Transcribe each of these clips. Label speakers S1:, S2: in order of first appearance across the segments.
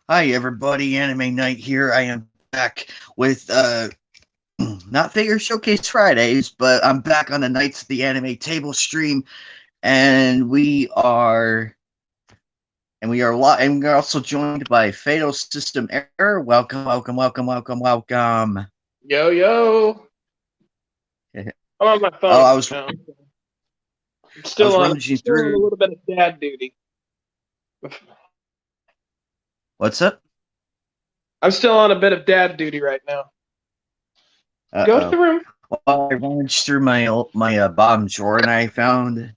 S1: Hi everybody, Anime Night here. I am back with not Figure Showcase Fridays, but I'm back on the Nights of the Anime Table stream, and we're also joined by Fatal System Error. Welcome, welcome, welcome, welcome, welcome.
S2: Yo, yo. I'm on my
S1: Oh,
S2: phone right now. I'm
S1: I
S2: still
S1: was
S2: on
S1: rummaging
S2: still on a
S1: through.
S2: little bit of dad duty.
S1: What's up?
S2: I'm still on a bit of dad duty right now.
S1: Uh
S2: Go to the
S1: oh.
S2: room.
S1: Well, I rummaged through my bottom drawer, and I found.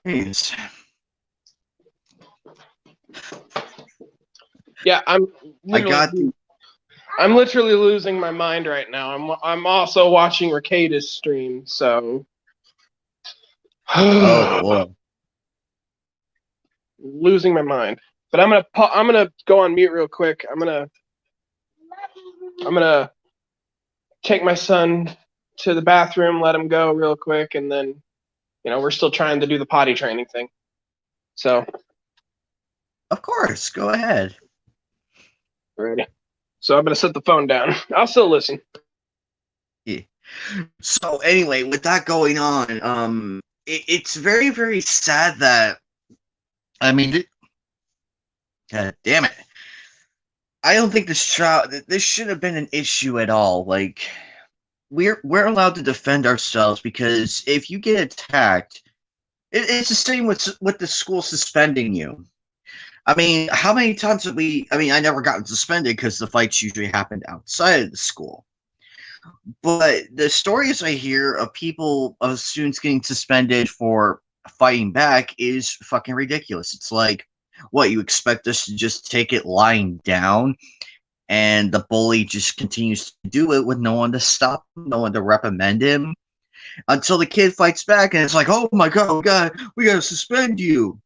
S1: Jeez.
S2: Yeah,
S1: I got the.
S2: I'm literally losing my mind right now. I'm also watching Ricada's stream, so
S1: Oh boy.
S2: losing my mind. But I'm gonna go on mute real quick. I'm gonna take my son to the bathroom, let him go real quick, and then we're still trying to do the potty training thing. So
S1: Of course, go ahead.
S2: ready. So I'm gonna set the phone down. I'll still listen.
S1: Yeah. So anyway, with that going on, it's very, very sad that I mean, God damn it, I don't think this should have been an issue at all. Like we're allowed to defend ourselves because if you get attacked, it's the same with the school suspending you. I mean, how many times have we? I mean, I never gotten suspended because the fights usually happened outside of the school. But the stories I hear of students getting suspended for fighting back is fucking ridiculous. It's like, what, you expect us to just take it lying down and the bully just continues to do it with no one to stop him, no one to reprimand him until the kid fights back and it's like, oh my god, we gotta suspend you.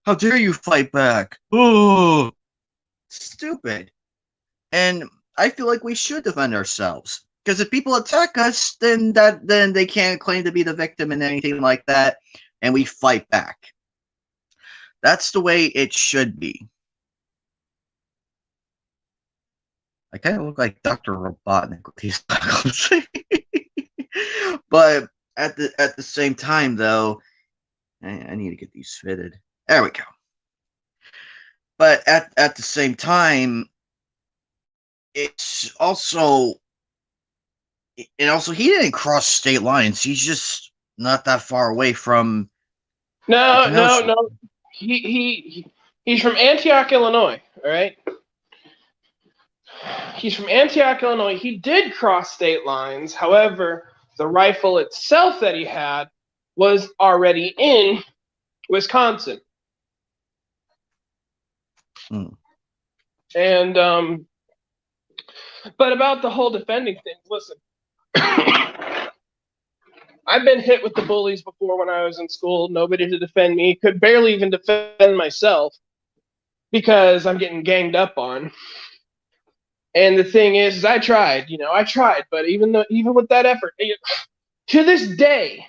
S1: How dare you fight back? Oh, stupid. And I feel like we should defend ourselves. Because if people attack us, then they can't claim to be the victim and anything like that, and we fight back. That's the way it should be. I kind of look like Dr. Robotnik with these goggles. But at the same time, though, I need to get these fitted. There we go. But at the same time, it's also he didn't cross state lines. He's just not that far away from the
S2: No, no,
S1: Kenosha.
S2: no. He's from Antioch, Illinois. All right. He's from Antioch, Illinois. He did cross state lines. However, the rifle itself that he had was already in Wisconsin.
S1: Hmm.
S2: And but about the whole defending thing, listen. I've been hit with the bullies before when I was in school. Nobody to defend me. Could barely even defend myself because I'm getting ganged up on. And the thing is I tried. I tried, but even with that effort, to this day,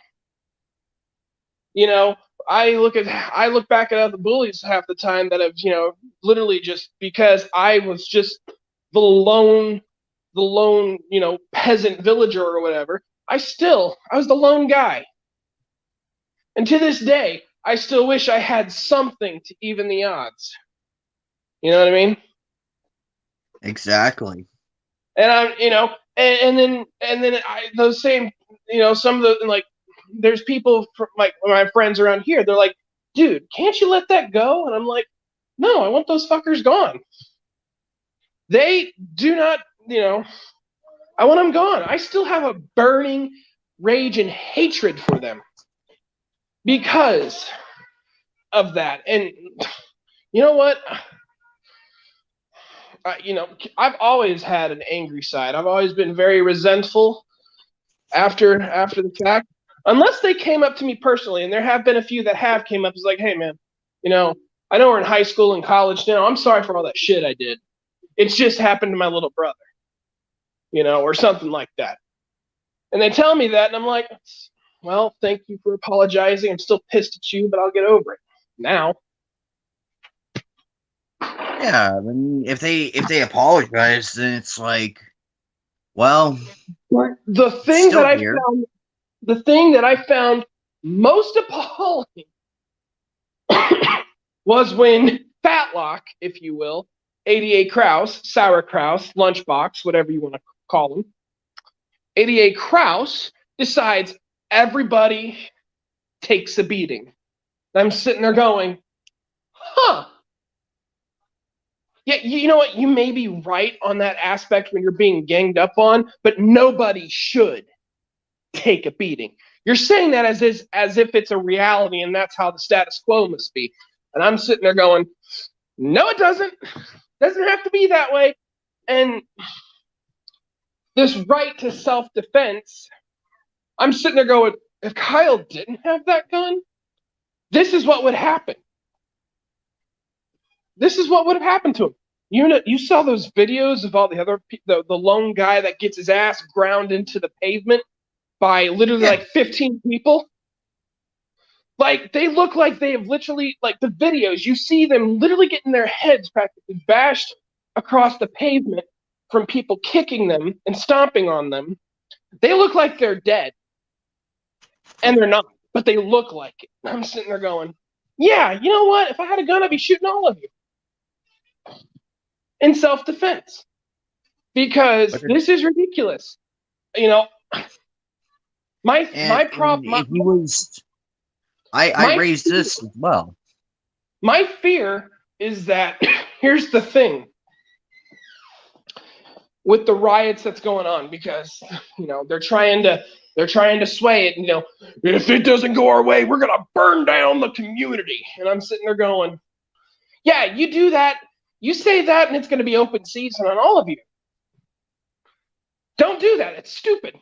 S2: you know, I look back at other bullies half the time that have, literally just because I was just the lone, peasant villager or whatever. I was the lone guy. And to this day, I still wish I had something to even the odds. You know what I mean?
S1: Exactly.
S2: And I'm, and then those same, some of the like, there's people like my friends around here. They're like, dude, can't you let that go? And I'm like, no, I want those fuckers gone. They do not, I want them gone. I still have a burning rage and hatred for them because of that. And you know what? I've always had an angry side. I've always been very resentful after the fact. Unless they came up to me personally, and there have been a few that have came up as like, hey man, you know, I know we're in high school and college now. I'm sorry for all that shit I did. It's just happened to my little brother, or something like that. And they tell me that, and I'm like, well, thank you for apologizing. I'm still pissed at you, but I'll get over it now.
S1: Yeah, I mean, if they apologize, then it's like, well,
S2: The
S1: it's
S2: thing that
S1: still
S2: I
S1: here.
S2: found, the thing that I found most appalling was when Fatlock, if you will, ADA Kraus, Sauer Kraus, Lunchbox, whatever you want to call him, ADA Kraus decides everybody takes a beating. I'm sitting there going, huh. Yeah, you know what? You may be right on that aspect when you're being ganged up on, but nobody should take a beating. You're saying that as if it's a reality and that's how the status quo must be. And I'm sitting there going, no, it doesn't. Doesn't have to be that way. And this right to self-defense, I'm sitting there going, if Kyle didn't have that gun, this is what would happen. This is what would have happened to him. You know, you saw those videos of all the other the lone guy that gets his ass ground into the pavement by literally like 15 people. Like they look like they have literally, like the videos, you see them literally getting their heads practically bashed across the pavement from people kicking them and stomping on them. They look like they're dead. And they're not, but they look like it. I'm sitting there going, yeah, you know what? If I had a gun, I'd be shooting all of you in self-defense because this is ridiculous. You know, my problem.
S1: If he was, I raised this as well.
S2: My fear is that here's the thing with the riots that's going on, because you know they're trying to sway it. You know, if it doesn't go our way, we're gonna burn down the community. And I'm sitting there going, yeah, you do that, you say that, and it's gonna be open season on all of you. Don't do that. It's stupid.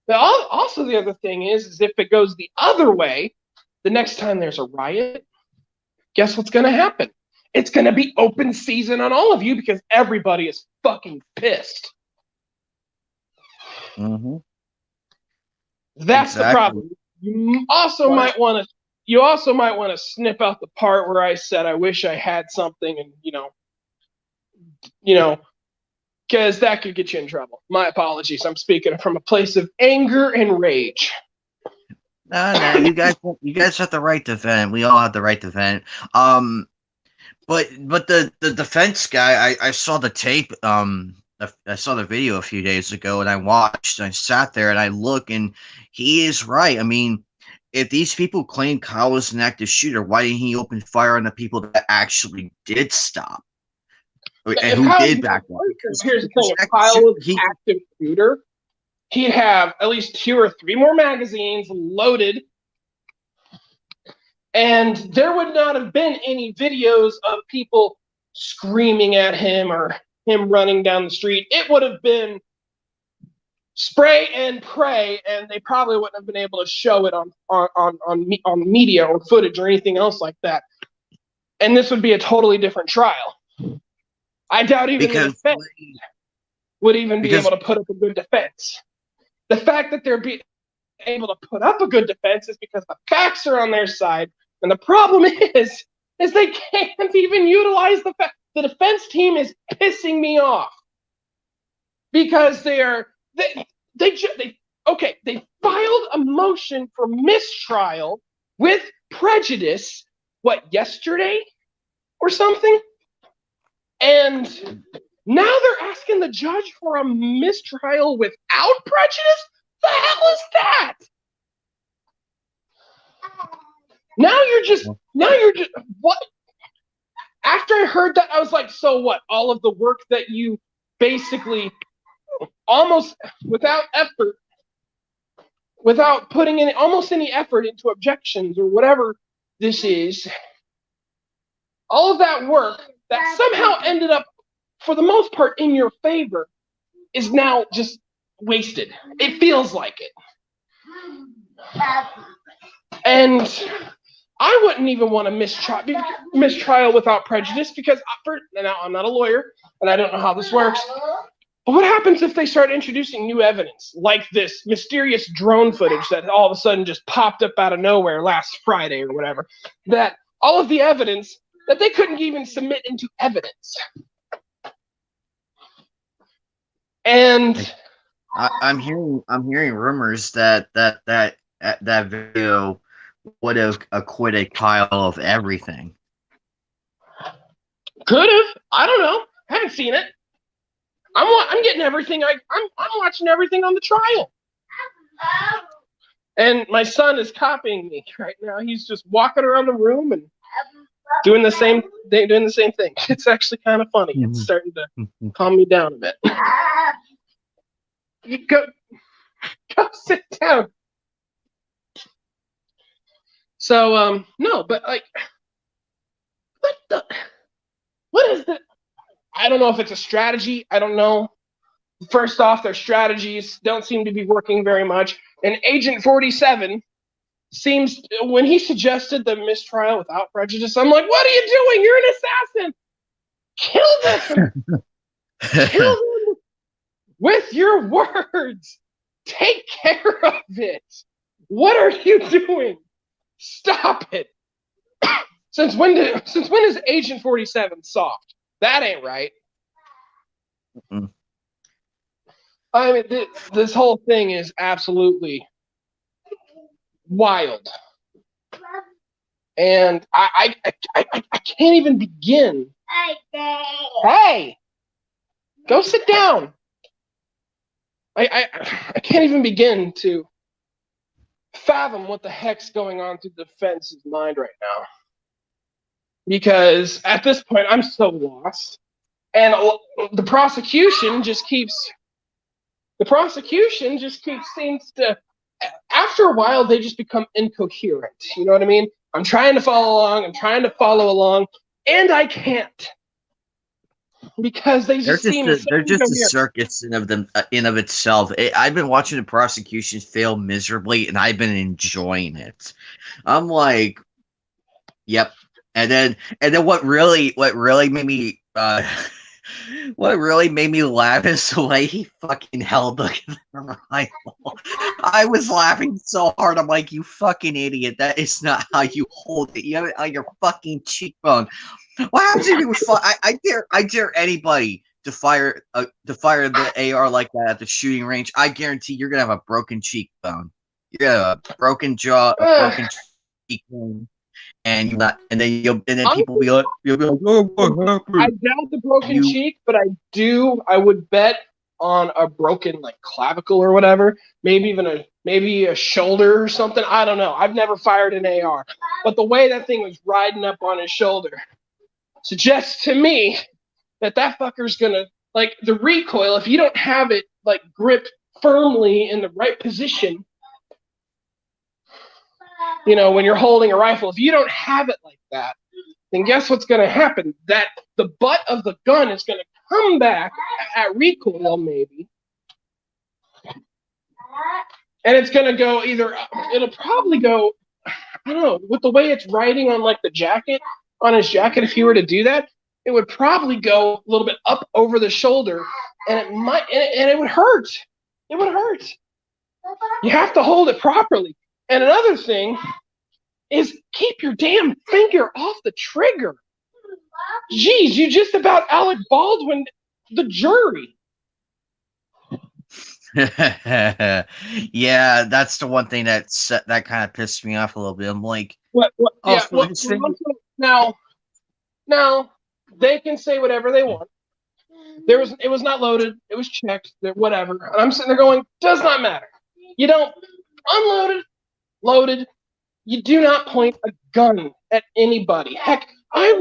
S2: But also the other thing is if it goes the other way, the next time there's a riot, guess what's going to happen? It's going to be open season on all of you because everybody is fucking pissed.
S1: Mm-hmm.
S2: That's the problem. You also might want to snip out the part where I said I wish I had something, and because that could get you in trouble. My apologies. I'm speaking from a place of anger and rage.
S1: No, you guys have the right to vent. We all have the right to vent. But the defense guy, I saw the tape. I saw the video a few days ago, and I watched. And I sat there and I look, and he is right. I mean, if these people claim Kyle was an active shooter, why didn't he open fire on the people that actually did stop? And who did back up?
S2: Here's the thing: if Kyle was an active shooter, he'd have at least 2 or 3 more magazines loaded, and there would not have been any videos of people screaming at him or him running down the street. It would have been spray and pray, and they probably wouldn't have been able to show it on media or footage or anything else like that. And this would be a totally different trial. I doubt even the defense would even be able to put up a good defense. The fact that they're being able to put up a good defense is because the facts are on their side. And the problem is they can't even utilize the fact. The defense team is pissing me off because they filed a motion for mistrial with prejudice, yesterday or something? And now they're asking the judge for a mistrial without prejudice? The hell is that? Now you're just what? After I heard that, I was like, so what? All of the work that you basically almost without effort, without putting in almost any effort into objections or whatever this is, all of that work that somehow ended up, for the most part, in your favor, is now just wasted. It feels like it. And I wouldn't even want to mistrial without prejudice because now I'm not a lawyer and I don't know how this works. But what happens if they start introducing new evidence, like this mysterious drone footage that all of a sudden just popped up out of nowhere last Friday or whatever? That all of the evidence that they couldn't even submit into evidence. And
S1: I'm hearing rumors that video would have acquitted Kyle of everything.
S2: could have. I don't know. Haven't seen it. I'm getting everything. I'm watching everything on the trial. And my son is copying me right now. He's just walking around the room and doing the same thing. It's actually kind of funny. It's starting to calm me down a bit. You go sit down. So no, but like, what is that? I don't know if it's a strategy. I don't know. First off, their strategies don't seem to be working very much. And Agent 47 seems, when he suggested the mistrial without prejudice, I'm like, what are you doing? You're an assassin. Kill them. Kill them with your words. Take care of it. What are you doing? Stop it. Since when is Agent 47 soft? That ain't right.
S1: Mm-mm.
S2: I mean, this whole thing is absolutely wild, and I can't even begin. Hey, go sit down. I can't even begin to fathom what the heck's going on through the defense's mind right now, because at this point I'm so lost, and the prosecution just seems to, after a while, they just become incoherent. You know what I mean? I'm trying to follow along, and I can't. Because they just
S1: they're just a circus in of itself. I've been watching the prosecution fail miserably, and I've been enjoying it. I'm like, yep. And then what really made me what really made me laugh is the way he fucking held the rifle. I was laughing so hard. I'm like, you fucking idiot. That is not how you hold it. You have it on your fucking cheekbone. What happens if it was I dare anybody to fire the AR like that at the shooting range. I guarantee you're gonna have a broken cheekbone. You're gonna have a broken jaw, a broken cheekbone. And people be like, you'll be like, oh, what happened?
S2: I doubt the broken cheek, but I would bet on a broken like clavicle or whatever, maybe a shoulder or something. I don't know. I've never fired an AR, but the way that thing was riding up on his shoulder suggests to me that fucker's gonna, like, the recoil, if you don't have it like gripped firmly in the right position. You know, when you're holding a rifle, if you don't have it like that, then guess what's going to happen? That the butt of the gun is going to come back at recoil, maybe. And it's going to go it'll probably go, I don't know, with the way it's riding on like the jacket, on his jacket, if you were to do that, it would probably go a little bit up over the shoulder, and it would hurt. It would hurt. You have to hold it properly. And another thing is keep your damn finger off the trigger. Jeez, you just about Alec Baldwin the jury.
S1: Yeah, that's the one thing that kind of pissed me off a little bit. I'm like,
S2: now they can say whatever they want. It was not loaded. It was checked. Whatever. And I'm sitting there going, does not matter. You don't unloaded. Loaded, you do not point a gun at anybody. Heck, I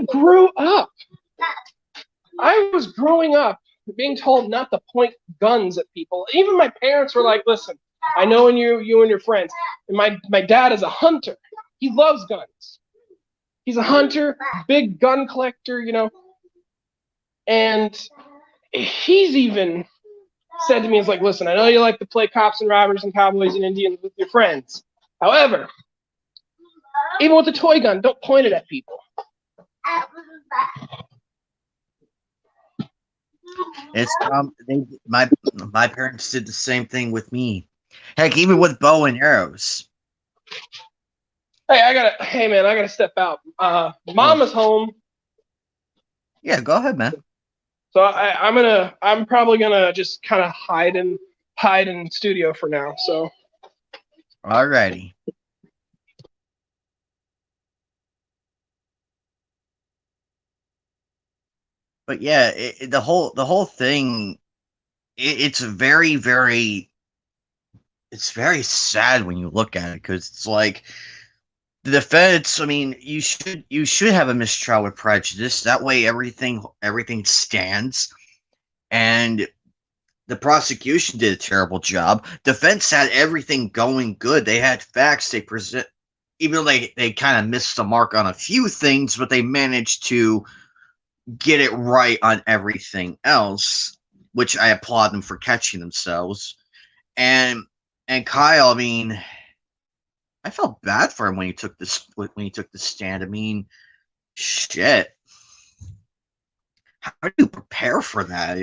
S2: was growing up being told not to point guns at people. Even my parents were like, listen, I know you and your friends. And my dad is a hunter. He loves guns. He's a hunter, big gun collector, you know. And he's even said to me, he's like, listen, I know you like to play cops and robbers and cowboys and Indians with your friends. However, even with a toy gun, don't point it at people.
S1: It's my parents did the same thing with me. Heck, even with bow and arrows.
S2: Hey, I gotta step out. Mama's home.
S1: Yeah, go ahead, man.
S2: So I'm probably gonna just kind of hide in studio for now. So
S1: Alrighty. But yeah, the whole thing, it's it's very sad when you look at it, because it's like the defense. I mean, you should have a mistrial with prejudice. That way, everything stands. And the prosecution did a terrible job. Defense had everything going good. They had facts. They present, even though they kind of missed the mark on a few things, but they managed to get it right on everything else, which I applaud them for catching themselves. And and Kyle, I mean, I felt bad for him when he took the stand. I mean, shit. How do you prepare for that,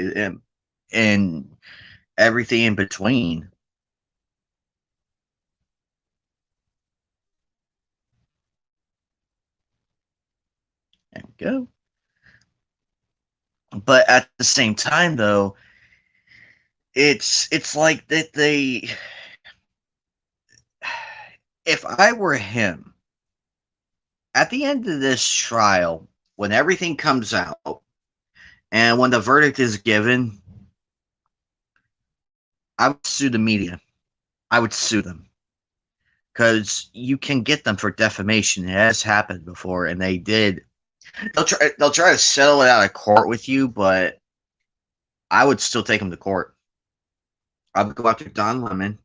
S1: and everything in between? There we go. But at the same time, though, it's like that they. If I were him, at the end of this trial, when everything comes out and when the verdict is given, I would sue the media. I would sue them, because you can get them for defamation. It has happened before, and they did. They'll try to settle it out of court with you, but I would still take them to court. I would go after Don Lemon.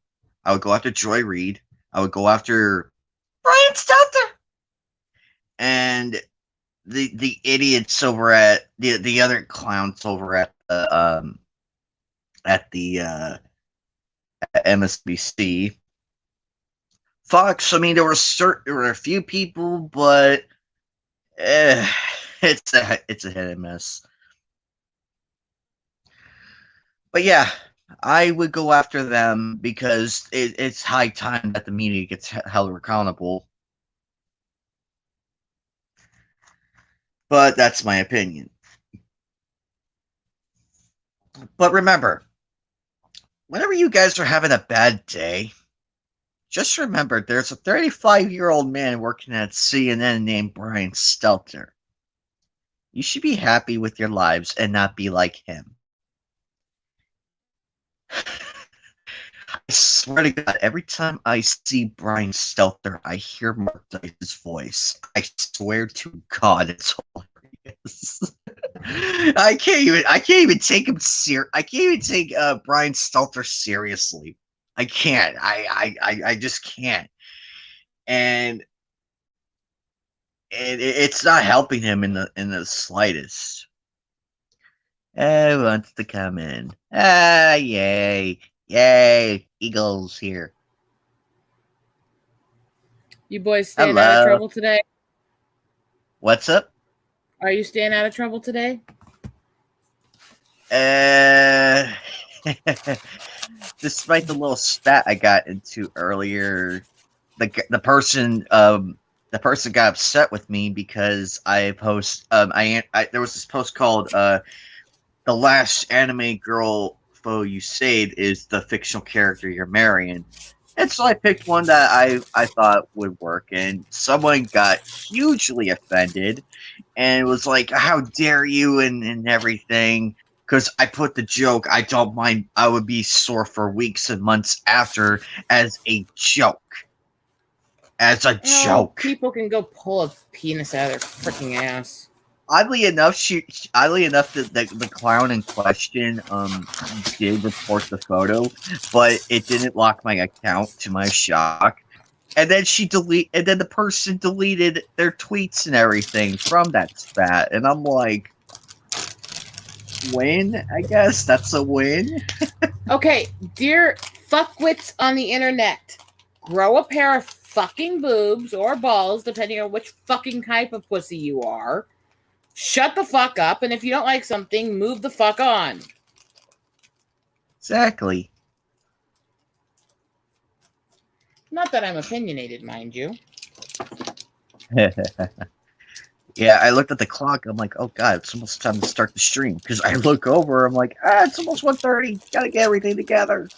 S1: I would go after Joy Reid. I would go after Brian Stelter and the idiots over at the other clowns over at the MSBC. Fox. I mean, there were a few people, but eh, it's a hit and miss. But yeah, I would go after them, because it's high time that the media gets held accountable. But that's my opinion. But remember, whenever you guys are having a bad day, just remember there's a 35-year-old man working at CNN named Brian Stelter. You should be happy with your lives and not be like him. I swear to God, every time I see Brian Stelter, I hear Mark Dice's voice. I swear to God, it's hilarious. I can't even take him I can't even take Brian Stelter seriously. I can't. I just can't. And it's not helping him in the slightest. Wants to come in. Ah, yay. Yay. Eagles here.
S3: You boys staying out of
S1: Hello.
S3: trouble today?
S1: What's up?
S3: Are you staying out of trouble today?
S1: Despite the little spat I got into earlier, the person got upset with me because I post I there was this post called "The Last Anime Girl Foe You Saved is the fictional character you're marrying." And so I picked one that I thought would work, and someone got hugely offended and was like, "How dare you?" and everything. Because I put the joke, I don't mind, I would be sore for weeks and months after, as a joke. As a joke.
S3: People can go pull a penis out of their freaking ass.
S1: Oddly enough, the clown in question did report the photo, but it didn't lock my account, to my shock. And then the person deleted their tweets and everything from that spat, and I'm like, win? I guess that's a win.
S3: Okay, dear fuckwits on the internet, grow a pair of fucking boobs or balls, depending on which fucking type of pussy you are. Shut the fuck up, and if you don't like something, move the fuck on.
S1: Exactly.
S3: Not that I'm opinionated, mind you.
S1: Yeah, I looked at the clock. I'm like, oh god, it's almost time to start the stream. Because I look over, I'm like, it's almost 1:30. Gotta get everything together.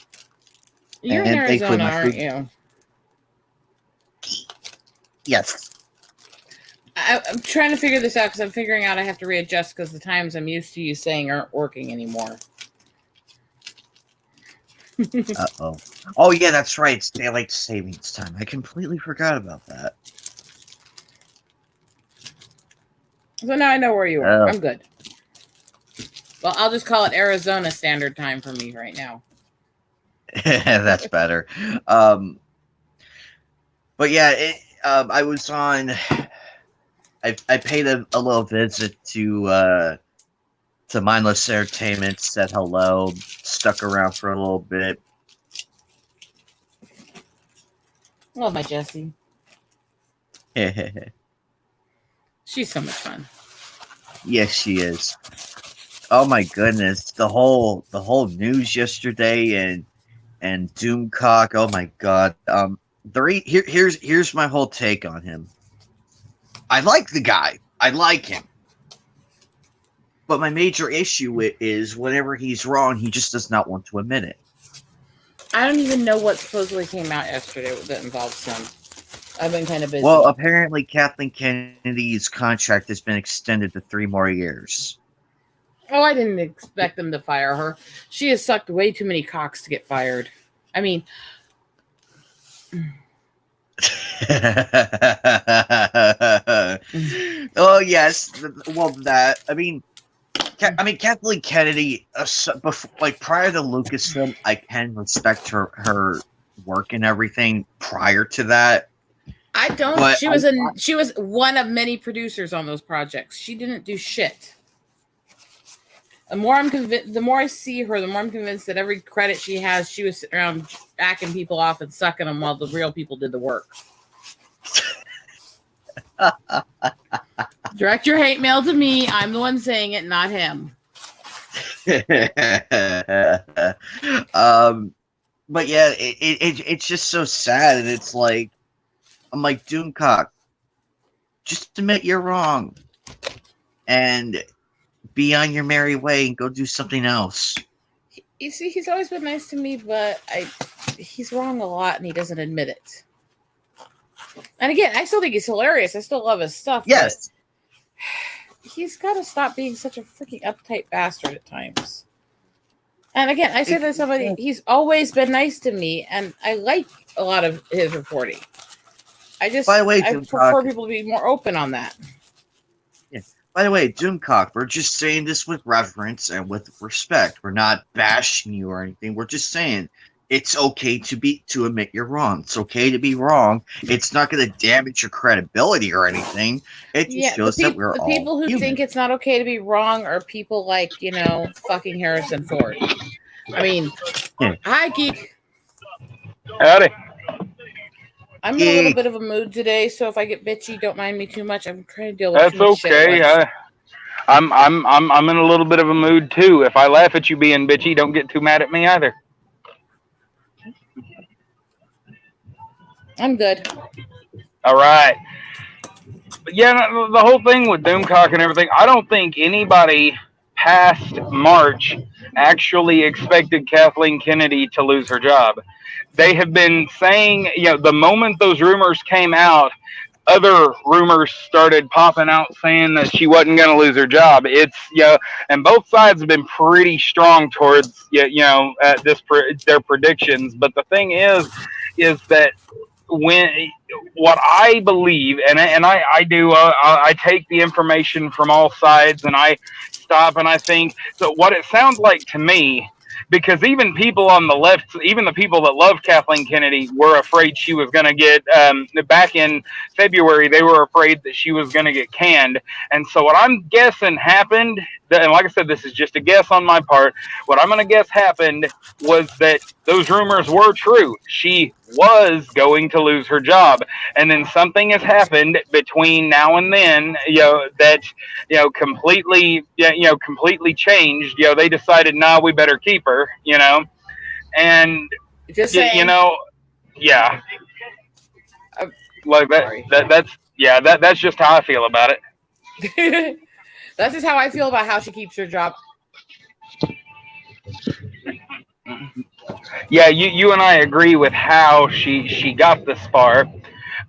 S3: You're in
S1: And thankfully,
S3: Arizona,
S1: my
S3: aren't
S1: food.
S3: you?
S1: Yes.
S3: I'm trying to figure this out because I'm figuring out I have to readjust because the times I'm used to you saying aren't working anymore.
S1: Uh-oh. Oh, yeah, that's right. It's daylight savings time. I completely forgot about that.
S3: So now I know where you are.
S1: Oh.
S3: I'm good. Well, I'll just call it Arizona Standard Time for me right now.
S1: That's better. But yeah, I was on. I paid a little visit to Mindless Entertainment. Said hello. Stuck around for a little bit.
S3: Love my Jessie. She's so much fun.
S1: Yes, she is. Oh my goodness, the whole news yesterday and Doomcock. Oh my god. Here's my whole take on him. I like the guy. I like him. But my major issue is whenever he's wrong, he just does not want to admit it.
S3: I don't even know what supposedly came out yesterday that involves him. I've been kind of busy.
S1: Well, apparently Kathleen Kennedy's contract has been extended to 3 more years.
S3: Oh, I didn't expect them to fire her. She has sucked way too many cocks to get fired. I mean...
S1: Oh yes, well that I mean Kathleen Kennedy, like prior to Lucasfilm, I can respect her work and everything. Prior to that,
S3: I don't. But she was one of many producers on those projects. She didn't do shit. The more I see her, the more I'm convinced that every credit she has, she was sitting around backing people off and sucking them while the real people did the work. Direct your hate mail to me. I'm the one saying it, not him.
S1: But yeah, it's just so sad, and it's like, I'm like, Doomcock, just admit you're wrong, and be on your merry way and go do something else.
S3: You see, he's always been nice to me, but he's wrong a lot, and he doesn't admit it. And again, I still think he's hilarious. I still love his stuff.
S1: Yes.
S3: He's got to stop being such a freaking uptight bastard at times. And again, I say to somebody, he's always been nice to me, and I like a lot of his reporting. I prefer people to be more open on that.
S1: Yeah. By the way, Doomcock, we're just saying this with reverence and with respect. We're not bashing you or anything. We're just saying it's okay to admit you're wrong. It's okay to be wrong. It's not going to damage your credibility or anything. It just shows that we're all
S3: people who
S1: human.
S3: think it's not okay to be wrong are people like, fucking Harrison Ford. I mean, Hi, Geek.
S4: Howdy.
S3: I'm in a little bit of a mood today, so if I get bitchy, don't mind me too much. I'm trying to deal with
S4: That's okay. I'm in a little bit of a mood too. If I laugh at you being bitchy, don't get too mad at me either.
S3: I'm good.
S4: All right. But yeah, the whole thing with Doomcock and everything, I don't think anybody past March actually expected Kathleen Kennedy to lose her job. They have been saying, the moment those rumors came out, other rumors started popping out saying that she wasn't going to lose her job. It's, and both sides have been pretty strong towards, their predictions. But the thing is that what I believe, and I do, I take the information from all sides and I stop and I think, so what it sounds like to me, because even people on the left, even the people that love Kathleen Kennedy were afraid she was going to get, back in February, they were afraid that she was going to get canned. And so what I'm guessing happened, and like I said, this is just a guess on my part, what I'm going to guess happened was that those rumors were true. She was going to lose her job. And then something has happened between now and then, that, completely changed. They decided, nah, we better keep her, and,
S3: just saying.
S4: Yeah. Like that's just how I feel about it.
S3: That's just how I feel about how she keeps her job.
S4: Yeah, you and I agree with how she got this far.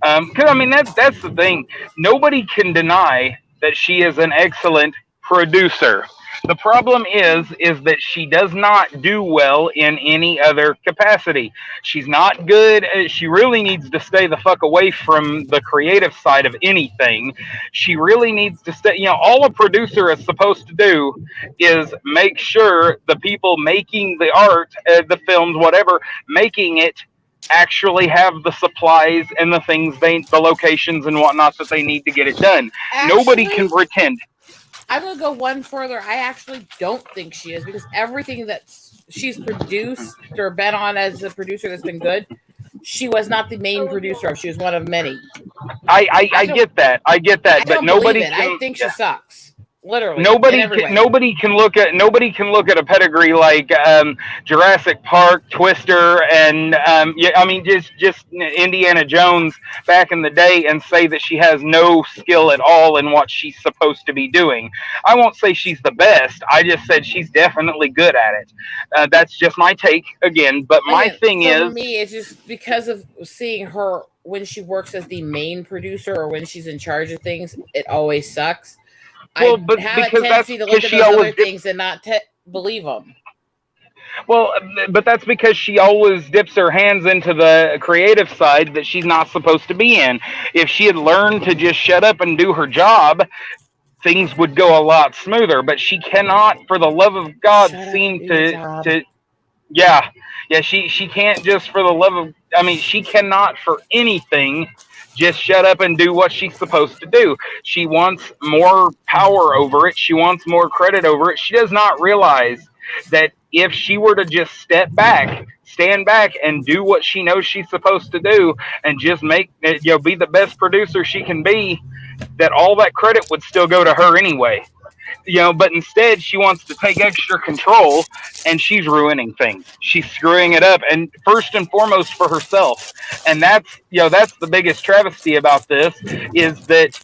S4: Because I mean that's the thing. Nobody can deny that she is an excellent producer. The problem is that she does not do well in any other capacity. She's not good. She really needs to stay the fuck away from the creative side of anything. She really needs to stay. You know, all a producer is supposed to do is make sure the people making the art, the films, whatever, making it actually have the supplies and the things the locations and whatnot that they need to get it done. Nobody can pretend.
S3: I'm gonna go one further. I actually don't think she is, because everything that she's produced or been on as a producer that's been good, she was not the main producer of. She was one of many.
S4: I get that. I get that, but nobody can,
S3: I think she sucks. Literally,
S4: nobody can look at a pedigree like Jurassic Park, Twister, and yeah, I mean just Indiana Jones back in the day and say that she has no skill at all in what she's supposed to be doing. I won't say she's the best. I just said she's definitely good at it. That's just my take again. But my thing is,
S3: for me, it's just because of seeing her when she works as the main producer or when she's in charge of things, it always sucks.
S4: Well, but
S3: have a tendency to look at those other things and not believe them.
S4: Well, but that's because she always dips her hands into the creative side that she's not supposed to be in. If she had learned to just shut up and do her job, things would go a lot smoother. But she cannot, for the love of God, seem to yeah. She can't just for the love of. I mean, she cannot for anything just shut up and do what she's supposed to do. She wants more power over it. She wants more credit over it. She does not realize that if she were to just stand back and do what she knows she's supposed to do and just be the best producer she can be, that all that credit would still go to her anyway. But instead she wants to take extra control, and she's ruining things. She's screwing it up, and first and foremost for herself. And that's the biggest travesty about this, is that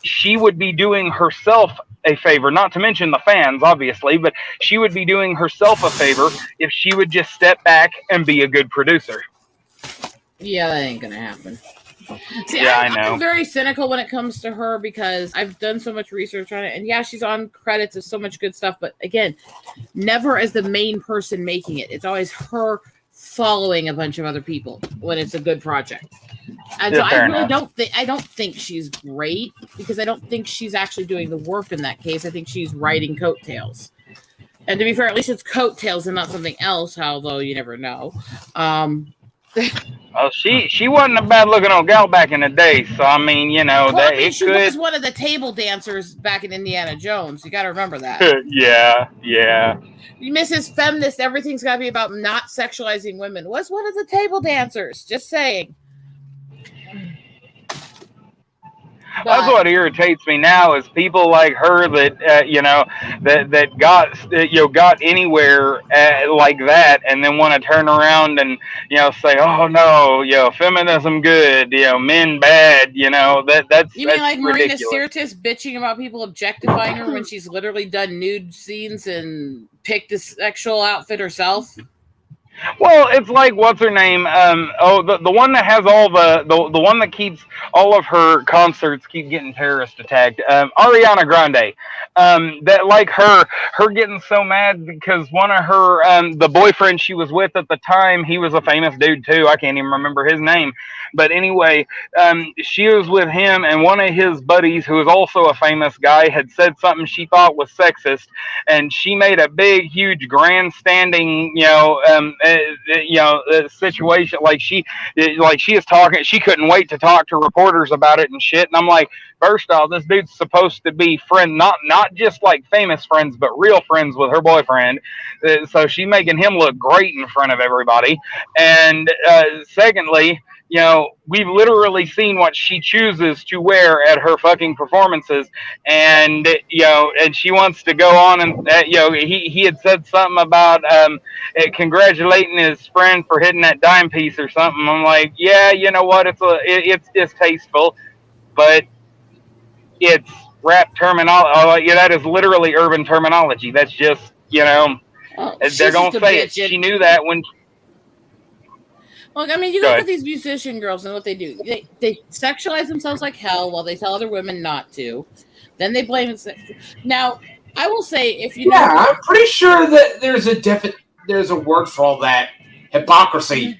S4: she would be doing herself a favor, not to mention the fans, obviously, but she would be doing herself a favor if she would just step back and be a good producer.
S3: Yeah, that ain't gonna happen. See,
S4: yeah, I know.
S3: I'm very cynical when it comes to her because I've done so much research on it, and yeah, she's on credits of so much good stuff, but again, never as the main person making it. It's always her following a bunch of other people when it's a good project. And so I really don't think she's great, because I don't think she's actually doing the work in that case. I think she's riding coattails. And to be fair, at least it's coattails and not something else, although you never know.
S4: Well, she wasn't a bad looking old gal back in the day, so I mean,
S3: she was one of the table dancers back in Indiana Jones. You got to remember that.
S4: yeah.
S3: Mrs. Feminist, everything's got to be about not sexualizing women. Was one of the table dancers. Just saying.
S4: That's what irritates me now, is people like her that that got anywhere like that, and then want to turn around and say, oh no, feminism good, men bad, that's
S3: you mean like
S4: ridiculous.
S3: Marina Sirtis bitching about people objectifying her when she's literally done nude scenes and picked a sexual outfit herself?
S4: Well, it's like, what's her name? The one that has all the one that keeps all of her concerts keep getting terrorist attacked. Ariana Grande. That like her getting so mad because one of her the boyfriend she was with at the time, he was a famous dude too. I can't even remember his name. But anyway, she was with him, and one of his buddies, who is also a famous guy, had said something she thought was sexist, and she made a big, huge, grandstanding, situation. Like she is talking. She couldn't wait to talk to reporters about it and shit. And I'm like, first off, this dude's supposed to be not just like famous friends, but real friends with her boyfriend. So she making him look great in front of everybody. And secondly, we've literally seen what she chooses to wear at her fucking performances, and and she wants to go on and he had said something about congratulating his friend for hitting that dime piece or something. I'm like, yeah, you know what? It's distasteful, but it's rap terminology. Yeah, that is literally urban terminology. That's just,
S3: Oh, she's
S4: they're going
S3: just
S4: to
S3: a
S4: say it.
S3: bitch.
S4: She knew that when.
S3: Look, I mean, you
S4: Go
S3: look
S4: ahead.
S3: at these musician girls and what they do. They sexualize themselves like hell while they tell other women not to. Then they blame it. Now, I will say, if you know,
S5: I'm pretty sure that there's a word for all that hypocrisy.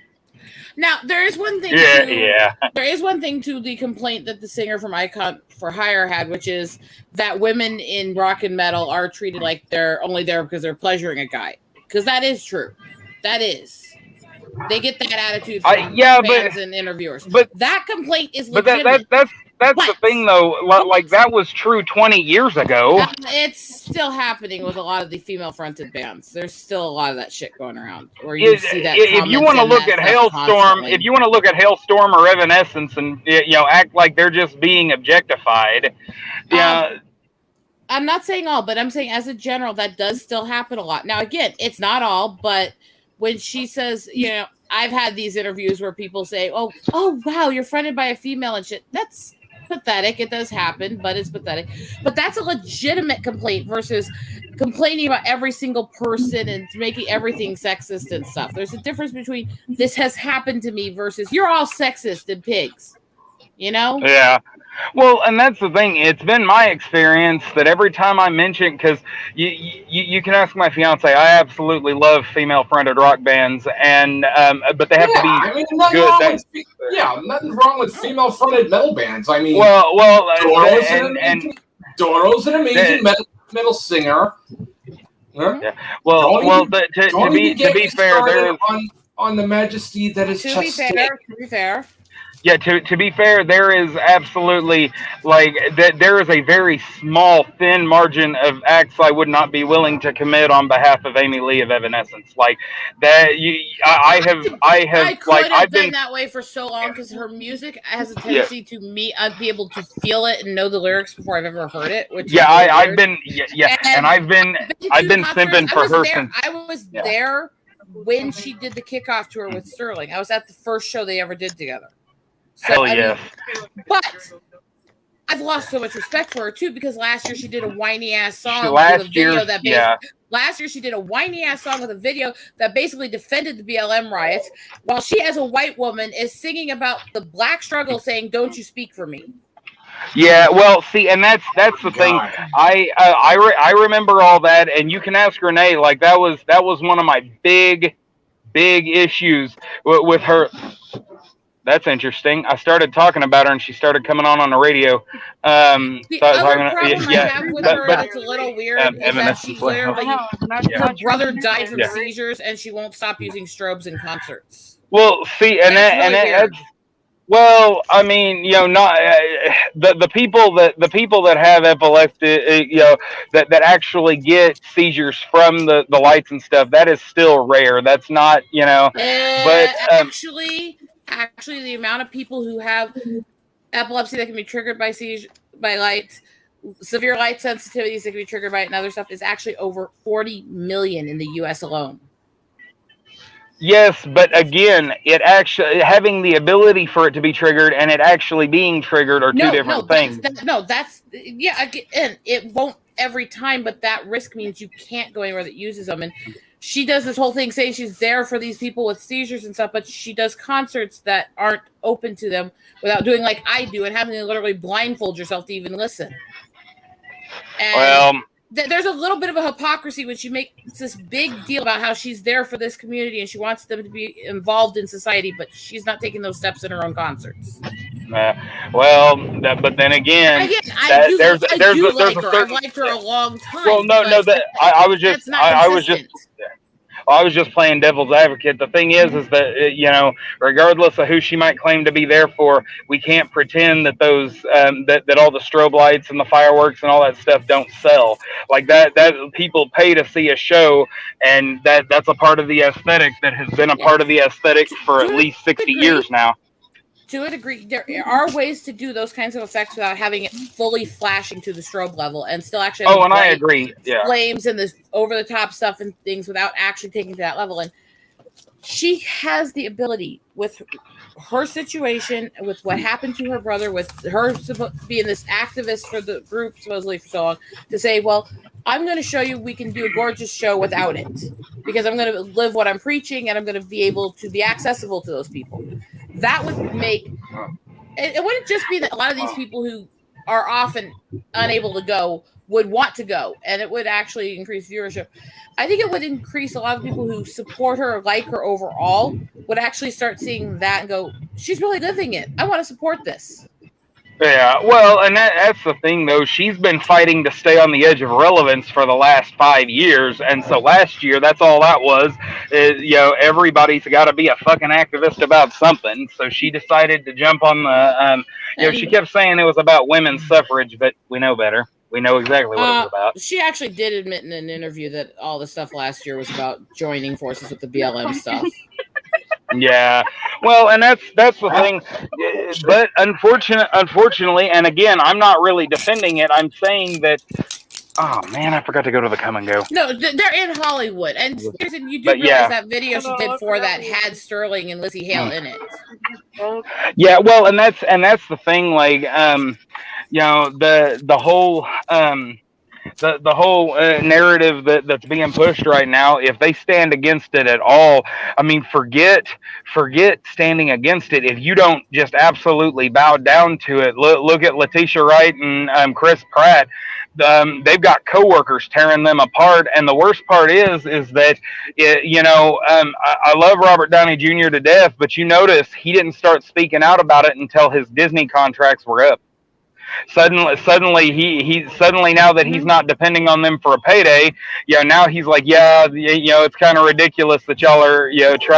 S3: now there is one thing.
S4: Yeah.
S3: There is one thing to the complaint that the singer from Icon for Hire had, which is that women in rock and metal are treated like they're only there because they're pleasuring a guy. Because that is true. That is. They get that attitude from fans and interviewers.
S4: But
S3: that complaint is
S4: But
S3: legitimate.
S4: that's the thing, though. Like, that was true 20 years ago.
S3: It's still happening with a lot of the female-fronted bands. There's still a lot of that shit going around. Or you see that.
S4: If you want to look at Hailstorm, or Evanescence, and act like they're just being objectified,
S3: I'm not saying all, but I'm saying as a general, that does still happen a lot. Now, again, it's not all, but when she says, I've had these interviews where people say, oh, wow, you're fronted by a female and shit. That's pathetic. It does happen, but it's pathetic. But that's a legitimate complaint versus complaining about every single person and making everything sexist and stuff. There's a difference between this has happened to me versus you're all sexist and pigs.
S4: Yeah. Well, and that's the thing. It's been my experience that every time I mention, because you can ask my fiance, I absolutely love female-fronted rock bands, and but they have to be good.
S5: Nothing wrong with female-fronted metal bands. I mean, Doro's an amazing metal singer.
S4: Yeah. Well, to be fair, there is
S5: on the majesty that is
S3: to be fair.
S4: Yeah, to be fair, there is absolutely there is a very small, thin margin of acts I would not be willing to commit on behalf of Amy Lee of Evanescence. Like that, I've been
S3: that way for so long because her music has a tendency to be able to feel it and know the lyrics before I've ever heard it.
S4: I've been simping for her since
S3: I was there when she did the kickoff tour with Sterling. I was at the first show they ever did together. So,
S4: hell yeah.
S3: But I've lost so much respect for her too because last year she did a whiny ass song
S4: Last year
S3: she did a whiny ass song with a video that basically defended the BLM riots, while she, as a white woman, is singing about the black struggle, saying, "Don't you speak for me."
S4: Yeah, well, see, and that's the thing. I remember all that, and you can ask Renee. Like that was one of my big issues with her. That's interesting. I started talking about her, and she started coming on the radio.
S3: The other problem I have with her that's a little weird is that she literally, her brother died from seizures, and she won't stop using strobes in concerts.
S4: Well, see, that's well, I mean, not the people that have epilepsy, that actually get seizures from the lights and stuff. That is still rare. That's not, but
S3: Actually, the amount of people who have epilepsy that can be triggered by lights, severe light sensitivities that can be triggered by it and other stuff is actually over 40 million in the U.S. alone.
S4: Yes, but again, it actually having the ability for it to be triggered and it actually being triggered are two different things.
S3: And it won't every time, but that risk means you can't go anywhere that uses them. And she does this whole thing saying she's there for these people with seizures and stuff, but she does concerts that aren't open to them without doing like I do and having to literally blindfold yourself to even listen. And there's a little bit of a hypocrisy when she makes this big deal about how she's there for this community and she wants them to be involved in society, but she's not taking those steps in her own concerts.
S4: But then again,
S3: I do like her. I've liked her a long time.
S4: Well, I was just playing devil's advocate. The thing is that regardless of who she might claim to be there for, we can't pretend that those that all the strobe lights and the fireworks and all that stuff don't sell. Like that people pay to see a show, and that's a part of the aesthetic that has been a part of the aesthetic for at least 60 years now.
S3: To a degree, there are ways to do those kinds of effects without having it fully flashing to the strobe level and still actually
S4: and I agree. Yeah.
S3: Flames and this over-the-top stuff and things without actually taking to that level. And she has the ability with her situation, with what happened to her brother, with her being this activist for the group supposedly for so long, to say, well, I'm going to show you we can do a gorgeous show without it, because I'm going to live what I'm preaching, and I'm going to be able to be accessible to those people. That would make it wouldn't just be that a lot of these people who are often unable to go would want to go, and it would actually increase viewership. I think it would increase a lot of people who support her or like her overall would actually start seeing that and go, she's really living it. I want to support this.
S4: Yeah, well, and that's the thing, though. She's been fighting to stay on the edge of relevance for the last 5 years, and so last year, that's all that was. Everybody's got to be a fucking activist about something, so she decided to jump on the, she kept saying it was about women's suffrage, but we know better. We know exactly what it was about.
S3: She actually did admit in an interview that all the stuff last year was about joining forces with the BLM stuff.
S4: Yeah, well, and that's the thing, but unfortunately, and again, I'm not really defending it. I'm saying that. Oh man, I forgot to go to the come and go.
S3: No, they're in Hollywood, and you do realize that video she did for that had Sterling and Lizzie Hale in it.
S4: Yeah, well, and that's the thing, like, the whole. The whole narrative that's being pushed right now, if they stand against it at all, I mean, forget standing against it. If you don't just absolutely bow down to it, look at Letitia Wright and Chris Pratt. They've got coworkers tearing them apart, and the worst part is that I love Robert Downey Jr. to death, but you notice he didn't start speaking out about it until his Disney contracts were up. Suddenly he now that he's not depending on them for a payday, now he's like, it's kind of ridiculous that y'all are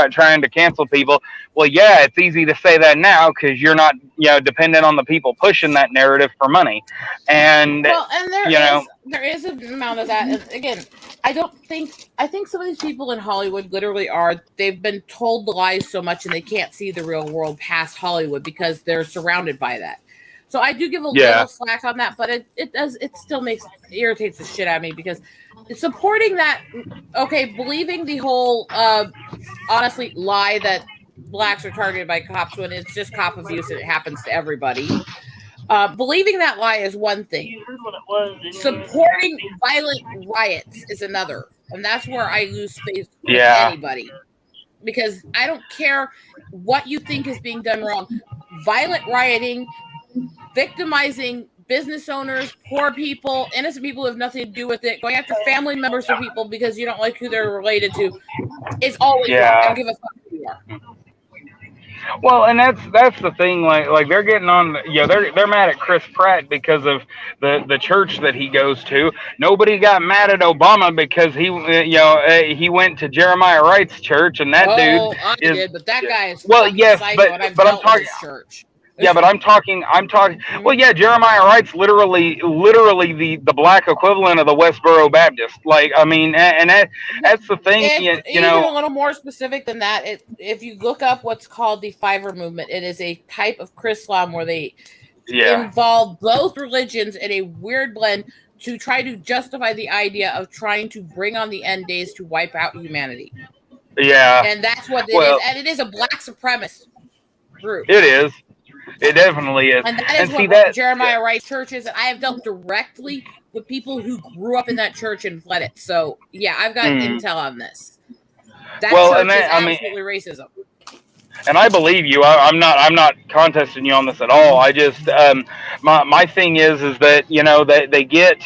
S4: trying to cancel people. Well, yeah, it's easy to say that now because you're not dependent on the people pushing that narrative for money, and there is an amount of that. And again, I think some of these people in Hollywood literally they've been told the lies so much and they can't see the real world past Hollywood because they're surrounded by that. So I do give a little slack on that, but it still irritates the shit out of me because supporting that, believing the whole, honestly, lie that blacks are targeted by cops when it's just cop abuse and it happens to everybody. Believing that lie is one thing. Supporting violent riots is another. And that's where I lose faith with anybody. Because I don't care what you think is being done wrong. Violent rioting, victimizing business owners, poor people, innocent people who have nothing to do with it, going after family members of people because you don't like who they're related to, is always wrong. I don't give a fuck who you are. Well, and that's the thing. Like they're getting on. They're mad at Chris Pratt because of the church that he goes to. Nobody got mad at Obama because he went to Jeremiah Wright's church, and that dude.
S3: I did, but that guy is
S4: psycho, but I'm talking church. Yeah, but I'm talking. Well, yeah, Jeremiah Wright's literally the black equivalent of the Westboro Baptist. Like, I mean, and that's the thing. Even
S3: a little more specific than that. If you look up what's called the Fiverr movement, it is a type of Chrislam where they involve both religions in a weird blend to try to justify the idea of trying to bring on the end days to wipe out humanity.
S4: Yeah,
S3: and that's what it is, and it is a black supremacist group.
S4: It is. It definitely is.
S3: And that is what Jeremiah Wright Church is. And I have dealt directly with people who grew up in that church and fled it. So, yeah, I've got intel on this. That church is absolutely racism.
S4: And I believe you. I'm not contesting you on this at all. I just my thing is that that they get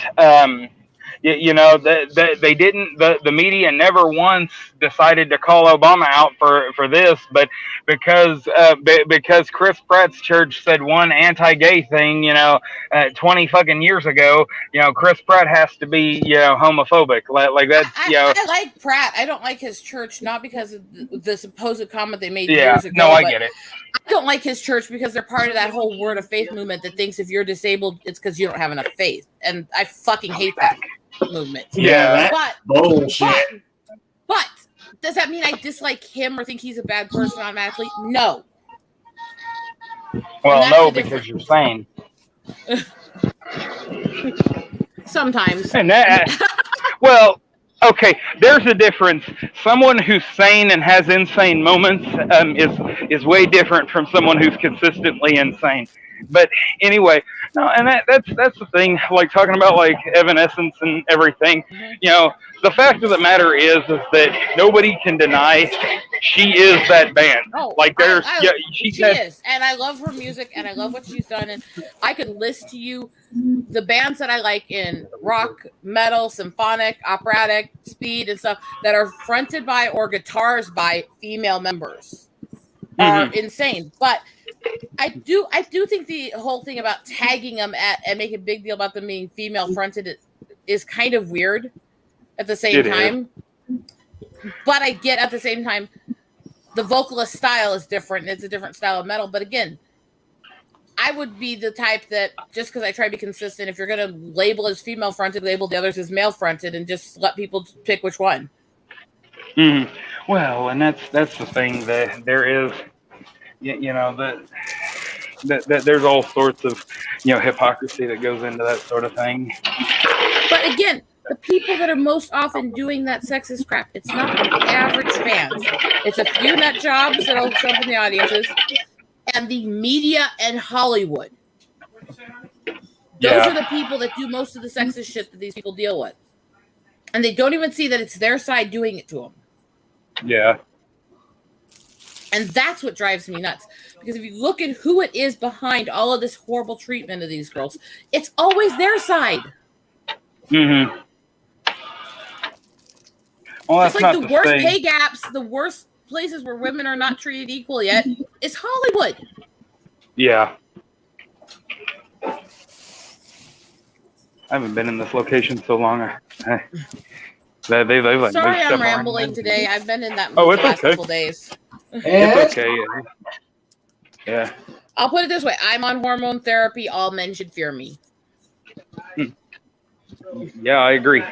S4: they didn't. The media never once decided to call Obama out for this, but because Chris Pratt's church said one anti-gay thing, 20 fucking years ago, Chris Pratt has to be homophobic. Like that's
S3: I like Pratt. I don't like his church, not because of the supposed comment they made years ago.
S4: No, I get it.
S3: I don't like his church because they're part of that whole word of faith movement that thinks if you're disabled, it's because you don't have enough faith, and I fucking hate that movement.
S5: But bullshit.
S3: But does that mean I dislike him or think he's a bad person automatically? No.
S4: Well, no, because you're sane.
S3: Sometimes.
S4: And that, well, Okay, there's a difference. Someone who's sane and has insane moments is way different from someone who's consistently insane. But anyway, no, and that's the thing. Like talking about like Evanescence and everything.
S3: Mhm.
S4: You know, the fact of the matter is that nobody can deny she is that band.
S3: Oh,
S4: Like there's yeah,
S3: she
S4: has,
S3: is, and I love her music, and I love what she's done. And I could list to you the bands that I like in rock, metal, symphonic, operatic, speed, and stuff that are fronted by or guitars by female members are insane. But I do think the whole thing about tagging them and making a big deal about them being female fronted is kind of weird at the same time. But I get at the same time the vocalist style is different. It's a different style of metal. But again, I would be the type that just because I try to be consistent, if you're going to label as female fronted, label the others as male fronted, and just let people pick which one.
S4: Mm-hmm. Well, and that's the thing that there is, you know, that there's all sorts of, you know, hypocrisy that goes into that sort of thing.
S3: But again, the people that are most often doing that sexist crap, it's not the average fans. It's a few nut jobs that'll show up in the audiences, and the media and Hollywood. Those are the people that do most of the sexist shit that these people deal with. And they don't even see that it's their side doing it to them.
S4: Yeah.
S3: And that's what drives me nuts. Because if you look at who it is behind all of this horrible treatment of these girls, it's always their side.
S4: Mm-hmm. Well,
S3: it's like the worst pay gaps, the worst places where women are not treated equal yet is Hollywood.
S4: Yeah. I haven't been in this location so long. They've like
S3: sorry, I'm rambling today. I've been in that mood the last couple days.
S4: It's okay. Yeah.
S3: I'll put it this way: I'm on hormone therapy. All men should fear me.
S4: Yeah, I agree.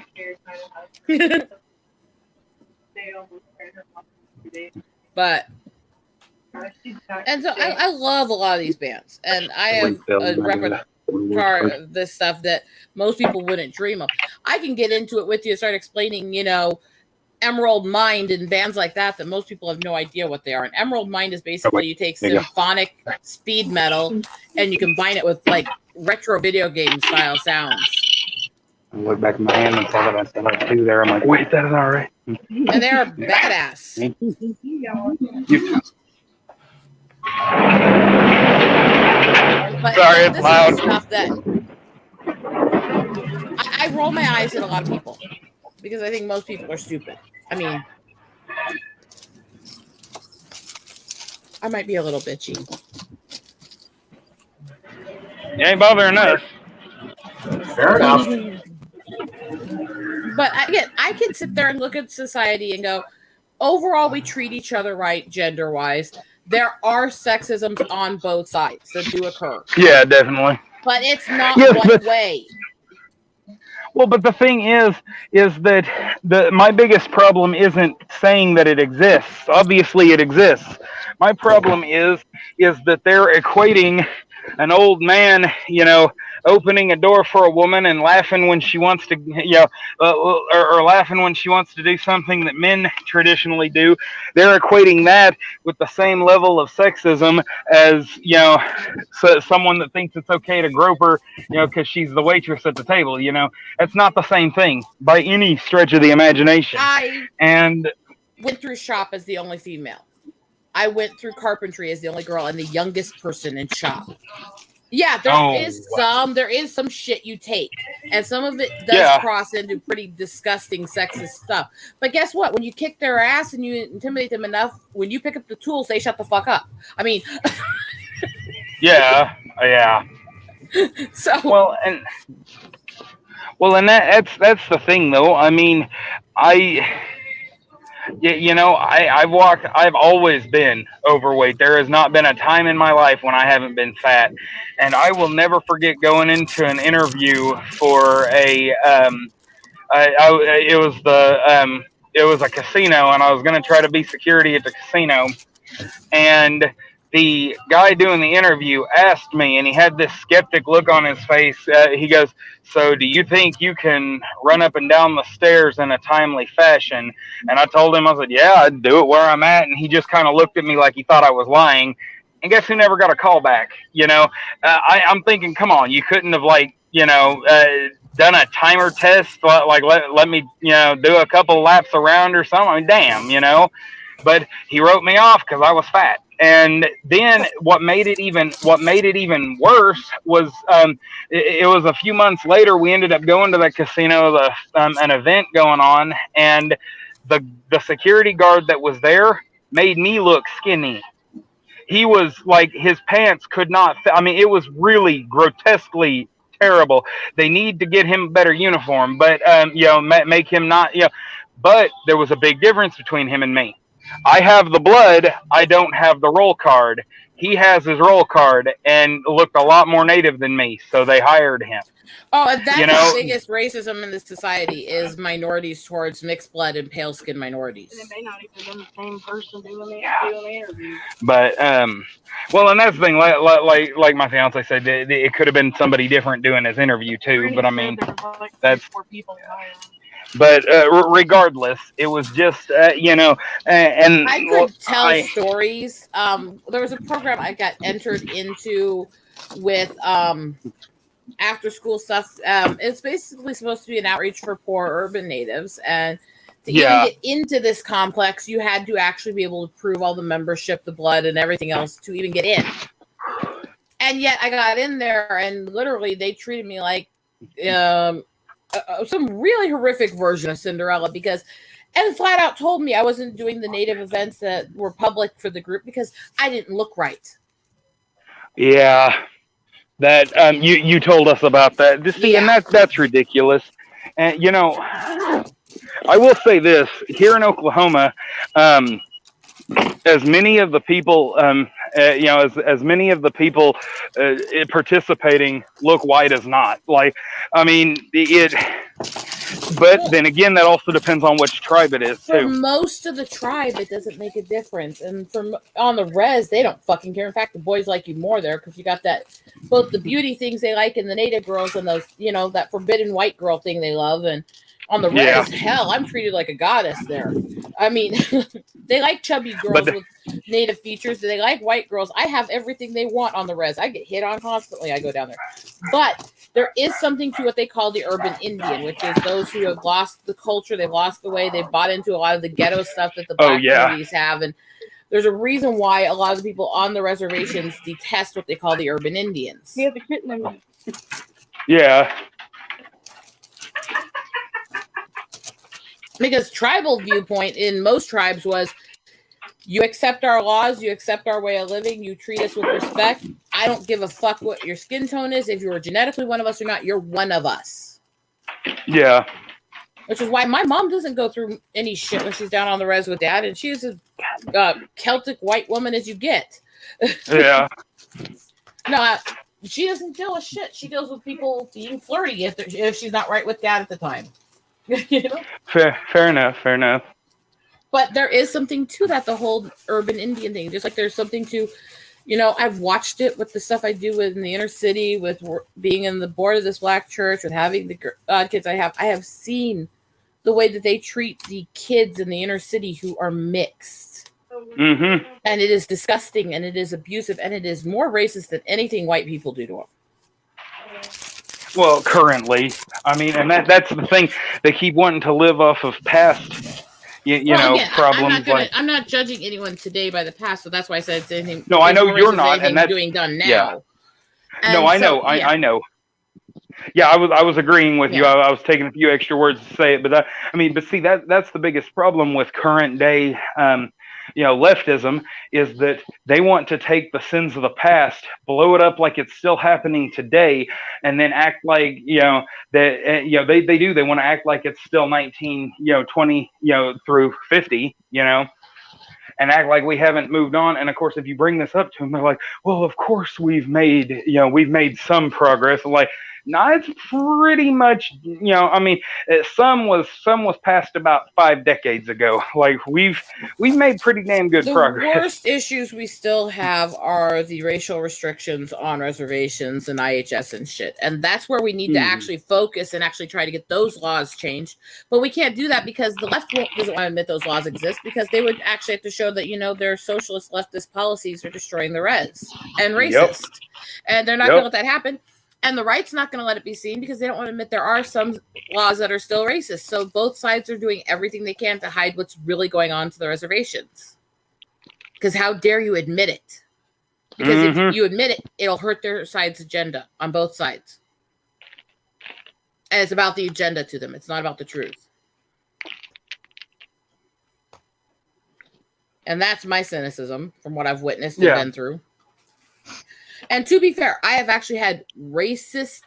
S3: But and so I love a lot of these bands, and I have a repertoire of this stuff that most people wouldn't dream of. I can get into it with you, start explaining, you know, Emerald Mind and bands like that most people have no idea what they are. And Emerald Mind is basically you take symphonic speed metal and you combine it with like retro video game style sounds.
S4: I look back in my hand and saw that I said like two there. I'm like, wait, that is all right.
S3: And they're badass. But
S4: sorry, it's loud.
S3: Stuff that I roll my eyes at a lot of people because I think most people are stupid. I mean, I might be a little bitchy.
S4: You ain't bothering us.
S5: Fair enough.
S3: But again, I can sit there and look at society and go, overall, we treat each other right, gender-wise. There are sexisms on both sides that do occur.
S4: Yeah, definitely.
S3: But it's not one way.
S4: Well, but the thing is that my biggest problem isn't saying that it exists. Obviously, it exists. My problem is that they're equating an old man, you know, opening a door for a woman and laughing when she wants to, you know, or laughing when she wants to do something that men traditionally do. They're equating that with the same level of sexism as, you know, someone that thinks it's okay to grope her, you know, because she's the waitress at the table. You know, it's not the same thing by any stretch of the imagination.
S3: I
S4: went
S3: through shop as the only female. I went through carpentry as the only girl and the youngest person in shop. Yeah, there is some shit you take, and some of it does cross into pretty disgusting sexist stuff. But guess what? When you kick their ass and you intimidate them enough, when you pick up the tools, they shut the fuck up. I mean,
S4: yeah.
S3: So
S4: and that's the thing, though. I mean, I've always been overweight. There has not been a time in my life when I haven't been fat. And I will never forget going into an interview for it was a casino, and I was going to try to be security at the casino. And the guy doing the interview asked me, and he had this skeptic look on his face. He goes, "So, do you think you can run up and down the stairs in a timely fashion?" And I told him, I said, "Yeah, I'd do it where I'm at." And he just kind of looked at me like he thought I was lying. And guess who never got a call back? I'm thinking, come on, you couldn't have done a timer test, like let me do a couple laps around or something. I mean, damn. But he wrote me off because I was fat. And then what made it even worse was it was a few months later we ended up going to the casino, an event going on, and the security guard that was there made me look skinny. He was like, his pants could not fit. I mean, it was really grotesquely terrible. They need to get him a better uniform, but make him not. But there was a big difference between him and me. I have the blood. I don't have the roll card. He has his roll card and looked a lot more native than me, so they hired him.
S3: Oh, and that's the biggest racism in this society is minorities towards mixed blood and pale skinned minorities.
S6: And it may not even be the same person doing the interview.
S4: But well, and that's the thing. Like my fiance said, it could have been somebody different doing his interview too. But I mean, that's 4 people. But regardless, it was just and
S3: I could tell stories. There was a program I got entered into with after school stuff. It's basically supposed to be an outreach for poor urban natives, and to even get into this complex, you had to actually be able to prove all the membership, the blood, and everything else to even get in. And yet, I got in there, and literally, they treated me like some really horrific version of Cinderella, and flat out told me I wasn't doing the native events that were public for the group because I didn't look right.
S4: Yeah, that you told us about that. And that's ridiculous. And I will say this: here in Oklahoma, as many of the people, as many of the people participating look white as not. Like, I mean, but then again, that also depends on which tribe it is, too.
S3: For most of the tribe, it doesn't make a difference. And on the res, they don't fucking care. In fact, the boys like you more there because you got both the beauty things they like in the native girls and those, that forbidden white girl thing they love. And on the res, hell, I'm treated like a goddess there. I mean, they like chubby girls with native features. They like white girls. I have everything they want on the res. I get hit on constantly. I go down there. But there is something to what they call the urban Indian, which is those who have lost the culture. They've lost the way. They've bought into a lot of the ghetto stuff that the black communities have. And there's a reason why a lot of the people on the reservations detest what they call the urban Indians.
S6: Yeah, the kitten in me.
S4: Yeah.
S3: Because tribal viewpoint in most tribes was, you accept our laws, you accept our way of living, you treat us with respect. I don't give a fuck what your skin tone is. If you're genetically one of us or not, you're one of us.
S4: Yeah.
S3: Which is why my mom doesn't go through any shit when she's down on the res with dad, and she's a Celtic white woman as you get.
S4: Yeah.
S3: No, she doesn't deal with shit. She deals with people being flirty if she's not right with dad at the time.
S4: Fair enough.
S3: But there is something to that, the whole urban Indian thing. Just like there's something to, I've watched it with the stuff I do in the inner city, with being in the board of this black church, with having the kids I have seen the way that they treat the kids in the inner city who are mixed.
S4: Mm-hmm.
S3: And it is disgusting, and it is abusive, and it is more racist than anything white people do to them.
S4: Well, currently, I mean, and that's the thing. They keep wanting to live off of past, problems.
S3: I'm not judging anyone today by the past, so that's why I said it's anything.
S4: No, I know you're not, and that's
S3: doing done now.
S4: Yeah. No, I know, I know. Yeah, I was agreeing with you. I was taking a few extra words to say it, but see, that's the biggest problem with current day. Leftism is that they want to take the sins of the past, blow it up like it's still happening today, and then act like they want to act like it's still 20 through 50 and act like we haven't moved on. And of course, if you bring this up to them, they're like, well, of course we've made some progress. I'm like, No, it's pretty much, I mean, some was passed about 5 decades ago. Like we've made pretty damn good
S3: The
S4: progress.
S3: worst issues we still have are the racial restrictions on reservations and IHS and shit. And that's where we need to actually focus and actually try to get those laws changed. But we can't do that because the left doesn't want to admit those laws exist, because they would actually have to show that, their socialist leftist policies are destroying the res and racist. And they're not going to let that happen. And the right's not going to let it be seen because they don't want to admit there are some laws that are still racist. So both sides are doing everything they can to hide what's really going on to the reservations. Because how dare you admit it? Because if you admit it, it'll hurt their side's agenda on both sides. And it's about the agenda to them. It's not about the truth. And that's my cynicism from what I've witnessed and been through. And to be fair, I have actually had racist,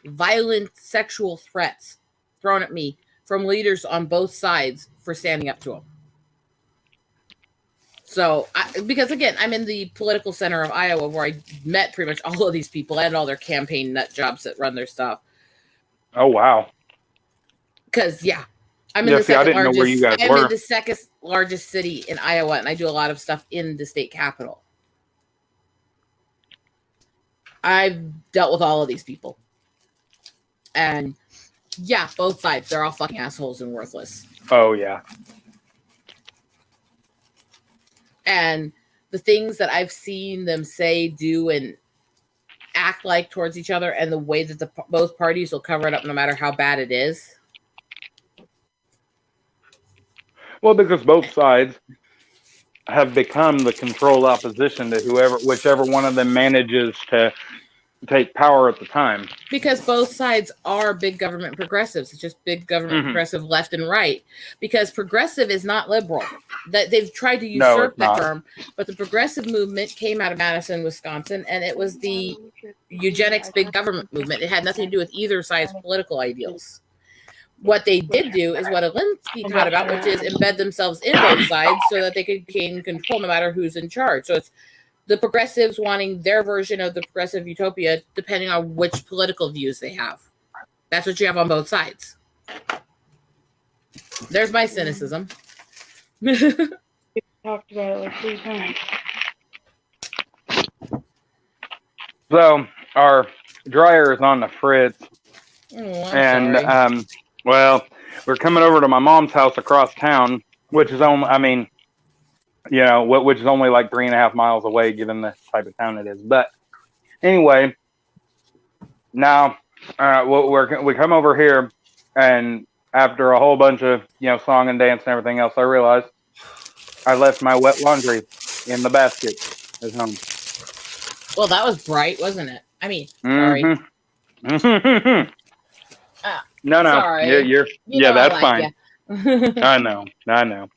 S3: violent, sexual threats thrown at me from leaders on both sides for standing up to them. So, because again, I'm in the political center of Iowa, where I met pretty much all of these people and all their campaign nut jobs that run their stuff.
S4: Oh, wow.
S3: Because, I'm in the second
S4: know where you guys
S3: I'm
S4: were.
S3: in the second largest city in Iowa, and I do a lot of stuff in the state capital. I've dealt with all of these people. And both sides, they're all fucking assholes and worthless.
S4: Oh, yeah.
S3: And the things that I've seen them say, do, and act like towards each other, and the way that both parties will cover it up no matter how bad it is.
S4: Well, because both sides have become the controlled opposition to whichever one of them manages to take power at the time.
S3: Because both sides are big government progressives. It's just big government progressive left and right. Because progressive is not liberal. That they've tried to usurp that term, but the progressive movement came out of Madison, Wisconsin, and it was the eugenics big government movement. It had nothing to do with either side's political ideals. What they did do is what Alinsky taught about, which is embed themselves in both sides so that they could gain control no matter who's in charge. So it's the progressives wanting their version of the progressive utopia depending on which political views they have. That's what you have on both sides. There's my cynicism.
S6: Talked about it like 3 times.
S4: So our dryer is on the fritz.
S3: I'm sorry.
S4: Well, we're coming over to my mom's house across town, which is only, which is only like 3.5 miles away, given the type of town it is. But anyway, now we come over here, and after a whole bunch of song and dance and everything else, I realized I left my wet laundry in the basket at home.
S3: Well, that was bright, wasn't it? I mean, sorry.
S4: No,
S3: sorry.
S4: you're that's fine. I know.
S6: Now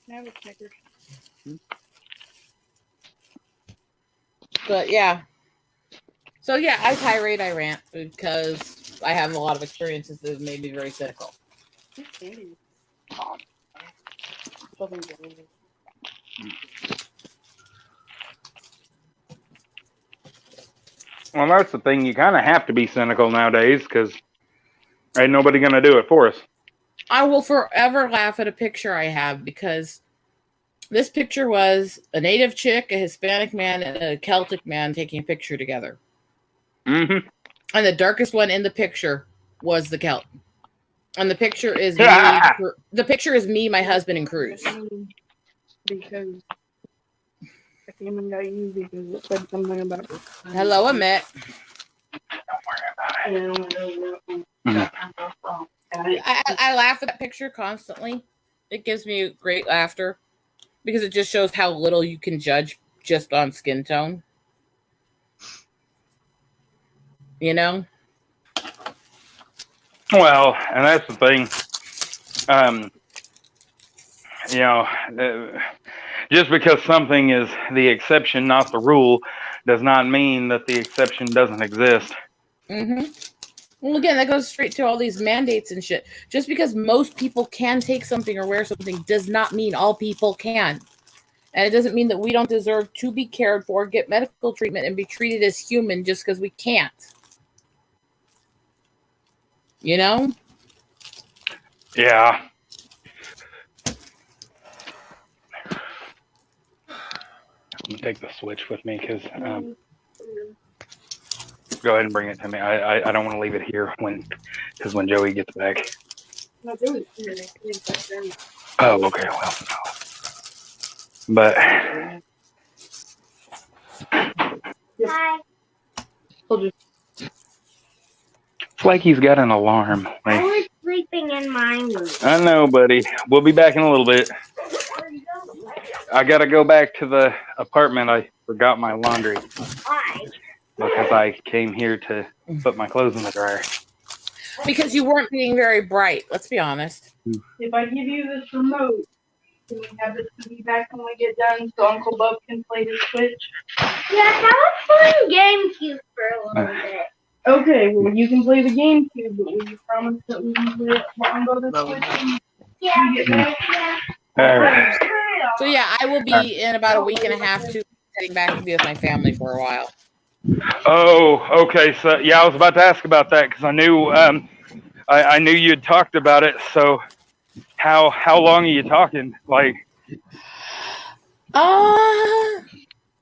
S6: it's Snickers.
S3: But so I tirade, I rant because I have a lot of experiences that have made me very cynical.
S4: Well, that's the thing. You kind of have to be cynical nowadays because ain't nobody going to do it for us.
S3: I will forever laugh at a picture I have because this picture was a native chick, a Hispanic man, and a Celtic man taking a picture together.
S4: Mm-hmm.
S3: And the darkest one in the picture was the Celt. And the picture is me. The picture is me, my husband, and Cruz.
S6: Because I came and got you because it said something about it.
S3: Hello, Amit. I laugh at that picture constantly. It gives me great laughter because it just shows how little you can judge just on skin tone.
S4: Well, and that's the thing. Just because something is the exception, not the rule, does not mean that the exception doesn't exist.
S3: Mm-hmm. Well, again, that goes straight to all these mandates and shit. Just because most people can take something or wear something does not mean all people can. And it doesn't mean that we don't deserve to be cared for, get medical treatment, and be treated as human just because we can't. You know?
S4: Yeah. I'm gonna take the switch with me because go ahead and bring it to me. I don't want to leave it here when Joey gets back.
S6: No, there was here. It's back there.
S4: Oh, okay. Well, no. But
S6: Hi. Told you.
S4: it's like he's got an alarm.
S7: I
S4: Like,
S7: was sleeping in my room.
S4: I know, buddy. We'll be back in a little bit. I gotta go back to the apartment. I forgot my laundry
S7: Why?
S4: because I came here to put my clothes in the dryer.
S3: Because you weren't being very bright, let's be honest.
S6: If I give you this remote, can we have the TV back when we get done so Uncle Bub can play the Switch?
S7: Yes, I was playing GameCube for a little bit.
S6: Okay, well, you can play the GameCube, but will you promise that we can play it on the Switch when
S7: Yeah.
S6: we get back?
S7: Yeah.
S4: All right.
S3: So yeah, I will be in about a week and a half to heading back to be with my family for a while.
S4: Oh, okay. So yeah, I was about to ask about that because I knew I knew you had talked about it. So how long are you talking? Like,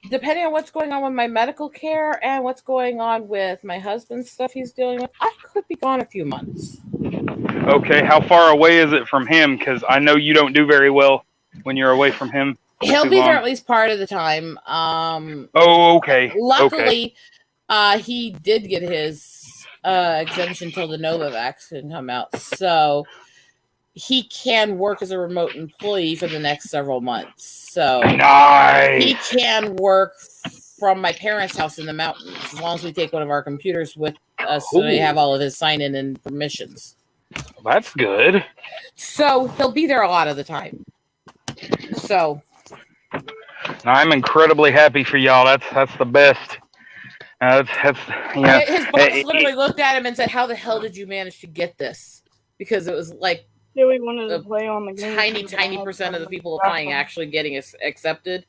S3: Depending on what's going on with my medical care and what's going on with my husband's stuff he's dealing with, I could be gone a few months.
S4: okay, how far away is it from him? Because I know you don't do very well when you're away from him.
S3: He'll
S4: too
S3: be
S4: long.
S3: there at least part of the time.
S4: Oh, okay. Okay.
S3: Luckily, he did get his exemption till the Novavax can come out, so he can work as a remote employee for the next several months. So he
S4: Nice.
S3: can work from my parents' house in the mountains as long as we take one of our computers with us, so we
S4: Ooh.
S3: have all of his sign-in and permissions.
S4: That's good.
S3: So he'll be there a lot of the time. So
S4: I'm incredibly happy for y'all. That's the best. That's yeah.
S3: his boss literally looked at him and said, "How the hell did you manage to get this?" Because it was like
S6: Joey wanted to
S3: The
S6: play on the game.
S3: tiny percent of the people applying actually getting accepted.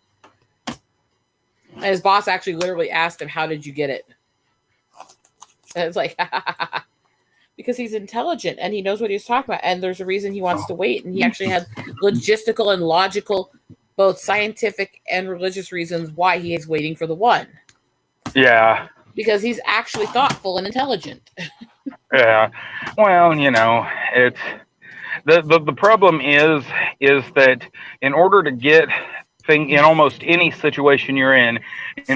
S3: And his boss actually literally asked him, "How did you get it?" And it's like, because he's intelligent and he knows what he's talking about, and there's a reason he wants to wait. And he actually had logistical and logical, both scientific and religious reasons why he is waiting for the one.
S4: Yeah.
S3: Because he's actually thoughtful and intelligent.
S4: Yeah. Well, you know, it's the problem is that in order to get in almost any situation you're in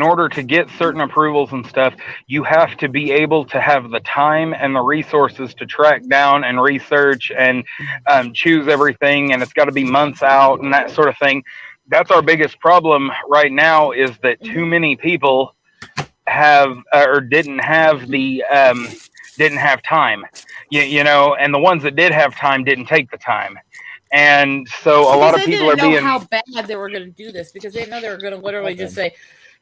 S4: order to get certain approvals and stuff, you have to be able to have the time and the resources to track down and research and choose everything, and it's got to be months out and that sort of thing. That's our biggest problem right now, is that too many people have or didn't have time, you know, and the ones that did have time didn't take the time. And so a lot of people are
S3: didn't know
S4: being
S3: how bad they were going to do this, because they know they were going to literally just say,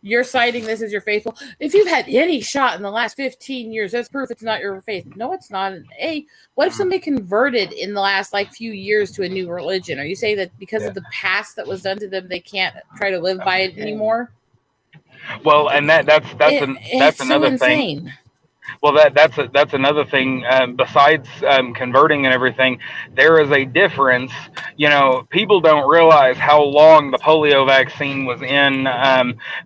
S3: "You're citing this as your faithful. If you've had any shot in the last 15 years, that's proof it's not your faith." No, it's not. What if somebody converted in the last few years to a new religion? Are you saying that because of the past that was done to them, they can't try to live by it anymore?
S4: well, and that's
S3: It's
S4: another
S3: so
S4: thing.
S3: insane.
S4: Well, that's another thing. Besides converting and everything, there is a difference. You know, people don't realize how long the polio vaccine was in.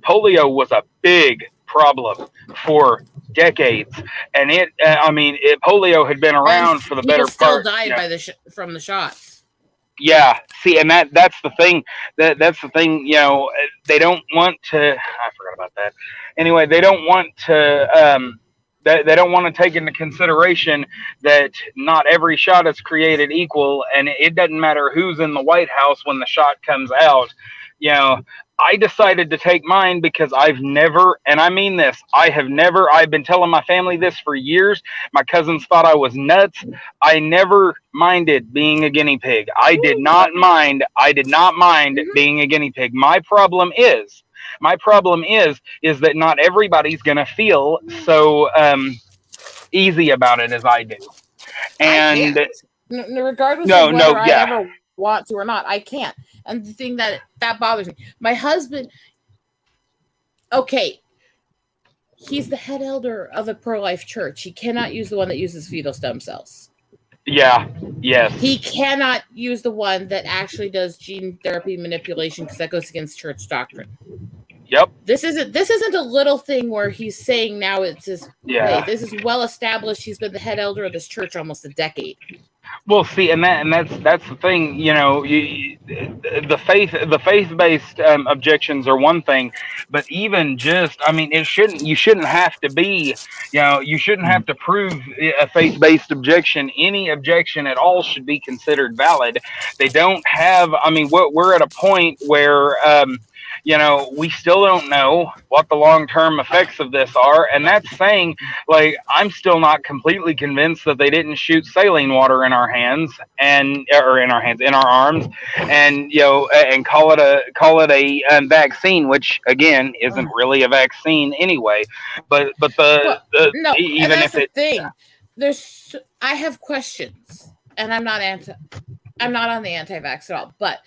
S4: Polio was a big problem for decades, and polio had been around for the better
S3: People still
S4: part.
S3: died by from the shots.
S4: Yeah, see, and that's the thing. That's the thing. You know, they don't want to. I forgot about that. Anyway, they don't want to. They don't want to take into consideration that not every shot is created equal, and it doesn't matter who's in the White House when the shot comes out. You know, I decided to take mine because I've never, and I mean this, I've been telling my family this for years. My cousins thought I was nuts. I never minded being a guinea pig. I did not mind being a guinea pig. My problem is that not everybody's going to feel so easy about it as I do. And
S3: Regardless of whether I ever want to or not. I can't. And the thing that bothers me, my husband, okay, he's the head elder of a pro-life church. He cannot use the one that uses fetal stem cells.
S4: Yeah. Yes.
S3: He cannot use the one that actually does gene therapy manipulation because that goes against church doctrine.
S4: Yep.
S3: This isn't a little thing where he's saying now it's his
S4: Yeah.
S3: way. This is well established. He's been the head elder of this church almost a decade.
S4: Well, see, that's the thing. You know, the faith-based objections are one thing, but even just, I mean, you shouldn't have to be, you shouldn't have to prove a faith-based objection. Any objection at all should be considered valid. They don't have. I mean, we're at a point where. We still don't know what the long-term effects of this are. And that's saying, like, I'm still not completely convinced that they didn't shoot saline water in our hands in our arms and, and call it a vaccine, which again, isn't really a vaccine anyway. But even
S3: that's
S4: if
S3: the
S4: it,
S3: thing, I have questions and I'm not on the anti-vax at all, but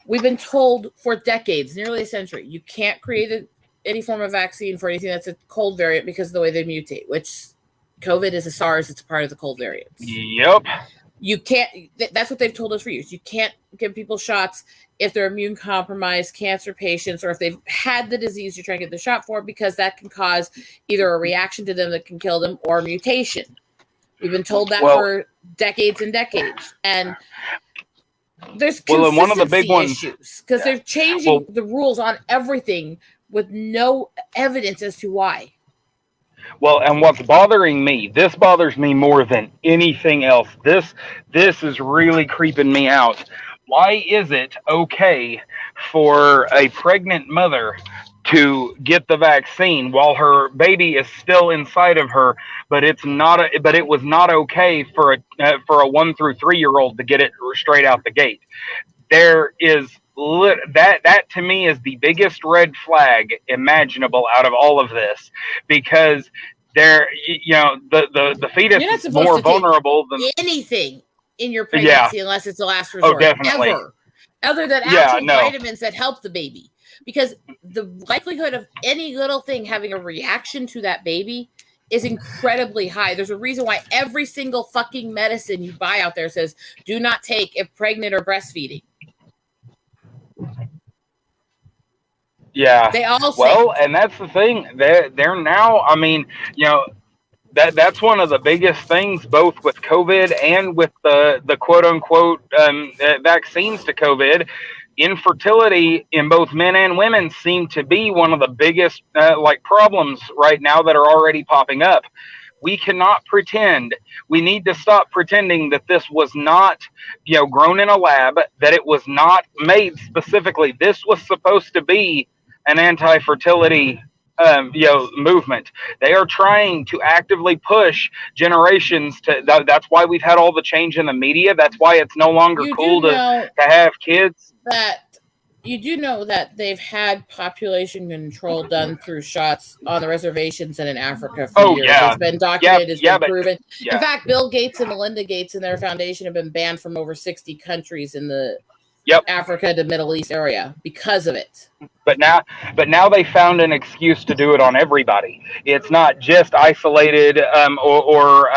S3: we've been told for decades, nearly a century, you can't create any form of vaccine for anything that's a cold variant because of the way they mutate, which COVID is a SARS. It's a part of the cold variants.
S4: Yep.
S3: You can't, that's what they've told us for years. You can't give people shots if they're immune compromised, cancer patients, or if they've had the disease you're trying to get the shot for, because that can cause either a reaction to them that can kill them or mutation. We've been told that for decades and decades. And there's consistency
S4: one of the big ones,
S3: issues because they're changing the rules on everything with no evidence as to why.
S4: Well, and what's bothering me, this bothers me more than anything else. This is really creeping me out. Why is it okay for a pregnant mother to get the vaccine while her baby is still inside of her, but it was not okay for a 1 through 3 year old to get it straight out the gate? There is that to me is the biggest red flag imaginable out of all of this, because the fetus is more vulnerable than
S3: anything in your pregnancy unless it's the last resort.
S4: Oh, definitely.
S3: Ever. Other than actual vitamins that help the baby. Because the likelihood of any little thing having a reaction to that baby is incredibly high. There's a reason why every single fucking medicine you buy out there says do not take if pregnant or breastfeeding.
S4: Yeah.
S3: They all say.
S4: Well, and that's the thing. They're now, I mean, that's one of the biggest things, both with COVID and with the quote unquote vaccines to COVID. Infertility in both men and women seem to be one of the biggest problems right now that are already popping up. We cannot pretend. We need to stop pretending that this was not, grown in a lab, that it was not made specifically. This was supposed to be an anti-fertility movement. They are trying to actively push generations to. That's why we've had all the change in the media. That's why it's no longer cool to have kids.
S3: That you do know that they've had population control done through shots on the reservations and in Africa for years.
S4: Yeah.
S3: It's been documented, it's been proven.
S4: Yeah.
S3: In fact, Bill Gates and Melinda Gates and their foundation have been banned from over 60 countries in the Africa to Middle East area because of it.
S4: But now they found an excuse to do it on everybody. It's not just isolated or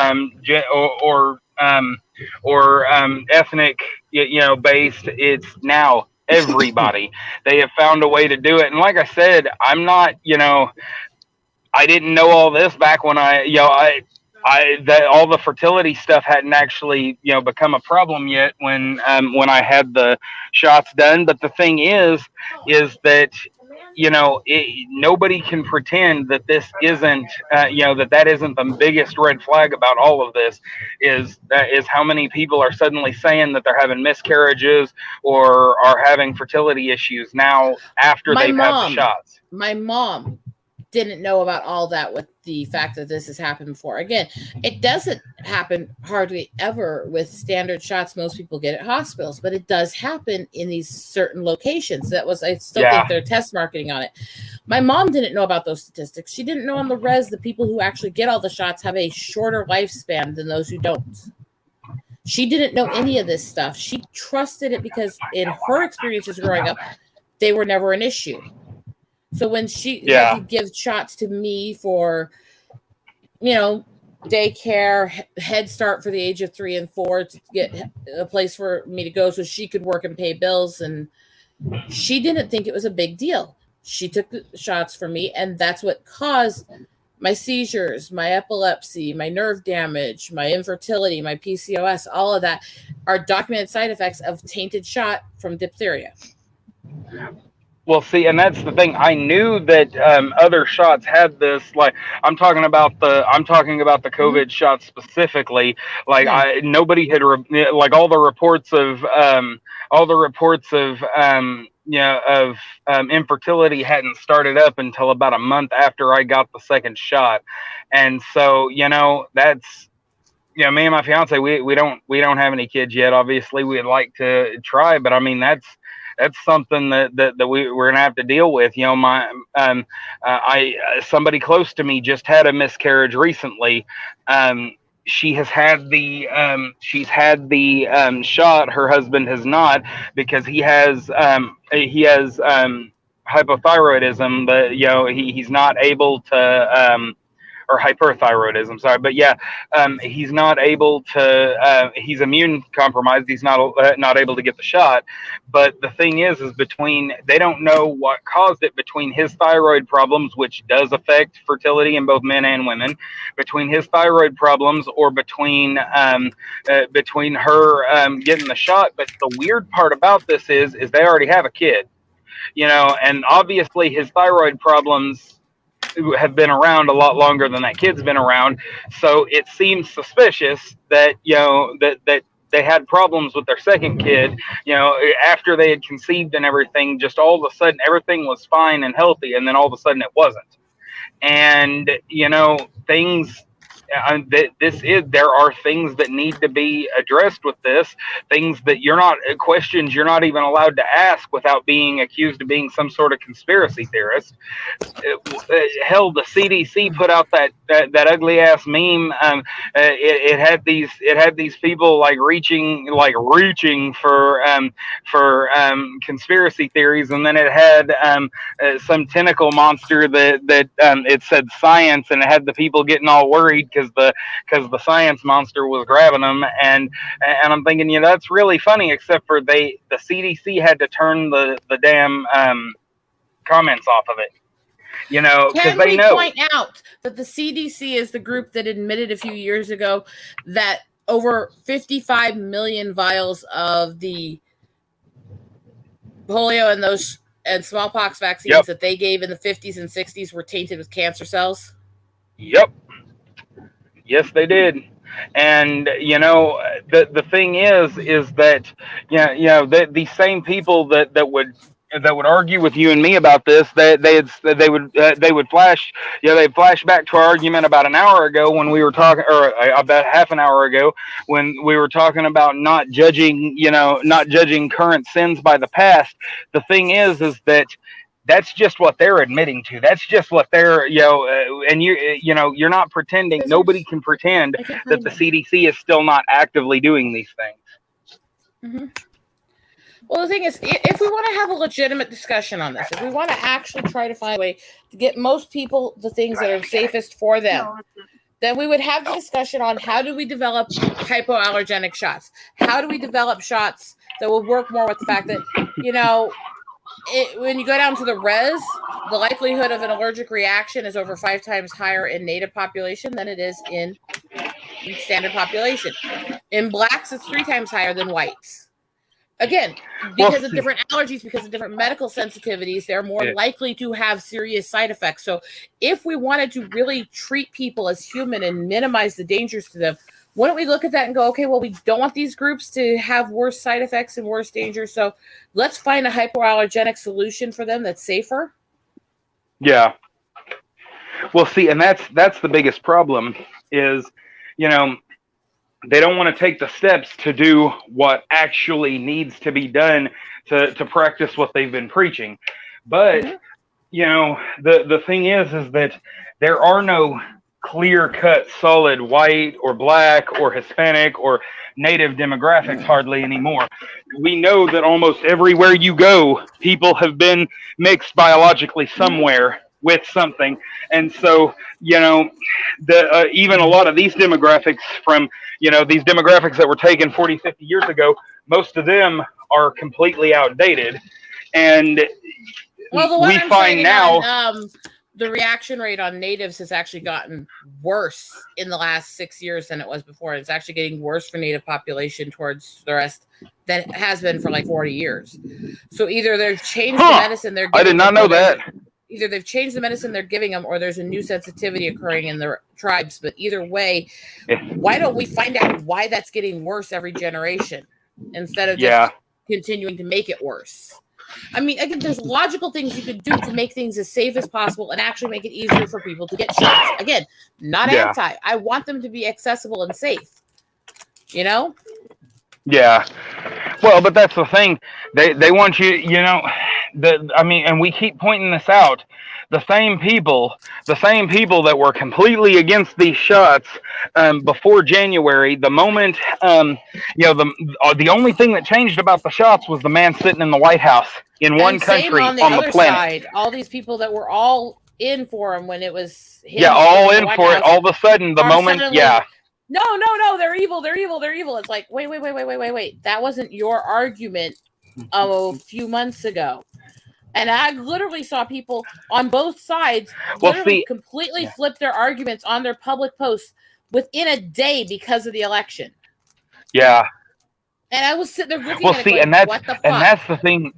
S4: ethnic, based. It's now everybody. They have found a way to do it. And like I said, I'm not, I didn't know all this back when that all the fertility stuff hadn't actually, become a problem yet when I had the shots done. But the thing is that, nobody can pretend that this isn't, that isn't the biggest red flag about all of this is how many people are suddenly saying that they're having miscarriages or are having fertility issues now after they've had the shots.
S3: My mom didn't know about all that with the fact that this has happened before. Again, it doesn't happen hardly ever with standard shots most people get at hospitals, but it does happen in these certain locations. I still think they're test marketing on it. My mom didn't know about those statistics. She didn't know on the res the people who actually get all the shots have a shorter lifespan than those who don't. She didn't know any of this stuff. She trusted it because in her experiences growing up, they were never an issue. So when she had to give shots to me for, daycare, Head Start for the age of 3 and 4 to get a place for me to go so she could work and pay bills, and she didn't think it was a big deal. She took the shots for me, and that's what caused my seizures, my epilepsy, my nerve damage, my infertility, my PCOS. All of that are documented side effects of tainted shot from diphtheria.
S4: Well, see, and that's the thing. I knew that other shots had this. Like, I'm talking about the COVID shots specifically. Like, nobody had like all the reports of infertility hadn't started up until about a month after I got the second shot, and so that's. Me and my fiance, we don't have any kids yet. Obviously, we'd like to try, but I mean that's something that we're gonna have to deal with. Somebody close to me just had a miscarriage recently. She's had the shot. Her husband has not, because he has hypothyroidism, but he's not able to. Or hyperthyroidism, sorry, but he's not able to. He's immune compromised. He's not able to get the shot. But the thing is they don't know what caused it. Between his thyroid problems, which does affect fertility in both men and women, between his thyroid problems, or between her getting the shot. But the weird part about this is they already have a kid, and obviously his thyroid problems have been around a lot longer than that kid's been around, so it seems suspicious that that they had problems with their second kid, after they had conceived and everything. Just all of a sudden everything was fine and healthy, and then all of a sudden it wasn't. And things there are things that need to be addressed with this, things that questions you're not even allowed to ask without being accused of being some sort of conspiracy theorist. Hell, the CDC put out that ugly ass meme. It had these people reaching for conspiracy theories, and then it had some tentacle monster that it said science, and it had the people getting all worried because the science monster was grabbing them, and I'm thinking, that's really funny, except for the CDC had to turn the damn comments off of it, because they know.
S3: Point out that the CDC is the group that admitted a few years ago that over 55 million vials of the polio and smallpox vaccines that they gave in the 50s and 60s were tainted with cancer cells?
S4: Yep. Yes, they did. And the thing is that these same people that would argue with you and me about this, they would flash back to our argument about an hour ago when we were talking, or about half an hour ago when we were talking about not judging current sins by the past. The thing is that that's just what they're admitting to. That's just what they're, and you're not pretending. Nobody can pretend that the CDC is still not actively doing these things.
S3: Mm-hmm. Well, the thing is, if we want to have a legitimate discussion on this, if we want to actually try to find a way to get most people the things that are safest for them, then we would have the discussion on how do we develop hypoallergenic shots? How do we develop shots that will work more with the fact that, when you go down to the res, the likelihood of an allergic reaction is over 5 times higher in native population than it is in standard population. In blacks, it's 3 times higher than whites. Again, because of different allergies, because of different medical sensitivities, they're more likely to have serious side effects. So if we wanted to really treat people as human and minimize the dangers to them, why don't we look at that and go, okay, well, we don't want these groups to have worse side effects and worse danger, so let's find a hypoallergenic solution for them that's safer?
S4: Yeah. Well, see, and that's the biggest problem is, they don't want to take the steps to do what actually needs to be done to practice what they've been preaching. But, the thing is that there are no clear-cut, solid white or black or Hispanic or Native demographics hardly anymore. We know that almost everywhere you go, people have been mixed biologically somewhere with something. And so, even a lot of these demographics from, these demographics that were taken 40, 50 years ago, most of them are completely outdated. And
S3: well, the one
S4: we
S3: I'm
S4: find now...
S3: the reaction rate on natives has actually gotten worse in the last 6 years than it was before. It's actually getting worse for native population towards the rest than it has been for like 40 years. So either they've changed the medicine they're giving
S4: I did not know that.
S3: Either they've changed the medicine they're giving them or there's a new sensitivity occurring in the tribes. But either way, why don't we find out why that's getting worse every generation instead of just continuing to make it worse? I mean, again, there's logical things you could do to make things as safe as possible and actually make it easier for people to get shots. Again, not anti. I want them to be accessible and safe. Yeah.
S4: Well, but that's the thing. They want you, and we keep pointing this out. The same people that were completely against these shots before January, the moment, the only thing that changed about the shots was the man sitting in the White House in one country on the planet.
S3: Side, all these people that were all in for him when it was him
S4: all in for it. All of a sudden, the moment,
S3: No, they're evil. It's like, wait. That wasn't your argument a few months ago. And I literally saw people on both sides completely flip their arguments on their public posts within a day because of the election.
S4: Yeah.
S3: And I was sitting there looking at it going, what the fuck?
S4: And that's the thing,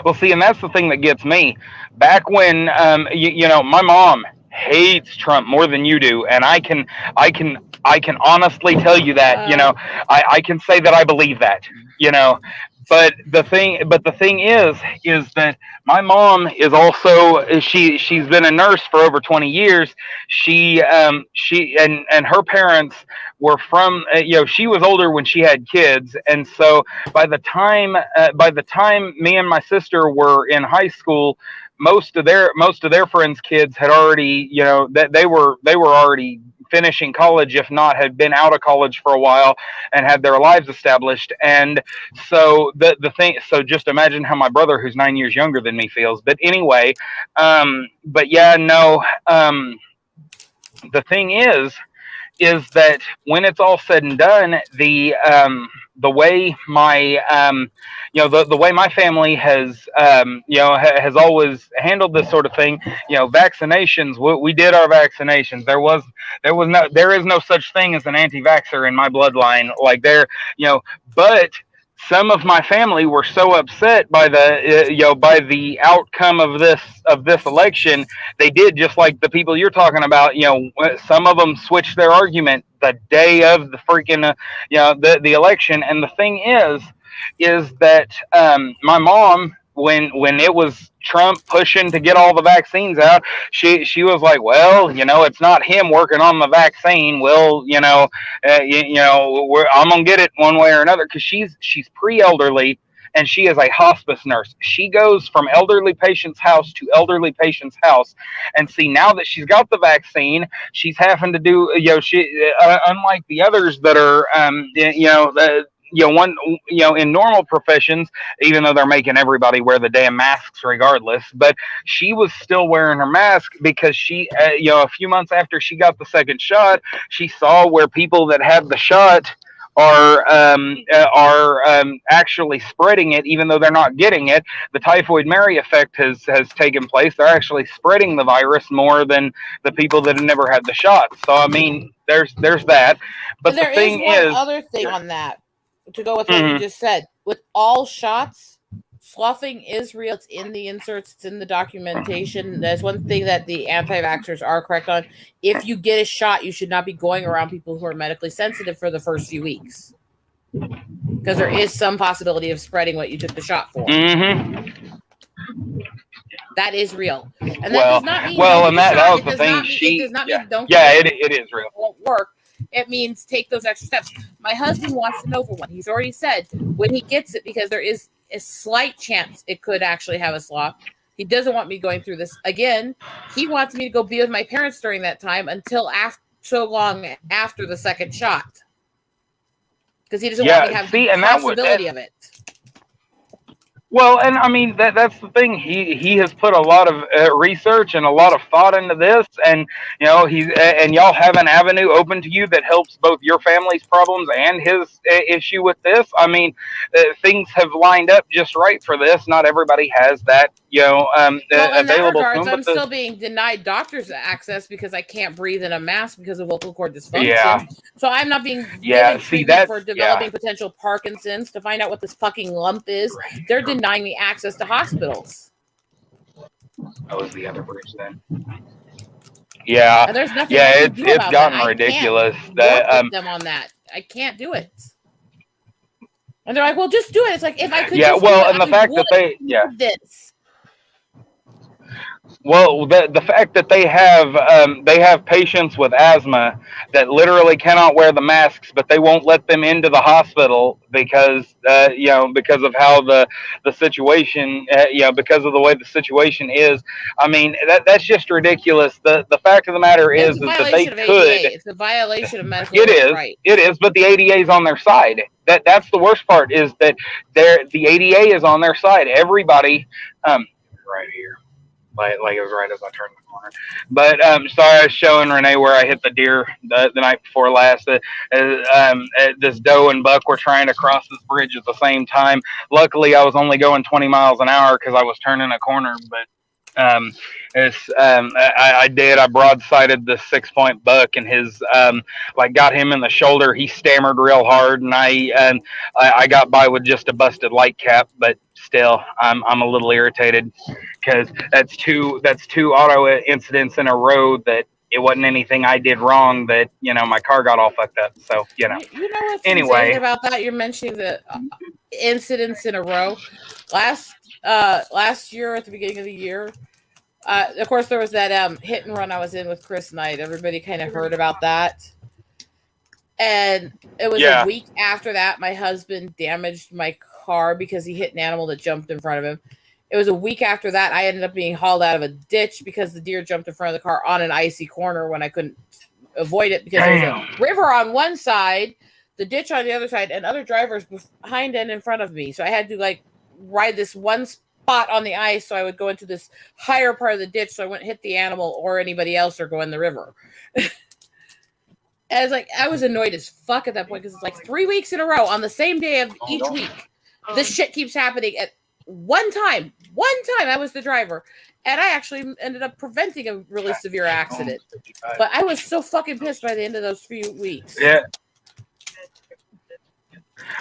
S4: Well, see, and that's the thing that gets me. Back when, my mom hates Trump more than you do, and I can honestly tell you that. I can say that I believe that. But the thing is that my mom is also she's been a nurse for over 20 years. She and her parents were from she was older when she had kids, and so by the time me and my sister were in high school, most of their friends' kids had already that they were already finishing college, if not had been out of college for a while and had their lives established. And so so just imagine how my brother, who's 9 years younger than me, feels. But anyway, the thing is that when it's all said and done, the way my the way my family has has always handled this sort of thing, vaccinations, we did our vaccinations. There is no such thing as an anti-vaxxer in my bloodline, but some of my family were so upset by the outcome of this election, they did just like the people you're talking about. Some of them switched their argument the day of the freaking the election. And the thing is that my mom, when it was Trump pushing to get all the vaccines out, she was like, well, it's not him working on the vaccine. Well, I'm gonna get it one way or another, because she's pre-elderly and she is a hospice nurse. She goes from elderly patient's house to elderly patient's house, and see, now that she's got the vaccine, she's having to do unlike the others that are in normal professions, even though they're making everybody wear the damn masks regardless, but she was still wearing her mask because she, a few months after she got the second shot, she saw where people that had the shot are actually spreading it, even though they're not getting it. The Typhoid Mary effect has taken place. They're actually spreading the virus more than the people that have never had the shot. So, I mean, there's that. But
S3: there
S4: the thing
S3: is one other thing on that, to go with what you just said. With all shots, sloughing is real. It's in the inserts. It's in the documentation. That's one thing that the anti-vaxxers are correct on. If you get a shot, you should not be going around people who are medically sensitive for the first few weeks, because there is some possibility of spreading what you took the shot for.
S4: Mm-hmm.
S3: That is real. And that
S4: well,
S3: does not mean
S4: and that was the thing. It does not mean don't get it is real.
S3: It won't work. It means take those extra steps. My husband wants to know for one. He's already said when he gets it, because there is a slight chance it could actually have a slough, He doesn't want me going through this again. He wants me to go be with my parents during that time until so long after the second shot. Because he doesn't want me to have the possibility of it.
S4: Well, and I mean that's the thing. He has put a lot of research and a lot of thought into this, and and y'all have an avenue open to you that helps both your family's problems and his issue with this. I mean, things have lined up just right for this. Not everybody has that,
S3: well, in
S4: available
S3: that
S4: to
S3: regards,
S4: them.
S3: I'm still being denied doctor's access because I can't breathe in a mask because of vocal cord dysfunction.
S4: Yeah.
S3: So I'm not being given treatment for developing potential Parkinson's to find out what this fucking lump is. They're denying me access to hospitals.
S4: That was the other bridge then. Yeah.
S3: And there's nothing
S4: it's gotten ridiculous.
S3: That them on that. I can't do it. And they're like, well, just do it. It's like, if I could
S4: the fact that
S3: this.
S4: Well, the fact that they have patients with asthma that literally cannot wear the masks, but they won't let them into the hospital because because of how the situation because of the way the situation is. I mean, that's just ridiculous. The fact of the matter is that they could.
S3: It's a violation of medical rights.
S4: It is, but the ADA is on their side. That's the worst part is that the ADA is on their side. Everybody, right here. Like it was right as I turned the corner. But sorry, I was showing Renee where I hit the deer the night before last. This doe and buck were trying to cross this bridge at the same time. Luckily, I was only going 20 miles an hour because I was turning a corner. But I broadsided the 6-point buck, and his got him in the shoulder. He stammered real hard, and I got by with just a busted light cap. But still, I'm a little irritated because that's two auto incidents in a row that it wasn't anything I did wrong that my car got all fucked up. So
S3: You know what's
S4: anyway
S3: insane about that? You're mentioning the incidents in a row. Last year at the beginning of the year, of course there was that hit and run I was in with Chris Knight. Everybody kind of heard about that. And it was a week after that, my husband damaged my car because he hit an animal that jumped in front of him. It was a week after that, I ended up being hauled out of a ditch because the deer jumped in front of the car on an icy corner when I couldn't avoid it because there was a river on one side, the ditch on the other side, and other drivers behind and in front of me. So I had to ride this one spot on the ice so I would go into this higher part of the ditch so I wouldn't hit the animal or anybody else or go in the river. And I was annoyed as fuck at that point because it's 3 weeks in a row on the same day of each week. This shit keeps happening at one time I was the driver, and I actually ended up preventing a really severe accident. But I was so fucking pissed by the end of those few weeks.
S4: Yeah.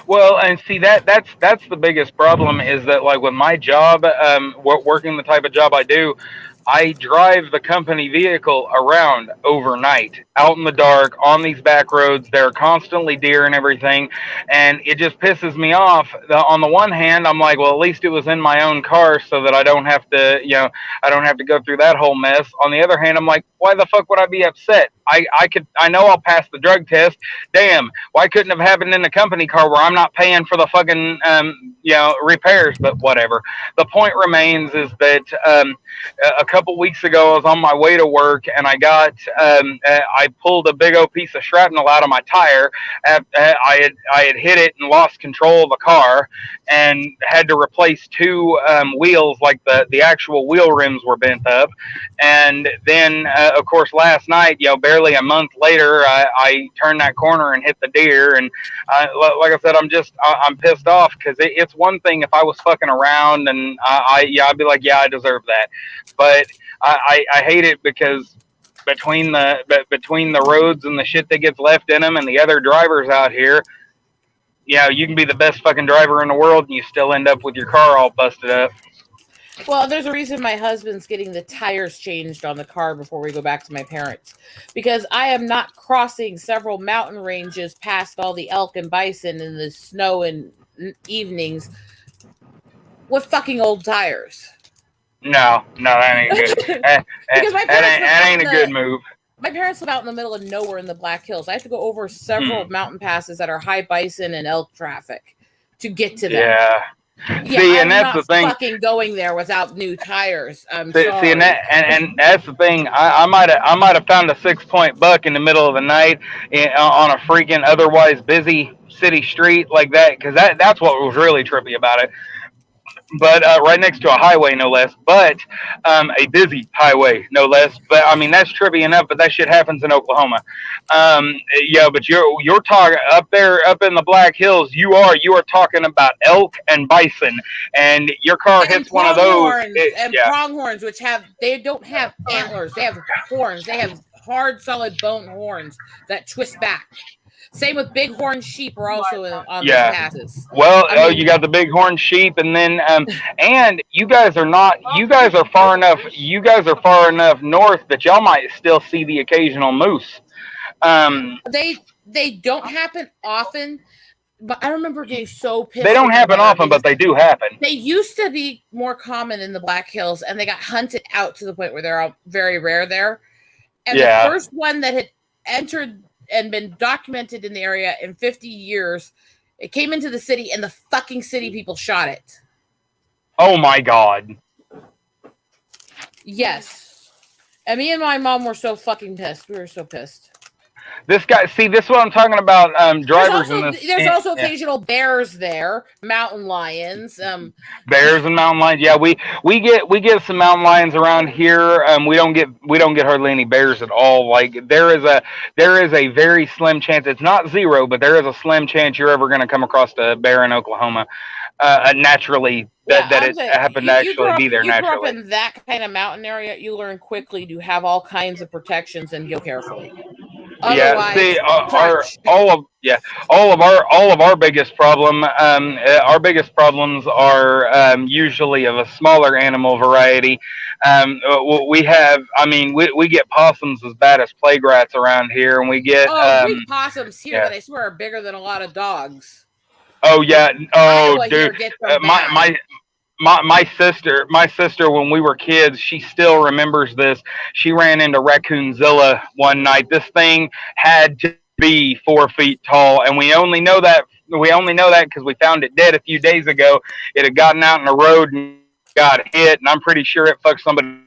S4: Well, and see that's the biggest problem is that with my job, working the type of job I do, I drive the company vehicle around overnight, out in the dark, on these back roads. There are constantly deer and everything, and it just pisses me off. On the one hand, I'm like, well, at least it was in my own car so that I don't have to, I don't have to go through that whole mess. On the other hand, I'm like, why the fuck would I be upset? I know I'll pass the drug test. Damn, why couldn't it have happened in the company car where I'm not paying for the fucking, repairs? But whatever. The point remains is that a couple weeks ago, I was on my way to work, and I pulled a big old piece of shrapnel out of my tire. I had hit it and lost control of the car, and had to replace two wheels. The actual wheel rims were bent up, and then of course last night, barely a month later, I turned that corner and hit the deer. And like I said, I'm pissed off because it's one thing if I was fucking around and I'd be like, yeah, I deserve that. But I hate it because between the roads and the shit that gets left in them and the other drivers out here, you can be the best fucking driver in the world and you still end up with your car all busted up.
S3: Well, there's a reason my husband's getting the tires changed on the car before we go back to my parents. Because I am not crossing several mountain ranges past all the elk and bison in the snow and evenings with fucking old tires.
S4: No, that ain't good. That ain't a good move.
S3: My parents live out in the middle of nowhere in the Black Hills. I have to go over several mountain passes that are high bison and elk traffic to get to them.
S4: Yeah.
S3: Yeah,
S4: See,
S3: I'm
S4: and that's
S3: not
S4: the thing.
S3: fucking going there without new tires. I'm
S4: See,
S3: sorry.
S4: and that's the thing. I might have found a 6-point buck in the middle of the night on a freaking otherwise busy city street like that, because that's what was really trippy about it. But right next to a highway, no less. But a busy highway, no less. But I mean, that's trippy enough. But that shit happens in Oklahoma. Yeah, but you're talking up there, up in the Black Hills. You are talking about elk and bison, and your car
S3: And
S4: hits one of those.
S3: pronghorns, which they don't have antlers. They have horns. They have hard, solid bone horns that twist back. Same with bighorn sheep are also on these passes.
S4: Well, you got the bighorn sheep, and then and you guys are far enough north that y'all might still see the occasional moose.
S3: They don't happen often, but I remember getting so pissed.
S4: They don't happen often, but they do happen.
S3: They used to be more common in the Black Hills, and they got hunted out to the point where they're very rare there. And the first one that had entered and been documented in the area in 50 years, it came into the city, and the fucking city people shot it.
S4: Oh my God.
S3: Yes. And me and my mom were so fucking pissed. We were so pissed.
S4: This guy, see, this is what I'm talking about. Drivers
S3: there's also occasional bears there, mountain lions.
S4: Bears and mountain lions. Yeah, we get some mountain lions around here. We don't get hardly any bears at all. Like there is a very slim chance. It's not zero, but there is a slim chance you're ever going to come across a bear in Oklahoma. Naturally, that it happened to actually be there naturally.
S3: You grew up in that kind of mountain area, you learn quickly to have all kinds of protections and go carefully. Otherwise,
S4: see, all of our biggest problems are usually of a smaller animal variety. We get possums as bad as plague rats around here, and we get
S3: possums here that I swear are bigger than a lot of dogs.
S4: Oh yeah, dude, my sister, when we were kids, she still remembers this. She ran into Raccoonzilla one night. This thing had to be 4 feet tall, and we only know that because we found it dead a few days ago. It had gotten out in the road and got hit, and I'm pretty sure it fucked somebody.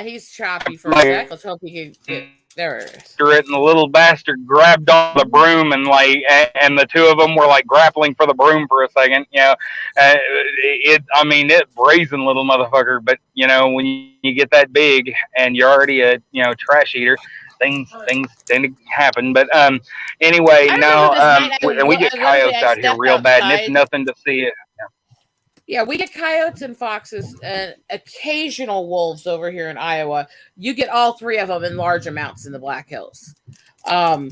S3: He's choppy for a sec. Let's hope he can get there. It is.
S4: And the little bastard grabbed on the broom, and the two of them were like grappling for the broom for a second. You know, it brazen little motherfucker. But you know, when you get that big and you're already a trash eater, things tend to happen. But anyway, and we get coyotes out here real bad, and it's nothing to see it.
S3: Yeah, we get coyotes and foxes and occasional wolves over here in Iowa. You get all three of them in large amounts in the Black Hills. I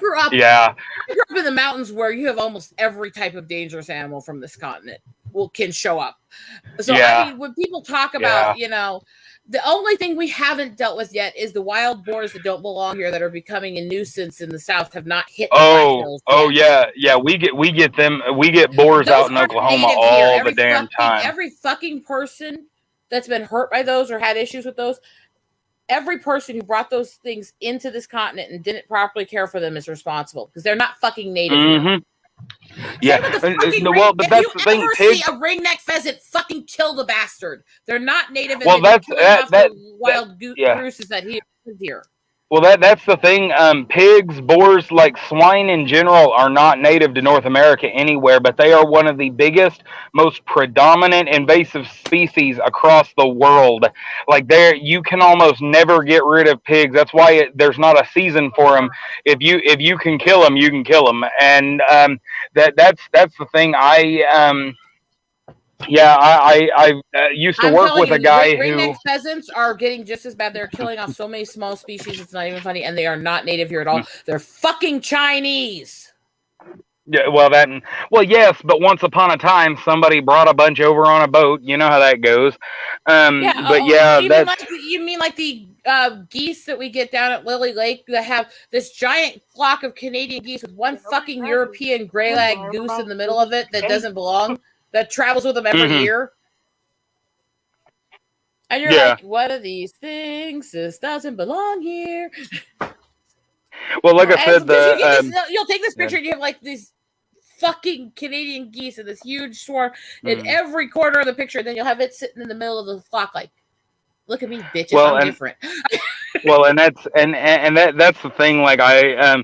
S3: grew up in the mountains where you have almost every type of dangerous animal from this continent can show up. So I mean, when people talk about, the only thing we haven't dealt with yet is the wild boars that don't belong here that are becoming a nuisance in the South have not hit the Black Hills yet.
S4: Yeah. We get them. We get boars out in Oklahoma all the damn time.
S3: Every fucking person that's been hurt by those or had issues with those, every person who brought those things into this continent and didn't properly care for them is responsible because they're not fucking native.
S4: Mm-hmm. Yeah, but that's the thing.
S3: See a ringneck pheasant, fucking kill the bastard. They're not native.
S4: Well, that's
S3: wild gooses that he lives here.
S4: Well, that's the thing. Pigs, boars, like swine in general, are not native to North America anywhere, but they are one of the biggest, most predominant invasive species across the world. Like you can almost never get rid of pigs. That's why there's not a season for them. If you can kill them, you can kill them, and that's the thing. I used to work with a guy who
S3: ringneck pheasants are getting just as bad. They're killing off so many small species. It's not even funny, and they are not native here at all. They're fucking Chinese.
S4: Yeah, yes, but once upon a time, somebody brought a bunch over on a boat. You know how that goes.
S3: You mean like the geese that we get down at Lily Lake that have this giant flock of Canadian geese with one fucking European gray-lag goose in the middle of it that doesn't belong? That travels with them every year. And you're like, what are these things? This doesn't belong here.
S4: Well, like I said,
S3: you'll take this picture and you have like these fucking Canadian geese in this huge swarm in every corner of the picture. Then you'll have it sitting in the middle of the flock, like, look at me, bitches. I'm different.
S4: Well, and that's the thing. Like as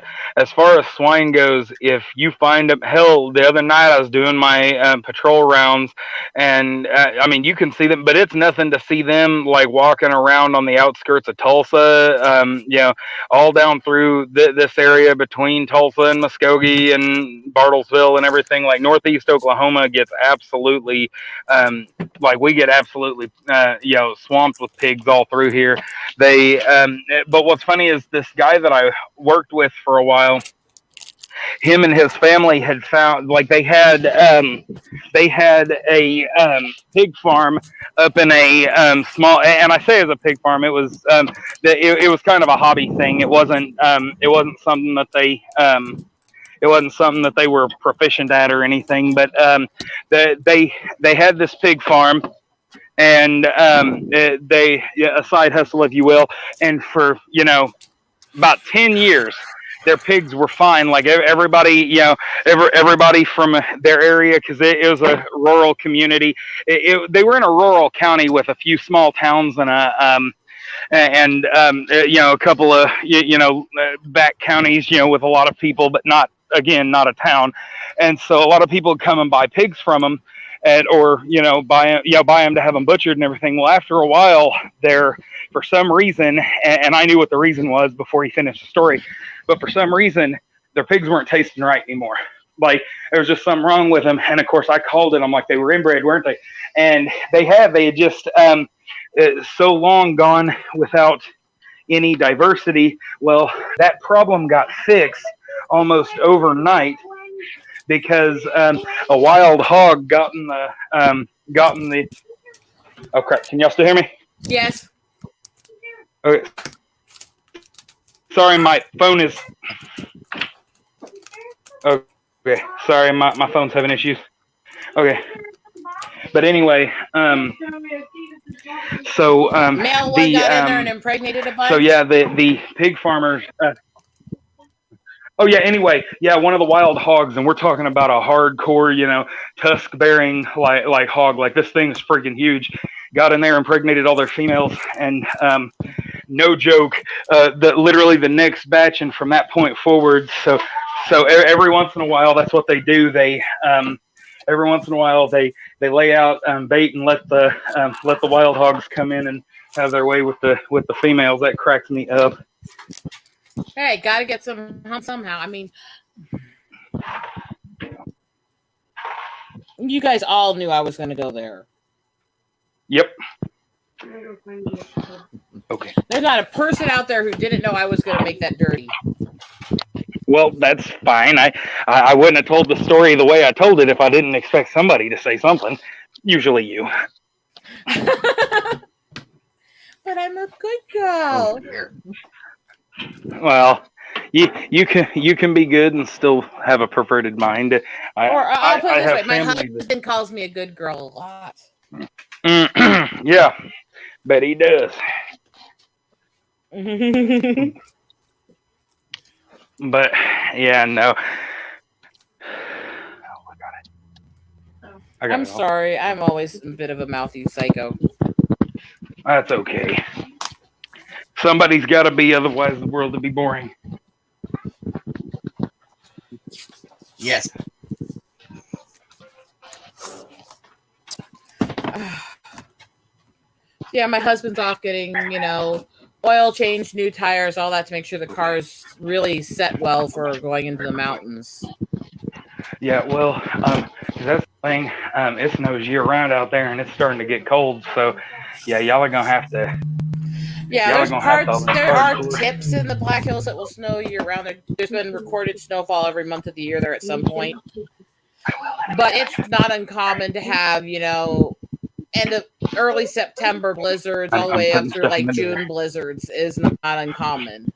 S4: far as swine goes, if you find them, hell, the other night I was doing my patrol rounds, and I mean, you can see them, but it's nothing to see them like walking around on the outskirts of Tulsa. You know, all down through this area between Tulsa and Muskogee and Bartlesville and everything. Like northeast Oklahoma gets absolutely, like we get absolutely, you know, swamped with pigs all through here. But what's funny is this guy that I worked with for a while, him and his family had found, like they had a pig farm up in a small, and I say as a pig farm, it was it was kind of a hobby thing. It wasn't something that they it wasn't something that they were proficient at or anything, but they had this pig farm. And they a side hustle, if you will, and for about 10 years, their pigs were fine. Like everybody, everybody from their area, because it was a rural community. They were in a rural county with a few small towns and a couple of back counties, with a lot of people, but not a town. And so a lot of people would come and buy pigs from them. Or buy them to have them butchered and everything. Well, after a while, for some reason, and I knew what the reason was before he finished the story, but for some reason, their pigs weren't tasting right anymore. Like there was just something wrong with them. And of course, I called it. I'm like, they were inbred, weren't they? And they had just so long gone without any diversity. Well, that problem got fixed almost overnight, because a wild hog got in the oh crap, can y'all still hear me?
S3: Yes.
S4: Okay. Sorry, my phone is okay. Sorry, my phone's having issues. Okay. But anyway, so
S3: male one got in there and impregnated a bunch.
S4: So yeah, the pig farmers oh yeah, anyway, yeah, one of the wild hogs, and we're talking about a hardcore, tusk-bearing like hog, like this thing's freaking huge, got in there, impregnated all their females, and no joke, literally the next batch, and from that point forward, so every once in a while, that's what they do. They every once in a while they lay out bait and let the wild hogs come in and have their way with the females. That cracks me up.
S3: Hey, gotta get some somehow. I mean, you guys all knew I was going to go there.
S4: Yep. Okay.
S3: There's not a person out there who didn't know I was going to make that dirty.
S4: Well, that's fine. I wouldn't have told the story the way I told it if I didn't expect somebody to say something. Usually you.
S3: But I'm a good girl.
S4: Well, you can be good and still have a perverted mind.
S3: I'll put it this way: my husband calls me a good girl a lot.
S4: Yeah, bet he does. But yeah, no. Oh, I got it.
S3: I'm sorry. I'm always a bit of a mouthy psycho.
S4: That's okay. Somebody's got to be, otherwise the world would be boring.
S1: Yes.
S3: Yeah, my husband's off getting, oil change, new tires, all that to make sure the car's really set well for going into the mountains.
S4: Yeah, well, that's the thing. It snows year round out there, and it's starting to get cold. So, yeah, y'all are gonna have to.
S3: Yeah, there are tips in the Black Hills that will snow year round. There's been recorded snowfall every month of the year there at some point. But it's not uncommon to have, end of early September blizzards all the way up through like June blizzards is not uncommon.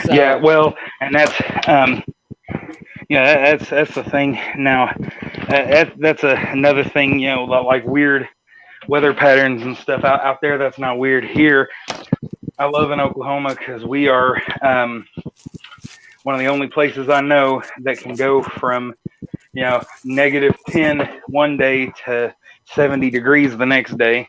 S3: So.
S4: Yeah, well, and that's that's the thing. Now, that's another thing. Like weird weather patterns and stuff out there. That's not weird here. I love in Oklahoma because we are one of the only places I know that can go from, -10 one day to 70 degrees the next day.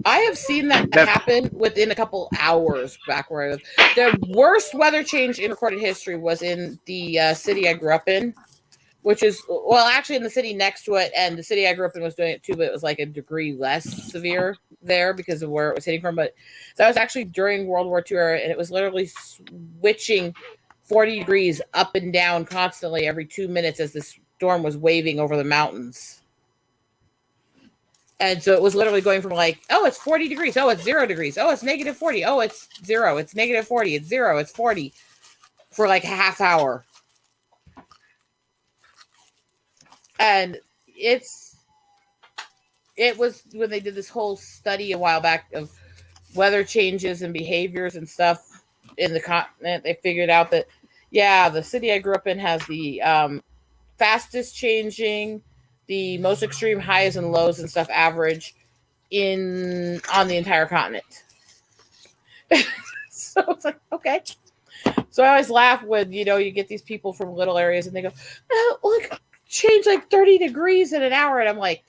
S3: I have seen that happen within a couple hours back where I live. The worst weather change in recorded history was in the city I grew up in, which is, well, actually in the city next to it, and the city I grew up in was doing it too, but it was like a degree less severe there because of where it was hitting from. But that was actually during World War II era, and it was literally switching 40 degrees up and down constantly every 2 minutes as the storm was waving over the mountains. And so it was literally going from like, oh, it's 40 degrees. Oh, it's 0 degrees. Oh, it's -40. Oh, it's 0. It's -40. It's 0. It's 40 for like a half hour. And it was when they did this whole study a while back of weather changes and behaviors and stuff in the continent. They figured out that, yeah, the city I grew up in has the fastest changing, the most extreme highs and lows and stuff average on the entire continent. So it's like, okay. So I always laugh when, you get these people from little areas and they go, oh, look, change like 30 degrees in an hour. And I'm like,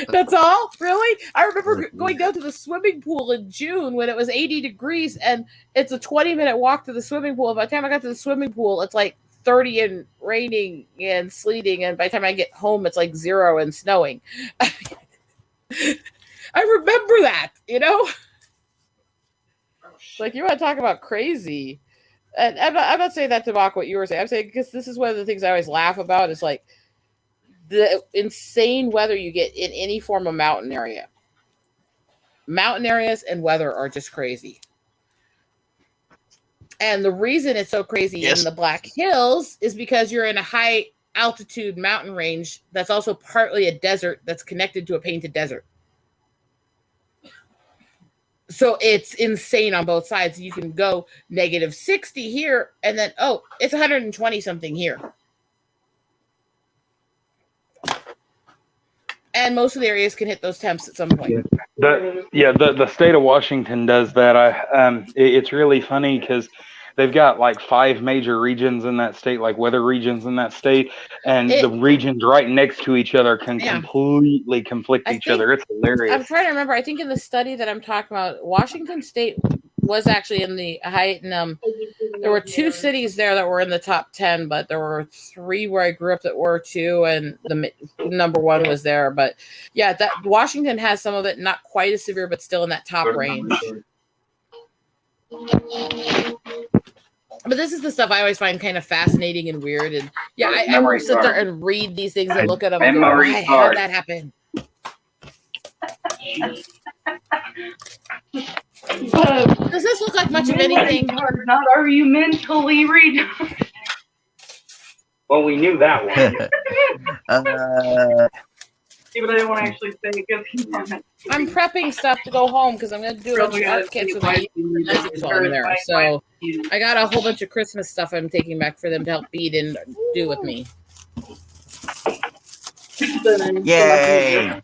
S3: that's all? Really? I remember going down to the swimming pool in June when it was 80 degrees and it's a 20-minute walk to the swimming pool. By the time I got to the swimming pool, it's like 30 and raining and sleeting. And by the time I get home, it's like 0 and snowing. I remember that, Like, you want to talk about crazy. And I'm not saying that to mock what you were saying. I'm saying because this is one of the things I always laugh about is like the insane weather you get in any form of mountain area. Mountain areas and weather are just crazy. And the reason it's so crazy in the Black Hills is because you're in a high altitude mountain range that's also partly a desert that's connected to a painted desert. So it's insane on both sides. You can go -60 here and then, it's 120 something here. And most of the areas can hit those temps at some point.
S4: The state of Washington does that. It's really funny because they've got like 5 major regions in that state, like weather regions in that state, and the regions right next to each other can completely conflict each other. It's hilarious.
S3: I'm trying to remember. I think in the study that I'm talking about, Washington State was actually in the height, and there were 2 cities there that were in the top 10, but there were 3 where I grew up that were too, and the number 1 was there. But yeah, that Washington has some of it, not quite as severe, but still in that top range. But this is the stuff I always find kind of fascinating and weird. And yeah, I will sit there and read these things and look at them and go, why did that happen? Does this look like much of anything?
S6: Not are you mentally reading?
S5: Well, we knew that one.
S6: But I didn't want to actually say it because
S3: I'm prepping stuff to go home because I'm going to do a bunch of art kits with my message on there. So I got a whole bunch of Christmas stuff I'm taking back for them to help beat and do with me.
S1: Yay!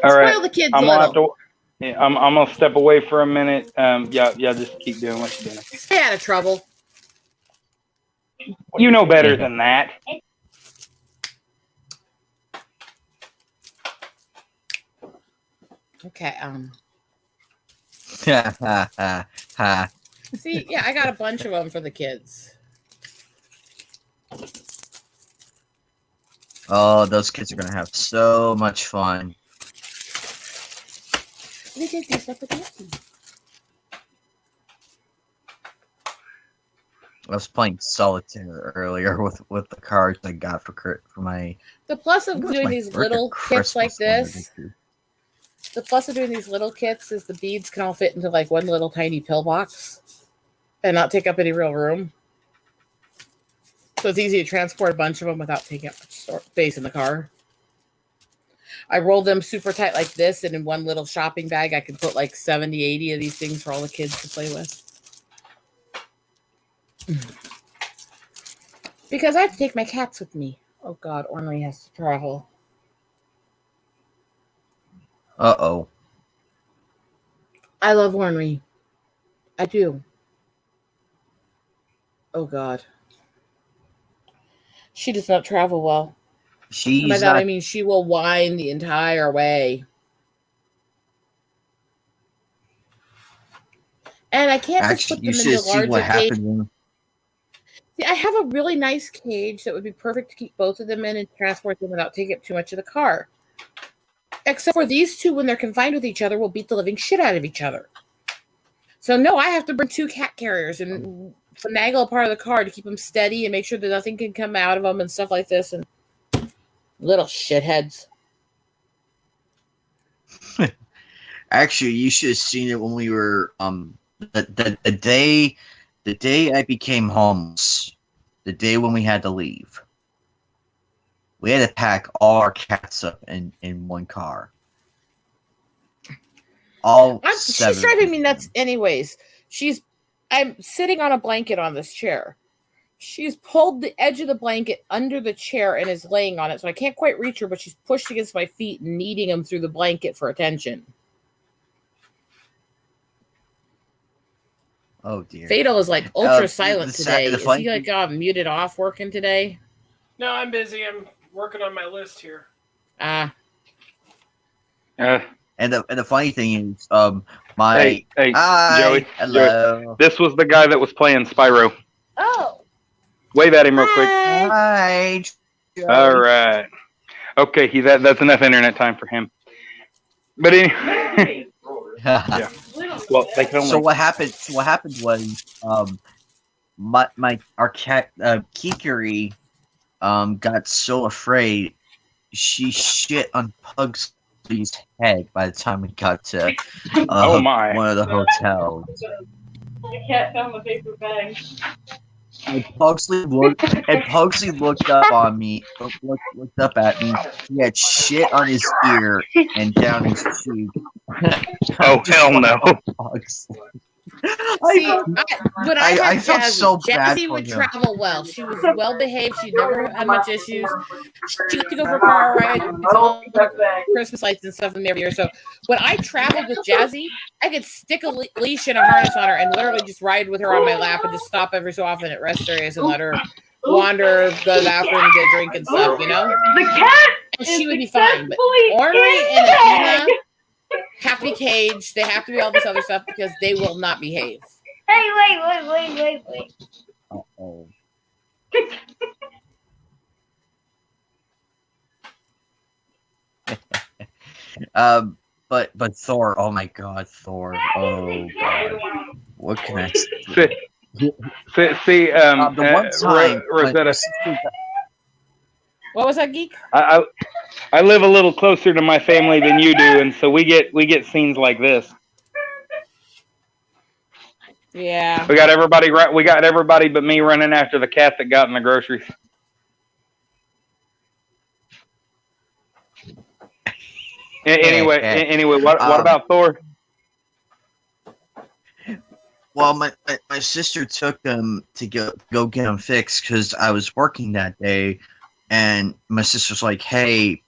S4: All right,
S3: Spoil the kids
S4: I'm
S3: a
S4: gonna have
S3: little.
S4: to. I'm gonna step away for a minute. Just keep doing what you're doing.
S3: Stay out of trouble.
S4: You know better than that.
S3: Okay.
S1: Ha.
S3: See, yeah, I got a bunch of them for the kids.
S1: Oh, those kids are gonna have so much fun.
S3: We did this up again.
S1: I was playing solitaire earlier with the cards I got for my.
S3: The plus of doing these little kits like this. The plus of doing these little kits is the beads can all fit into like one little tiny pillbox and not take up any real room. So it's easy to transport a bunch of them without taking up much space in the car. I roll them super tight like this, and in one little shopping bag, I can put like 70, 80 of these things for all the kids to play with. Because I have to take my cats with me. Oh God, Ornery has to travel.
S1: Uh-oh.
S3: I love Ornery. I do. Oh God. She does not travel well. And by
S1: She's
S3: that I
S1: not.
S3: mean she will whine the entire way. And I can't just
S1: Actually,
S3: put
S1: you
S3: them
S1: should
S3: into
S1: have seen what
S3: larger cages.
S1: happened when.
S3: See, I have a really nice cage that would be perfect to keep both of them in and transport them without taking up too much of the car. Except for these two, when they're confined with each other, will beat the living shit out of each other. So no, I have to bring 2 cat carriers and finagle a part of the car to keep them steady and make sure that nothing can come out of them and stuff like this. And little shitheads.
S1: Actually, you should have seen it when we were the day I became homeless, the day when we had to leave. We had to pack all our cats up in one car.
S3: She's driving me nuts anyways. I'm sitting on a blanket on this chair. She's pulled the edge of the blanket under the chair and is laying on it, so I can't quite reach her, but she's pushed against my feet and kneading them through the blanket for attention.
S1: Oh dear.
S3: Fatal is like ultra silent today.
S1: the
S3: Is
S1: funny
S3: he like muted off working today?
S2: No, I'm busy. I'm working on my list here.
S3: Ah.
S1: And the funny thing is, my
S4: Hey,
S1: hi,
S4: Joey.
S1: hello.
S4: This was the guy that was playing Spyro.
S7: Oh.
S4: Wave at him real quick.
S1: Hi. Joey.
S4: All right. Okay, that's enough internet time for him. But anyway, yeah. Well, they can only.
S1: So what happened? What happened was, our cat Kikuri, got so afraid she shit on Pugsley's head by the time we got to
S4: Oh my.
S1: one of the hotels.
S6: The cat found the paper bag.
S1: And Pugsley looked up on me, looked up at me. He had shit on his ear and down his cheek.
S4: Oh hell no!
S1: Pugsley.
S3: See, when I
S1: felt
S3: Jazzy,
S1: so bad
S3: Jazzy
S1: for
S3: would
S1: him.
S3: travel well. She was well behaved. She never had much issues. She got to go for a car ride, all Christmas lights and stuff in every year. So when I traveled with Jazzy, I could stick a leash and a harness on her and literally just ride with her on my lap and just stop every so often at rest areas and let her wander, go to the bathroom, get a drink and stuff, you know?
S6: The cat
S3: And she would be fine. But
S6: successfully
S3: Ornery
S6: in
S3: and
S6: the bag.
S3: Athena have to be caged. They have to be all this other stuff because they will not behave.
S7: Hey, wait.
S1: Uh-oh. But Thor, oh my God, Thor, oh God, what can I say?
S4: See,
S1: The one time,
S4: Rosetta.
S3: What was that, Geek?
S4: I live a little closer to my family than you do, and so we get scenes like this.
S3: Yeah.
S4: We got everybody but me running after the cat that got in the groceries. Anyway, what about Thor?
S1: Well, my sister took them to go get them fixed because I was working that day, and my sister's like, "Hey,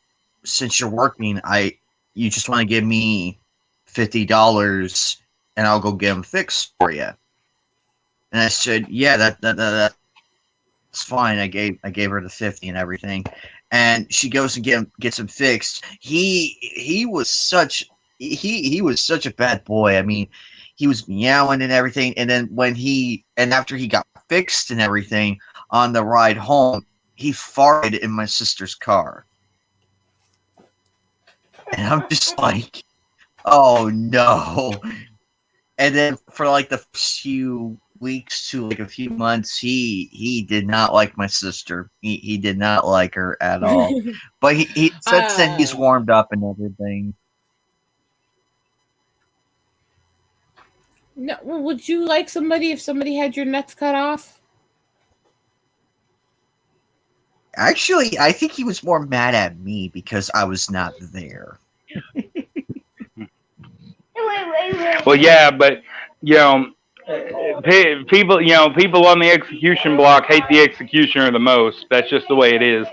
S1: since you're working, you just want to give me $50, and I'll go get them fixed for you." And I said, "Yeah, that's fine." I gave her the 50 and everything, and she goes and gets him fixed. He was such a bad boy. I mean, he was meowing and everything, and then after he got fixed and everything on the ride home, he farted in my sister's car, and I'm just like, oh no. And then for like the few weeks to like a few months, he did not like my sister. He did not like her at all. But he since then he's warmed up and everything.
S3: No, would you like somebody if somebody had your nuts cut off?
S1: Actually, I think he was more mad at me because I was not there.
S7: Wait.
S4: Well, yeah, but people on the execution block hate the executioner the most. That's just the way it is.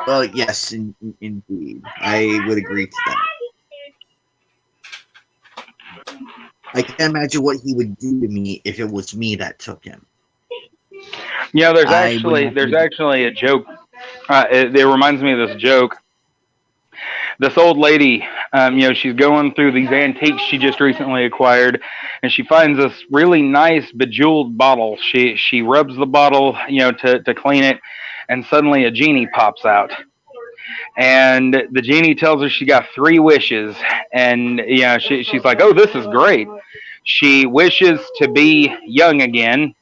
S1: Well, yes, indeed, I would agree to that. I can't imagine what he would do to me if it was me that took him.
S4: Yeah, there's
S1: I
S4: actually
S1: would
S4: there's
S1: not
S4: actually a joke. It reminds me of this joke. This old lady, she's going through these antiques she just recently acquired, and she finds this really nice bejeweled bottle. She rubs the bottle, to clean it, and suddenly a genie pops out. And the genie tells her she got 3 wishes, and she's like, "Oh, this is great." She wishes to be young again,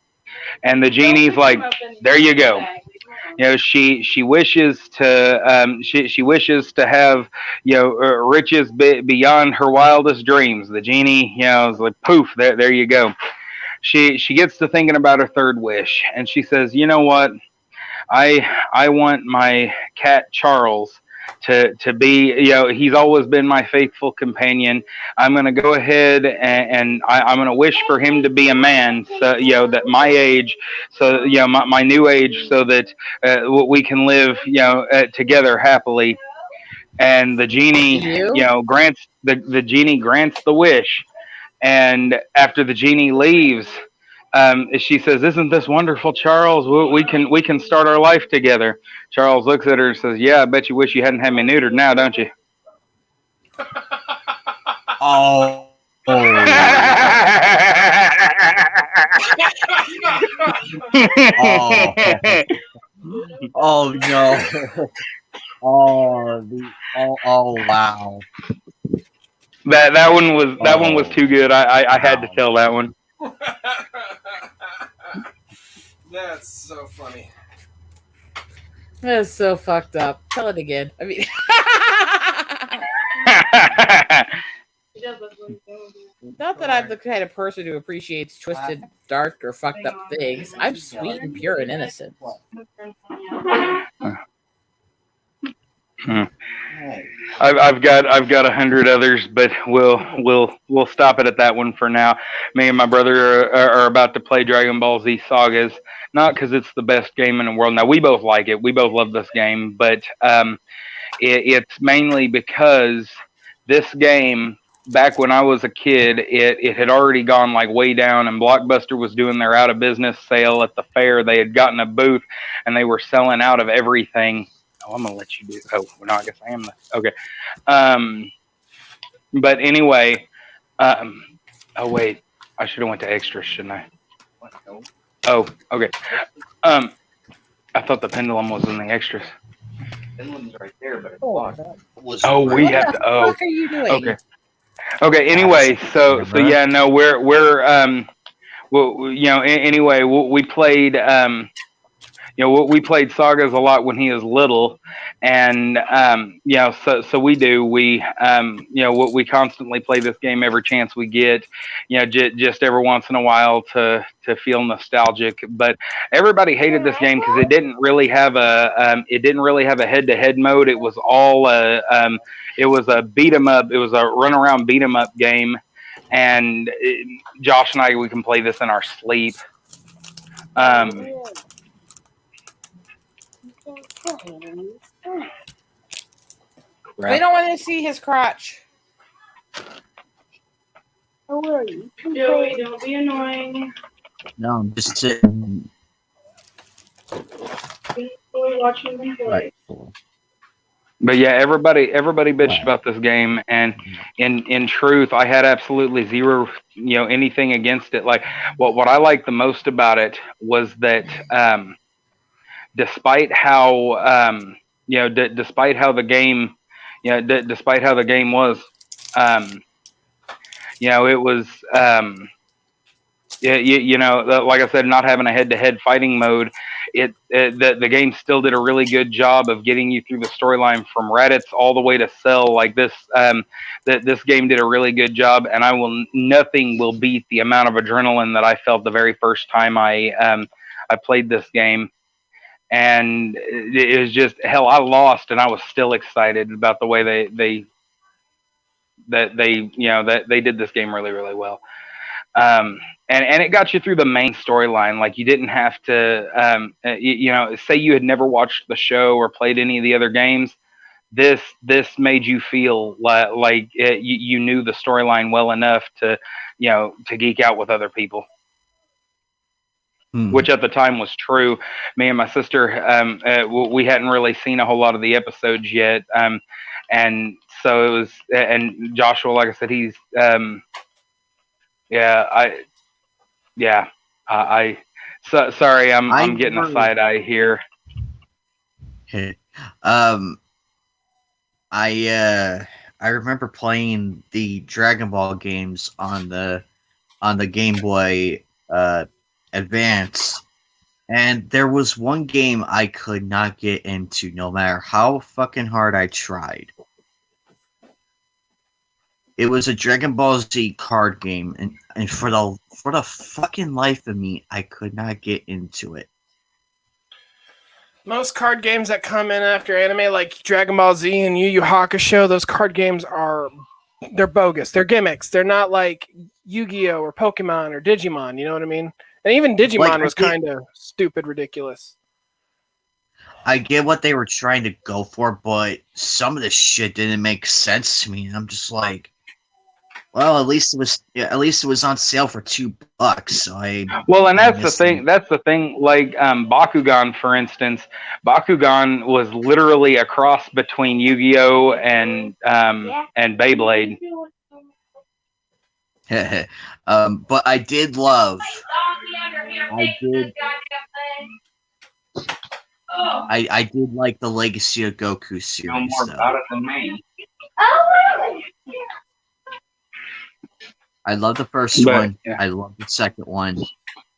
S4: and the genie's like, "There you go." She wishes to she wishes to have riches beyond her wildest dreams. The genie is like, poof, there you go. She gets to thinking about her third wish, and she says, "You know what? I want my cat Charles to be, he's always been my faithful companion. I'm going to go ahead and I'm going to wish for him to be a man, so that my age, so my new age, so that we can live together happily." And the genie grants the genie grants the wish, and after the genie leaves, she says, "Isn't this wonderful, Charles? We can start our life together." Charles looks at her and says, "Yeah, I bet you wish you hadn't had me neutered now, don't you?"
S1: Oh. Oh no. Oh wow.
S4: That one was too good. I had to tell that one.
S5: That's so funny.
S3: That's so fucked up. Tell it again. I mean, not that I'm the kind of person who appreciates twisted, dark, or fucked up things. I'm sweet and pure and innocent.
S4: I've got 100 others, but we'll stop it at that one for now. Me and my brother are about to play Dragon Ball Z Sagas, not because it's the best game in the world. Now we both like it, we both love this game, but it's mainly because this game, back when I was a kid, it had already gone like way down, and Blockbuster was doing their out of business sale at the fair. They had gotten a booth, and they were selling out of everything. Oh, I'm gonna let you do. Oh, no, I guess I am. Okay. But anyway, oh wait, I should have went to extras, shouldn't I? Oh, okay. I thought the pendulum was in the extras.
S1: Pendulum's right there, but it's blocked.
S4: Oh, we have to. Oh,
S3: What the fuck are you doing?
S4: okay. Okay. Anyway, so yeah, no, we're anyway, we played we played Sagas a lot when he was little, and so we do. We constantly play this game every chance we get, just every once in a while to feel nostalgic. But everybody hated this game because it didn't really have a head-to-head mode. It was all it was a beat 'em up. It was a run around beat 'em up game, and Josh and I, we can play this in our sleep.
S3: We don't want to see his crotch.
S6: Joey, don't be annoying.
S1: No, I'm just sitting.
S6: We're watching them play.
S1: Right.
S4: But yeah, everybody bitched about this game, and in truth, I had absolutely zero, anything against it. Like what I liked the most about it was that despite how despite how the game, despite how the game was, it was like I said, not having a head-to-head fighting mode, the game still did a really good job of getting you through the storyline from Raditz all the way to Cell. Like this, this game did a really good job, and nothing will beat the amount of adrenaline that I felt the very first time I played this game. And it was just hell. I lost, and I was still excited about the way they did this game really, really well. And it got you through the main storyline. Like you didn't have to, say you had never watched the show or played any of the other games. this made you feel like you knew the storyline well enough to to geek out with other people. Which at the time was true. Me and my sister, we hadn't really seen a whole lot of the episodes yet, and so it was. And Joshua, like I said, he's, sorry, I'm getting a side eye here.
S1: I remember playing the Dragon Ball games on the Game Boy Advance, and there was one game I could not get into no matter how fucking hard I tried. It was a Dragon Ball Z card game, and for the fucking life of me, I could not get into it.
S2: Most card games that come in after anime, like Dragon Ball Z and Yu Yu Hakusho, those card games they're bogus. They're gimmicks. They're not like Yu-Gi-Oh! Or Pokemon or Digimon, you know what I mean? And even Digimon was kind of stupid, ridiculous.
S1: I get what they were trying to go for, but some of this shit didn't make sense to me. And I'm just like, well, at least it was on sale for $2. So and that's
S4: the thing. That's the thing. Like Bakugan, for instance, Bakugan was literally a cross between Yu-Gi-Oh and Beyblade.
S1: But I did love. I did like the Legacy of Goku series.
S4: You know more about it than me.
S1: I love the first one. Yeah. I love the second one,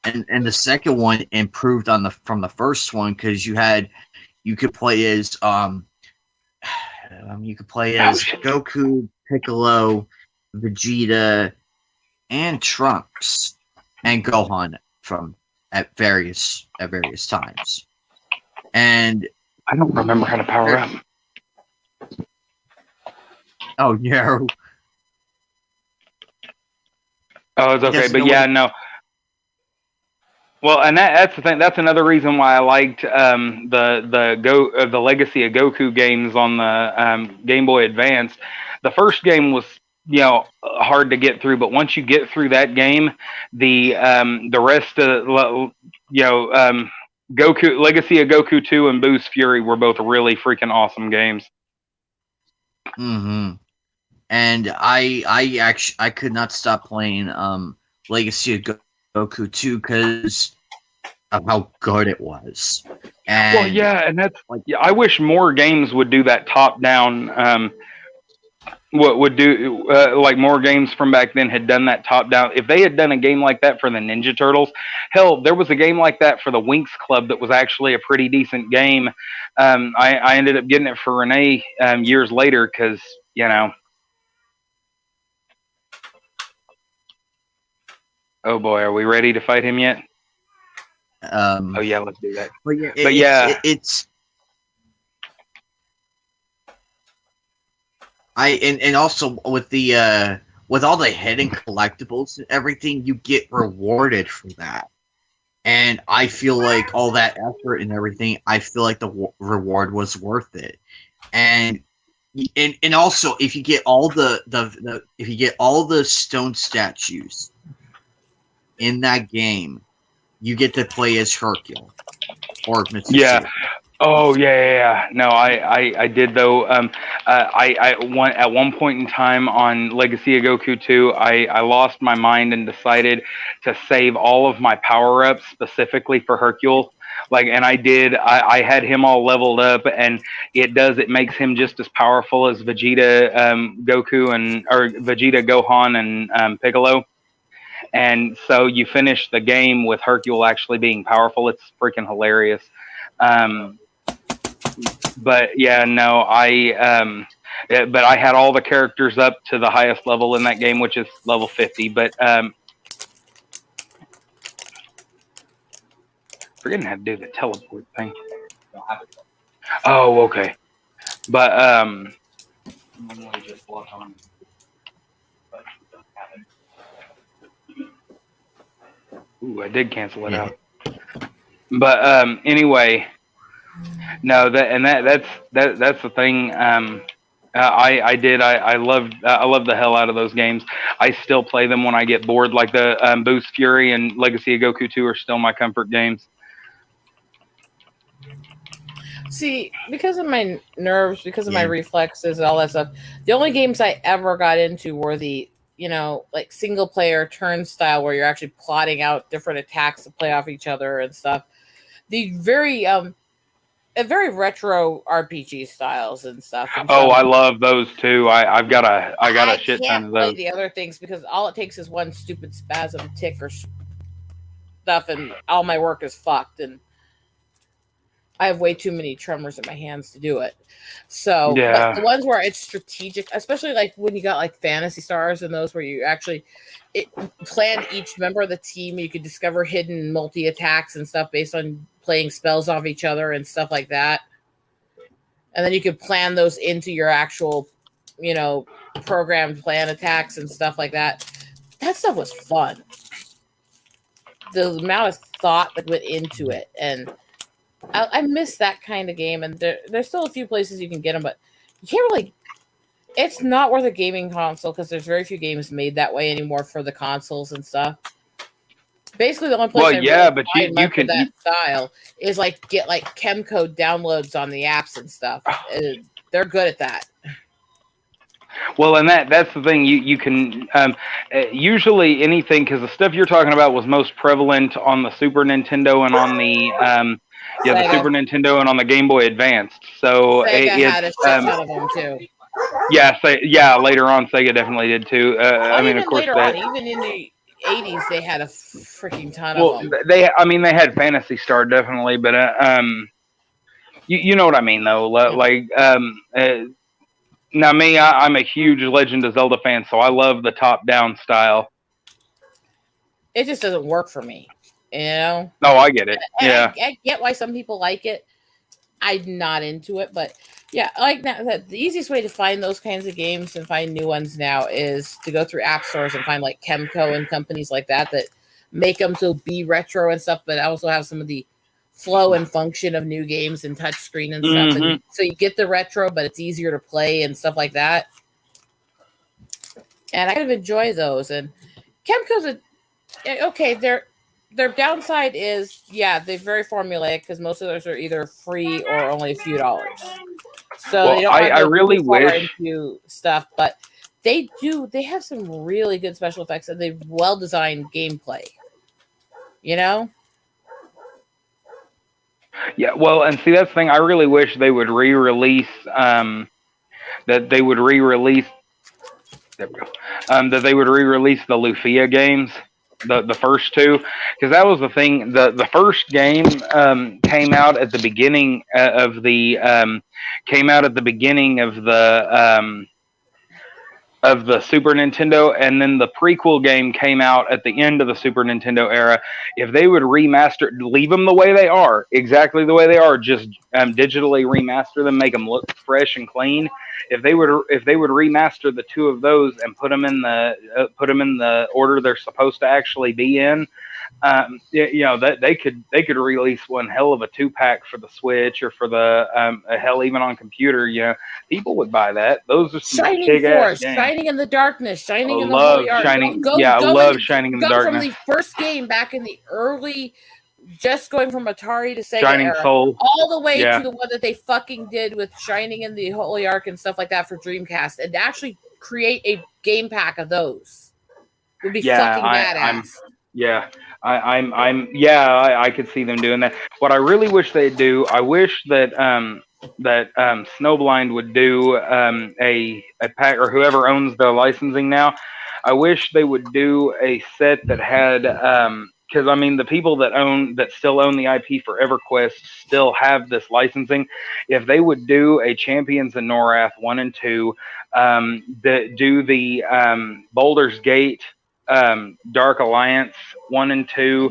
S1: and the second one improved from the first one because you could play as Goku, Piccolo, Vegeta, and Trunks, and Gohan at various times. And
S4: I don't remember how to power up.
S1: Oh yeah.
S4: Oh, it's okay, but yeah, no. Well, and that's the thing. That's another reason why I liked the Legacy of Goku games on the Game Boy Advance. The first game was hard to get through, but once you get through that game, the rest of Goku Legacy of Goku 2 and Boo's Fury were both really freaking awesome games.
S1: Mm-hmm. And I could not stop playing Legacy of Goku 2 because of how good it was. And
S4: and that's I wish more games would do that top down. Like more games from back then had done that top down. If they had done a game like that for the Ninja Turtles, hell, there was a game like that for the Winx Club that was actually a pretty decent game. I ended up getting it for Renee years later because Oh boy, are we ready to fight him yet? Oh yeah, let's do that.
S1: It's and also with the with all the hidden collectibles and everything, you get rewarded for that. And I feel like all that effort and everything, I feel like the reward was worth it. And also if you get all the stone statues in that game, you get to play as Hercule or Mr.
S4: Yeah.
S1: Silver.
S4: Oh yeah. No, I did though. At one point in time on Legacy of Goku 2, I lost my mind and decided to save all of my power ups specifically for Hercule. And I had him all leveled up, and it makes him just as powerful as Vegeta, Vegeta, Gohan, and Piccolo. And so you finish the game with Hercule actually being powerful. It's freaking hilarious. But yeah, no, but I had all the characters up to the highest level in that game, which is level 50. But forgetting how to do the teleport thing. Oh, okay. But ooh, I did cancel it out. But anyway, No, that's the thing. I love the hell out of those games. I still play them when I get bored. Like the Boost Fury and Legacy of Goku 2 are still my comfort games.
S3: See, because of my nerves, because of my reflexes, and all that stuff, the only games I ever got into were the, like single player turn style where you're actually plotting out different attacks to play off each other and stuff. The very retro RPG styles and stuff. And
S4: Oh, I love those too. I got a shit ton of
S3: play
S4: those.
S3: the other things because all it takes is one stupid spasm tick or stuff, and all my work is fucked. And I have way too many tremors in my hands to do it. So,
S4: Yeah.
S3: but the ones where it's strategic, especially like when you got like Fantasy Stars and those where you actually plan each member of the team, you could discover hidden multi attacks and stuff based on playing spells off each other and stuff like that. And then you could plan those into your actual, programmed plan attacks and stuff like that. That stuff was fun. The amount of thought that went into it, and I miss that kind of game. And there's still a few places you can get them, but you can't really. It's not worth a gaming console because there's very few games made that way anymore for the consoles and stuff. Basically, the only place
S4: but you can
S3: that style is like get like Chemcode downloads on the apps and stuff. They're good at that.
S4: Well, and that's the thing. You can usually anything, because the stuff you're talking about was most prevalent on the Super Nintendo and on the the Super Nintendo and on the Game Boy Advanced. So
S3: Sega had a shit ton of them too.
S4: Later on Sega definitely did too. I mean, of course,
S3: later on, even in the 80s, they had a freaking ton of them.
S4: They had Phantasy Star definitely, but you know what I mean though. Now me, I'm a huge Legend of Zelda fan, so I love the top-down style.
S3: It just doesn't work for me,
S4: No, I get it.
S3: And I get why some people like it. I'm not into it, but yeah, like that. The easiest way to find those kinds of games and find new ones now is to go through app stores and find like Chemco and companies like that make them to be retro and stuff, but also have some of the flow and function of new games and touchscreen and stuff.
S4: Mm-hmm.
S3: And so you get the retro, but it's easier to play and stuff like that. And I kind of enjoy those. And Chemco's okay. Their downside is, they're very formulaic because most of those are either free or only a few dollars. So they don't
S4: I really wish
S3: into stuff, but they have some really good special effects and they've well designed gameplay.
S4: Yeah, well, and see that's the thing. I really wish they would re-release that they would re-release the Lufia games, the first two, because that was the thing. The first game came out at the beginning of the Super Nintendo, and then the prequel game came out at the end of the Super Nintendo era. If they would remaster, leave them the way they are, exactly the way they are, just digitally remaster them, make them look fresh and clean. If they would remaster the two of those and put them in the order they're supposed to actually be in, that they could release one hell of a 2-pack for the Switch or for the hell even on computer. People would buy that. Those are some
S3: Shining Force, Shining in the Darkness, Shining in the Holy Ark.
S4: I love Shining in the Darkness.
S3: From the first game back in the early, just going from Atari to Sega
S4: Shining
S3: era,
S4: Soul,
S3: all the way to the one that they fucking did with Shining in the Holy Ark and stuff like that for Dreamcast, and actually create a game pack of those would be fucking badass.
S4: I could see them doing that. What I really wish they'd do, I wish that Snowblind would do a pack, or whoever owns the licensing now. I wish they would do a set that had because the people that still own the IP for EverQuest still have this licensing. If they would do a Champions of Norath 1 and 2, do the Baldur's Gate Dark Alliance 1 and 2,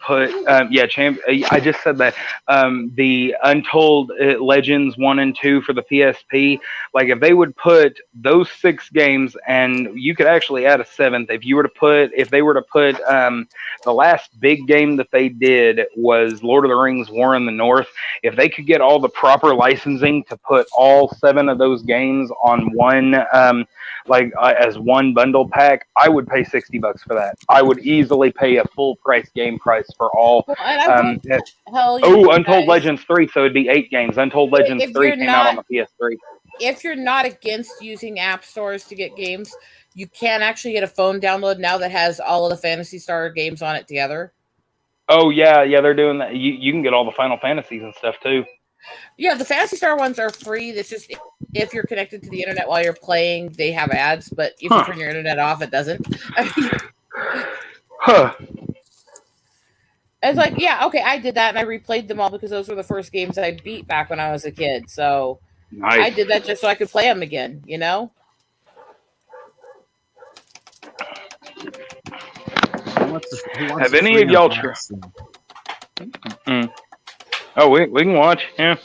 S4: put I just said that, the Untold Legends 1 and 2 for the PSP. Like if they would put those 6 games, and you could actually add a 7th if they were to put the last big game that they did was Lord of the Rings War in the North. If they could get all the proper licensing to put all 7 of those games on one as one bundle pack, I would pay $60 for that. I would easily pay a full price game price for all.
S3: Well, and
S4: Untold Legends 3, so it'd be 8 games. Untold Legends 3 came out on the PS3.
S3: If you're not against using app stores to get games, you can actually get a phone download now that has all of the Phantasy Star games on it together.
S4: Oh yeah, they're doing that. You can get all the Final Fantasies and stuff too.
S3: Yeah, the Phantasy Star ones are free. It's just if you're connected to the internet while you're playing, they have ads. But if you turn your internet off, it doesn't. It's like, yeah, okay, I did that, and I replayed them all because those were the first games I beat back when I was a kid. So
S4: nice.
S3: I did that just so I could play them again, you know?
S4: Have any of y'all tried? Oh, we can watch. Yeah.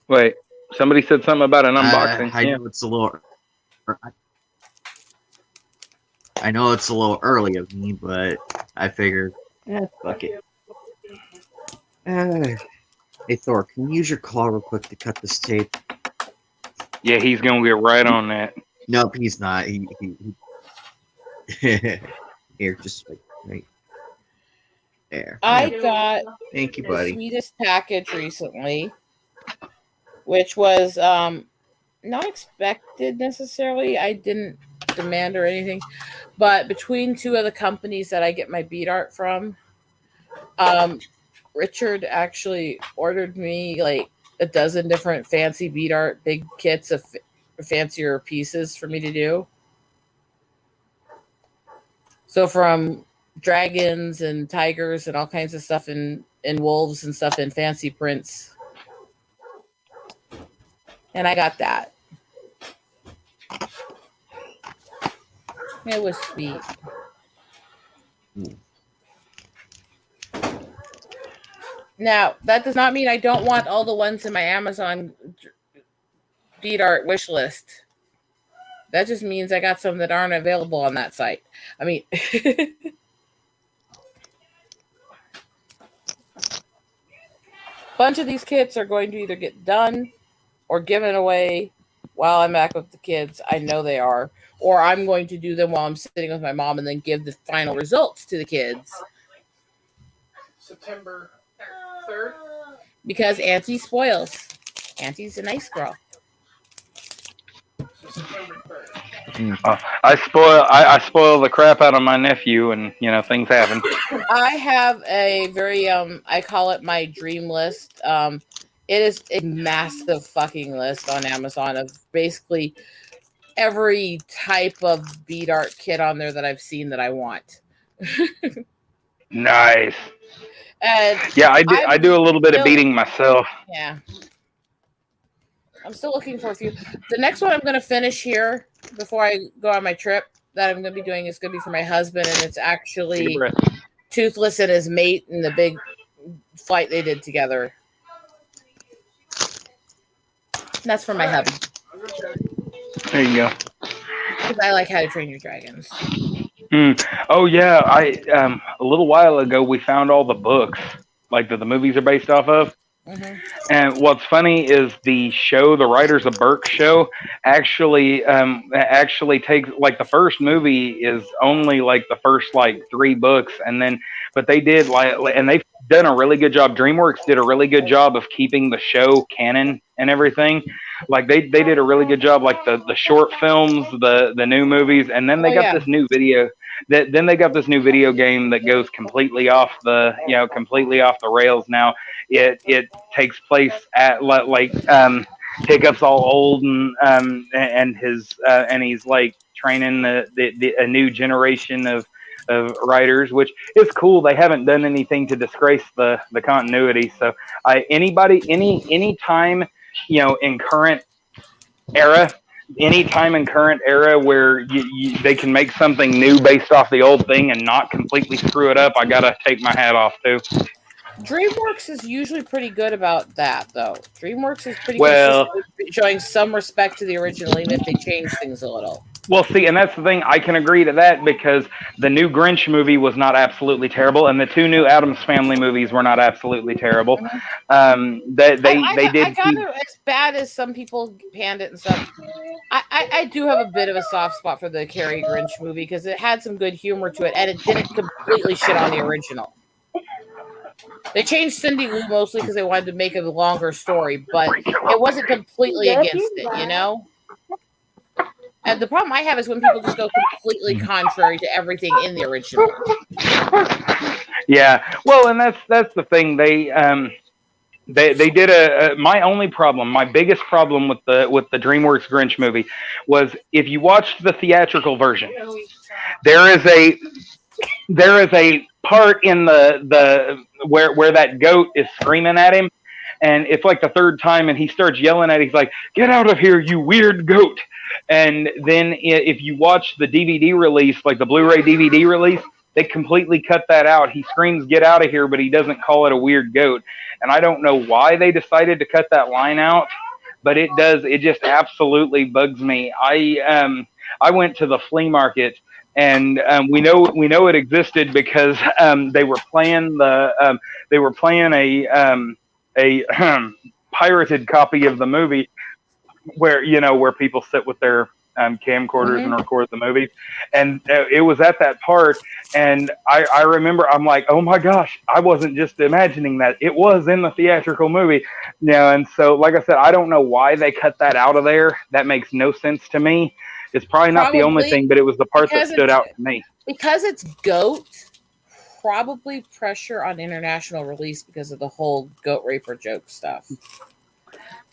S4: Wait, somebody said something about an unboxing.
S1: I know it's a little. I know it's a little early of me, but I figured, fuck it. Hey Thor, can you use your claw real quick to cut this tape?
S4: Yeah, he's gonna get right on that.
S1: Nope, he's not. He Here, just like right there.
S3: I got
S1: Thank you,
S3: the
S1: buddy.
S3: sweetest package recently, which was not expected necessarily. I didn't demand or anything, but between 2 of the companies that I get my bead art from, Richard actually ordered me like a dozen different fancy bead art big kits of fancier pieces for me to do. So from dragons and tigers and all kinds of stuff and wolves and stuff in fancy prints. And I got that. It was sweet. Now, that does not mean I don't want all the ones in my Amazon bead art wish list. That just means I got some that aren't available on that site. I mean, bunch of these kits are going to either get done or given away while I'm back with the kids. I know they are. Or I'm going to do them while I'm sitting with my mom and then give the final results to the kids.
S2: September 3rd.
S3: Because Auntie spoils. Auntie's a nice girl.
S2: September 3rd.
S4: I spoil the crap out of my nephew, and things happen.
S3: I have a very I call it my dream list. It is a massive fucking list on Amazon of basically every type of bead art kit on there that I've seen that I want.
S4: Nice.
S3: And
S4: yeah, I do a little bit of beading myself.
S3: Yeah. I'm still looking for a few. The next one I'm going to finish here before I go on my trip that I'm going to be doing is going to be for my husband, and it's actually Toothless and his mate in the big flight they did together. That's for my hubby.
S4: There you go.
S3: Because I like How to Train Your Dragons.
S4: Oh yeah, a little while ago we found all the books like that the movies are based off of. Mm-hmm. And what's funny is the show, the Riders of Berk show, actually takes like the first movie is only like the first like 3 books, but they did and they've done a really good job. DreamWorks did a really good job of keeping the show canon and everything. Like they did a really good job, like the short films, the new movies, and then they got this new video. Then they got this new video game that goes completely off the rails now. It takes place at Hiccup's all old and he's like training a new generation of writers, which is cool. They haven't done anything to disgrace the continuity. So any time in current era any time in current era where they can make something new based off the old thing and not completely screw it up, I gotta take my hat off too.
S3: DreamWorks is usually pretty good about that, though. DreamWorks is pretty
S4: Well,
S3: consistent, showing some respect to the original, even if they change things a little.
S4: Well, see, and that's the thing. I can agree to that because the new Grinch movie was not absolutely terrible, and the two new Addams Family movies were not absolutely terrible. They did.
S3: I got it as bad as some people panned it and stuff. I do have a bit of a soft spot for the Carrie Grinch movie because it had some good humor to it, and it didn't completely shit on the original. They changed Cindy Lou mostly because they wanted to make a longer story, but it wasn't completely against it, you know? And the problem I have is when people just go completely contrary to everything in the original.
S4: Yeah, well, and that's the thing. They did my biggest problem with the DreamWorks Grinch movie was if you watched the theatrical version, there is a part in the where that goat is screaming at him, and it's like the third time, and he starts yelling at him. He's like, "Get out of here, you weird goat!" And then if you watch the DVD release, like the Blu-ray DVD release, they completely cut that out. He screams, "Get out of here," but he doesn't call it a weird goat. And I don't know why they decided to cut that line out, but it does. It just absolutely bugs me. I went to the flea market. And we know it existed because they were playing a pirated copy of the movie where people sit with their camcorders and record the movies, and it was at that part, and I remember I'm like, oh my gosh, I wasn't just imagining that, it was in the theatrical movie, and so like I said, I don't know why they cut that out of there. That makes no sense to me. It's probably not the only thing, but it was the part that stood out to me.
S3: Because it's GOAT, probably pressure on international release because of the whole goat raper joke stuff.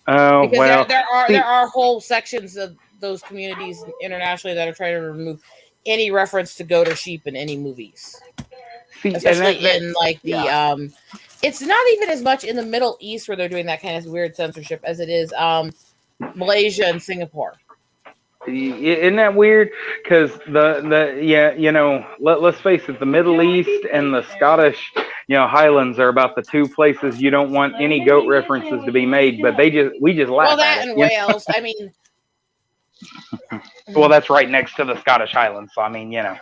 S4: Oh,
S3: because
S4: well.
S3: There are whole sections of those communities internationally that are trying to remove any reference to goat or sheep in any movies. Especially in like the... it's not even as much in the Middle East where they're doing that kind of weird censorship as it is Malaysia and Singapore.
S4: Isn't that weird? Because let's face it, the Middle East and the Scottish, Highlands are about the two places you don't want any goat references to be made, but we just laugh.
S3: Well, that
S4: at
S3: and
S4: it,
S3: Wales. I mean,
S4: well, that's right next to the Scottish Highlands, so I mean,
S3: kind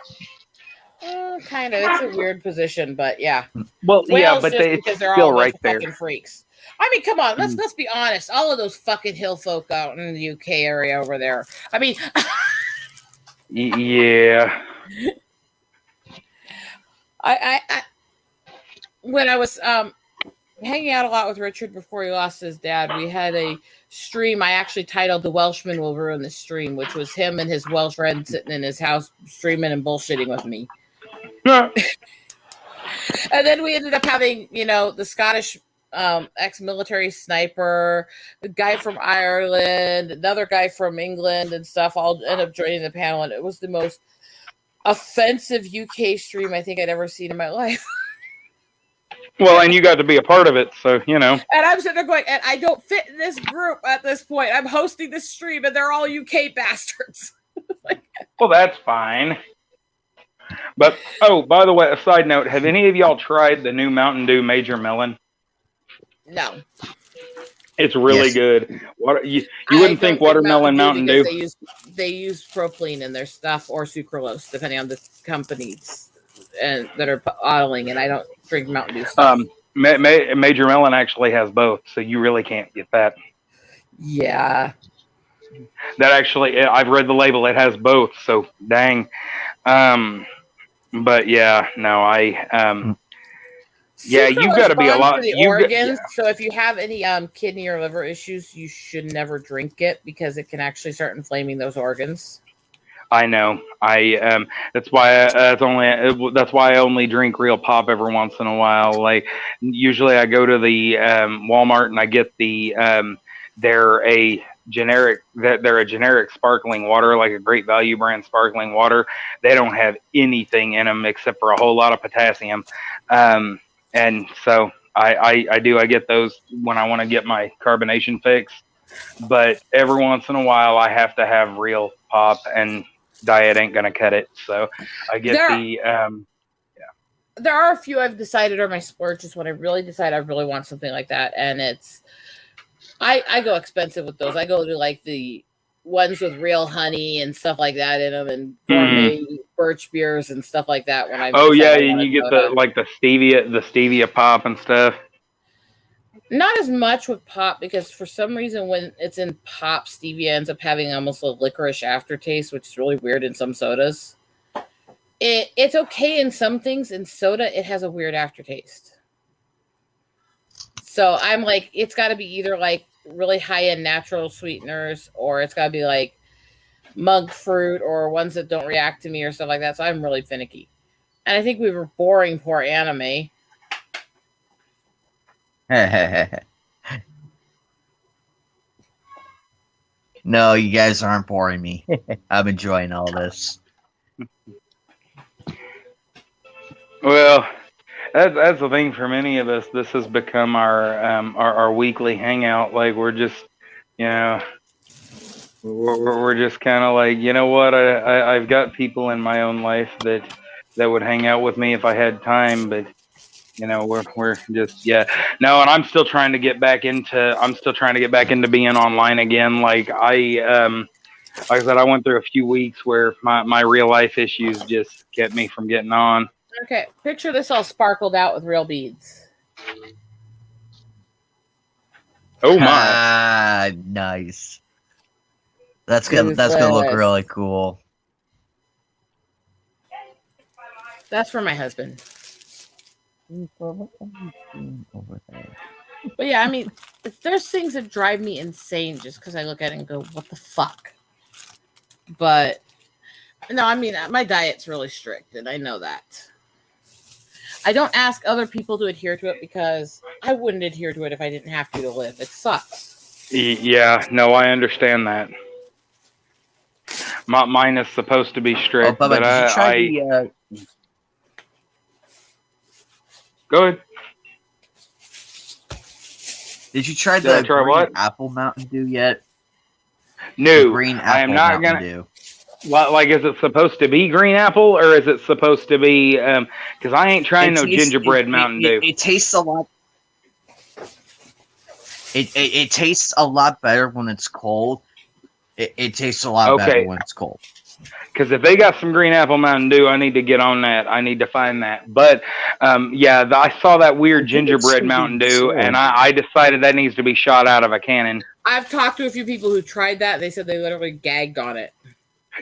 S3: of. It's a weird position, but yeah.
S4: Well,
S3: Wales,
S4: yeah, but
S3: just
S4: it's
S3: because they're
S4: still
S3: all
S4: right there.
S3: fucking freaks. I mean, come on, let's be honest. All of those fucking hill folk out in the UK area over there. I mean,
S4: yeah.
S3: I when I was hanging out a lot with Richard before he lost his dad, we had a stream I actually titled "The Welshman Will Ruin the Stream," which was him and his Welsh friend sitting in his house streaming and bullshitting with me. And then we ended up having, the Scottish ex-military sniper, the guy from Ireland, another guy from England and stuff all end up joining the panel, and it was the most offensive UK stream I think I'd ever seen in my life.
S4: Well, and you got to be a part of it, so
S3: And I'm sitting there going, and I don't fit in this group at this point. I'm hosting this stream, and they're all UK bastards.
S4: Well, that's fine. But by the way, a side note: have any of y'all tried the new Mountain Dew Major Melon?
S3: No.
S4: It's really good. You wouldn't think watermelon Mountain Dew.
S3: They use propylene in their stuff or sucralose, depending on the companies and that are bottling. And I don't drink Mountain Dew stuff.
S4: Major Melon actually has both, so you really can't get that.
S3: Yeah.
S4: That actually, I've read the label. It has both. So dang. But yeah, no, yeah, you've got to be a lot.
S3: Organs. So if you have any kidney or liver issues, you should never drink it because it can actually start inflaming those organs.
S4: I know. That's why I only drink real pop every once in a while. Like usually I go to the Walmart and I get they're a generic sparkling water, like a Great Value brand sparkling water. They don't have anything in them except for a whole lot of potassium. And so I get those when I want to get my carbonation fix. but every once in a while I have to have real pop, and diet ain't gonna cut it. So I get
S3: There are a few I've decided are my splurges when I really decide I really want something like that, and it's I go expensive with those. I go to like the ones with real honey and stuff like that in them, and gourmet birch beers and stuff like that. When I
S4: and you get the stevia pop and stuff.
S3: Not as much with pop, because for some reason when it's in pop, stevia ends up having almost a licorice aftertaste, which is really weird in some sodas. It's okay in some things. In soda, it has a weird aftertaste. So I'm like, it's got to be either like really high-end natural sweeteners, or it's got to be like monk fruit or ones that don't react to me or stuff like that. So I'm really finicky. And I think we were boring poor Anime.
S1: No, you guys aren't boring me. I'm enjoying all this.
S4: Well, that's the thing for many of us. This has become our weekly hangout. Like we're just, we're just kind of like, you know what? I've got people in my own life that would hang out with me if I had time, but we're just no. And I'm still trying to get back into being online again. Like I said, I went through a few weeks where my real life issues just kept me from getting on.
S3: Okay, picture this all sparkled out with real beads.
S4: Oh my!
S1: Nice. That's gonna look really cool.
S3: That's for my husband. But yeah, I mean, there's things that drive me insane just because I look at it and go, "What the fuck?" But no, I mean, my diet's really strict, and I know that. I don't ask other people to adhere to it because I wouldn't adhere to it if I didn't have to live. It sucks.
S4: Yeah, no, I understand that. Mine is supposed to be strict, but
S1: did you try
S4: Go ahead.
S1: Did you try the green apple Mountain Dew yet?
S4: No,
S1: the green apple
S4: I am not
S1: Mountain Dew.
S4: Like, is it supposed to be green apple, or is it supposed to be? Because I ain't trying gingerbread Mountain Dew.
S1: It tastes a lot. It tastes a lot better when it's cold. It tastes a lot better when it's cold.
S4: Because if they got some green apple Mountain Dew, I need to get on that. I need to find that. But I saw that weird gingerbread Mountain Dew, and I decided that needs to be shot out of a cannon.
S3: I've talked to a few people who tried that. They said they literally gagged on it.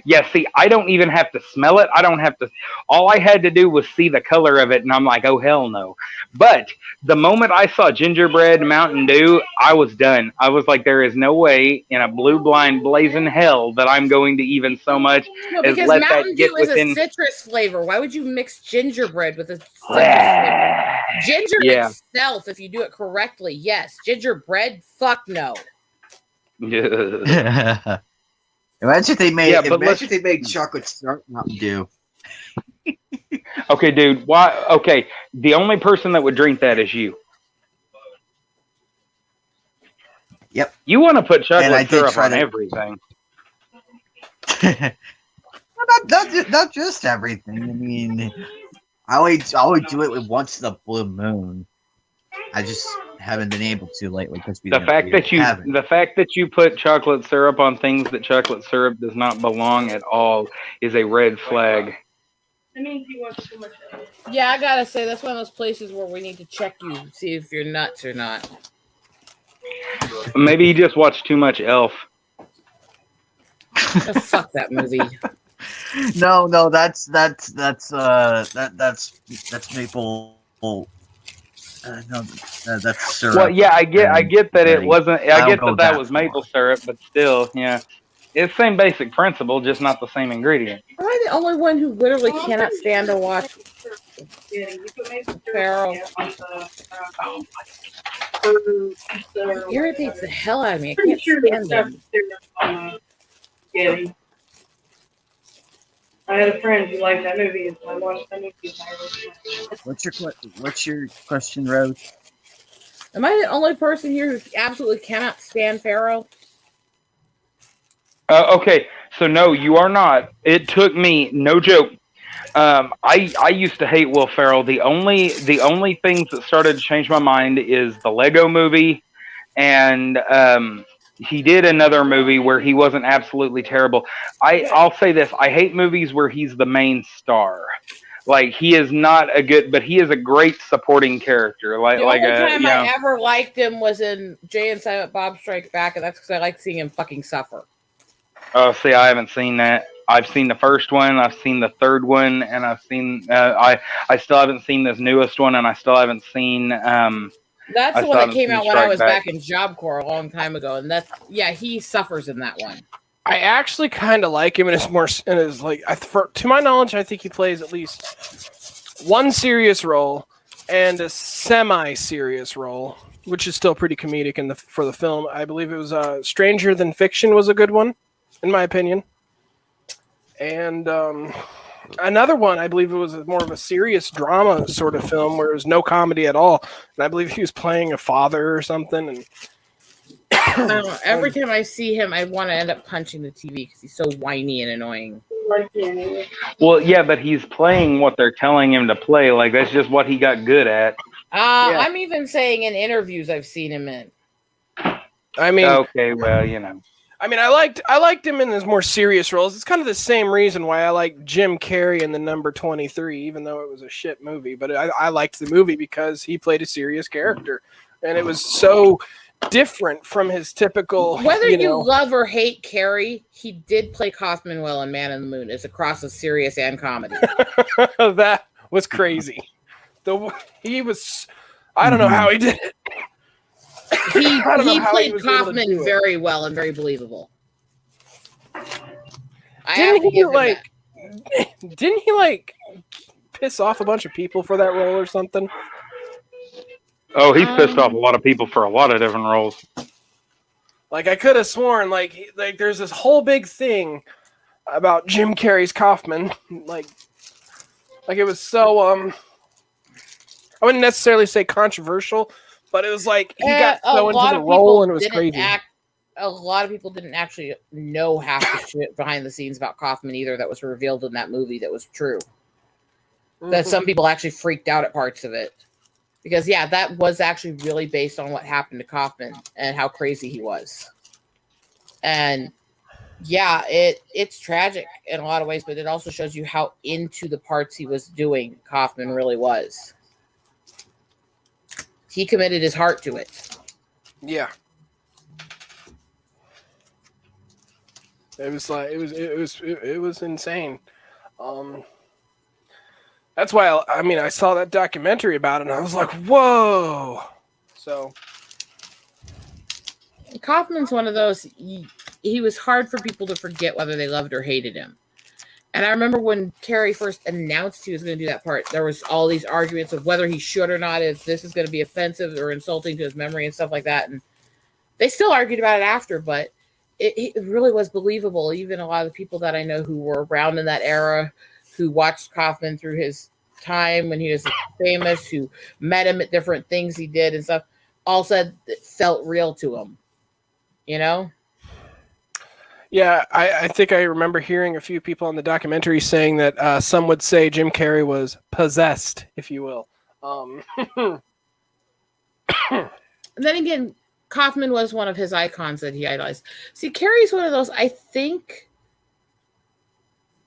S4: Yeah, see, I don't even have to smell it. I don't have to. All I had to do was see the color of it, and I'm like, oh, hell no. But the moment I saw gingerbread Mountain Dew, I was done. I was like, there is no way in a blue blind blazing hell that I'm going to even so much as let
S3: Mountain
S4: that get
S3: Dew is
S4: within.
S3: a citrus flavor. Why would you mix gingerbread with a citrus flavor? Ginger itself, if you do it correctly, yes. Gingerbread, fuck no.
S1: Yeah. Imagine if they made chocolate syrup Mountain Dew.
S4: Okay, dude. Why? Okay, the only person that would drink that is you.
S1: Yep.
S4: You want to put chocolate syrup on everything.
S1: not just everything. I mean, I would do it once in a blue moon. I just haven't been able to lately because
S4: the fact that you put chocolate syrup on things that chocolate syrup does not belong at all is a red flag.
S6: It means he wants too much.
S3: Yeah, I gotta say that's one of those places where we need to check you, see if you're nuts or not.
S4: Maybe you just watched too much Elf.
S3: Oh, fuck that movie.
S1: No, that's maple. No, that's syrup.
S4: Well, yeah, I get that it wasn't. I get that was maple syrup, but still, yeah, it's the same basic principle, just not the same ingredient.
S3: Am I the only one who literally cannot stand to watch Pharaoh? It irritates the hell out of me. I can't stand them.
S6: I had a friend who liked that movie, and I watched that movie.
S1: What's your question, Rose?
S3: Am I the only person here who absolutely cannot stand Pharaoh?
S4: Okay, so no, you are not. It took me, no joke. I used to hate Will Ferrell. The only things that started to change my mind is the Lego Movie, and he did another movie where he wasn't absolutely terrible. I'll say this: I hate movies where he's the main star. Like he is not a good, but he is a great supporting character.
S3: The only time I ever liked him was in Jay and Silent Bob Strike Back, and that's because I like seeing him fucking suffer.
S4: Oh, see, I haven't seen that. I've seen the first one, I've seen the third one, and I've seen. I still haven't seen this newest one, and I still haven't seen.
S3: That's the one that came out when I was back in Job Corps a long time ago, and he suffers in that one.
S2: I actually kind of like him, and it's more, and is like, to my knowledge, I think he plays at least one serious role and a semi-serious role, which is still pretty comedic for the film. I believe it was Stranger Than Fiction was a good one, in my opinion. And another one, I believe it was more of a serious drama sort of film where there was no comedy at all. And I believe he was playing a father or something. And
S3: every time I see him, I want to end up punching the TV because he's so whiny and annoying.
S4: Well, yeah, but he's playing what they're telling him to play. Like, that's just what he got good at.
S3: I'm even saying in interviews I've seen him in.
S2: I mean,
S4: okay, well, you know.
S2: I mean, I liked him in his more serious roles. It's kind of the same reason why I like Jim Carrey in The Number 23, even though it was a shit movie. But I liked the movie because he played a serious character, and it was so different from his typical.
S3: Whether you love or hate Carrey, he did play Kaufman well in Man in the Moon. It's a cross of serious and comedy.
S2: That was crazy. He was. I don't know how he did it.
S3: He played Kaufman very well and very believable.
S2: Didn't he piss off a bunch of people for that role or something?
S4: Oh, he's pissed off a lot of people for a lot of different roles.
S2: Like, I could have sworn, like there's this whole big thing about Jim Carrey's Kaufman. Like it was so, I wouldn't necessarily say controversial, but it was like he got so into the role and it was crazy.
S3: A lot of people didn't actually know half the shit behind the scenes about Kaufman either that was revealed in that movie that was true. Mm-hmm. That some people actually freaked out at parts of it. Because, yeah, that was actually really based on what happened to Kaufman and how crazy he was. And, yeah, it's tragic in a lot of ways, but it also shows you how into the parts he was doing Kaufman really was. He committed his heart to it.
S2: Yeah. It was like it was insane. That's why I saw that documentary about it and I was like, whoa. So
S3: Kaufman's one of those, he was hard for people to forget whether they loved or hated him. And I remember when Carrey first announced he was going to do that part, there was all these arguments of whether he should or not, if this is going to be offensive or insulting to his memory and stuff like that. And they still argued about it after, but it really was believable. Even a lot of the people that I know who were around in that era, who watched Kaufman through his time when he was famous, who met him at different things he did and stuff, all said it felt real to him. You know?
S2: Yeah, I think I remember hearing a few people on the documentary saying that some would say Jim Carrey was possessed, if you will.
S3: And then again, Kaufman was one of his icons that he idolized. See, Carrey's one of those, I think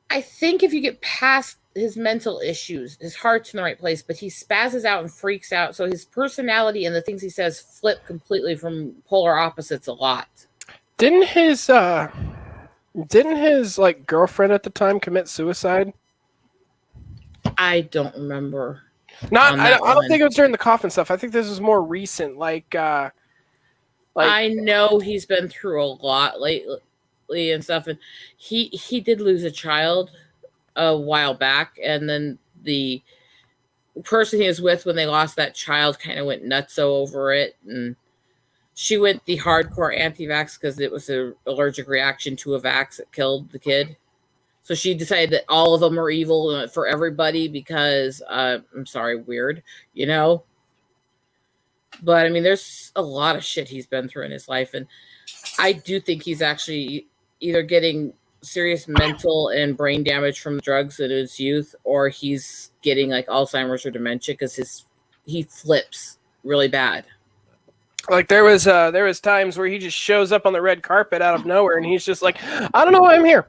S3: if you get past his mental issues, his heart's in the right place, but he spazzes out and freaks out. So his personality and the things he says flip completely from polar opposites a lot.
S2: Didn't his like girlfriend at the time commit suicide?
S3: I don't remember.
S2: I don't think it was during the coffin stuff. I think this is more recent. Like
S3: I know he's been through a lot lately and stuff, and he did lose a child a while back, and then the person he was with when they lost that child kind of went nutso over it, and she went the hardcore anti-vax because it was an allergic reaction to a vax that killed the kid. So she decided that all of them are evil for everybody because, I'm sorry, weird, you know? But I mean, there's a lot of shit he's been through in his life, and I do think he's actually either getting serious mental and brain damage from drugs in his youth, or he's getting like Alzheimer's or dementia because he flips really bad.
S2: Like there was times where he just shows up on the red carpet out of nowhere, and he's just like, I don't know why I'm here.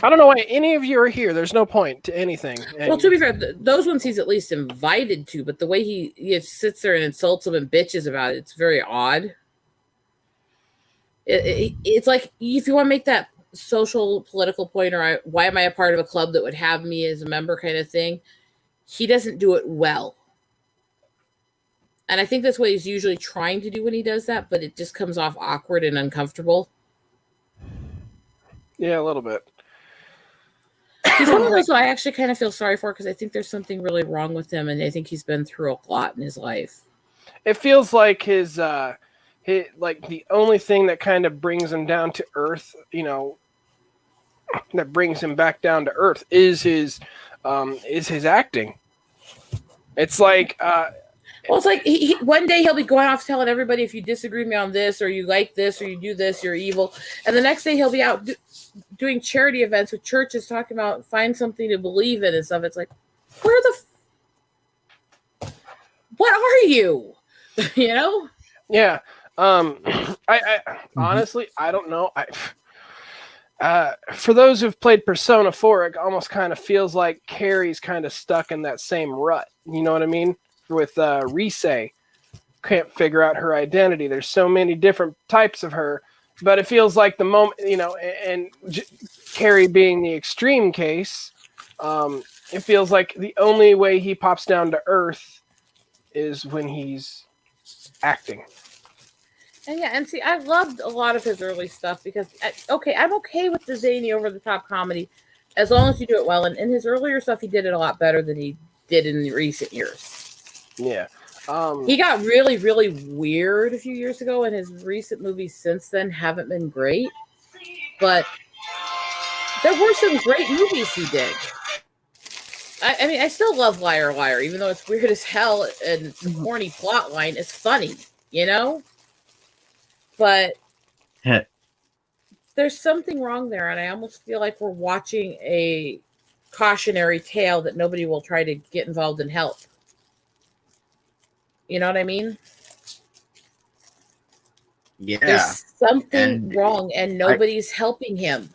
S2: I don't know why any of you are here. There's no point to anything. And
S3: Well, to be fair, those ones he's at least invited to, but the way he sits there and insults them and bitches about it's very odd. It's like, if you want to make that social political point, or why am I a part of a club that would have me as a member kind of thing, he doesn't do it well. And I think that's what he's usually trying to do when he does that, but it just comes off awkward and uncomfortable.
S2: Yeah, a little bit.
S3: He's one of those who I actually kind of feel sorry for, because I think there's something really wrong with him, and I think he's been through a lot in his life.
S2: It feels like his like the only thing that kind of brings him down to earth, that brings him back down to earth is his acting. It's like
S3: well, it's like he one day he'll be going off telling everybody, if you disagree with me on this, or you like this, or you do this, you're evil. And the next day he'll be out doing charity events with churches, talking about find something to believe in and stuff. It's like, where what are you?
S2: Yeah. I honestly, I don't know. For those who've played Persona 4, it almost kind of feels like Carrie's kind of stuck in that same rut. You know what I mean? With Rise, can't figure out her identity. There's so many different types of her, but it feels like the moment, and Carrie being the extreme case, it feels like the only way he pops down to earth is when he's acting.
S3: And see, I loved a lot of his early stuff because, I'm okay with the zany over-the-top comedy as long as you do it well. And in his earlier stuff, he did it a lot better than he did in recent years.
S2: Yeah.
S3: He got really, really weird a few years ago, and his recent movies since then haven't been great. But there were some great movies he did. I mean, I still love Liar Liar, even though it's weird as hell and it's a corny plot line. It's funny, But there's something wrong there, and I almost feel like we're watching a cautionary tale that nobody will try to get involved and help. You know what I mean?
S1: Yeah.
S3: There's something wrong, and nobody's helping him.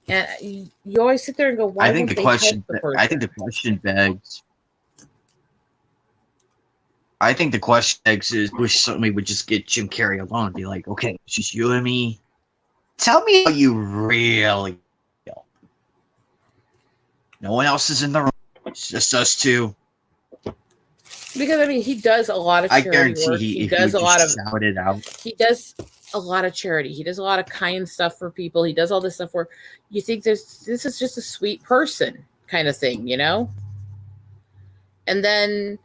S3: And you always sit there and go, "Why?" I think the question
S1: begs is, wish somebody would just get Jim Carrey alone and be like, "Okay, it's just you and me. Tell me how you really feel. No one else is in the room. It's just us two."
S3: Because I mean, he does a lot of charity
S1: I guarantee
S3: work.
S1: he
S3: does a lot of
S1: shout it out.
S3: He does a lot of charity. He does a lot of kind stuff for people. He does all this stuff where you think this is just a sweet person kind of thing, And then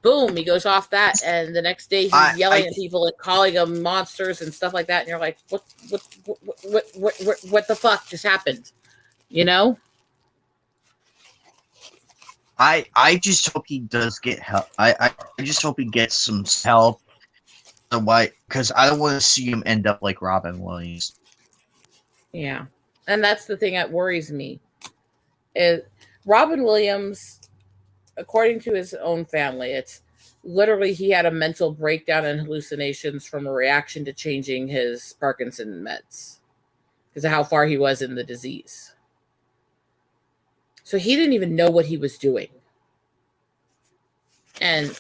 S3: boom, he goes off that, and the next day he's yelling at people and calling them monsters and stuff like that, and you're like, what the fuck just happened?
S1: I just hope he does get help. I just hope he gets some help. Because I don't want to see him end up like Robin Williams.
S3: Yeah, and that's the thing that worries me. Is Robin Williams, according to his own family, it's literally he had a mental breakdown and hallucinations from a reaction to changing his Parkinson's meds because of how far he was in the disease. So he didn't even know what he was doing. And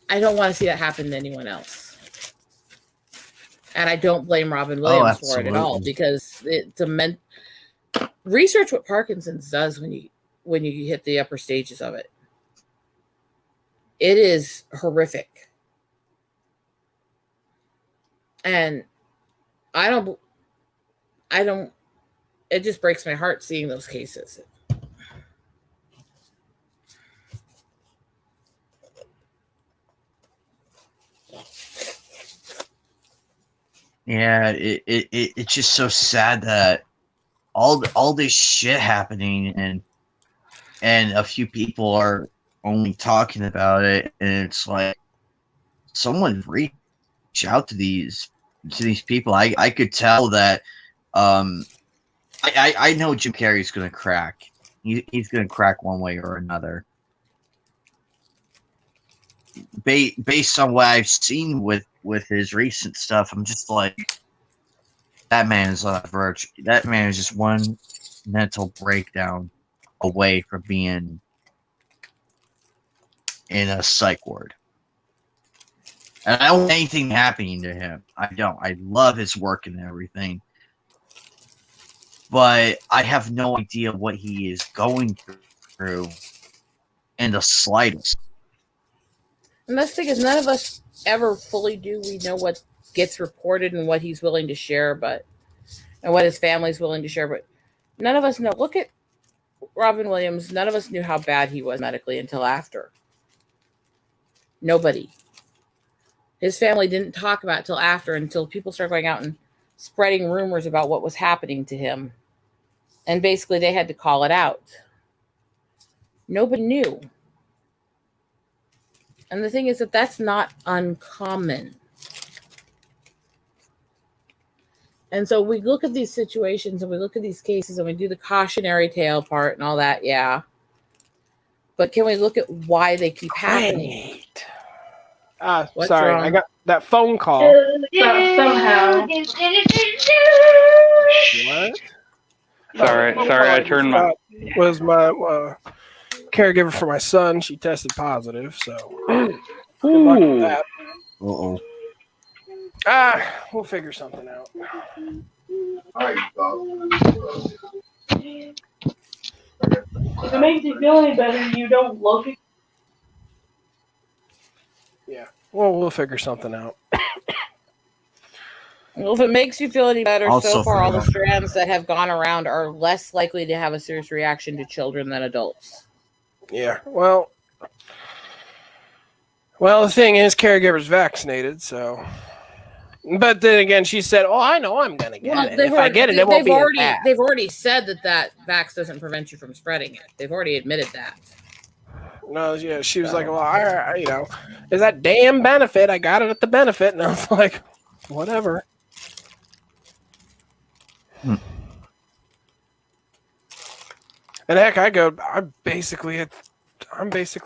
S3: I don't want to see that happen to anyone else. And I don't blame Robin Williams for it at all, because research what Parkinson's does when you hit the upper stages of it. It is horrific. And it just breaks my heart seeing those cases.
S1: Yeah, it's just so sad that all this shit happening, and and a few people are only talking about it, and it's like someone reach out to these people. I could tell that I know Jim Carrey's gonna crack. He's gonna crack one way or another. Based on what I've seen with his recent stuff, I'm just like, that man is on the verge. That man is just one mental breakdown away from being in a psych ward. And I don't want anything happening to him. I don't. I love his work and everything. But I have no idea what he is going through in the slightest.
S3: And that's the thing is, none of us ever fully do. We know what gets reported and what he's willing to share, and what his family's willing to share, but none of us know. Look at Robin Williams. None of us knew how bad he was medically until after. Nobody. His family didn't talk about it until people started going out and spreading rumors about what was happening to him. And basically they had to call it out. Nobody knew. And the thing is that that's not uncommon. And so we look at these situations and we look at these cases and we do the cautionary tale part and all that, yeah. But can we look at why they keep happening? What's
S2: Sorry,
S3: wrong?
S2: I got that phone call.
S6: Somehow.
S2: What?
S4: Sorry, I turned my.
S2: Was my caregiver for my son. She tested positive, so good luck with that.
S1: Uh-oh.
S2: We'll figure something out.
S6: If it makes you feel any better, you don't look it.
S2: Yeah. Well, we'll figure something out.
S3: Well, if it makes you feel any better,
S1: Also
S3: so far all the
S1: forgot.
S3: strands that have gone around are less likely to have a serious reaction to children than adults.
S2: Yeah. Well, the thing is, caregiver's vaccinated, so. But then again, she said, "Oh, I know I'm gonna get it. If I get it, it won't be as bad."
S3: They've already said that vax doesn't prevent you from spreading it. They've already admitted that.
S2: No, yeah, she was like, "Well, I is that damn benefit? I got it at the benefit," and I was like, "Whatever." And heck, I'm basically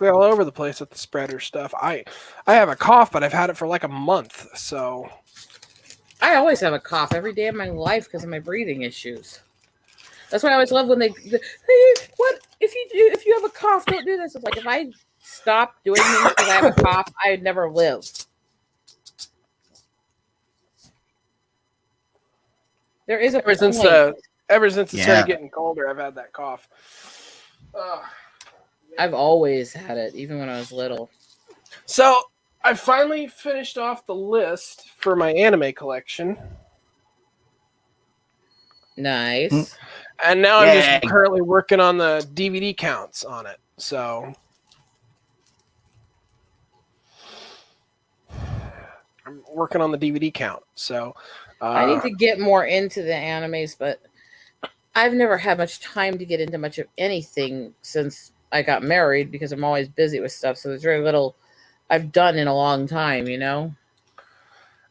S2: all over the place with the spreader stuff. I have a cough, but I've had it for like a month, so.
S3: I always have a cough every day of my life because of my breathing issues. That's why I always love when hey, what if you have a cough, don't do this. It's like, if I stop doing things because I have a cough, I'd never live. There is a
S2: Ever since it started getting colder, I've had that cough.
S3: I've always had it, even when I was little.
S2: So I finally finished off the list for my anime collection.
S3: Nice.
S2: And now I'm
S1: Yay.
S2: just currently working on the DVD counts on it. So I'm working on the DVD count. So
S3: I need to get more into the animes, but I've never had much time to get into much of anything since I got married because I'm always busy with stuff. So there's very little I've done in a long time, you know?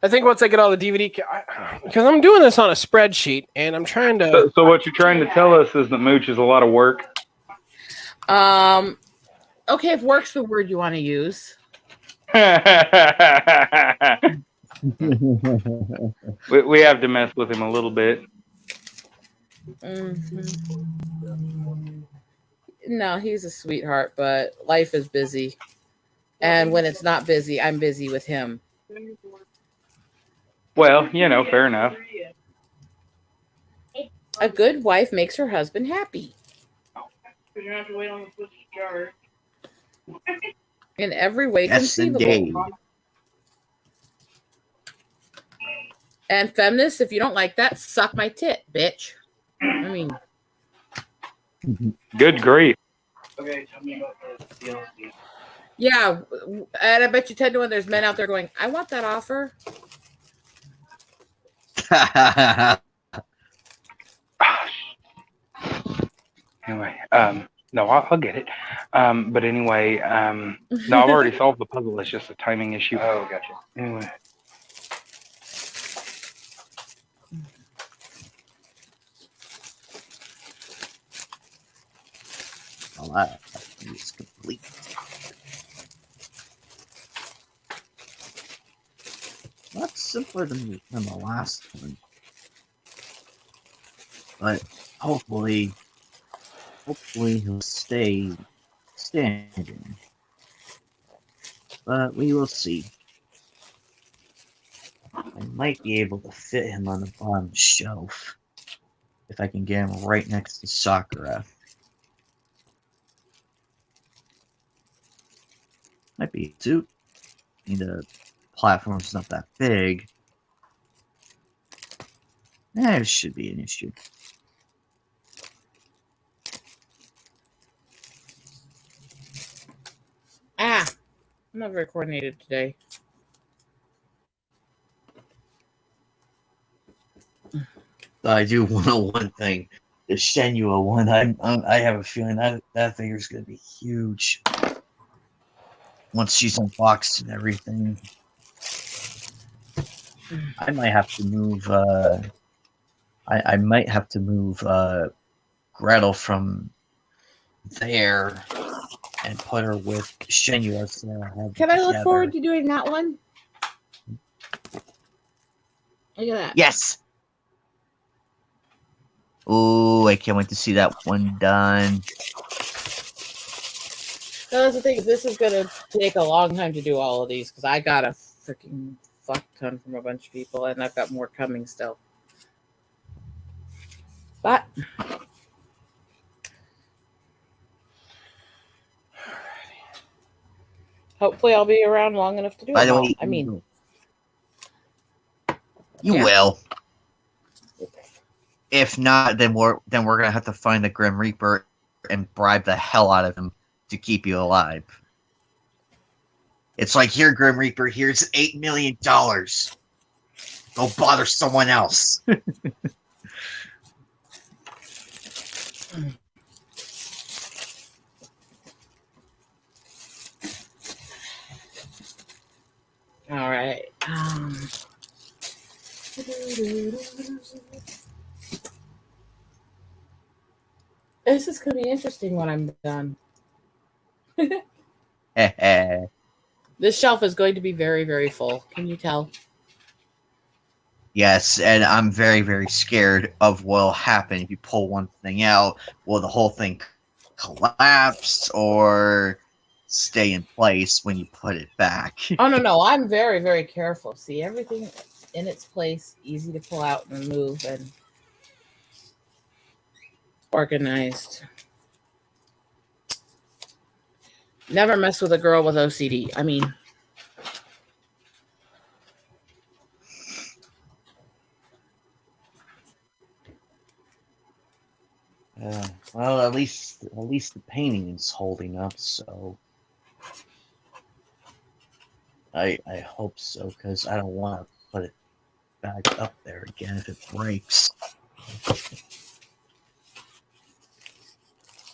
S2: I think once I get all the DVD, because I'm doing this on a spreadsheet and I'm trying to.
S4: So what you're trying to tell us is that Mooch is a lot of work.
S3: Okay, if work's the word you want to use.
S4: we have to mess with him a little bit.
S3: Mm-hmm. No, he's a sweetheart, but life is busy. And when it's not busy, I'm busy with him.
S4: Well, fair enough.
S3: A good wife makes her husband happy.
S6: You don't have to wait on the switch to charge.
S3: In every way
S1: Yes,
S3: conceivable.
S1: indeed.
S3: And feminists, if you don't like that, suck my tit, bitch. I mean,
S4: Good grief.
S6: Okay, tell me about the DLC.
S3: yeah, and I bet you 10 to 1 there's men out there going, I want that offer.
S4: Anyway, No, I'll get it. But anyway, no, I've already solved the puzzle. It's just a timing issue.
S5: Oh, gotcha.
S4: Anyway.
S1: Well, that is complete. That's simpler than the last one. But hopefully he'll stay standing. But we will see. I might be able to fit him on the bottom shelf if I can get him right next to Sakura. Might be too. The platform's not that big. It should be an issue.
S3: I'm not very coordinated today.
S1: I do want to know one thing. The Shenmue one, I have a feeling that figure's going to be huge. Once she's unboxed and everything. I might have to move, I might have to move, Gretel from there and put her with Shenmue. So
S3: Can I look forward to doing that one? Look at that.
S1: Yes! Oh, I can't wait to see that one done.
S3: No, that's the thing. This is going to take a long time to do all of these because I got a freaking fuck ton from a bunch of people and I've got more coming still. But hopefully I'll be around long enough to do
S1: By
S3: it
S1: the
S3: all.
S1: way,
S3: I mean,
S1: you
S3: Yeah.
S1: will. If not, then we're gonna have to find the Grim Reaper and bribe the hell out of him to keep you alive. It's like, here, Grim Reaper, here's $8 million. Go bother someone else.
S3: all right. This is going to be interesting when I'm done. This shelf is going to be very, very full. Can you tell?
S1: Yes, and I'm very, very scared of what'll happen if you pull one thing out. Will the whole thing collapse or stay in place when you put it back?
S3: Oh, no. I'm very, very careful. See, everything in its place, easy to pull out and move and organized. Never mess with a girl with OCD. I mean,
S1: Well, at least the painting is holding up, so I hope so, because I don't want to put it back up there again if it breaks.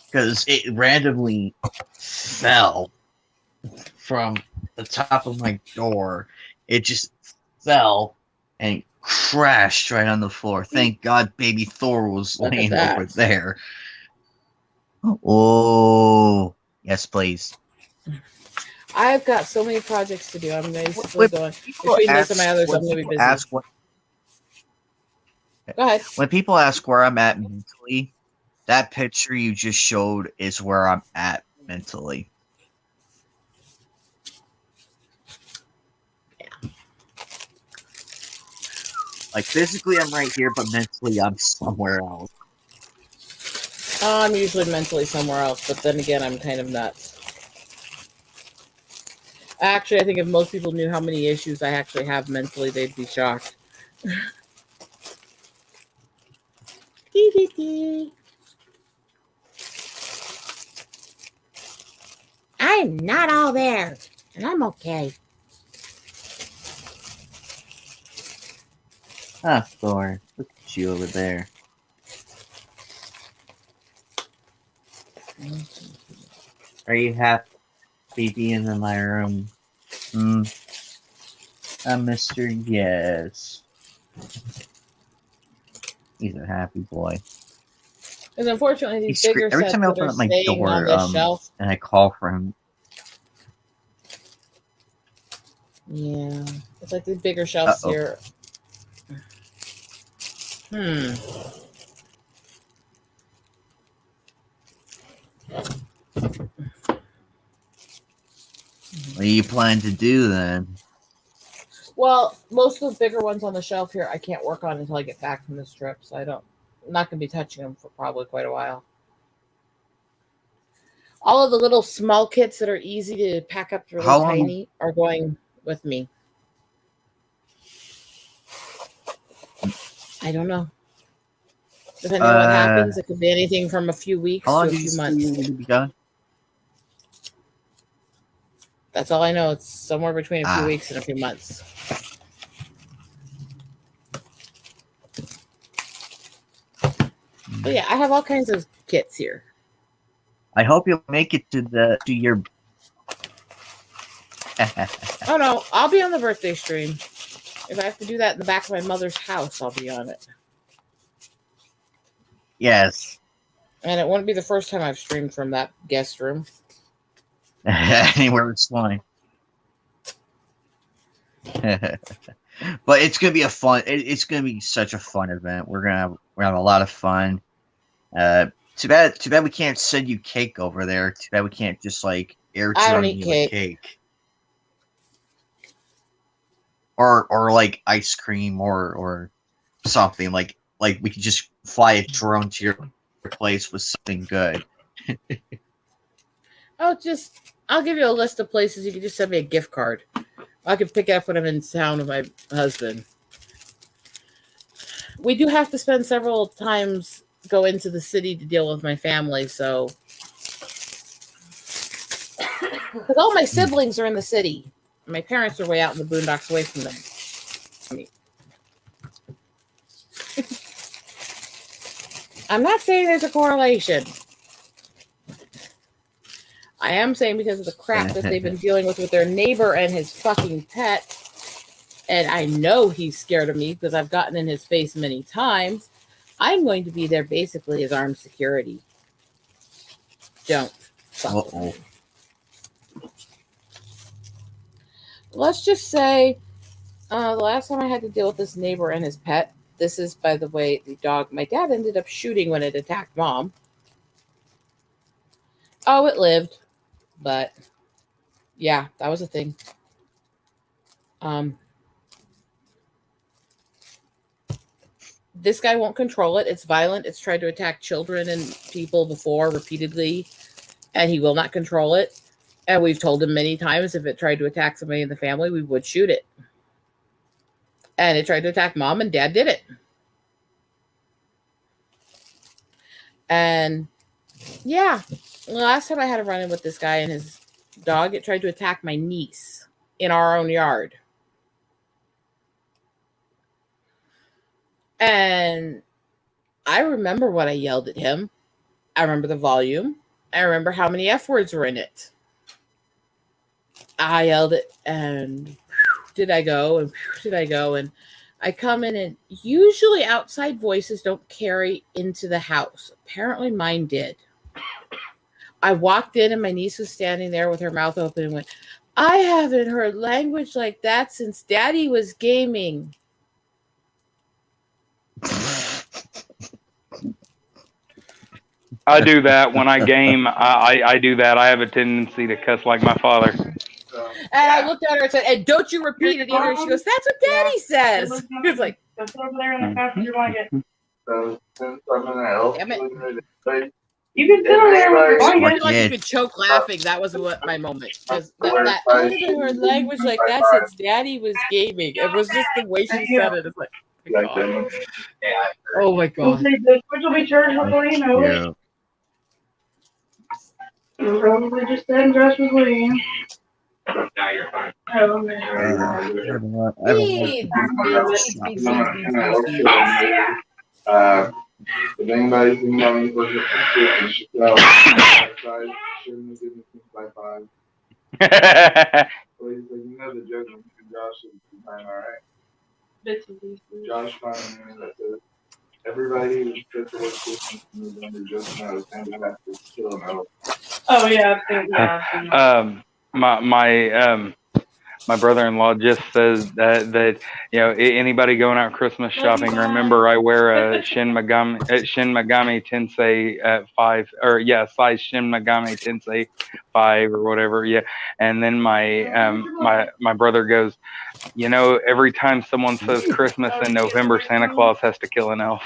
S1: Because it randomly fell from the top of my door. It just fell and crashed right on the floor. Thank God baby Thor was
S3: Look at
S1: laying
S3: that.
S1: over there. Oh, yes, please.
S3: I've got so many projects to do. I'm basically
S1: When
S3: going
S1: people
S3: between this and
S1: ask-
S3: my others.
S1: when
S3: I'm going to be
S1: people
S3: busy.
S1: ask what-
S3: Go ahead.
S1: When people ask where I'm at mentally, that picture you just showed is where I'm at mentally. Like, physically I'm right here, but mentally I'm somewhere else.
S3: I'm usually mentally somewhere else, but then again, I'm kind of nuts. Actually, I think if most people knew how many issues I actually have mentally, they'd be shocked. I'm not all there, and I'm okay.
S1: Ah, Thor, look at you over there. Are you happy being in my room? Mr. Yes. He's a happy boy.
S3: Because unfortunately, these bigger
S1: Every
S3: sets
S1: time I
S3: that
S1: open
S3: are
S1: up my
S3: staying on
S1: door,
S3: this shelf.
S1: and I call for him.
S3: Yeah, it's like these bigger shelves here.
S1: What do you plan to do then?
S3: Well, most of the bigger ones on the shelf here, I can't work on until I get back from this trip, so I'm not going to be touching them for probably quite a while. All of the little small kits that are easy to pack up really tiny are going with me. I don't know. Depending on what happens, it could be anything from a few weeks to a few months.
S1: How long do you be gone?
S3: That's all I know. It's somewhere between a few weeks and a few months. But yeah, I have all kinds of kits here.
S1: I hope you'll make it to your.
S3: Oh no, I'll be on the birthday stream. If I have to do that in the back of my mother's house, I'll be on it.
S1: Yes.
S3: And it won't be the first time I've streamed from that guest room.
S1: Anywhere it's fine. But it's gonna be a fun. It's gonna be such a fun event. We're gonna have a lot of fun. Too bad we can't send you cake over there. Too bad we can't just like air
S3: I don't
S1: you
S3: eat
S1: cake. Or like ice cream or something like we could just fly a drone to your place with something good.
S3: I'll give you a list of places. You can just send me a gift card. I can pick it up when I'm in town with my husband. We do have to spend several times go into the city to deal with my family, so because all my siblings are in the city. My parents are way out in the boondocks away from them. I'm not saying there's a correlation. I am saying because of the crap that they've been dealing with their neighbor and his fucking pet. And I know he's scared of me because I've gotten in his face many times. I'm going to be there basically as armed security. Don't.
S1: Uh-oh.
S3: Let's just say the last time I had to deal with this neighbor and his pet, this is, by the way, the dog my dad ended up shooting when it attacked Mom. Oh, it lived. But, yeah, that was a thing. This guy won't control it. It's violent. It's tried to attack children and people before repeatedly, and he will not control it. And we've told him many times if it tried to attack somebody in the family, we would shoot it. And it tried to attack Mom, and Dad did it. And, yeah, the last time I had a run-in with this guy and his dog, it tried to attack my niece in our own yard. And I remember what I yelled at him. I remember the volume. I remember how many F words were in it. I yelled it, and did I go, and did I go, and I come in, and usually outside voices don't carry into the house. Apparently mine did. I walked in, and my niece was standing there with her mouth open and went, I haven't heard language like that since Daddy was gaming.
S4: I do that when I game. I do that. I have a tendency to cuss like my father.
S3: And I looked at her and said, and don't you repeat it either. She goes, that's what Daddy says. He was like,
S6: That's over there in the passenger blanket.
S3: damn it.
S6: You can sit over there with your
S3: I
S6: blanket.
S3: feel like you could choke laughing. That was what my moment. Because that I haven't heard language like that since Daddy was gaming. It was just the way she said it. It's like, oh my God.
S6: The switch will be charged before you know it.
S1: Yeah.
S6: You'll probably just sit and dress with William.
S5: Now you're fine.
S6: Oh, man.
S3: Beans,
S8: If anybody's email me for the size shouldn't have given me by 5. Well, he's like, you know the joke when Josh is behind, alright?
S6: Bits and pieces.
S8: Josh finally that said, everybody was pissed at Christmas in November just now. It's time to have to kill an elf.
S6: Oh yeah, I think
S4: My brother-in-law just says that anybody going out Christmas shopping, remember I wear a Shin Megami Tensei at 5, or size Shin Megami Tensei 5 or whatever, and then my brother goes, every time someone says Christmas in November, Santa Claus has to kill an elf.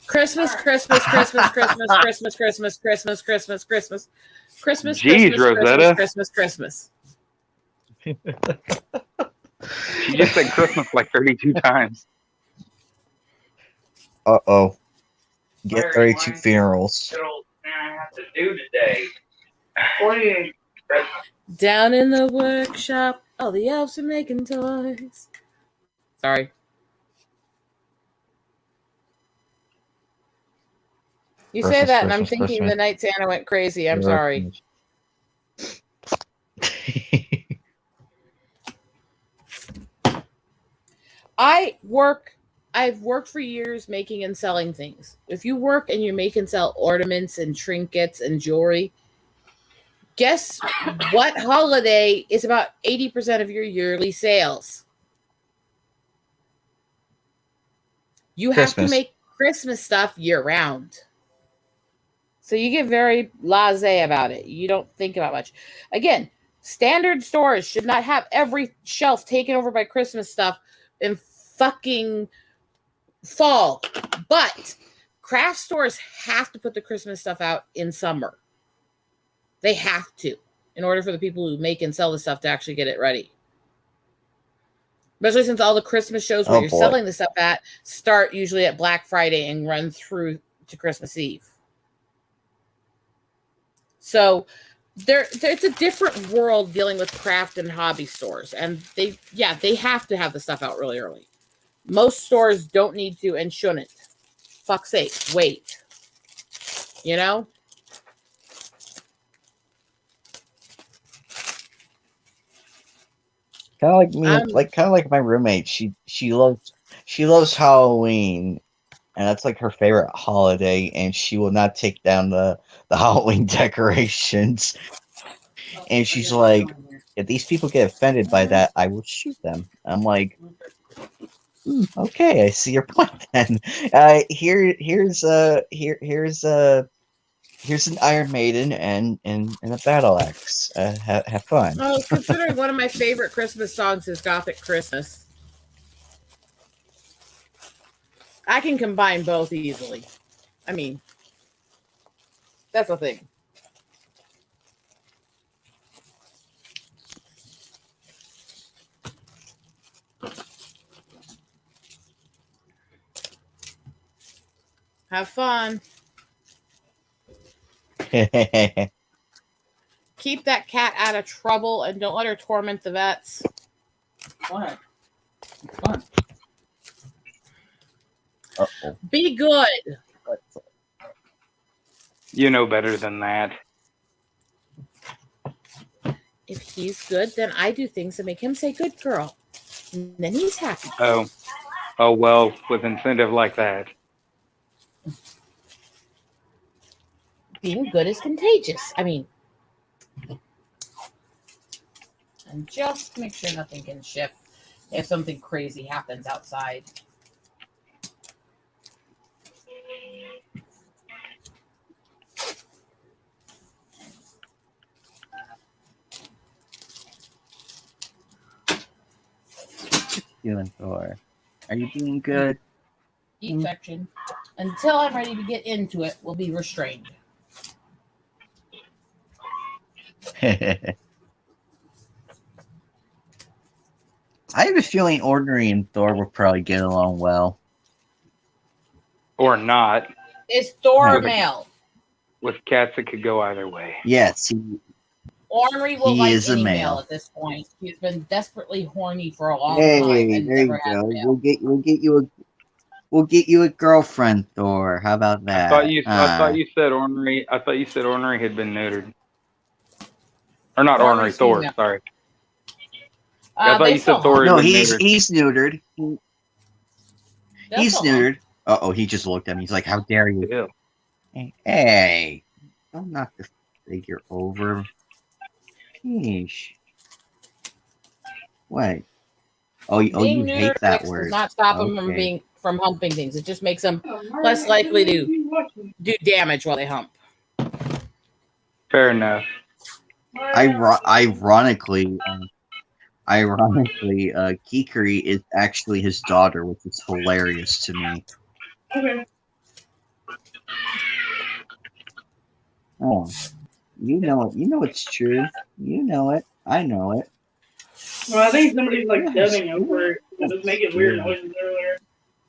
S3: Christmas, Christmas, Christmas, Christmas, Christmas, Christmas, Christmas, Christmas, Christmas, Christmas,
S4: Jeez,
S3: Christmas,
S4: Rosetta.
S3: Christmas, Christmas.
S4: She just said Christmas like 32 times.
S1: Uh-oh. Get 32 funerals.
S4: I have to do today.
S6: 48.
S3: Down in the workshop, all the elves are making toys. Sorry. You say
S1: Christmas,
S3: that, and I'm
S1: Christmas,
S3: thinking
S1: Christmas.
S3: the night Santa went crazy. I'm sorry. I've worked for years making and selling things. If you work and you make and sell ornaments and trinkets and jewelry, guess what holiday is about 80% of your yearly sales? You have to
S1: Christmas.
S3: make Christmas stuff year round. So you get very blasé about it. You don't think about much. Again, standard stores should not have every shelf taken over by Christmas stuff in fucking fall. But craft stores have to put the Christmas stuff out in summer. They have to, in order for the people who make and sell the stuff to actually get it ready. Especially since all the Christmas shows where you're selling the stuff at start usually at Black Friday and run through to Christmas Eve. So it's a different world dealing with craft and hobby stores. And they have to have the stuff out really early. Most stores don't need to and shouldn't. Fuck's sake, wait. You know?
S1: Kind of like me, kind of like my roommate. She loves Halloween, and that's like her favorite holiday. And she will not take down the Halloween decorations. And she's like, if these people get offended by that, I will shoot them. I'm like, okay, I see your point. Then here's an Iron Maiden and a battle axe. Have fun.
S3: Oh, considering one of my favorite Christmas songs is Gothic Christmas. I can combine both easily. I mean, that's the thing. Have fun. Keep that cat out of trouble and don't let her torment the vets.
S5: What? Fun.
S1: Uh-oh.
S3: Be good.
S4: You know better than that.
S3: If he's good, then I do things that make him say good girl. And then he's happy.
S4: Oh, well, with incentive like that.
S3: Being good is contagious. I mean, and just make sure nothing can shift if something crazy happens outside.
S1: Doing Thor? Are you doing good?
S3: Eat section. Until I'm ready to get into it, will be restrained.
S1: I have a feeling Ordinary and Thor will probably get along well.
S4: Or not.
S3: Is Thor
S1: No.
S3: male?
S4: With cats, it could go either way.
S1: Yes,
S3: Ornery will
S1: He
S3: like
S1: is a
S3: any
S1: male.
S3: male at this point. He's been desperately horny for a long
S1: hey,
S3: time and
S1: there you
S3: never had a
S1: go.
S3: male.
S1: We'll get you We'll get you a girlfriend, Thor. How about that?
S4: I thought you said ornery. I thought you said ornery had been neutered, or not ornery.
S3: Ornery's
S4: Thor.
S3: female.
S4: Sorry. I thought
S3: They
S4: you
S3: still
S4: said Thor
S1: No,
S4: had been
S1: he's
S4: neutered.
S1: neutered.
S3: They'll
S1: He's
S3: still hump.
S1: neutered. Uh-oh, he just looked at me. He's like, how dare you?
S4: Ew.
S1: Hey, don't knock the figure over. Sheesh. What? Oh, you
S3: Being
S1: hate
S3: neutered
S1: that
S3: does
S1: word.
S3: not stop them
S1: Okay.
S3: from humping things. It just makes them
S6: Oh,
S3: less likely to
S6: you watching?
S3: do damage while they hump.
S4: Fair enough.
S1: Ironically, Kikari is actually his daughter, which is hilarious to me.
S6: Okay.
S1: Oh, you know it. You know it's true. You know it. I know it.
S6: Well, I think somebody's like
S1: Yes.
S6: dubbing over it. It was making weird noises earlier.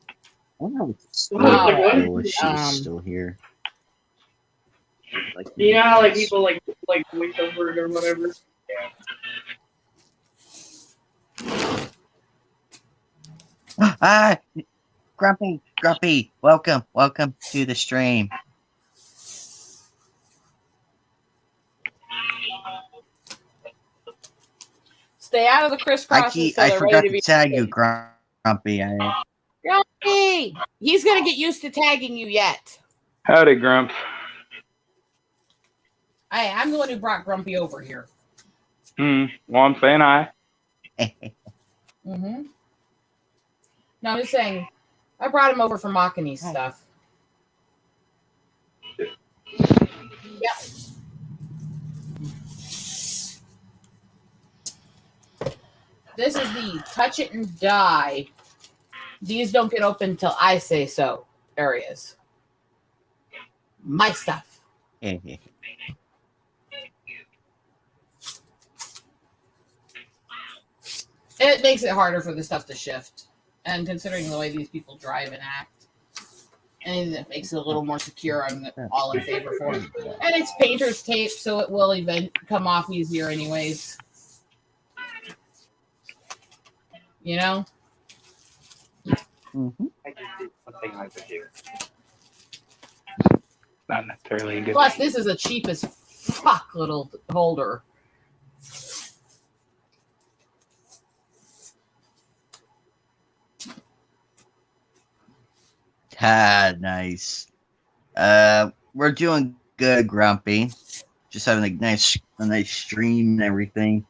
S1: I wonder if it's
S6: Wow. Like, what?
S1: if she's still here. Like,
S6: You know how like people like voice over it or whatever.
S1: Ah, Grumpy, welcome to the stream.
S3: Stay out of the crisscrosses.
S1: I forgot to tag you, Grumpy.
S3: Grumpy! He's gonna get used to tagging you yet.
S4: Howdy, Grump.
S3: I'm the one who brought Grumpy over here.
S4: Well, I'm saying hi.
S3: Mm-hmm. No, I'm just saying, I brought him over for Makani's stuff. Yep. This is the touch it and die. These don't get open until I say so areas. My stuff. It makes it harder for the stuff to shift. And considering the way these people drive and act, anything that makes it a little more secure, I'm all in favor for. And it's painter's tape, so it will come off easier anyways. You know?
S1: Mm-hmm.
S4: Not necessarily a good
S3: Plus,
S4: thing.
S3: this is a cheap as fuck little holder.
S1: Nice. We're doing good, Grumpy. Just having a nice stream and everything.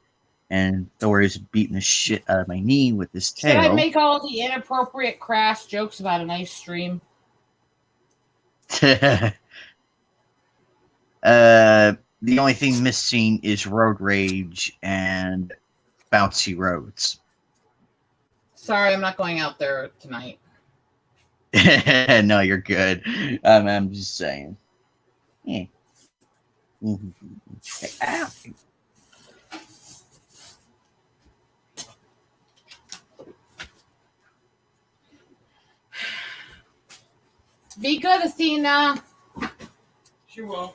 S1: And Thor is beating the shit out of my knee with his tail.
S3: Should I make all the inappropriate crass jokes about a nice stream?
S1: The only thing missing is road rage and bouncy roads.
S3: Sorry, I'm not going out there tonight.
S1: No, you're good. I'm just saying. Yeah. Ow.
S3: Be good, Athena.
S9: She will.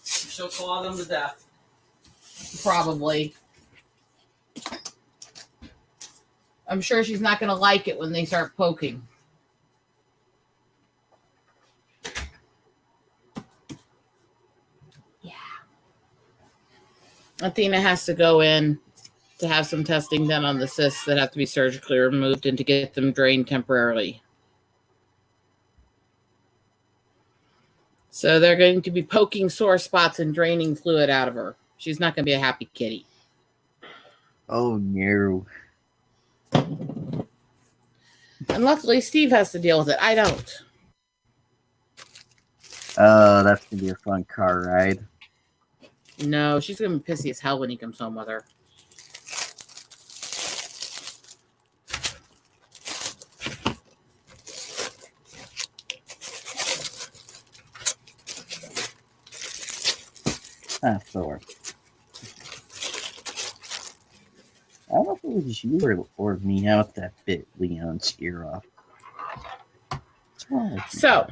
S9: She'll claw them to death.
S3: Probably. I'm sure she's not going to like it when they start poking. Yeah. Athena has to go in to have some testing done on the cysts that have to be surgically removed and to get them drained temporarily. So they're going to be poking sore spots and draining fluid out of her. She's not going to be a happy kitty.
S1: Oh, no.
S3: And luckily, Steve has to deal with it. I don't.
S1: Oh, that's going to be a fun car ride.
S3: No, she's going to be pissy as hell when he comes home with her.
S1: Thor. I don't know if it was just you or me. How that bit Leon's ear off. What's wrong with you?
S3: So,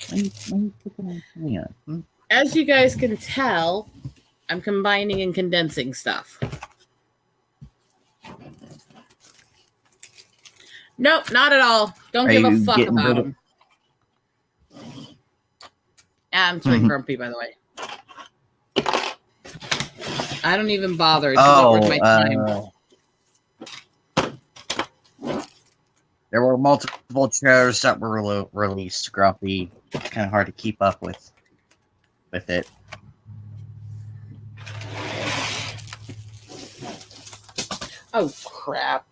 S1: Why you picking on Leon?
S3: as you guys can tell, I'm combining and condensing stuff. Nope, not at all. Don't give a fuck about him. I'm sorry, grumpy, by the way. I don't even bother. It's not worth my time.
S1: There were multiple trailers that were released, Grumpy. It's kind of hard to keep up with it.
S3: Oh, crap.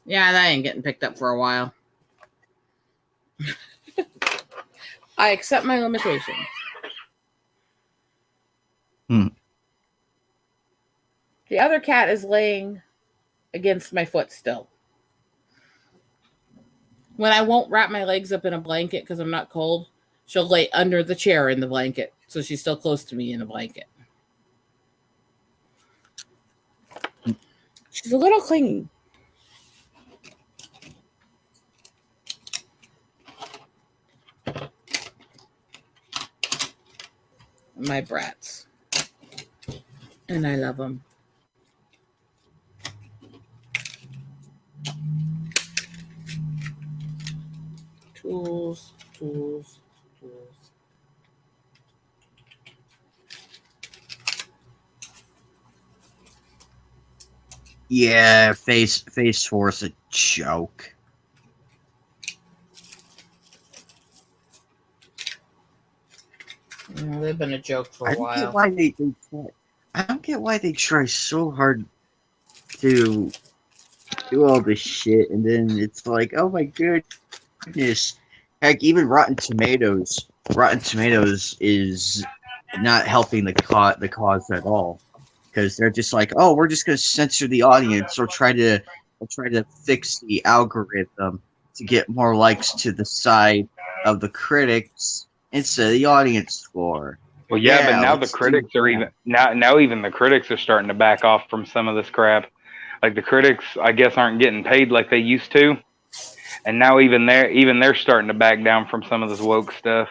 S3: Yeah, that ain't getting picked up for a while. I accept my limitations. The other cat is laying against my foot still. When I won't wrap my legs up in a blanket because I'm not cold, she'll lay under the chair in the blanket. So she's still close to me in a blanket. She's a little clingy. My brats. And I love them. Tools.
S1: Yeah, Phase 4 is a joke.
S3: They've been a joke for a while.
S1: I don't get why they try so hard to do all this shit, and then it's like, oh my goodness. Heck, even Rotten Tomatoes is not helping the cause at all, because they're just like, oh, we're just going to censor the audience or try to fix the algorithm to get more likes to the side of the critics instead of the audience score.
S4: Well, yeah, but now the critics are even the critics are starting to back off from some of this crap. Like the critics, I guess, aren't getting paid like they used to, and now even they're starting to back down from some of this woke stuff.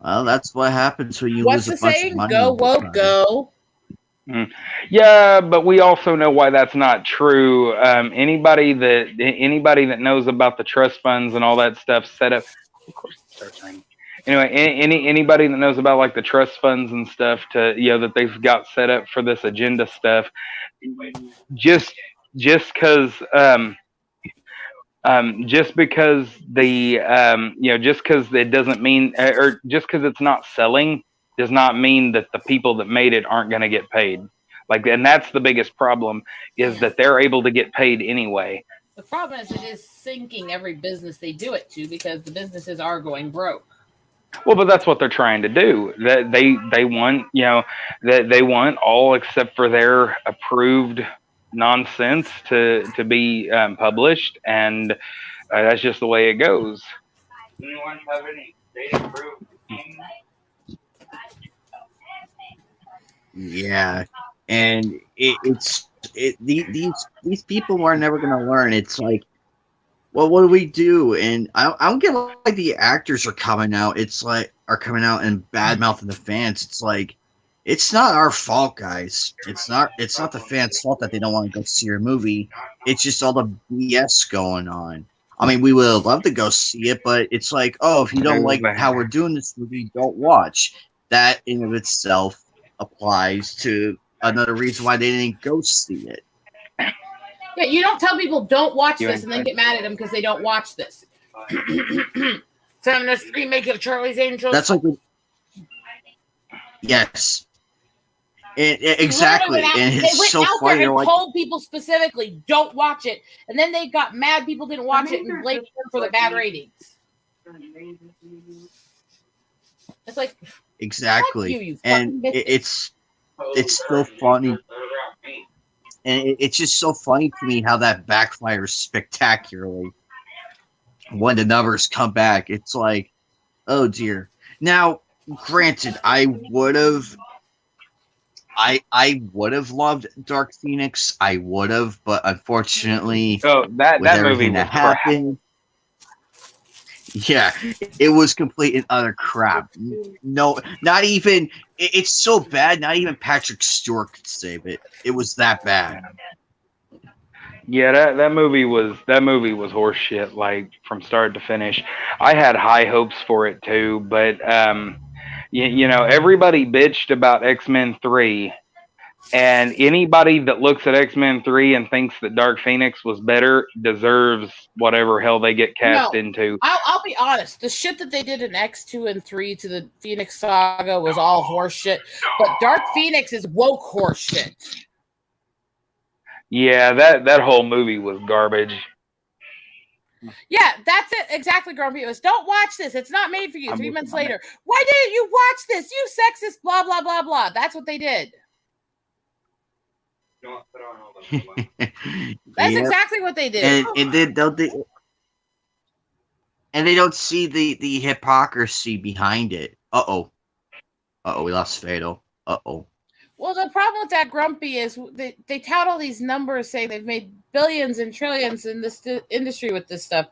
S1: Well, that's what happens when you lose a bunch of money.
S3: Go woke, go.
S4: Yeah, but we also know why that's not true. Anybody that knows about the trust funds and all that stuff set up. Of course, it starts raining. Anyway, anybody that knows about like the trust funds and stuff to that they've got set up for this agenda stuff, just because it doesn't mean, or just because it's not selling does not mean that the people that made it aren't going to get paid. Like, and that's the biggest problem, is that they're able to get paid anyway.
S3: The problem is it is sinking every business they do it to, because the businesses are going broke.
S4: Well, but that's what they're trying to do. That they want, that they want all except for their approved nonsense to be published, and that's just the way it goes. Anyone have any data approved?
S1: Yeah, and these people are never gonna learn. It's like, well, what do we do? And I don't get why the actors are coming out. Are coming out and bad mouthing the fans. It's like, it's not our fault, guys. It's not the fans' fault that they don't want to go see your movie. It's just all the BS going on. I mean, we would love to go see it, but it's like, oh, if you don't like how we're doing this movie, don't watch. That in of itself applies to another reason why they didn't go see it.
S3: Yeah, you don't tell people don't watch this and then get mad at them because they don't watch this. Send us remake of Charlie's Angels.
S1: That's like, yes, exactly. And it's so funny.
S3: They told people specifically don't watch it, and then they got mad people didn't watch it and blamed them for the bad ratings. It's like,
S1: exactly, and it's so funny. And it's just so funny to me how that backfires spectacularly when the numbers come back. It's like, oh dear. Now, granted, I would have loved Dark Phoenix. I would have, but unfortunately,
S4: that movie was
S1: happened. Yeah, it was complete and utter crap. No, not even. It's so bad. Not even Patrick Stewart could save it. It was that bad.
S4: Yeah, that movie was horseshit, like from start to finish. I had high hopes for it too, but you know, everybody bitched about X-Men 3, and anybody that looks at X-Men 3 and thinks that Dark Phoenix was better deserves whatever hell they get cast
S3: No.
S4: into.
S3: I'll be honest. The shit that they did in X2 and 3 to the Phoenix Saga was all horseshit. But Dark Phoenix is woke horseshit.
S4: Yeah, that whole movie was garbage.
S3: Yeah, that's it. Exactly, Grumpy. It was, don't watch this. It's not made for you. 3 months later. Why didn't you watch this? You sexist, blah, blah, blah, blah. That's what they did. That's exactly what they did.
S1: And they don't see the hypocrisy behind it. Uh-oh, we lost Fatal. Uh-oh.
S3: Well, the problem with that, Grumpy, is they tout all these numbers saying they've made billions and trillions in this industry with this stuff.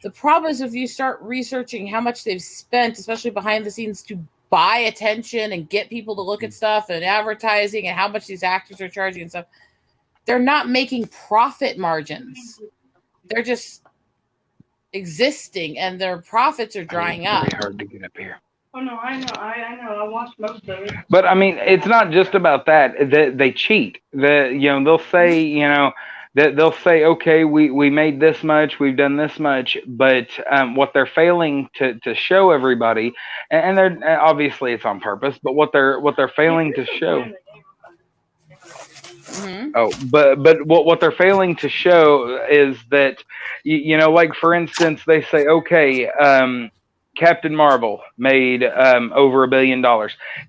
S3: The problem is if you start researching how much they've spent, especially behind the scenes, to buy attention and get people to look at stuff and advertising and how much these actors are charging and stuff, they're not making profit margins. They're just existing and their profits are drying up.
S4: It's very hard to get up here.
S6: Oh no, I know. I watched most of it.
S4: But I mean, it's not just about that. They cheat. They'll say, they'll say, okay, we made this much, we've done this much, but what they're failing to show everybody, and they're obviously it's on purpose, but what they're failing to show.
S3: Mm-hmm.
S4: Oh, but what they're failing to show is that, like for instance, they say, okay, Captain Marvel made over $1 billion.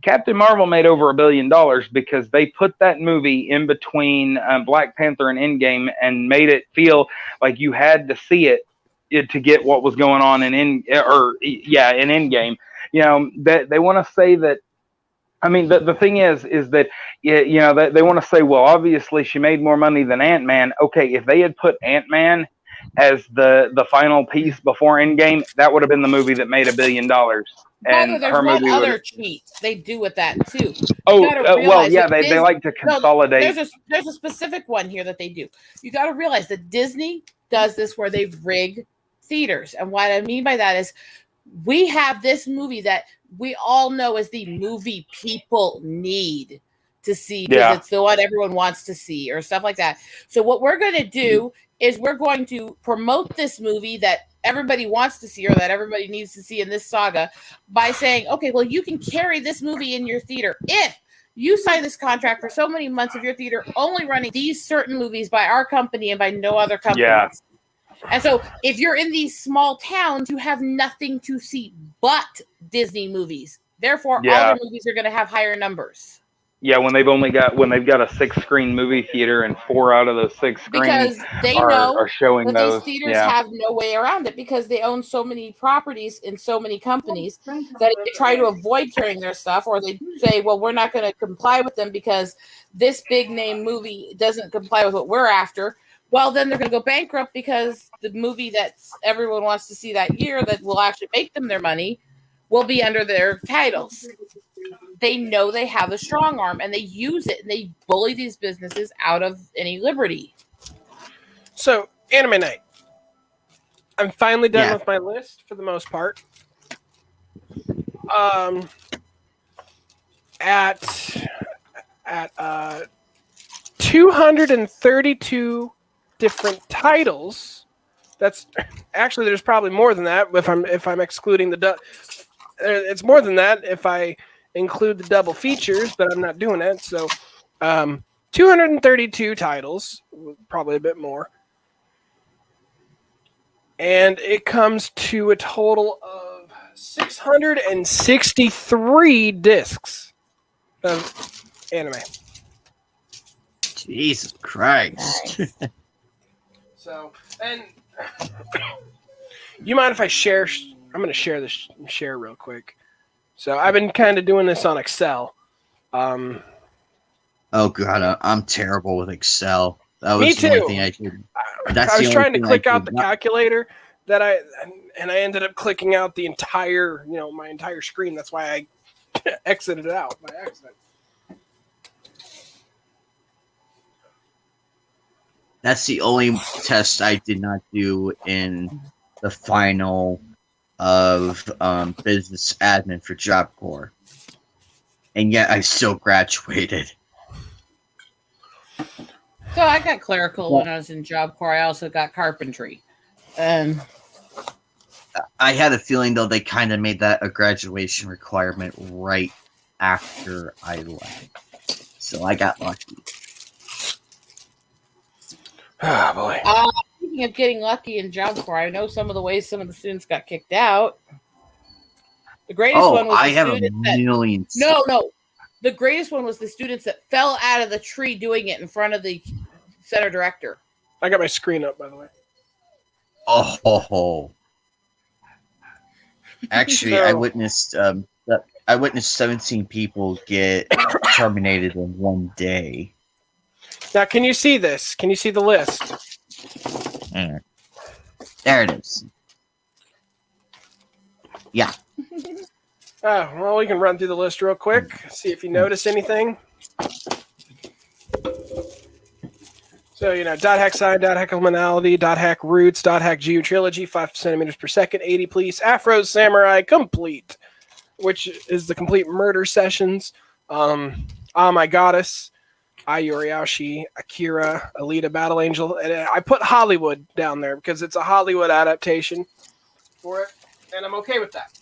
S4: Captain Marvel made over $1 billion because they put that movie in between Black Panther and Endgame and made it feel like you had to see it to get what was going on in Endgame. That they want to say that. I mean, the thing is that they want to say, well, obviously she made more money than Ant-Man. Okay, if they had put Ant-Man as the final piece before Endgame, that would have been the movie that made $1 billion. And
S3: there's
S4: her
S3: one
S4: movie
S3: other cheat they do with that too.
S4: They like to consolidate.
S3: There's a specific one here that they do. You got to realize that Disney does this where they rig theaters, and what I mean by that is we have this movie that we all know is the movie people need to see because it's the one everyone wants to see or stuff like that. So what we're going to do is we're going to promote this movie that everybody wants to see or that everybody needs to see in this saga by saying, okay, well, you can carry this movie in your theater if you sign this contract for so many months of your theater only running these certain movies by our company and by no other company.
S4: Yeah.
S3: And so if you're in these small towns, you have nothing to see but Disney movies. Therefore, all their movies are going to have higher numbers.
S4: Yeah, when they've got a 6-screen movie theater and 4 out of those 6 screens are showing
S3: that
S4: those.
S3: These theaters have no way around it because they own so many properties in so many companies that they try to avoid carrying their stuff, or they say, well, we're not going to comply with them because this big name movie doesn't comply with what we're after. Well, then they're going to go bankrupt because the movie that everyone wants to see that year that will actually make them their money will be under their titles. They know they have a strong arm and they use it and they bully these businesses out of any liberty.
S2: So, Anime Night. I'm finally done with my list for the most part. At 232 different titles. That's actually there's probably more than that if I'm excluding it's more than that if I include the double features, but I'm not doing it. So 232 titles, probably a bit more. And it comes to a total of 663 discs of anime.
S1: Jesus Christ.
S2: So, and you mind if I share? I'm going to share real quick. So I've been kind of doing this on Excel.
S1: Oh God, I'm terrible with Excel. That was
S2: Me
S1: the only
S2: too.
S1: thing I could.
S2: I was trying to click out the calculator, that I ended up clicking out the entire, my entire screen. That's why I exited it out by accident.
S1: That's the only test I did not do in the final of business admin for Job Corps. And yet I still graduated.
S3: So I got clerical when I was in Job Corps. I also got carpentry.
S1: I had a feeling, though, they kind of made that a graduation requirement right after I left. So I got lucky.
S2: Oh, boy.
S3: Speaking of getting lucky in Job Corps, I know some of the ways some of the students got kicked out. The greatest one was
S1: I have a million.
S3: No. The greatest one was the students that fell out of the tree doing it in front of the center director.
S2: I got my screen up, by the way.
S1: Oh. Actually, I witnessed 17 people get terminated in one day.
S2: Now, can you see this? Can you see the list?
S1: There it is. Yeah.
S2: Well, we can run through the list real quick, see if you notice anything. So, dot hack sign, dot hack liminality, dot hack roots, dot hack geo trilogy, 5 centimeters per second, 80 police, Afro Samurai complete, which is the complete murder sessions. My Goddess, Ayoriashi, Akira, Alita Battle Angel, and I put Hollywood down there because it's a Hollywood adaptation for it, and I'm okay with that.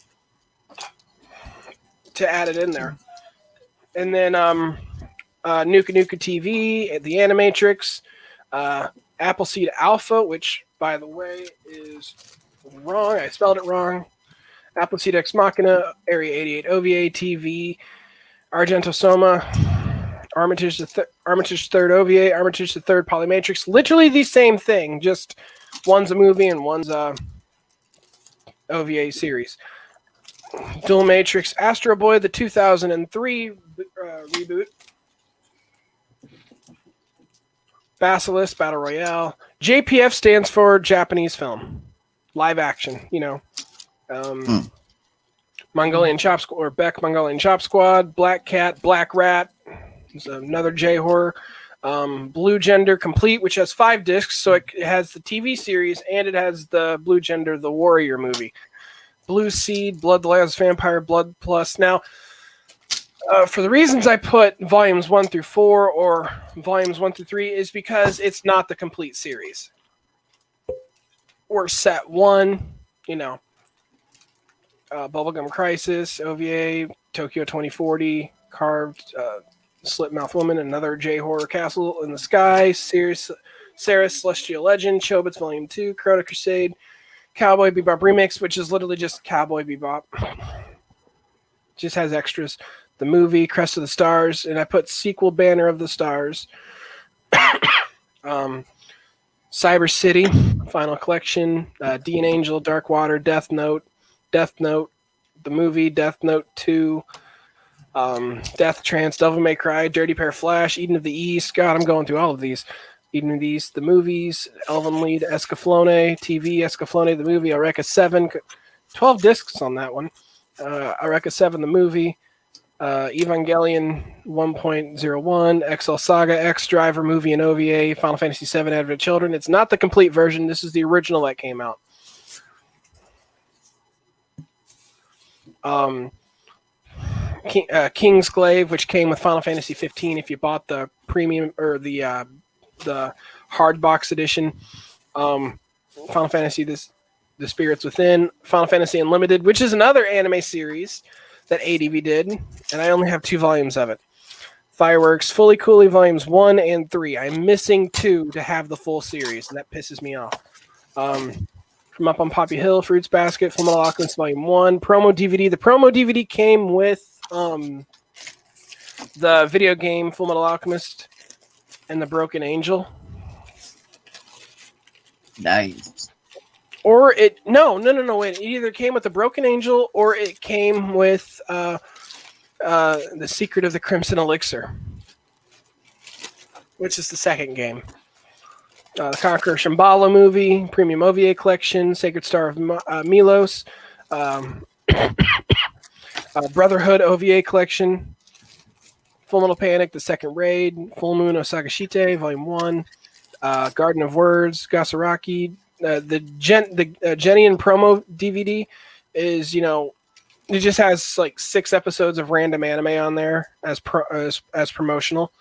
S2: To add it in there. And then Nuka Nuka TV, The Animatrix, Appleseed Alpha, which, by the way, is wrong. I spelled it wrong. Appleseed Ex Machina, Area 88 OVA TV, Argento Soma, Armitage the Third OVA, Armitage the Third Polymatrix. Literally the same thing, just one's a movie and one's a OVA series. Dual Matrix, Astro Boy, the 2003 reboot. Basilisk, Battle Royale. JPF stands for Japanese film. Live action, Mongolian Chop Squad, or Beck Mongolian Chop Squad. Black Cat, Black Rat. It's another J-horror. Blue Gender Complete, which has 5 discs, so it has the TV series and it has the Blue Gender, the Warrior movie. Blue Seed, Blood the Last Vampire, Blood Plus. Now, for the reasons I put volumes 1 through 4 or volumes 1 through 3 is because it's not the complete series. Or set 1, Bubblegum Crisis, OVA, Tokyo 2040, Carved, Slipmouth Woman, another J-horror Castle in the Sky, Ceres Celestial Legend, Chobits Volume 2, Chrono Crusade, Cowboy Bebop Remix, which is literally just Cowboy Bebop. Just has extras. The movie, Crest of the Stars, and I put sequel Banner of the Stars. Cyber City, Final Collection, Dean Angel, Dark Water, Death Note, the movie, Death Note 2, Death Trance, Devil May Cry, Dirty Pair Flash, Eden of the East. God, I'm going through all of these. Eden of the East, the movies, Elven Lead, Escaflowne, TV, Escaflowne, the movie, Eureka 7, 12 discs on that one. Eureka 7, the movie, Evangelion 1.01, XL Saga, X Driver movie and OVA, Final Fantasy 7 Advent Children. It's not the complete version. This is the original that came out. Kingsglaive, which came with Final Fantasy 15 if you bought the premium or the hard box edition. Final Fantasy The Spirits Within, Final Fantasy Unlimited, which is another anime series that ADV did, and I only have 2 volumes of it. Fireworks, Fully Cooley Volumes 1 and 3. I'm missing 2 to have the full series, and that pisses me off. From Up on Poppy Hill, Fruits Basket, Fullmetal Alchemist Volume 1, promo DVD. The promo DVD came with the video game Fullmetal Alchemist and the Broken Angel.
S1: Nice.
S2: Or it wait, it either came with the Broken Angel or it came with the Secret of the Crimson Elixir, which is the second game. The Conqueror Shambhala movie, Premium OVA collection, Sacred Star of Milos, Brotherhood OVA collection, Full Metal Panic, The Second Raid, Full Moon Osagashite, Volume 1, Garden of Words, Gasaraki. The Jenny and promo DVD is, it just has like 6 episodes of random anime on there as promotional.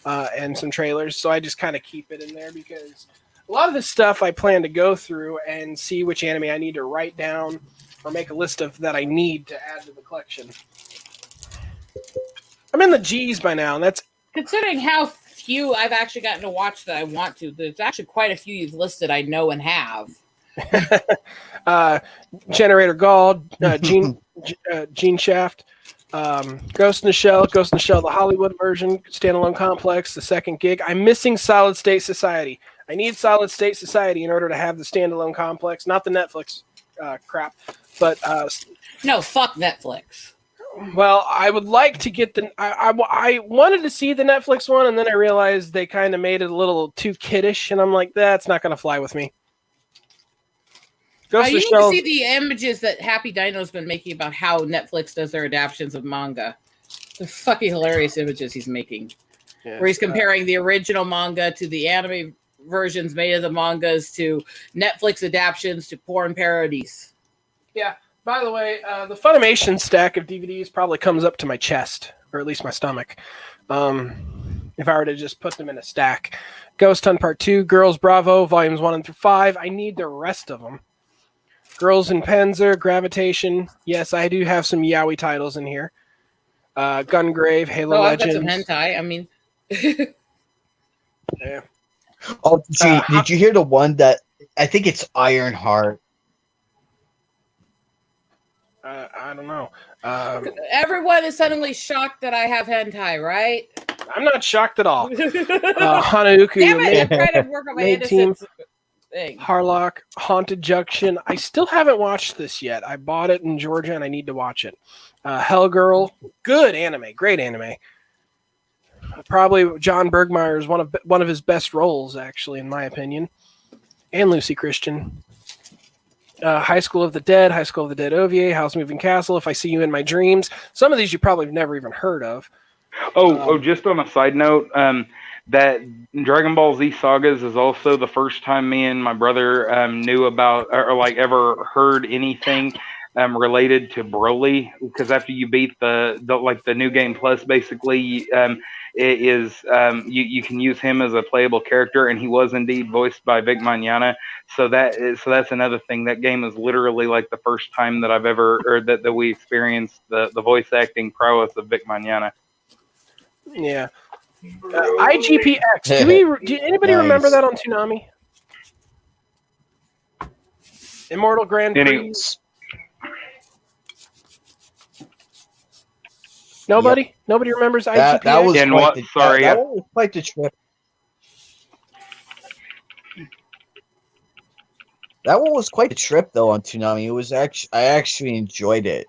S2: And some trailers, so I just kind of keep it in there because a lot of this stuff I plan to go through and see which anime I need to write down or make a list of that I need to add to the collection. I'm in the G's by now, and that's
S3: considering how few I've actually gotten to watch that I want to. There's actually quite a few you've listed I know and have.
S2: Generator Gall, Gene Shaft. Ghost in the Shell, the Hollywood version, standalone complex, the second gig. I'm missing Solid State Society. I need Solid State Society in order to have the standalone complex, not the Netflix crap. But
S3: no, fuck Netflix.
S2: Well, I would like to get the. I wanted to see the Netflix one, and then I realized they kind of made it a little too kiddish, and I'm like, that's not going to fly with me.
S3: You need to see the images that Happy Dino's been making about how Netflix does their adaptations of manga. The fucking hilarious images he's making. Yeah, where he's comparing the original manga to the anime versions made of the mangas to Netflix adaptations to porn parodies.
S2: Yeah. By the way, the Funimation stack of DVDs probably comes up to my chest, or at least my stomach. If I were to just put them in a stack. Ghost Hunt Part 2, Girls Bravo, Volumes 1 through 5. I need the rest of them. Girls in Panzer, Gravitation. Yes, I do have some yaoi titles in here. Gungrave, Halo Legends.
S3: I've got some hentai. I mean,
S2: yeah.
S1: Oh, did you hear the one that I think it's Ironheart?
S2: I don't know.
S3: Everyone is suddenly shocked that I have hentai, right?
S2: I'm not shocked at all. Hanauku.
S3: Damn it! I'm trying to work on my innocence.
S2: Harlock, Haunted Junction. I still haven't watched this yet. I bought it in Georgia and I need to watch it. Hellgirl, good anime, great anime. Probably John Bergmeyer's one of his best roles, actually, in my opinion. And Lucy Christian. High School of the Dead OVA, House Moving Castle, If I See You in My Dreams. Some of these you probably have never even heard of.
S4: Just on a side note, that Dragon Ball Z Sagas is also the first time me and my brother knew about or like ever heard anything related to Broly, because after you beat the new game plus, basically it is you can use him as a playable character, and he was indeed voiced by Vic Mignogna. So that's another thing. That game is literally like the first time that I've ever or that we experienced the voice acting prowess of Vic Mignogna.
S2: Yeah. IGPX. Do anybody remember that on Toonami? Immortal Grand Prix. Nobody? Yep. Nobody remembers IGPX?
S1: That was that was quite the trip. That one was quite a trip, though, on Toonami. It was I actually enjoyed it.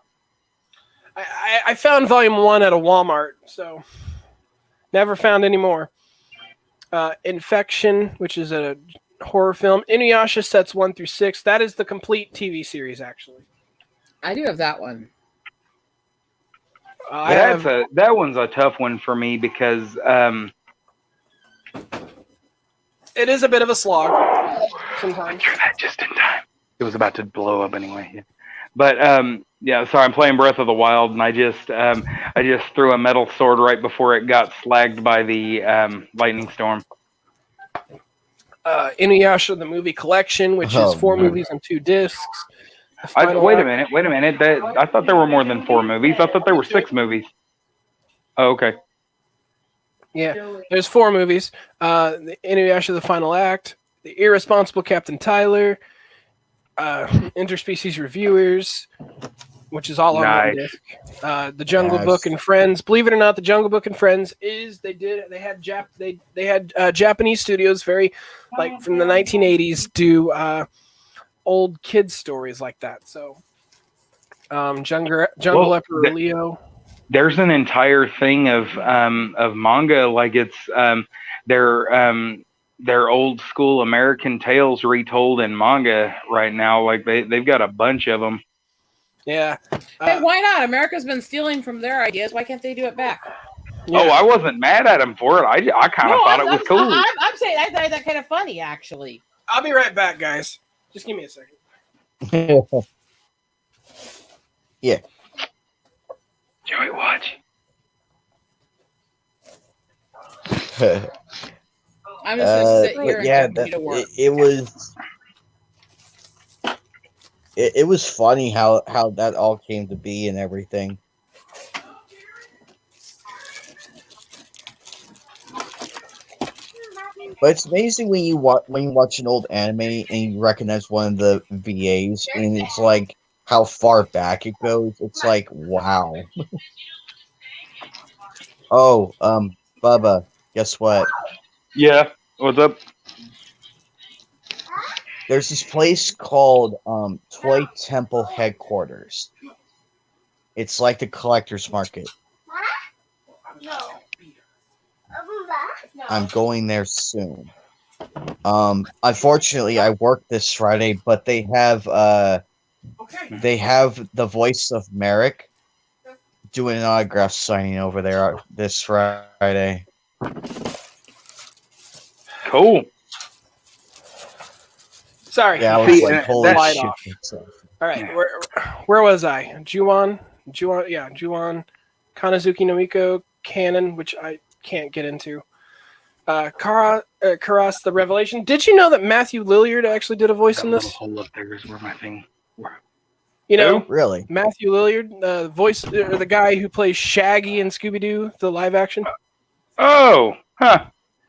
S2: I found Volume 1 at a Walmart, so never found any more. Infection, which is a horror film. Inuyasha sets 1 through 6. That is the complete TV series, actually.
S3: I do have that one.
S4: That one's a tough one for me because
S2: it is a bit of a slog sometimes.
S4: I drew that just in time. It was about to blow up anyway. Yeah. But sorry, I'm playing Breath of the Wild, and I just threw a metal sword right before it got slagged by the lightning storm.
S2: Inuyasha, the movie collection, which is 4 movies and 2 discs.
S4: Wait a minute. I thought there were more than 4 movies. I thought there were 6 movies. Oh, okay.
S2: Yeah, there's 4 movies. The Inuyasha, the Final Act, The Irresponsible Captain Tyler, Interspecies Reviewers, which is all on one disc. The Jungle Book and Friends. Believe it or not, the Jungle Book and Friends they had Japanese studios very like from the 1980s do old kids stories like that. So Jungle Emperor Leo.
S4: There's an entire thing of manga, like it's their old school American tales retold in manga right now. Like they've got a bunch of them.
S10: Yeah.
S3: Hey, why not? America's been stealing from their ideas. Why can't they do it back?
S10: Yeah.
S4: Oh, I wasn't mad at them for it. I kind of thought it was cool.
S3: I'm saying I thought that kind of funny, actually.
S10: I'll be right back, guys. Just give me a second.
S1: Yeah.
S4: Joey, watch.
S3: I'm just gonna sit here
S1: yeah,
S3: and continue to work.
S1: It was funny how that all came to be and everything. But it's amazing when you watch an old anime and you recognize one of the VAs, and it's like how far back it goes. It's like, wow. Oh, Bubba, guess what?
S4: Yeah, what's up?
S1: There's this place called Toy Temple Headquarters. It's like the collector's market. I'm going there soon. Unfortunately, I work this Friday, but they have the voice of Merrick doing an autograph signing over there this Friday.
S10: Cool. Sorry.
S1: Yeah, I was like, holy shit.
S10: All right, where was I? Juon, Kanazuki no Miko, Canon, which I can't get into. Karas, the Revelation. Did you know that Matthew Lillard actually did a voice in this?
S4: Hole up there is where my thing.
S10: You know,
S1: really?
S10: Matthew Lillard, voice, or the guy who plays Shaggy in Scooby Doo, the live action.
S4: Oh, huh.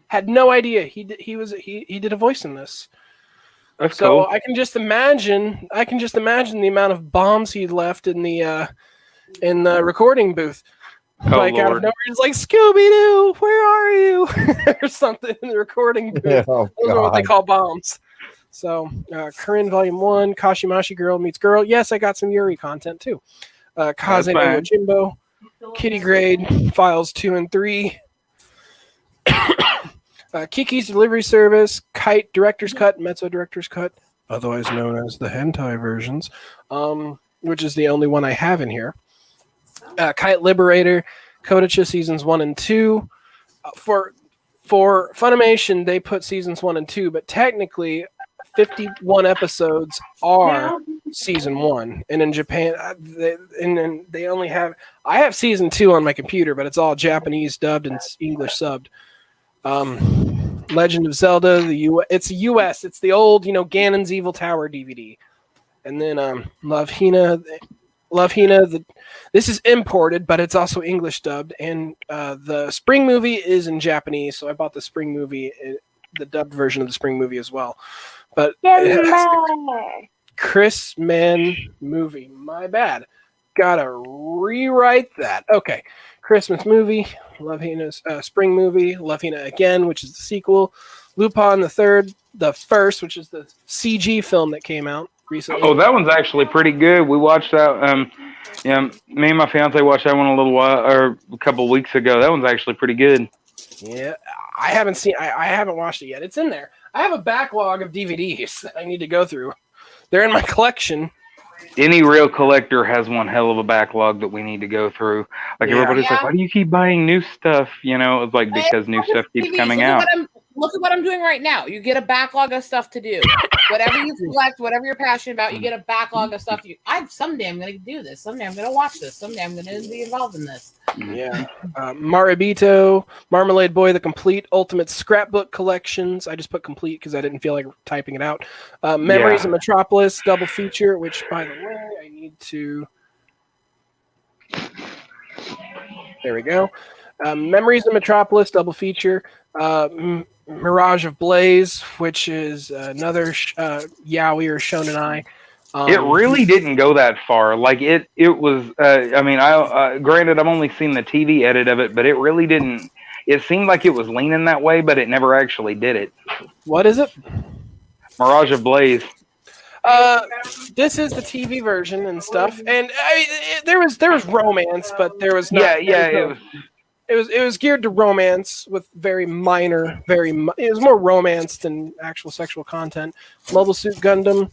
S10: Had no idea he did a voice in this.
S4: That's
S10: so
S4: cool.
S10: I can just imagine the amount of bombs he'd left in the recording booth.
S4: Oh,
S10: Like out of
S4: Lord.
S10: nowhere, he's like, Scooby-Doo, where are you? Or something in the recording booth.
S1: Oh,
S10: Those are what they
S1: God.
S10: call bombs. So, Corinne Volume 1, Kashimashi Girl Meets Girl. Yes, I got some Yuri content too. Kaze no
S4: fine.
S10: Yojimbo, Kitty Grade, Files 2 and 3. Kiki's Delivery Service, Kite Director's Cut, Mezzo Director's Cut, otherwise known as the hentai versions, which is the only one I have in here. Kite Liberator, Kodacha Seasons 1 and 2. For Funimation, they put Seasons 1 and 2, but technically 51 episodes are Season 1. And in Japan, they only have... I have Season 2 on my computer, but it's all Japanese dubbed and English subbed. Legend of Zelda, it's US. It's the old, Ganon's Evil Tower DVD. And then Love Hina, this is imported, but it's also English dubbed. And the Spring movie is in Japanese, so I bought the Spring movie, the dubbed version of the Spring movie as well. But it has the Chris Mann movie. My bad. Gotta rewrite that. Okay. Christmas movie, Love Hina's Spring movie, Love Hina Again, which is the sequel, Lupin the First, which is the CG film that came out recently.
S4: Oh, that one's actually pretty good. We watched that. Me and my fiance watched that one a couple of weeks ago. That one's actually pretty good.
S10: Yeah, I haven't watched it yet. It's in there. I have a backlog of DVDs that I need to go through. They're in my collection.
S4: Any real collector has one hell of a backlog that we need to go through. Like everybody's like, why do you keep buying new stuff? It's like because new stuff keeps coming out.
S3: Look at what I'm doing right now. You get a backlog of stuff to do. Whatever you collect, whatever you're passionate about, you get a backlog of stuff. Someday I'm going to do this. Someday I'm going to watch this. Someday I'm going to be involved in this.
S10: Yeah. Maribito, Marmalade Boy, the complete ultimate scrapbook collections. I just put complete because I didn't feel like typing it out. Memories of Metropolis, double feature, which, by the way, I need to... There we go. Memories of Metropolis, double feature. Mirage of Blaze, which is another yaoi or shonenai.
S4: It really didn't go that far. Like it was. Granted, I've only seen the TV edit of it, but it really didn't. It seemed like it was leaning that way, but it never actually did it.
S10: What is it?
S4: Mirage of Blaze.
S10: This is the TV version and stuff, and there was romance, but there was not.
S4: It was.
S10: it was geared to romance with very minor, it was more romance than actual sexual content. Mobile Suit Gundam,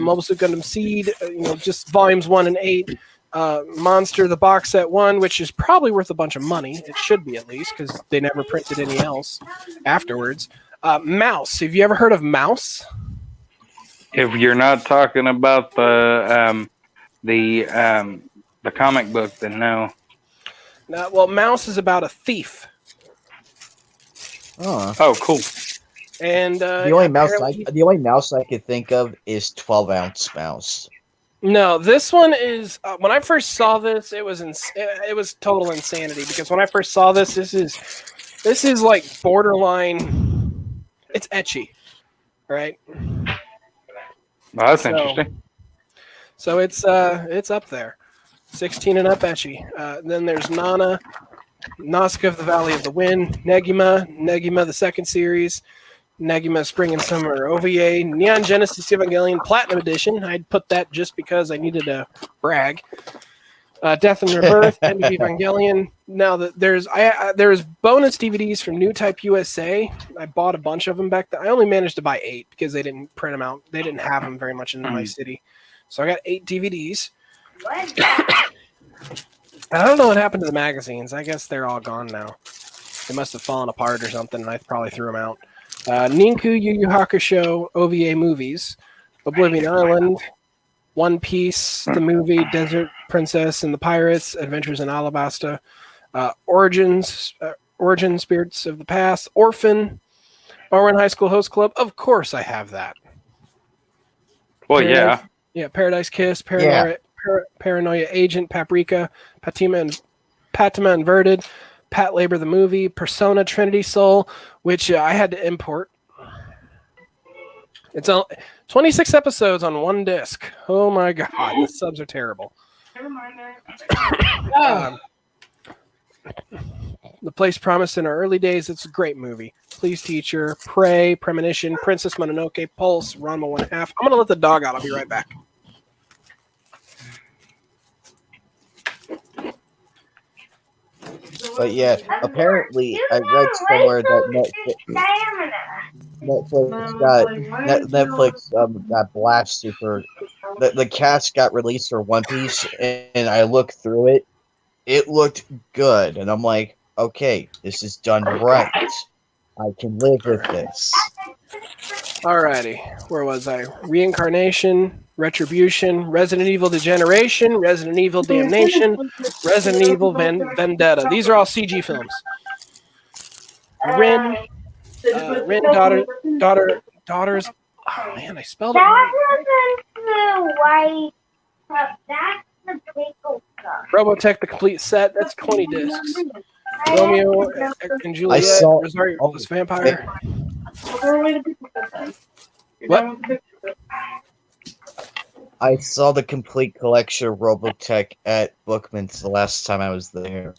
S10: Mobile Suit Gundam Seed, just volumes 1 and 8. Monster the box set 1, which is probably worth a bunch of money. It should be, at least, because they never printed any else afterwards. Mouse. Have you ever heard of Mouse?
S4: If you're not talking about the comic book, then no.
S10: Well, Mouse is about a thief.
S1: Oh,
S4: cool.
S10: And
S11: the only mouse I could think of is 12-ounce mouse.
S10: No, this one is. When I first saw this, it was total insanity, because when I first saw this is like borderline. It's ecchi, right?
S4: Well, that's interesting.
S10: So it's up there, 16 and up ecchi. Then there's Nana, Nazca of the Valley of the Wind, Negima the second series, Negima Spring and Summer OVA, Neon Genesis Evangelion Platinum Edition. I'd put that just because I needed to brag. Death and Rebirth, End of Evangelion. Now there's bonus DVDs from New Type USA. I bought a bunch of them back then. I only managed to buy 8 because they didn't print them out. They didn't have them very much in my city, so I got 8 DVDs. I don't know what happened to the magazines. I guess they're all gone now. They must have fallen apart or something, and I probably threw them out. Ninku Yu Yu Hakusho OVA movies, Oblivion Island, One Piece, the movie, Desert Princess and the Pirates, Adventures in Alabasta, Origin Spirits of the Past, Orphan, Owen High School Host Club. Of course I have that.
S4: Well,
S10: Paradise, Paradise Kiss, Paranoia Agent, Paprika, Patima Inverted, Pat Labor the movie, Persona Trinity Soul, which I had to import. It's 26 episodes on one disc. Oh my god, the subs are terrible.
S6: Never mind that.
S10: The Place Promised in Our Early Days. It's a great movie. Please Teacher, Prey, Premonition, Princess Mononoke, Pulse, Ranma 1/2. I'm going to let the dog out. I'll be right back.
S11: But yeah, apparently I read somewhere that Netflix got blasted for the cast got released for One Piece, and I looked through it. It looked good, and I'm like, okay, this is done right. I can live with this.
S10: Alrighty, where was I? Reincarnation, Retribution, Resident Evil Degeneration, Resident Evil Damnation, Resident Evil Vendetta. These are all CG films. Rin, Daughters. Oh man, I spelled it wrong.
S7: That's the pickle stuff.
S10: Robotech, the complete set. That's 20 discs. Romeo and Juliet, Rosario this Vampire. What?
S11: I saw the complete collection of Robotech at Bookman's the last time I was there.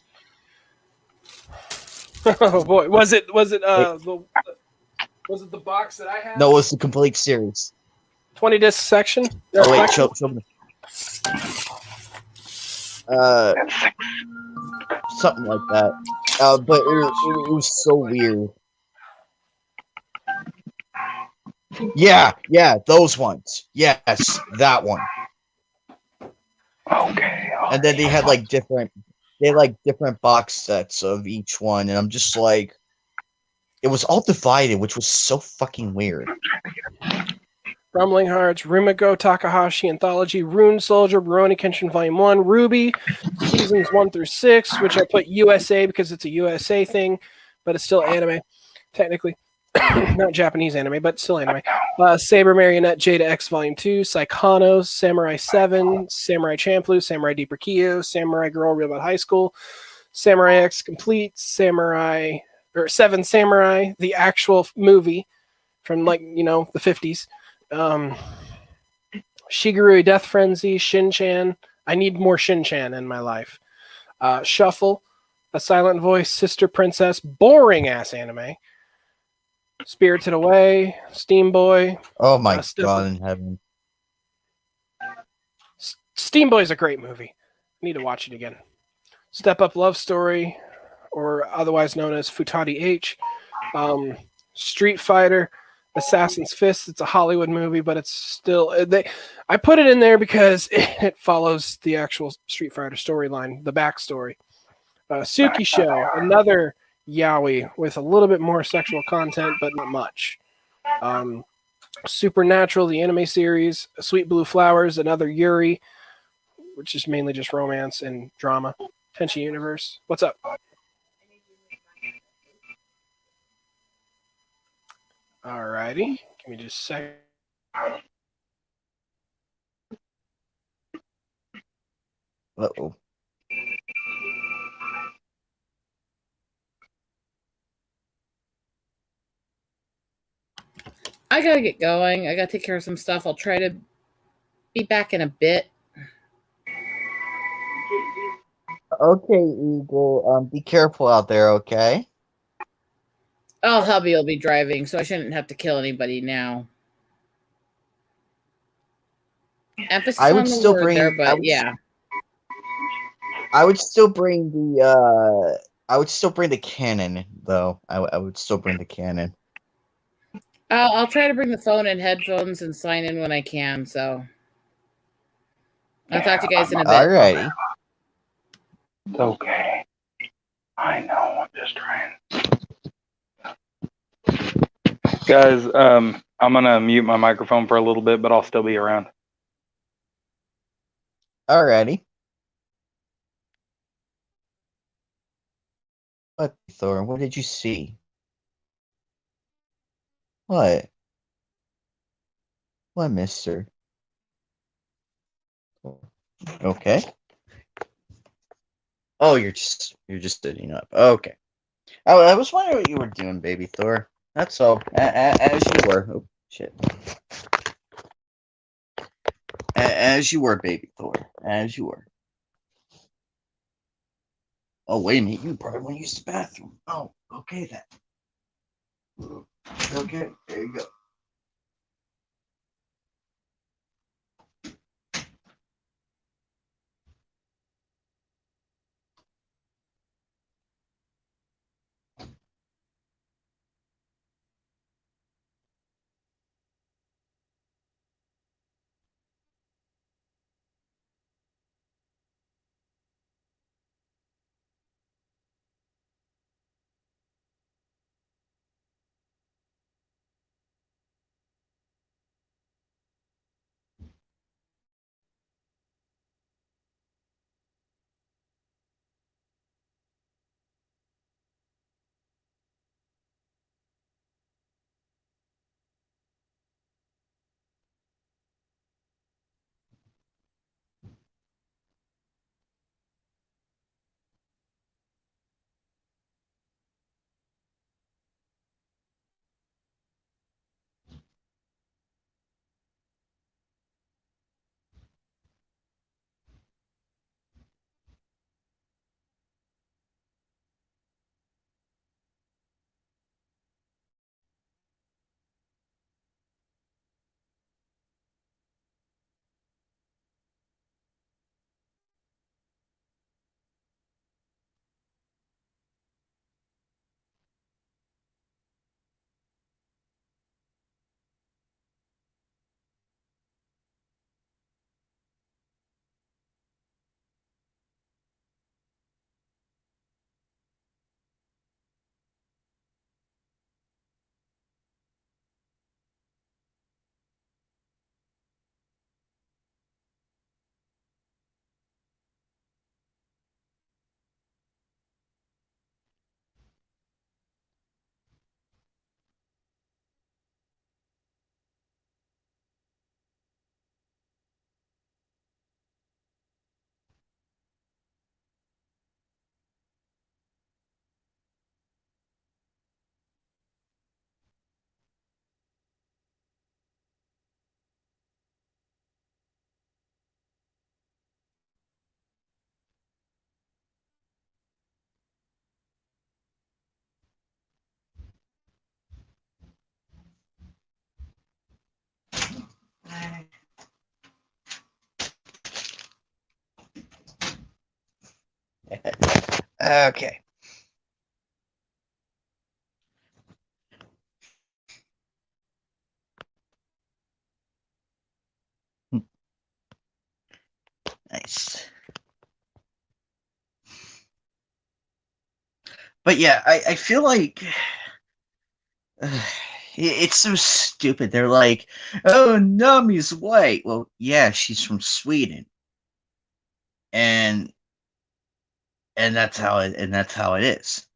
S10: Oh boy, was it the box that I had?
S11: No, it was the complete series.
S10: 20 disc section.
S11: Oh wait, show me. Something like that. But it was so weird. Yeah, those ones. Yes, that one.
S4: Okay.
S11: And then they had different box sets of each one, and I'm just like, it was all divided, which was so fucking weird.
S10: Rumbling Hearts, Rumiko Takahashi Anthology, Rune Soldier, Rurouni Kenshin Volume 1, Ruby, Seasons 1 through 6, which I put USA because it's a USA thing, but it's still anime, technically. Not Japanese anime, but still anime. Saber Marionette Jada X Volume 2, Psychonos, Samurai 7, Samurai Champloo, Samurai Deeper Kyo, Samurai Girl Real About High School, Samurai X Complete, Seven Samurai, the actual movie from the 50s. Shigeru Death Frenzy, Shin-Chan. I need more Shin-Chan in my life. Shuffle, A Silent Voice, Sister Princess, boring ass anime. Spirited Away, Steam Boy.
S11: Oh my god in heaven.
S10: Steam Boy is a great movie. I need to watch it again. Step Up Love Story, or otherwise known as Futati H. Street Fighter, Assassin's Fist. It's a Hollywood movie, but it's still I put it in there because it follows the actual Street Fighter storyline, the backstory. Suki Show, another yaoi with a little bit more sexual content, but not much. Supernatural, the anime series. Sweet Blue Flowers, another Yuri, which is mainly just romance and drama. Tenchi Universe. What's up? Alrighty. Give me just a second.
S11: Uh-oh.
S3: I gotta get going. I gotta take care of some stuff. I'll try to be back in a bit.
S11: Okay, Eagle. Be careful out there, okay?
S3: Oh, hubby will be driving, so I shouldn't have to kill anybody now. Emphasis
S11: I would
S3: on the
S11: still
S3: word
S11: bring.
S3: there, but yeah.
S11: I would still bring the. I would still bring the cannon, though. I would still bring the cannon.
S3: I'll try to bring the phone and headphones and sign in when I can. So I'll talk to you guys in a bit.
S11: Alrighty.
S4: It's okay. I know. I'm just trying. Guys, I'm gonna mute my microphone for a little bit, but I'll still be around.
S11: Alrighty. What, Thor? What did you see? What? What, mister? Okay. Oh, you're just sitting up. Okay. I was wondering what you were doing, baby Thor. That's all. As you were. Oh, shit. As you were, baby Thor. As you were. Oh, wait a minute. You probably want to use the bathroom. Oh, okay then. Okay, there you go. Okay.
S1: Nice. But yeah, I feel like it's so stupid. They're like, "Oh, Nami's white." Well, yeah, she's from Sweden, and that's how it is,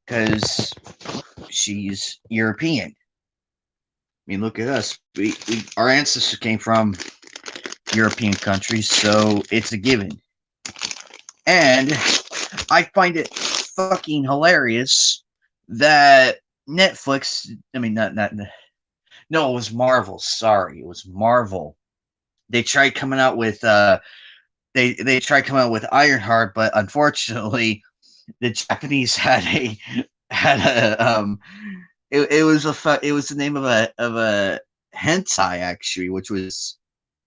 S1: because she's European. I mean, look at us. Our ancestors came from European countries, so it's a given. And I find it fucking hilarious that Netflix, I mean, no, it was Marvel. Sorry, it was Marvel. They tried coming out with they tried coming out with Ironheart, but unfortunately, the Japanese had a it was the name of a hentai, actually, which was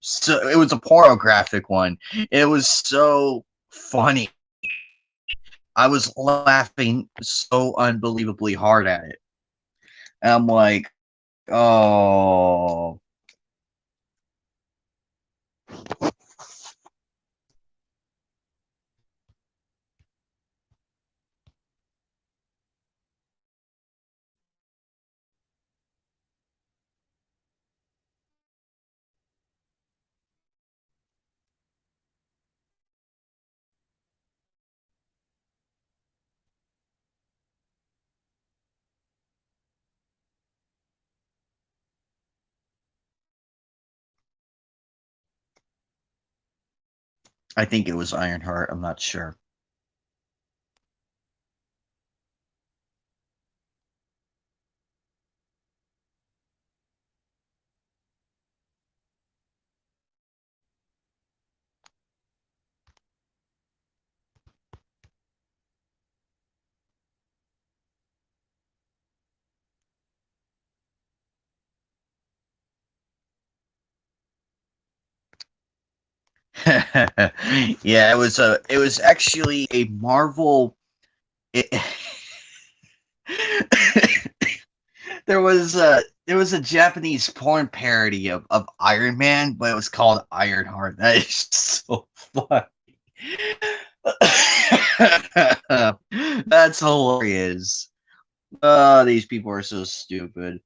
S1: so, it was a pornographic one. It was so funny. I was laughing so unbelievably hard at it. And I'm like, oh. I think it was Ironheart. I'm not sure. Yeah, it was actually a Marvel. There was a Japanese porn parody of Iron Man, but it was called Ironheart. That is so funny. That's hilarious. Oh, these people are so stupid.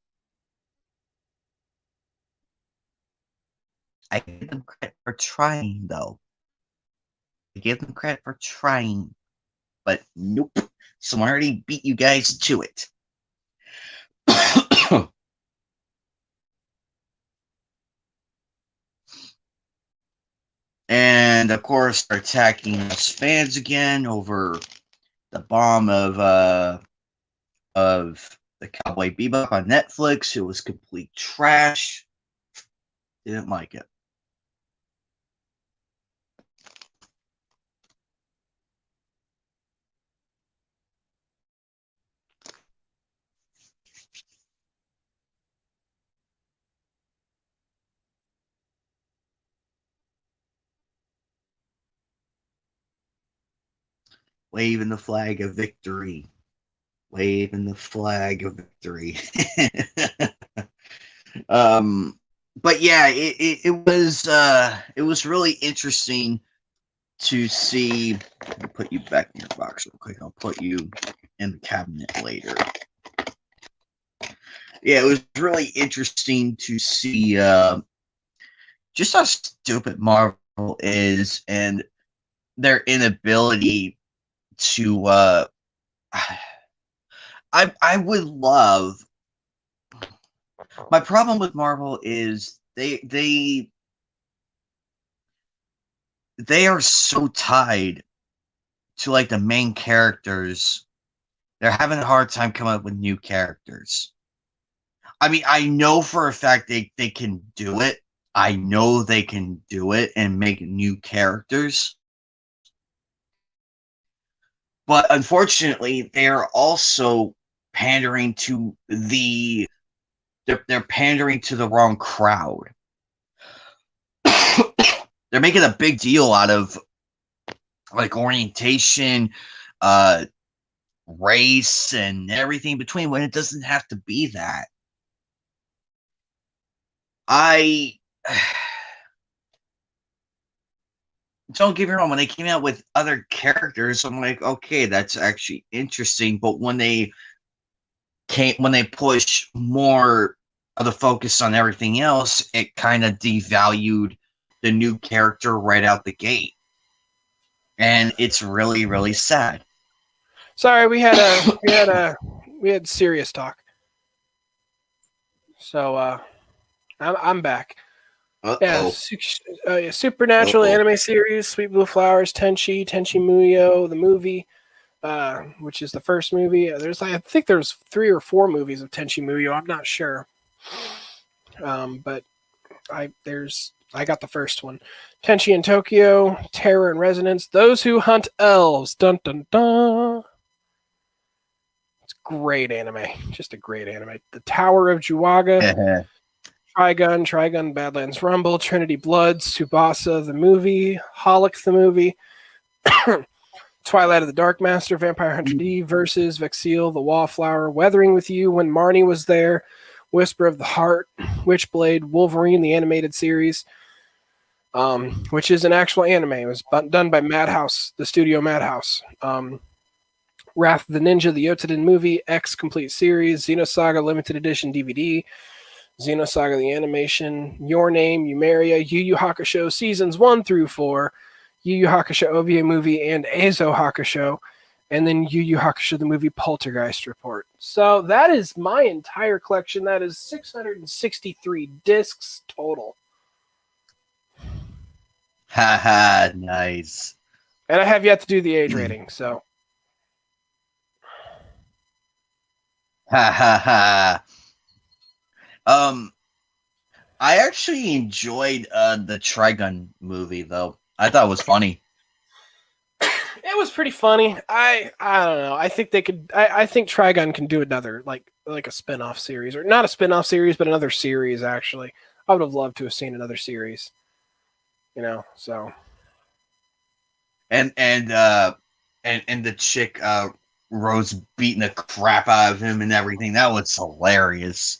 S1: I give them credit for trying, though. I give them credit for trying. But nope. Someone already beat you guys to it. And of course, they're attacking us fans again over the bomb of the Cowboy Bebop on Netflix. It was complete trash. Didn't like it. Waving the flag of victory. Waving the flag of victory. But yeah, it was really interesting to see. I'll put you back in your box real quick. I'll put you in the cabinet later. Yeah, it was really interesting to see just how stupid Marvel is and their inability to I would love. My problem with Marvel is they are so tied to like the main characters. They're having a hard time coming up with new characters. I mean, I know for a fact they can do it. I know they can do it and make new characters. But unfortunately, they're also pandering to they're pandering to the wrong crowd. They're making a big deal out of like orientation, race, and everything between when it doesn't have to be that. don't get me wrong, when they came out with other characters, I'm like, okay, that's actually interesting. But when they push more of the focus on everything else, it kind of devalued the new character right out the gate. And it's really, really sad.
S10: Sorry, we had serious talk. So I'm back. Yeah, Supernatural anime series, Sweet Blue Flowers, Tenchi Muyo, the movie, which is the first movie. I think there's 3 or 4 movies of Tenchi Muyo. I'm not sure, but I got the first one. Tenchi in Tokyo, Terror in Resonance, Those Who Hunt Elves. Dun dun dun. It's great anime, just a great anime. The Tower of Juwaga. Trigun, Badlands Rumble, Trinity Blood, Tsubasa the movie, Holic the movie, Twilight of the Dark Master, Vampire Hunter D versus Vexil the Wallflower, Weathering with You when Marnie was there, Whisper of the Heart, Witchblade, Wolverine the animated series, which is an actual anime. It was done by Madhouse, the studio Madhouse. Wrath of the Ninja, the Yotoden movie, X complete series, Xenosaga limited edition DVD, Xenosaga the animation, Your Name, Yumeria, Yu Yu Hakusho seasons 1 through 4, Yu Yu Hakusho OVA movie, and Eizo Hakusho, and then Yu Yu Hakusho the movie Poltergeist Report. So that is my entire collection. That is 663 discs total.
S1: Haha, nice.
S10: And I have yet to do the age rating, so.
S1: Ha ha ha. I actually enjoyed the Trigun movie though. I thought it was funny.
S10: It was pretty funny. I don't know. I think they could. I think Trigun can do another like a spin-off series, or not a spin-off series, but another series. Actually, I would have loved to have seen another series. So.
S1: And the chick Rose beating the crap out of him and everything. That was hilarious.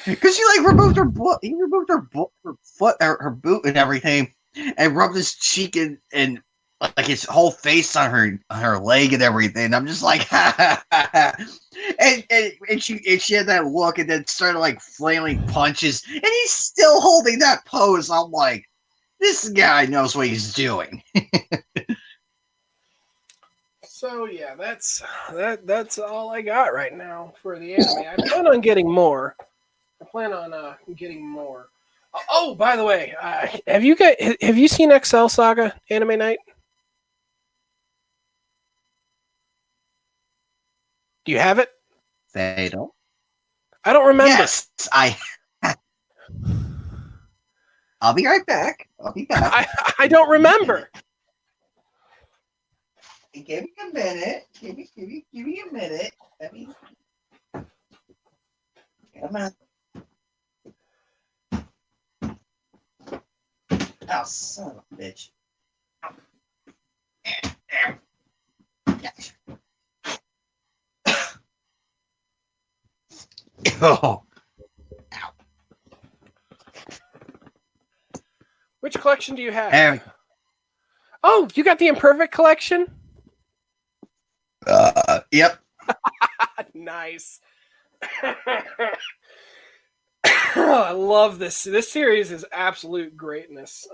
S1: Because she removed her foot, her boot and everything, and rubbed his cheek and like his whole face on her leg and everything. I'm just like, and she had that look and then started flailing punches, and he's still holding that pose. I'm like, this guy knows what he's doing.
S10: So yeah, that's all I got right now for the anime. I plan on getting more. Oh, by the way, have you seen Excel Saga Anime Night? Do you have it?
S1: Fatal.
S10: I don't remember.
S1: Yes, I'll be right back.
S10: I don't remember.
S1: Give me a minute. Give me a minute. Come on. Oh, son of a bitch. Oh.
S10: Which collection do you have? Oh, you got the Imperfect collection?
S1: Yep.
S10: Nice. I love this. This series is absolute greatness.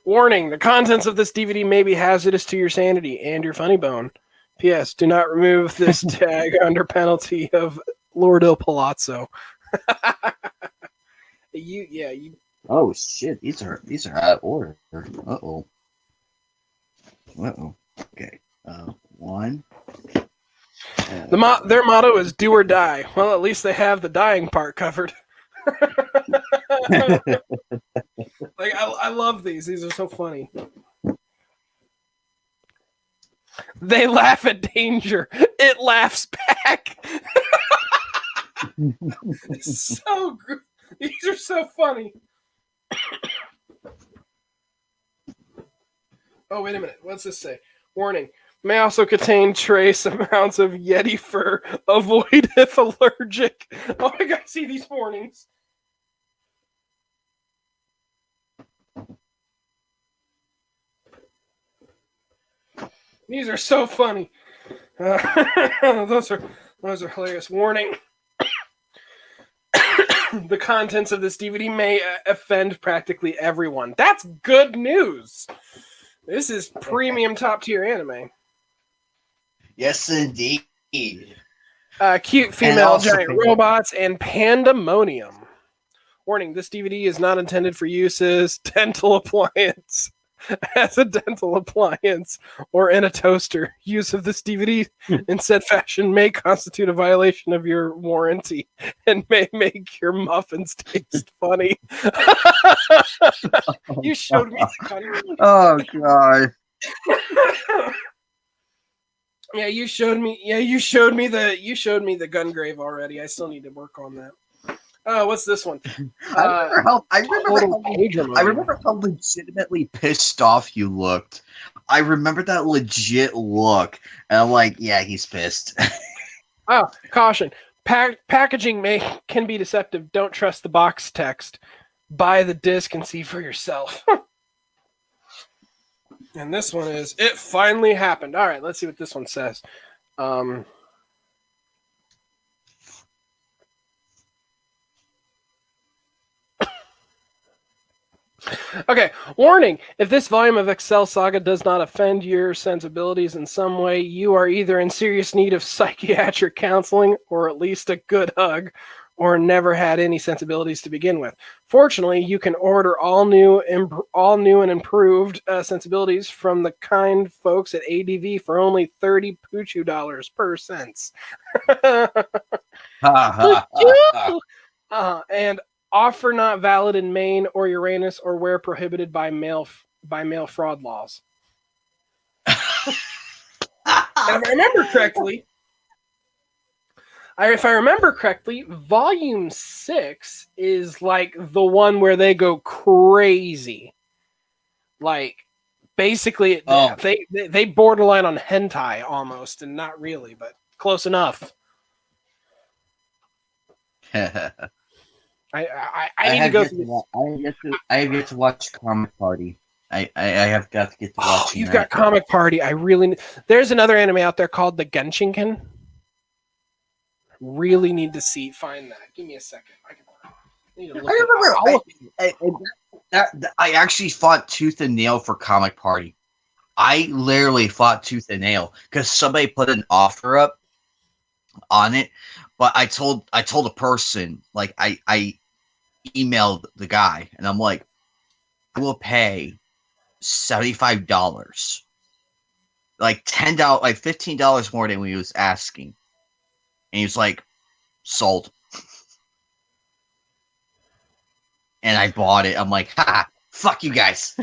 S10: Warning, the contents of this DVD may be hazardous to your sanity and your funny bone. P.S. Do not remove this tag under penalty of Lord Il Palazzo. You.
S1: Oh shit! These are out of order. Uh-oh. Okay. One.
S10: Their motto is "Do or Die." Well, at least they have the dying part covered. I love these. These are so funny. They laugh at danger. It laughs back. So good. These are so funny. Oh, wait a minute. What's this say? Warning. May also contain trace amounts of Yeti fur. Avoid if allergic. Oh, I gotta see these warnings. These are so funny. Those are hilarious. Warning. The contents of this DVD may offend practically everyone. That's good news. This is premium top tier anime.
S1: Yes, indeed.
S10: Cute female giant robots and pandemonium. Warning, this DVD is not intended for use as a dental appliance or in a toaster. Use of this DVD in said fashion may constitute a violation of your warranty and may make your muffins taste funny. You showed me the gun.
S1: Oh god.
S10: Yeah, you showed me the gun grave already. I still need to work on that. Oh, what's this one?
S1: I remember how legitimately pissed off you looked. I remember that legit look, and I'm like, yeah, he's pissed.
S10: Oh, caution! Packaging can be deceptive. Don't trust the box text. Buy the disc and see for yourself. And this one is "It finally happened." All right, let's see what this one says. Okay, warning. If this volume of Excel Saga does not offend your sensibilities in some way, you are either in serious need of psychiatric counseling or at least a good hug, or never had any sensibilities to begin with. Fortunately, you can order all new and improved sensibilities from the kind folks at ADV for only $30 Poochu per sense. And offer not valid in Maine or Uranus or where prohibited by mail fraud laws. And if I remember correctly, Volume 6 is like the one where they go crazy. Like, basically, they borderline on hentai almost, and not really, but close enough. I need to go through.
S1: I have yet to watch Comic Party. I have got to get to watching.
S10: You've got Comic Party. There's another anime out there called The Genshinken. Really need to find that. Give me a second.
S1: I actually fought tooth and nail for Comic Party. I literally fought tooth and nail because somebody put an offer up on it, but I told a person, like, I emailed the guy and I'm like, I will pay $75, like $10, like $15 more than we was asking, and he was like, sold. And I bought it. I'm like, ha, fuck you guys.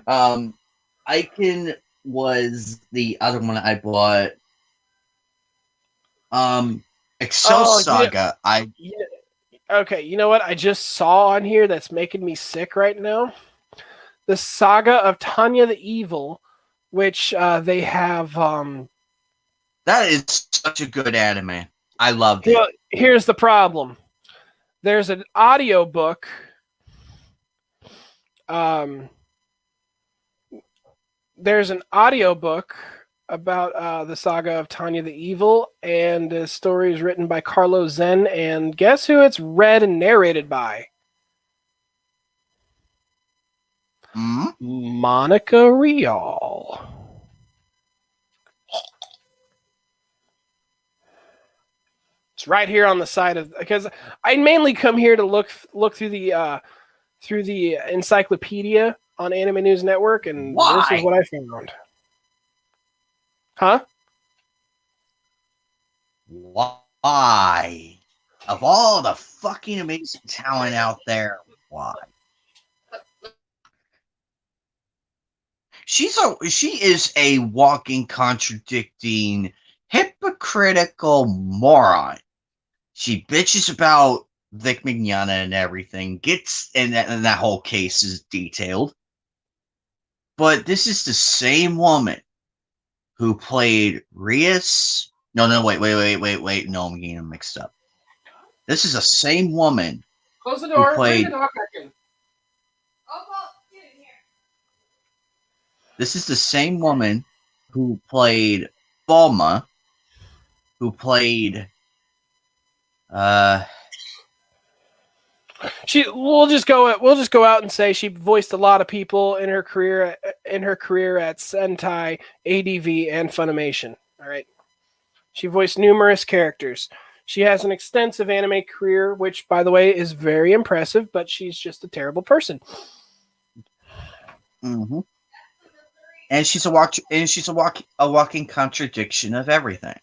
S1: Icon was the other one I bought. Excel Saga.
S10: Okay, you know what I just saw on here that's making me sick right now? The Saga of Tanya the Evil, which they have.
S1: That is such a good anime. I loved it.
S10: Well, here's the problem. There's an audiobook. There's an audiobook about the Saga of Tanya the Evil, and the story is written by Carlo Zen, and guess who it's read and narrated by? Monica Rial. It's right here on the side of, because I mainly come here to look through the encyclopedia on Anime News Network, and this is what I found. Huh?
S1: Why? Of all the fucking amazing talent out there, why? She is a walking, contradicting, hypocritical moron. She bitches about Vic Mignogna and everything. And that whole case is detailed. But this is the same woman who played Rias. No, wait. No, I'm getting them mixed up. This is the same woman.
S10: Close the door.
S1: Who played,
S10: bring the dog back in.
S1: This is the same woman who played Bulma, who played
S10: We'll just go out and say she voiced a lot of people in her career at Sentai, ADV, and Funimation. All right. She voiced numerous characters. She has an extensive anime career, which, by the way, is very impressive, but she's just a terrible person.
S1: Mm-hmm. And she's a walking contradiction of everything.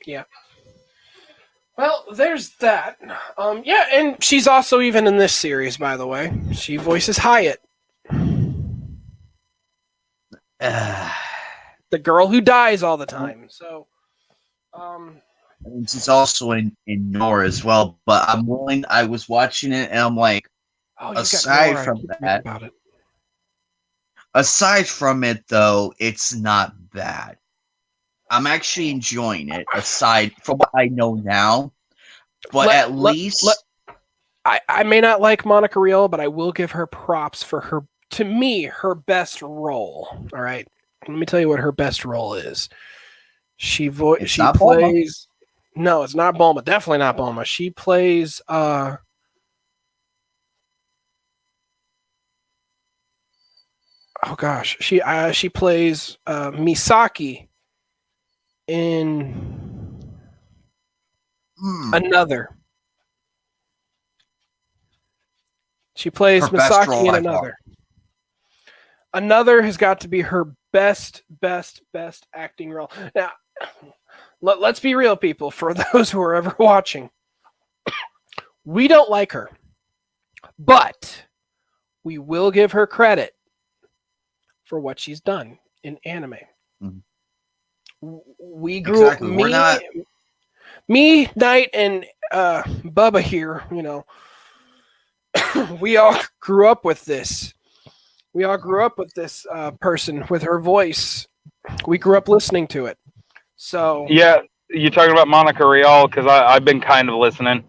S10: Yeah. Well, there's that. Yeah, and she's also even in this series, by the way. She voices Hyatt. The girl who dies all the time. So,
S1: and she's also in Nora as well. But I was watching it, and I'm like, aside from it, though, it's not bad. I'm actually enjoying it, aside from what I know now. But at least...
S10: I may not like Monica Rial, but I will give her props for her best role. All right? Let me tell you what her best role is. She plays... Bulma. No, it's not Bulma. Definitely not Bulma. She plays... Oh, gosh. She plays Misaki in Another. She plays Misaki in Another. Another has got to be her best acting role. Now, let's be real, people. For those who are ever watching, we don't like her, but we will give her credit for what she's done in anime. Mm-hmm. We grew up, me, Knight, and Bubba here, you know, we all grew up with this. We all grew up with this person, with her voice. We grew up listening to it. So
S4: yeah, you're talking about Monica Rial, because I've been kind of listening.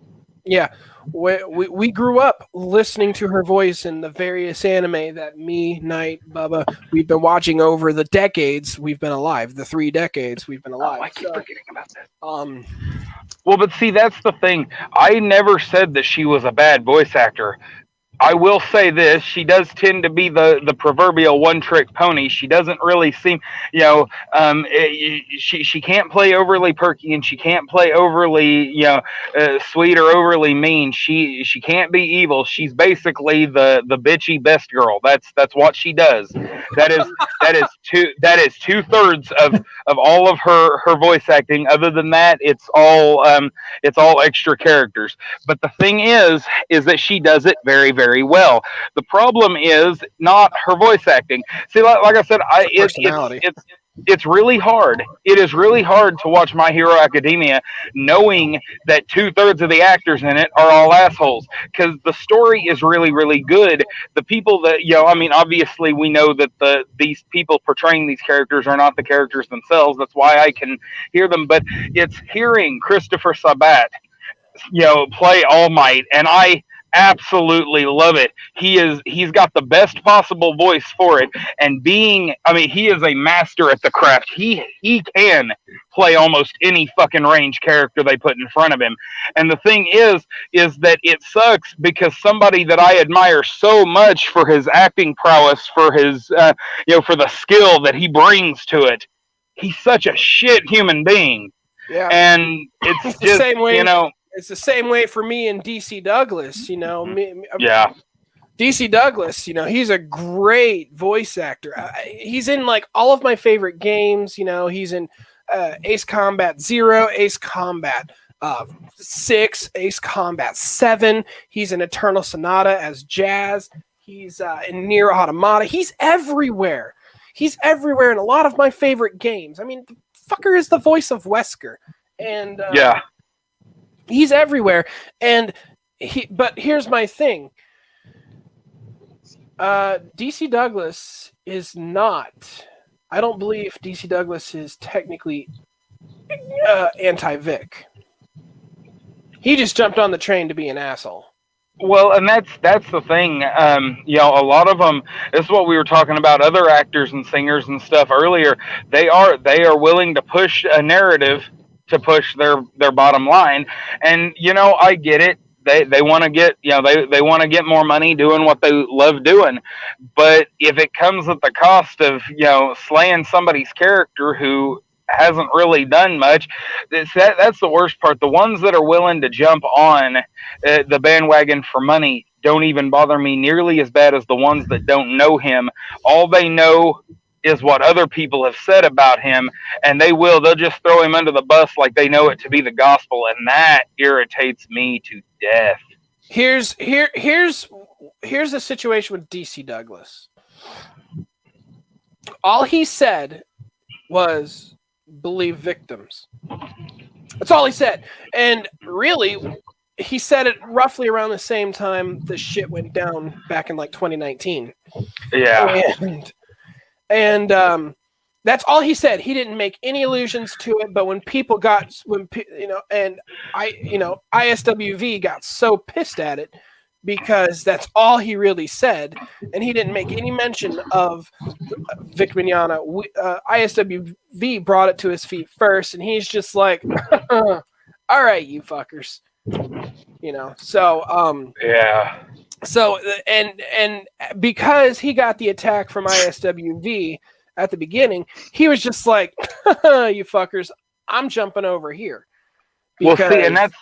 S10: Yeah, we grew up listening to her voice in the various anime that me, Knight, Bubba, we've been watching over the decades we've been alive. The 3 decades we've been alive.
S4: Oh, I keep forgetting about that. Well, but see, that's the thing. I never said that she was a bad voice actor. I will say this, she does tend to be the proverbial one-trick pony. She doesn't really seem, you know, she can't play overly perky, and she can't play overly, you know, sweet or overly mean. She can't be evil. She's basically the bitchy best girl. That's what she does. That is 2/3 of all of her voice acting. Other than that, it's all extra characters. But the thing is that she does it very, very well. The problem is not her voice acting. See, like I said, it's really hard. It is really hard to watch My Hero Academia knowing that 2/3 of the actors in it are all assholes, because the story is really, really good. The people that, you know, I mean, obviously we know that these people portraying these characters are not the characters themselves. That's why I can hear them. But it's hearing Christopher Sabat, you know, play All Might, and I absolutely love it. He's got the best possible voice for it, and he is a master at the craft. He can play almost any fucking range character they put in front of him. And the thing is that it sucks, because somebody that I admire so much for his acting prowess, for his for the skill that he brings to it, he's such a shit human being. Yeah. And it's just the same way, you know.
S10: It's the same way for me and DC Douglas, you know.
S4: Yeah.
S10: DC Douglas, you know, he's a great voice actor. He's in like all of my favorite games, you know. He's in Ace Combat 0, Ace Combat 6, Ace Combat 7. He's in Eternal Sonata as Jazz. He's in Nier Automata. He's everywhere. He's everywhere in a lot of my favorite games. I mean, the fucker is the voice of Wesker. And
S4: yeah.
S10: He's everywhere, but here's my thing. DC Douglas is not. I don't believe DC Douglas is technically anti-Vic. He just jumped on the train to be an asshole.
S4: Well, and that's the thing. You know, a lot of them. This is what we were talking about. Other actors and singers and stuff earlier. They are willing to push a narrative to push their bottom line. And you know, I get it. They want to get, you know, they want to get more money doing what they love doing. But if it comes at the cost of, you know, slaying somebody's character who hasn't really done much, that's the worst part. The ones that are willing to jump on the bandwagon for money don't even bother me nearly as bad as the ones that don't know him. All they know is what other people have said about him, and they'll just throw him under the bus like they know it to be the gospel, and that irritates me to death.
S10: Here's the situation with DC Douglas. All he said was believe victims. That's all he said. And really, he said it roughly around the same time the shit went down back in like 2019.
S4: Yeah.
S10: And that's all he said. He didn't make any allusions to it. But when people got, ISWV got so pissed at it because that's all he really said, and he didn't make any mention of Vic Mignogna. ISWV brought it to his feet first, and he's just like, "All right, you fuckers," you know. So,
S4: yeah.
S10: So and because he got the attack from ISWV at the beginning, he was just like, "You fuckers, I'm jumping over here."
S4: Well, see, and that's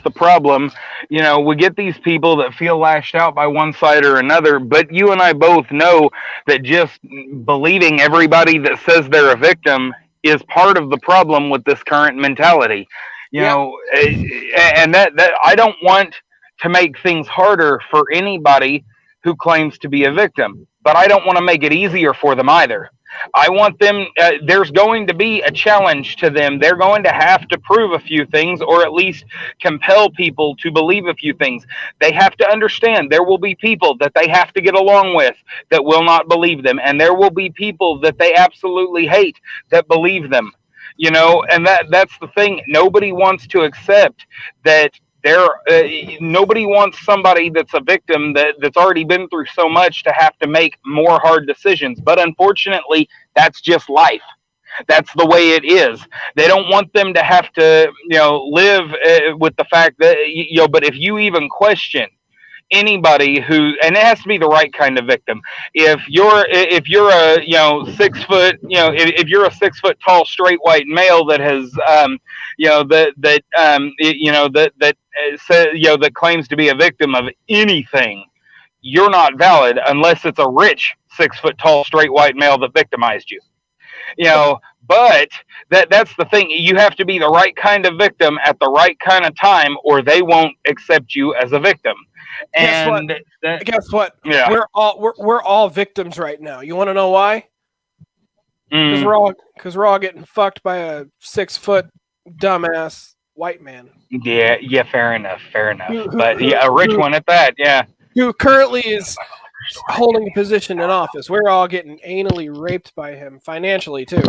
S4: the problem. You know, we get these people that feel lashed out by one side or another, but you and I both know that just believing everybody that says they're a victim is part of the problem with this current mentality. You know, and that I don't want to make things harder for anybody who claims to be a victim, but I don't want to make it easier for them either. I want them, there's going to be a challenge to them. They're going to have to prove a few things, or at least compel people to believe a few things. They have to understand there will be people that they have to get along with that will not believe them. And there will be people that they absolutely hate that believe them, you know, and that's the thing. Nobody wants to accept that nobody wants somebody that's a victim that's already been through so much to have to make more hard decisions. But unfortunately, that's just life. That's the way it is. They don't want them to have to, you know, live with the fact that, you know, but if you even question anybody who, and it has to be the right kind of victim. If you're a, you know, 6 foot, you know, if you're a 6 foot tall straight white male that has, you know, that claims to be a victim of anything, you're not valid unless it's a rich 6 foot tall straight white male that victimized you. You know, but that's the thing. You have to be the right kind of victim at the right kind of time, or they won't accept you as a victim. And
S10: guess what?
S4: Yeah.
S10: We're all victims right now. You want to know why? Because we're all getting fucked by a 6 foot dumbass white man.
S4: Yeah, fair enough. But yeah, a rich one at that, yeah.
S10: Who currently is holding a position in office. We're all getting anally raped by him financially too.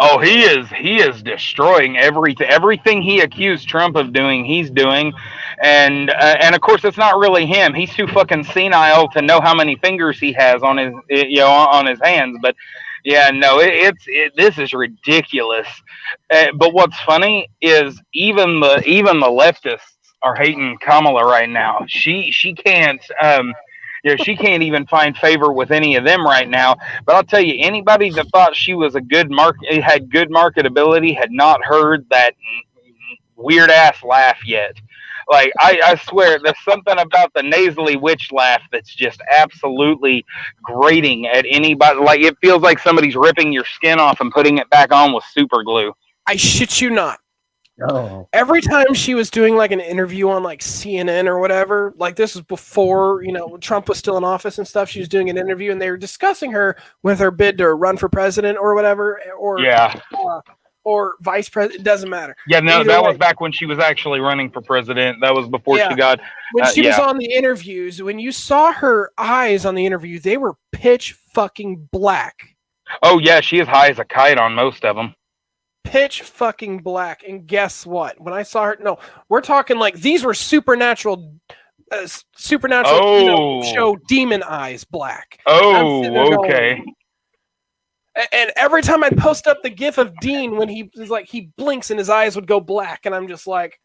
S4: Oh, he is destroying everything he accused Trump of doing. He's doing, and of course it's not really him. He's too fucking senile to know how many fingers he has on his on his hands. But yeah, no, this is ridiculous. But what's funny is even the leftists are hating Kamala right now. She can't. She can't even find favor with any of them right now. But I'll tell you, anybody that thought she was had good marketability had not heard that weird ass laugh yet. Like I swear, there's something about the nasally witch laugh that's just absolutely grating at anybody. Like it feels like somebody's ripping your skin off and putting it back on with super glue.
S10: I shit you not.
S11: Oh.
S10: Every time she was doing like an interview on like CNN or whatever, like this was before, you know, Trump was still in office and stuff. She was doing an interview and they were discussing her with her bid to run for president or whatever, or vice president. It doesn't matter.
S4: Yeah, no, that was back when she was actually running for president. That was before she got.
S10: When she was on the interviews, when you saw her eyes on the interview, they were pitch fucking black.
S4: Oh yeah, she is high as a kite on most of them.
S10: Pitch fucking black. And guess what? When I saw her, no, we're talking like these were supernatural Supernatural show demon eyes black.
S4: Oh, okay.
S10: And every time I'd post up the gif of Dean when he was like, he blinks and his eyes would go black, and I'm just like,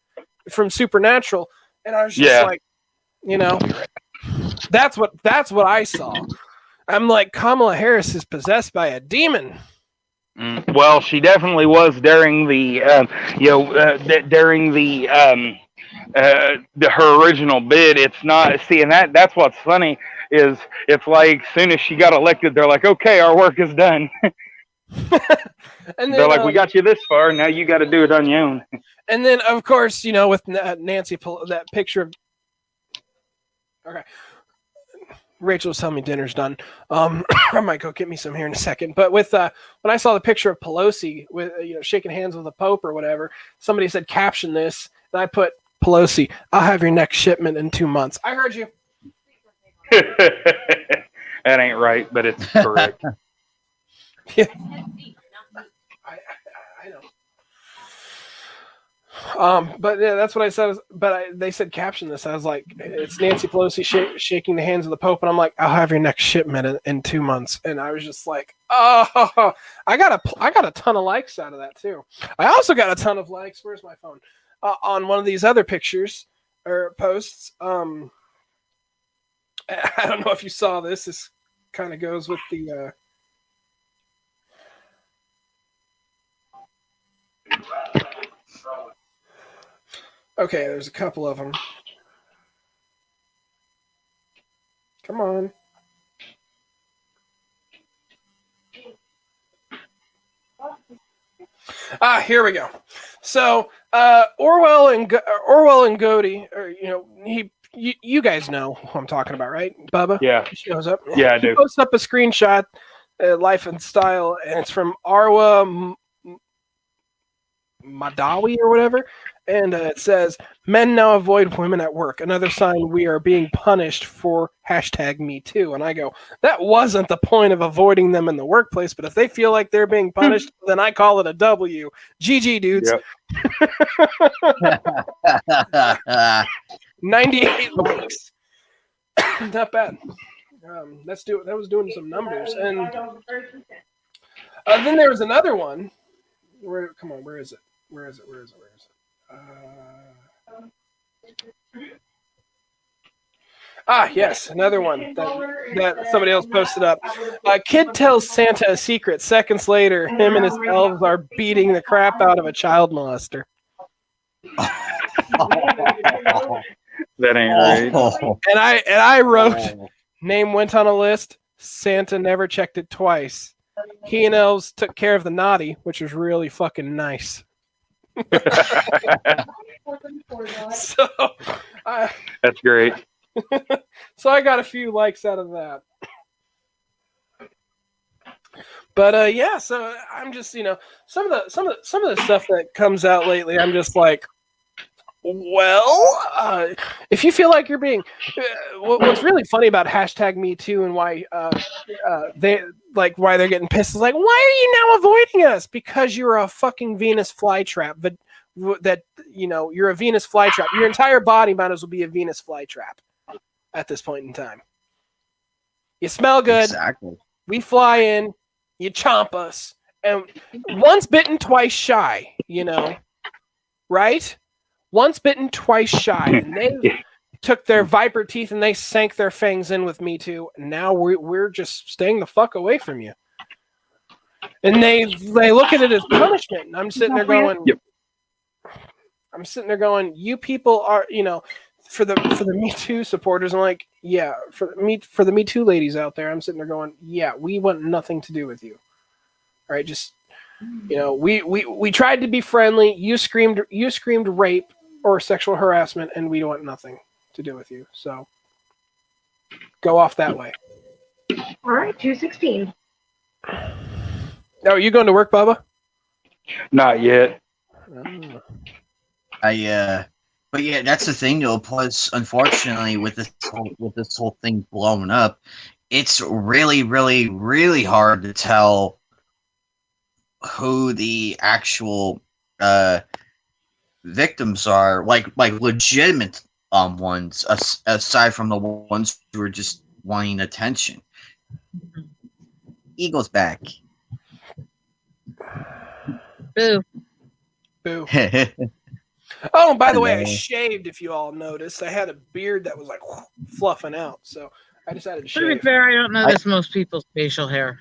S10: from Supernatural, and I was just like, you know, that's what I saw. I'm like, Kamala Harris is possessed by a demon.
S4: Well, she definitely was during the, her original bid. It's not, see, and that's what's funny is it's like, soon as she got elected, they're like, okay, our work is done.
S10: And then,
S4: they're like, we got you this far, now you got to do it on your own.
S10: And then, of course, you know, with Nancy, that picture of, okay. Rachel was telling me dinner's done. I might go get me some here in a second. But with when I saw the picture of Pelosi with shaking hands with the Pope or whatever, somebody said caption this, and I put Pelosi, I'll have your next shipment in 2 months. I heard you.
S4: That ain't right, but it's correct.
S10: Yeah. I know. But yeah, that's what I said. They said caption this. I was like, it's Nancy Pelosi shaking the hands of the Pope, and I'm like, I'll have your next shipment in 2 months. And I was just like, oh, I got a ton of likes out of that too. I also got a ton of likes. Where's my phone? On one of these other pictures or posts. I don't know if you saw this. This kind of goes with the. Okay, there's a couple of them. Come on. Here we go. So Orwell and Goaty, or you guys know who I'm talking about, right, Bubba?
S4: Yeah.
S10: He shows up.
S4: Yeah, I do.
S10: He posts up a screenshot, Life and Style, and it's from Arwa Madawi or whatever, and it says, men now avoid women at work. Another sign we are being punished for #MeToo. And I go, that wasn't the point of avoiding them in the workplace, but if they feel like they're being punished, then I call it a W. GG, dudes.
S1: Yep.
S10: 98 likes. Not bad. That was doing some numbers. And then there was another one. Where is it? Yes, another one that somebody else posted up. Kid tells Santa a secret. Seconds later, him and his elves are beating the crap out of a child molester.
S4: That ain't right.
S10: And I wrote, name went on a list. Santa never checked it twice. He and elves took care of the naughty, which was really fucking nice. So
S4: that's great.
S10: So I got a few likes out of that. But yeah, so I'm just, some of the stuff that comes out lately, I'm just like, well, if you feel like you're being, what's really funny about #MeToo and why why they're getting pissed is like, why are you now avoiding us? Because you're a fucking Venus flytrap. But you're a Venus flytrap. Your entire body might as well be a Venus flytrap at this point in time. You smell good.
S1: Exactly.
S10: We fly in. You chomp us, and once bitten, twice shy. Right? Once bitten, twice shy. And they took their viper teeth and they sank their fangs in with me too. And now we're just staying the fuck away from you. And they look at it as punishment. And I'm sitting there going, you people are, for the Me Too supporters. I'm like, yeah, for the Me Too ladies out there, I'm sitting there going, yeah, we want nothing to do with you. All right, just we tried to be friendly. You screamed rape or sexual harassment, and we want nothing to do with you. So go off that way.
S6: All right, 2:16.
S10: Oh, are you going to work, Bubba?
S4: Not yet.
S10: Oh.
S1: But yeah, that's the thing though. Plus, unfortunately, with this whole thing blowing up, it's really, really, really hard to tell who the actual victims are. Like legitimate ones, aside from the ones who are just wanting attention. Eagle's back.
S3: Boo.
S10: Boo. Oh, and by the way, I
S1: Hello.
S10: shaved. If you all noticed, I had a beard that was like fluffing out, so I decided to
S3: To be
S10: shave.
S3: fair, I don't notice most people's facial hair.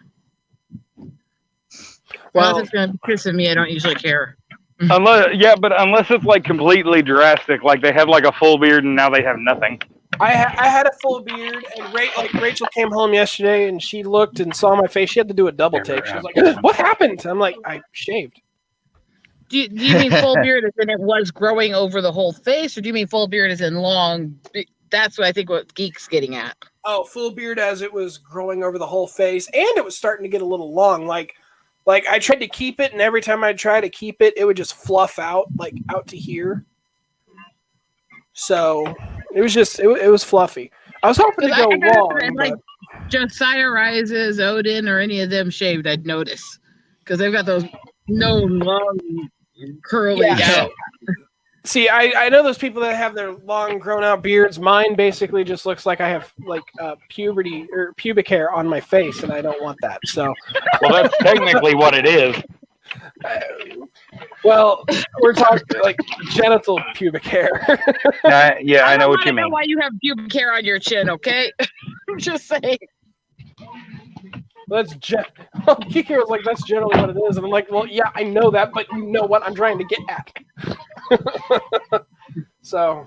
S3: Well, if it's going to piss at me, I don't usually care.
S4: Unless it's like completely drastic, like they have like a full beard and now they have nothing.
S10: I had a full beard, and Rachel came home yesterday, and she looked and saw my face. She had to do a double take. She was like, "What happened?" I'm like, "I shaved."
S3: Do you mean full beard as in it was growing over the whole face, or do you mean full beard as in long? That's what I think what Geek's getting at.
S10: Oh, full beard as it was growing over the whole face, and it was starting to get a little long. Like I tried to keep it, and every time I try to keep it, it would just fluff out, like out to here. So it was just it was fluffy. I was hoping to go long.
S3: Like Josiah Rises, Odin, or any of them shaved, I'd notice because they've got those long curly.
S10: Yeah. See, I know those people that have their long grown out beards. Mine basically just looks like I have like puberty or pubic hair on my face, and I don't want that. So,
S4: well, that's technically what it is.
S10: Well, we're talking like genital pubic hair.
S4: Yeah, I know what you mean.
S3: I don't know why you have pubic hair on your chin, okay? I'm just saying.
S10: That's Kiki was like, that's generally what it is, and I'm like, well, yeah, I know that, but you know what I'm trying to get at. So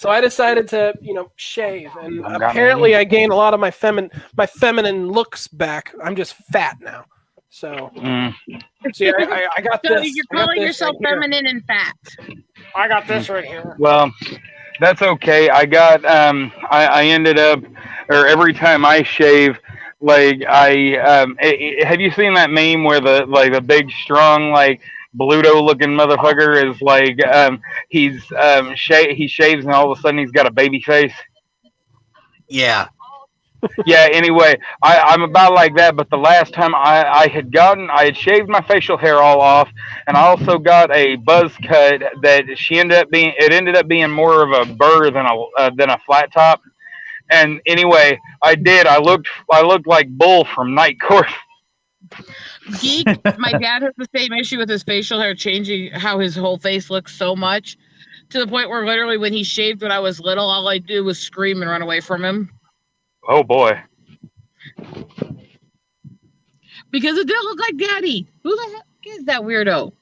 S10: I decided to, shave, and apparently I gained a lot of my feminine looks back. I'm just fat now. So, see, I got
S3: so
S10: this.
S3: You're calling yourself feminine and fat.
S10: I got this right here.
S4: Well, that's okay. I got I ended up, or every time I shave, like have you seen that meme where the big strong like Bluto looking motherfucker is like he shaves and all of a sudden he's got a baby face?
S1: Yeah.
S4: Yeah, anyway, I'm about like that, but the last time I had shaved my facial hair all off, and I also got a buzz cut that ended up being more of a burr than a flat top. And anyway, I looked like Bull from Night Court.
S3: Geek, my dad has the same issue with his facial hair changing how his whole face looks so much, to the point where literally when he shaved when I was little, all I'd do was scream and run away from him.
S4: Oh boy.
S3: Because it didn't look like Daddy. Who the heck is that weirdo?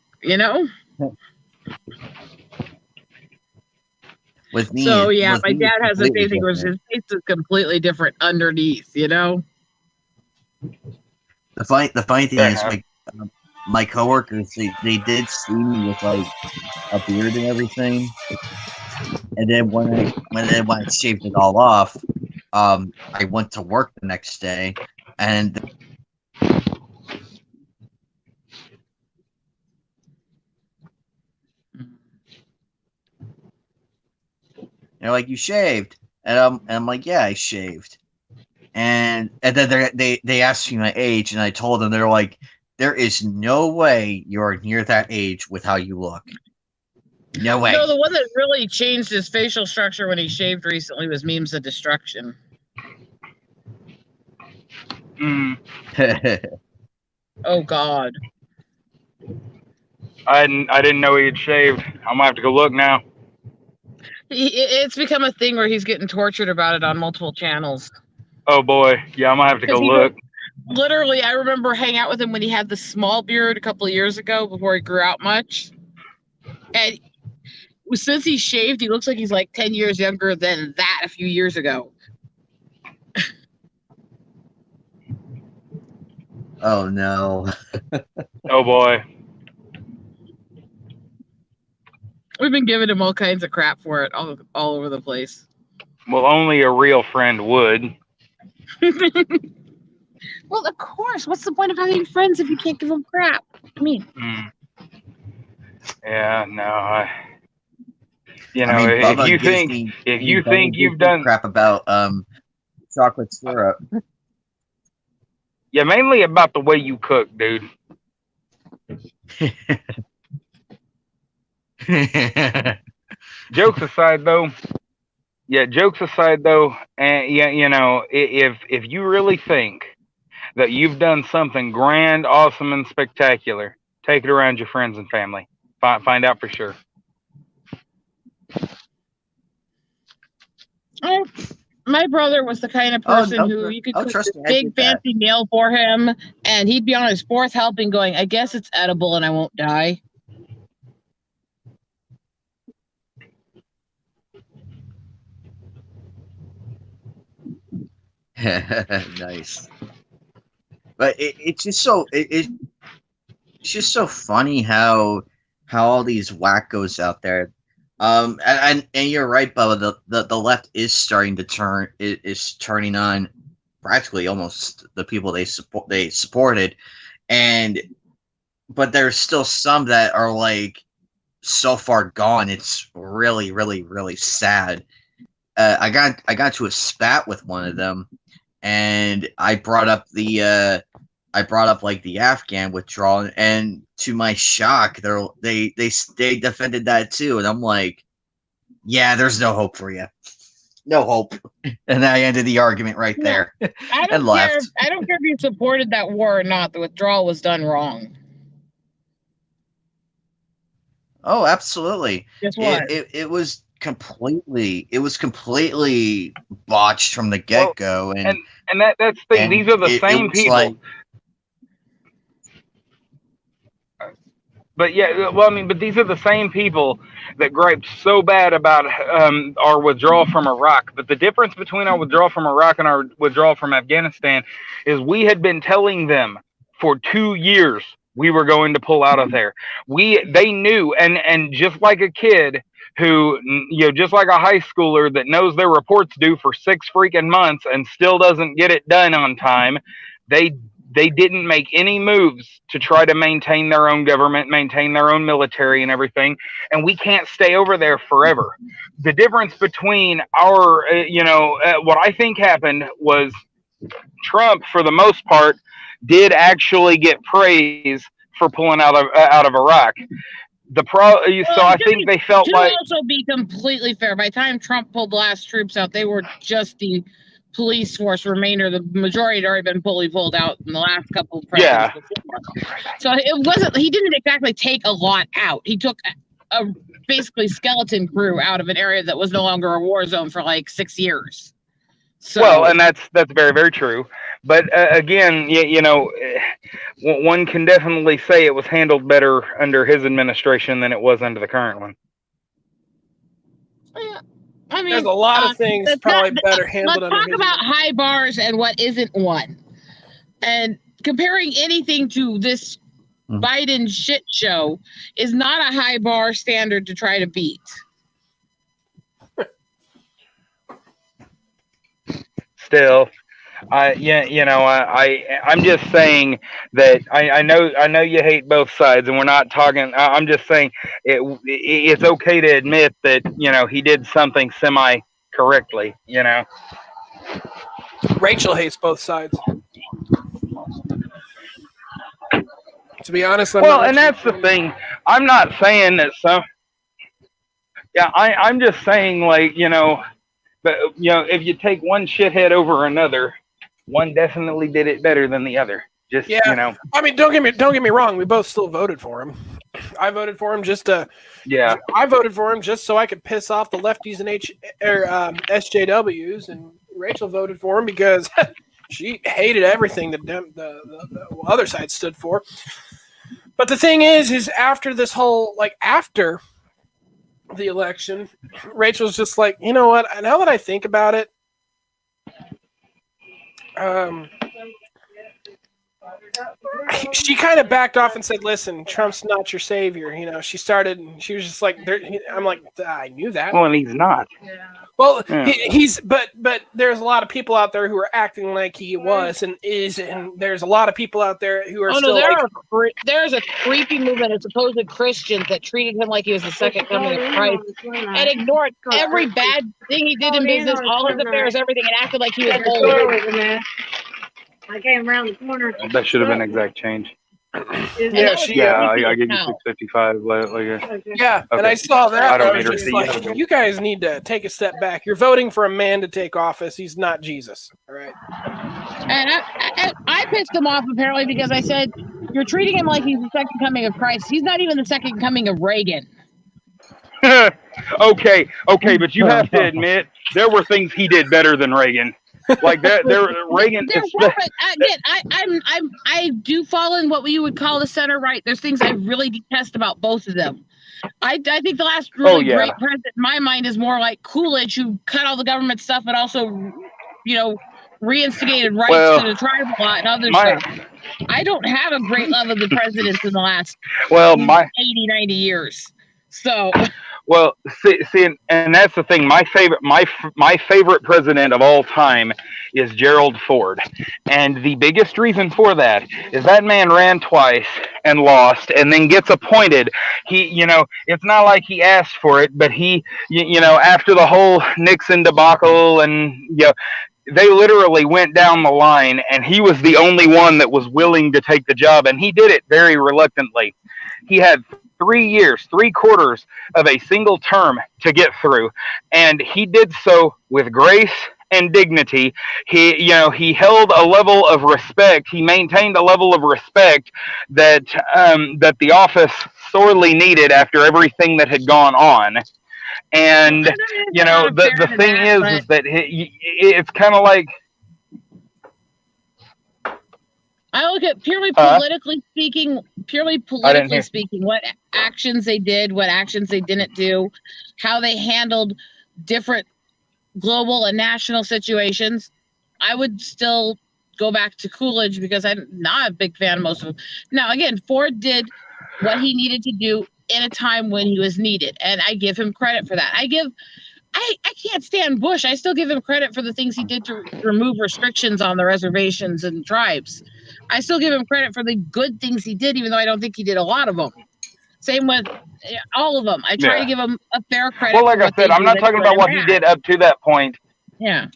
S1: With me.
S3: So yeah, my dad has the same thing where his face is completely different underneath,
S1: The funny thing is, my coworkers, they did see me with like a beard and everything, and then when I shaved it all off, I went to work the next day, and they're like, "You shaved?" And I'm like, "Yeah, I shaved." And then they asked me my age, and I told them. They're like, "There is no way you're near that age with how you look. No way."
S3: No, the one that really changed his facial structure when he shaved recently was Memes of Destruction. Oh God.
S4: I didn't know he had shaved. I'm gonna have to go look now.
S3: It's become a thing where he's getting tortured about it on multiple channels.
S4: Oh boy, yeah, I'm gonna have to go look.
S3: Literally, I remember hanging out with him when he had the small beard a couple of years ago before he grew out much. And since he shaved, he looks like he's like 10 years younger than that a few years ago.
S1: Oh no.
S4: Oh boy.
S3: We've been giving him all kinds of crap for it all over the place.
S4: Well, only a real friend would.
S3: Well, of course. What's the point of having friends if you can't give them crap? I mean.
S4: Yeah, no.
S1: Bubba
S4: if you think you've done
S1: crap about chocolate syrup.
S4: Yeah, mainly about the way you cook, dude. jokes aside, though, and yeah, you know, if you really think that you've done something grand, awesome, and spectacular, take it around your friends and family. Find out for sure.
S3: My brother was the kind of person who you could cook this big fancy meal for him, and he'd be on his fourth helping going, I guess it's edible and I won't die.
S1: Nice. But it's just so it's just so funny how all these wackos out there. And you're right, Bubba. The left is starting to turning on practically almost the people they supported, but there's still some that are like so far gone. It's really, really, really sad. I got to a spat with one of them, and I brought up like the Afghan withdrawal, and to my shock, they defended that too, and I'm like, yeah, there's no hope for you, no hope, and I ended the argument right there.
S3: I don't care. I don't care if you supported that war or not. The withdrawal was done wrong.
S1: Oh, absolutely.
S3: Guess what?
S1: It was completely botched from the get-go,
S4: and that's the thing. These are the same people.
S1: Like,
S4: but yeah, well, I mean, but these are the same people that griped so bad about our withdrawal from Iraq. But the difference between our withdrawal from Iraq and our withdrawal from Afghanistan is we had been telling them for 2 years we were going to pull out of there. They knew, and just like a kid who, you know, just like a high schooler that knows their report's due for 6 freaking months and still doesn't get it done on time, they didn't make any moves to try to maintain their own government, maintain their own military and everything. And we can't stay over there forever. The difference between our, what I think happened was Trump, for the most part, did actually get praise for pulling out of Iraq. I think they felt like. To
S3: also be completely fair, by the time Trump pulled the last troops out, they were just the police force remainder. The majority had already been fully pulled out in the last couple of presidents before. So it wasn't. He didn't exactly take a lot out. He took a basically skeleton crew out of an area that was no longer a war zone for like 6 years. So,
S4: well, and that's very, very true. But again, one can definitely say it was handled better under his administration than it was under the current one.
S3: I mean,
S10: there's a lot of things probably better handled under his.
S3: Let's talk about high bars and what isn't one. And comparing anything to this Biden shit show is not a high bar standard to try to beat.
S4: Still, I'm just saying that I know you hate both sides, and we're not talking. I'm just saying it's okay to admit that he did something semi correctly.
S10: Rachel hates both sides. To be honest,
S4: that's the thing. I'm not saying that some. Yeah, I'm just saying but if you take one shithead over another, one definitely did it better than the other.
S10: I mean, don't get me wrong. We both still voted for him. I voted for him just to.
S4: Yeah.
S10: I voted for him just so I could piss off the lefties and SJWs, and Rachel voted for him because she hated everything the other side stood for. But the thing is after this whole after the election, Rachel's just like, you know what? Now that I think about it, she kind of backed off and said, "Listen, Trump's not your savior." She started. She was just like, "I'm like, I knew that."
S4: Well, and he's not.
S10: Yeah. Well, he's but there's a lot of people out there who are acting like he was and is, and there's a lot of people out there who are still.
S3: There's a creepy movement of supposed Christians that treated him like he was the second coming of Christ and ignored every bad thing he did in business, all his affairs, everything, and acted like he was holy.
S7: I came around the corner.
S4: That should have been exact change.
S10: Yeah, she.
S4: Yeah, I gave you 655.
S10: Yeah, and
S4: Okay.
S10: I saw that.
S4: I
S10: I
S4: don't
S10: was
S4: need her
S10: just
S4: to
S10: like,
S4: see it.
S10: you guys need to take a step back. You're voting for a man to take office. He's not Jesus. All right.
S3: And I pissed him off apparently because I said, you're treating him like he's the second coming of Christ. He's not even the second coming of Reagan.
S4: okay, but you have to admit there were things he did better than Reagan. Like that, Reagan.
S3: I do fall in what you would call the center right. There's things I really detest about both of them. I think the last really great president in my mind is more like Coolidge, who cut all the government stuff, but also, reinstigated rights to the tribal law and other stuff. I don't have a great love of the presidents in the last 80, 90 years. So.
S4: Well, see, and that's the thing. My favorite president of all time is Gerald Ford, and the biggest reason for that is that man ran twice and lost, and then gets appointed. He, it's not like he asked for it, but he, after the whole Nixon debacle, and they literally went down the line, and he was the only one that was willing to take the job, and he did it very reluctantly. He had 3 years, 3/4 of a single term to get through, and he did so with grace and dignity. He held a level of respect. He maintained a level of respect that the office sorely needed after everything that had gone on. And the thing is that it's kind of like,
S3: I look at purely politically speaking, what actions they did, what actions they didn't do, how they handled different global and national situations. I would still go back to Coolidge because I'm not a big fan of most of them. Now, again, Ford did what he needed to do in a time when he was needed, and I give him credit for that. I can't stand Bush. I still give him credit for the things he did to remove restrictions on the reservations and tribes. I still give him credit for the good things he did, even though I don't think he did a lot of them. Same with all of them. I try to give him a fair credit.
S4: Well, like I said, I'm not talking about what he did up to that point.
S3: Yeah.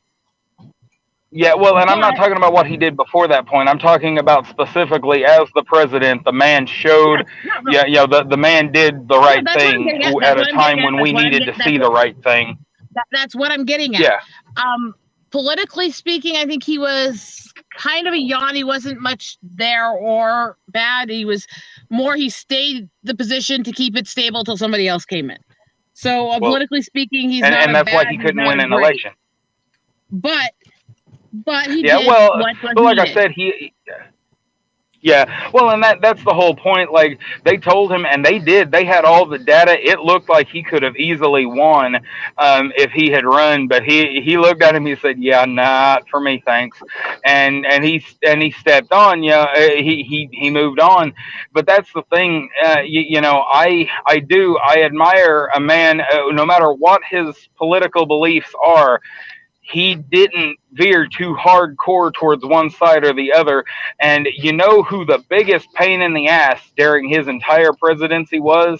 S4: Yeah, well, and I'm not talking about what he did before that point. I'm talking about specifically as the president, the man showed, the man did the right thing at a time when we needed to see the right thing.
S3: That's what I'm getting at.
S4: Yeah.
S3: Politically speaking, I think he was kind of a yawn. He wasn't much there or bad. He stayed the position to keep it stable until somebody else came in. So politically speaking, he's not
S4: and that's why he couldn't win an election.
S3: But he did
S4: but like I said, and that's the whole point. Like, they told him, and they did. They had all the data. It looked like he could have easily won if he had run, but he looked at him. He said, "Yeah, not for me, thanks." And he stepped on. He moved on. But that's the thing. I admire a man, no matter what his political beliefs are. He didn't veer too hardcore towards one side or the other. And you know who the biggest pain in the ass during his entire presidency was?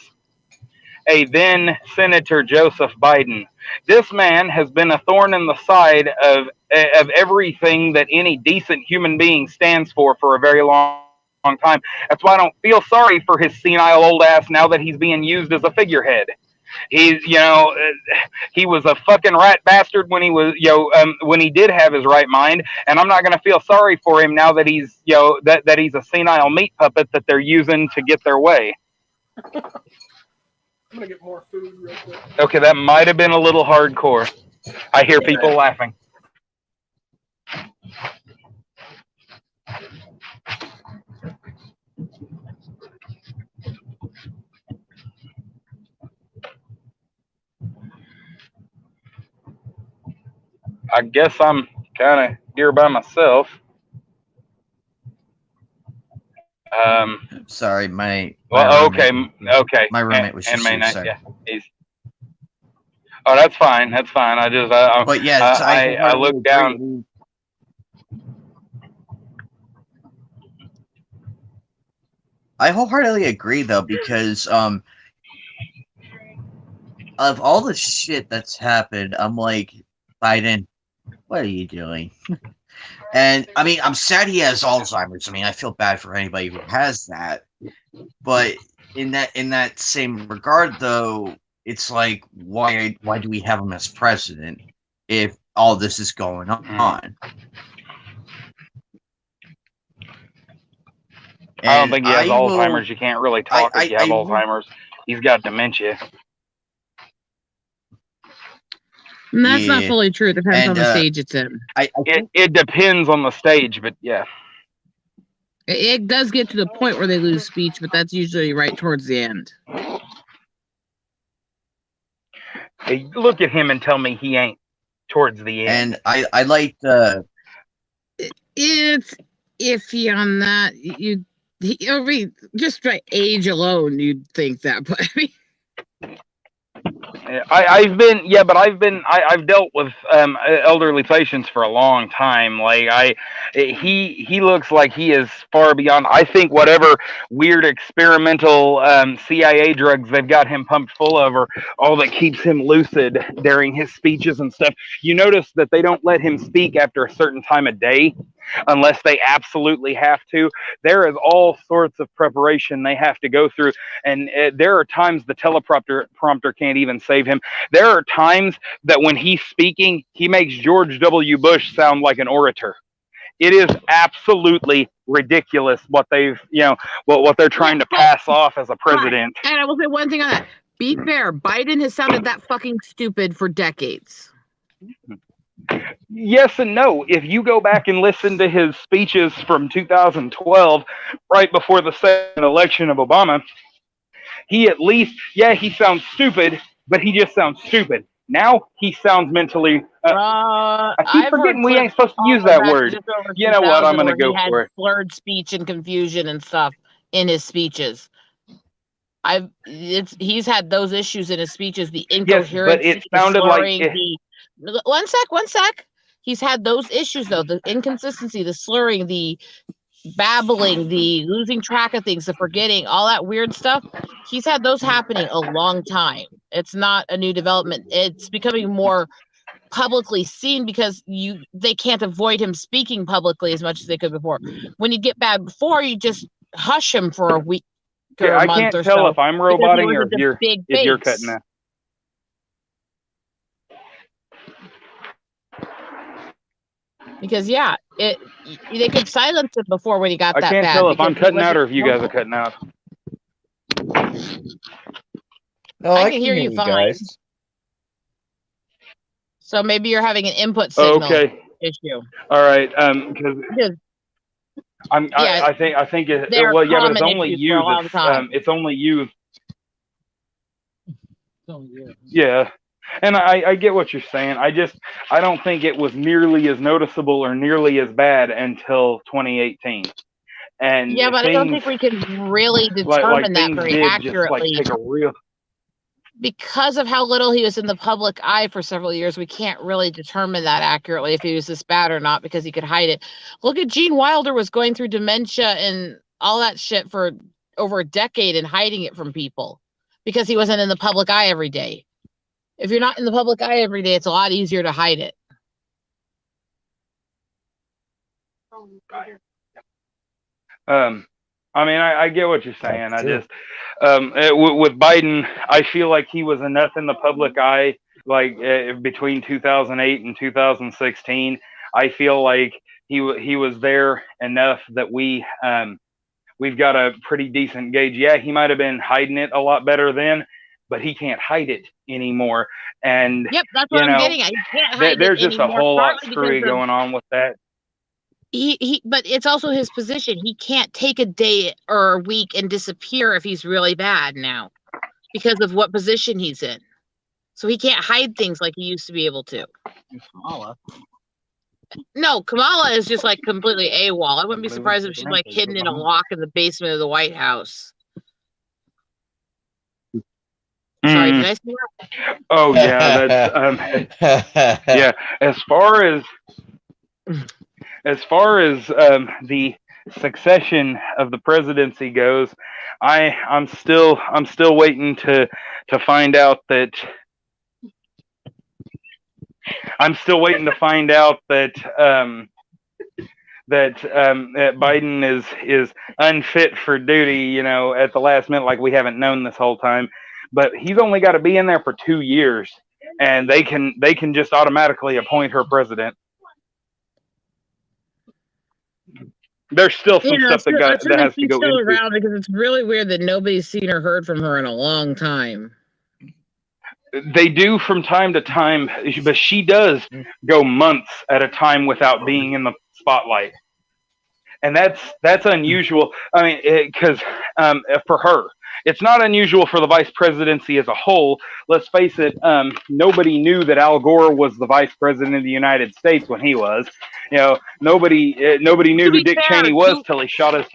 S4: A then Senator Joseph Biden. This man has been a thorn in the side of everything that any decent human being stands for a very long time. That's why I don't feel sorry for his senile old ass now that he's being used as a figurehead. He's, he was a fucking rat bastard when he was, when he did have his right mind, and I'm not going to feel sorry for him now that he's, that he's a senile meat puppet that they're using to get their way.
S10: I'm gonna get more food real quick.
S4: Okay, that might have been a little hardcore. I hear people laughing. I guess I'm kind of here by myself.
S1: Sorry, my
S4: okay.
S1: My roommate was just here, sorry.
S4: Yeah, oh, that's fine. That's fine.
S1: But yes,
S4: I looked down.
S1: I wholeheartedly agree, though, because of all the shit that's happened, I'm like, Biden, what are you doing? And I mean, I'm sad he has Alzheimer's. I mean, I feel bad for anybody who has that. But in that same regard, though, it's like, why do we have him as president if all this is going on?
S4: I don't think he has Alzheimer's. You can't really talk if you have Alzheimer's. He's got dementia.
S3: And that's not fully true. It depends on the stage it's in.
S4: It depends on the stage, but yeah.
S3: It does get to the point where they lose speech, but that's usually right towards the end.
S4: Hey, look at him and tell me he ain't towards the end.
S1: And I like the...
S3: It's iffy on that. Just by age alone, you'd think that, but I mean...
S4: I've dealt with elderly patients for a long time. Like he looks like he is far beyond. I think whatever weird experimental CIA drugs they've got him pumped full of are all that keeps him lucid during his speeches and stuff. You notice that they don't let him speak after a certain time of day unless they absolutely have to. There is all sorts of preparation they have to go through, and there are times the teleprompter can't even save him. There are times that when he's speaking, he makes George W. Bush sound like an orator. It is absolutely ridiculous what they've, what they're trying to pass off as a president.
S3: And I will say one thing on that. Be fair, Biden has sounded that fucking stupid for decades.
S4: Yes and no. If you go back and listen to his speeches from 2012, right before the second election of Obama, he at least, he sounds stupid, but he just sounds stupid. Now he sounds mentally... I keep forgetting we ain't supposed to use that word. You know what? I'm going to go for it.
S3: Slurred speech and confusion and stuff in his speeches. He's had those issues in his speeches. The incoherence.
S4: Yes, but it sounded like...
S3: One sec. He's had those issues, though. The inconsistency, the slurring, the babbling, the losing track of things, the forgetting, all that weird stuff. He's had those happening a long time. It's not a new development. It's becoming more publicly seen because they can't avoid him speaking publicly as much as they could before. When you get bad before, you just hush him for a week or a month or so.
S4: I can't tell if I'm roboting or if you're cutting that.
S3: Because they could silence it before when he got that bad.
S4: I can't tell if I'm cutting out or if you guys are cutting out.
S11: No,
S3: I can hear you fine. Guys. So maybe you're having an input signal issue.
S4: All right, because I think but it's only you. It's only you. Yeah. And I get what you're saying. I don't think it was nearly as noticeable or nearly as bad until 2018. And
S3: but I don't think we can really determine that very accurately. Because of how little he was in the public eye for several years, we can't really determine that accurately if he was this bad or not because he could hide it. Look at Gene Wilder was going through dementia and all that shit for over a decade and hiding it from people because he wasn't in the public eye every day. If you're not in the public eye every day, it's a lot easier to hide it.
S4: I get what you're saying. I just, with Biden, I feel like he was enough in the public eye, like between 2008 and 2016. I feel like he was there enough that we've got a pretty decent gauge. Yeah, he might have been hiding it a lot better then, but he can't hide it anymore. And
S3: that's what I'm getting at. He can't hide
S4: there's
S3: it
S4: just a whole lot screwy going on with that.
S3: But it's also his position. He can't take a day or a week and disappear if he's really bad now because of what position he's in. So he can't hide things like he used to be able to.
S9: Kamala.
S3: No, Kamala is just like completely AWOL. I wouldn't be surprised if she's like hidden in a lock in the basement of the White House. Sorry, did I say that?
S4: Oh yeah, that's yeah. As far as the succession of the presidency goes, I'm still waiting to find out that that Biden is unfit for duty, at the last minute, like we haven't known this whole time. But he's only got to be in there for 2 years, and they can just automatically appoint her president. There's still some stuff that has to go
S3: still
S4: into.
S3: around because it's really weird that nobody's seen or heard from her in a long time.
S4: They do from time to time, but she does go months at a time without being in the spotlight, and that's unusual. I mean, because for her, it's not unusual for the vice presidency as a whole. Let's face it, nobody knew that Al Gore was the vice president of the United States when he was. Nobody knew who Dick Cheney was till he shot us.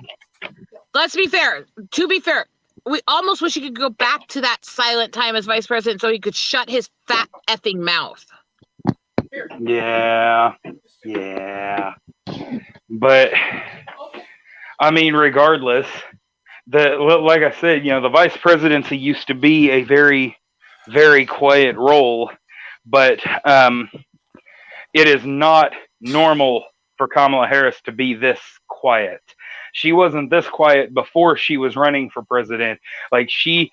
S3: Let's be fair. To be fair, we almost wish he could go back to that silent time as vice president so he could shut his fat effing mouth.
S4: Yeah. But I mean, regardless, like I said, the vice presidency used to be a very, very quiet role, but it is not normal for Kamala Harris to be this quiet. She wasn't this quiet before she was running for president. Like she's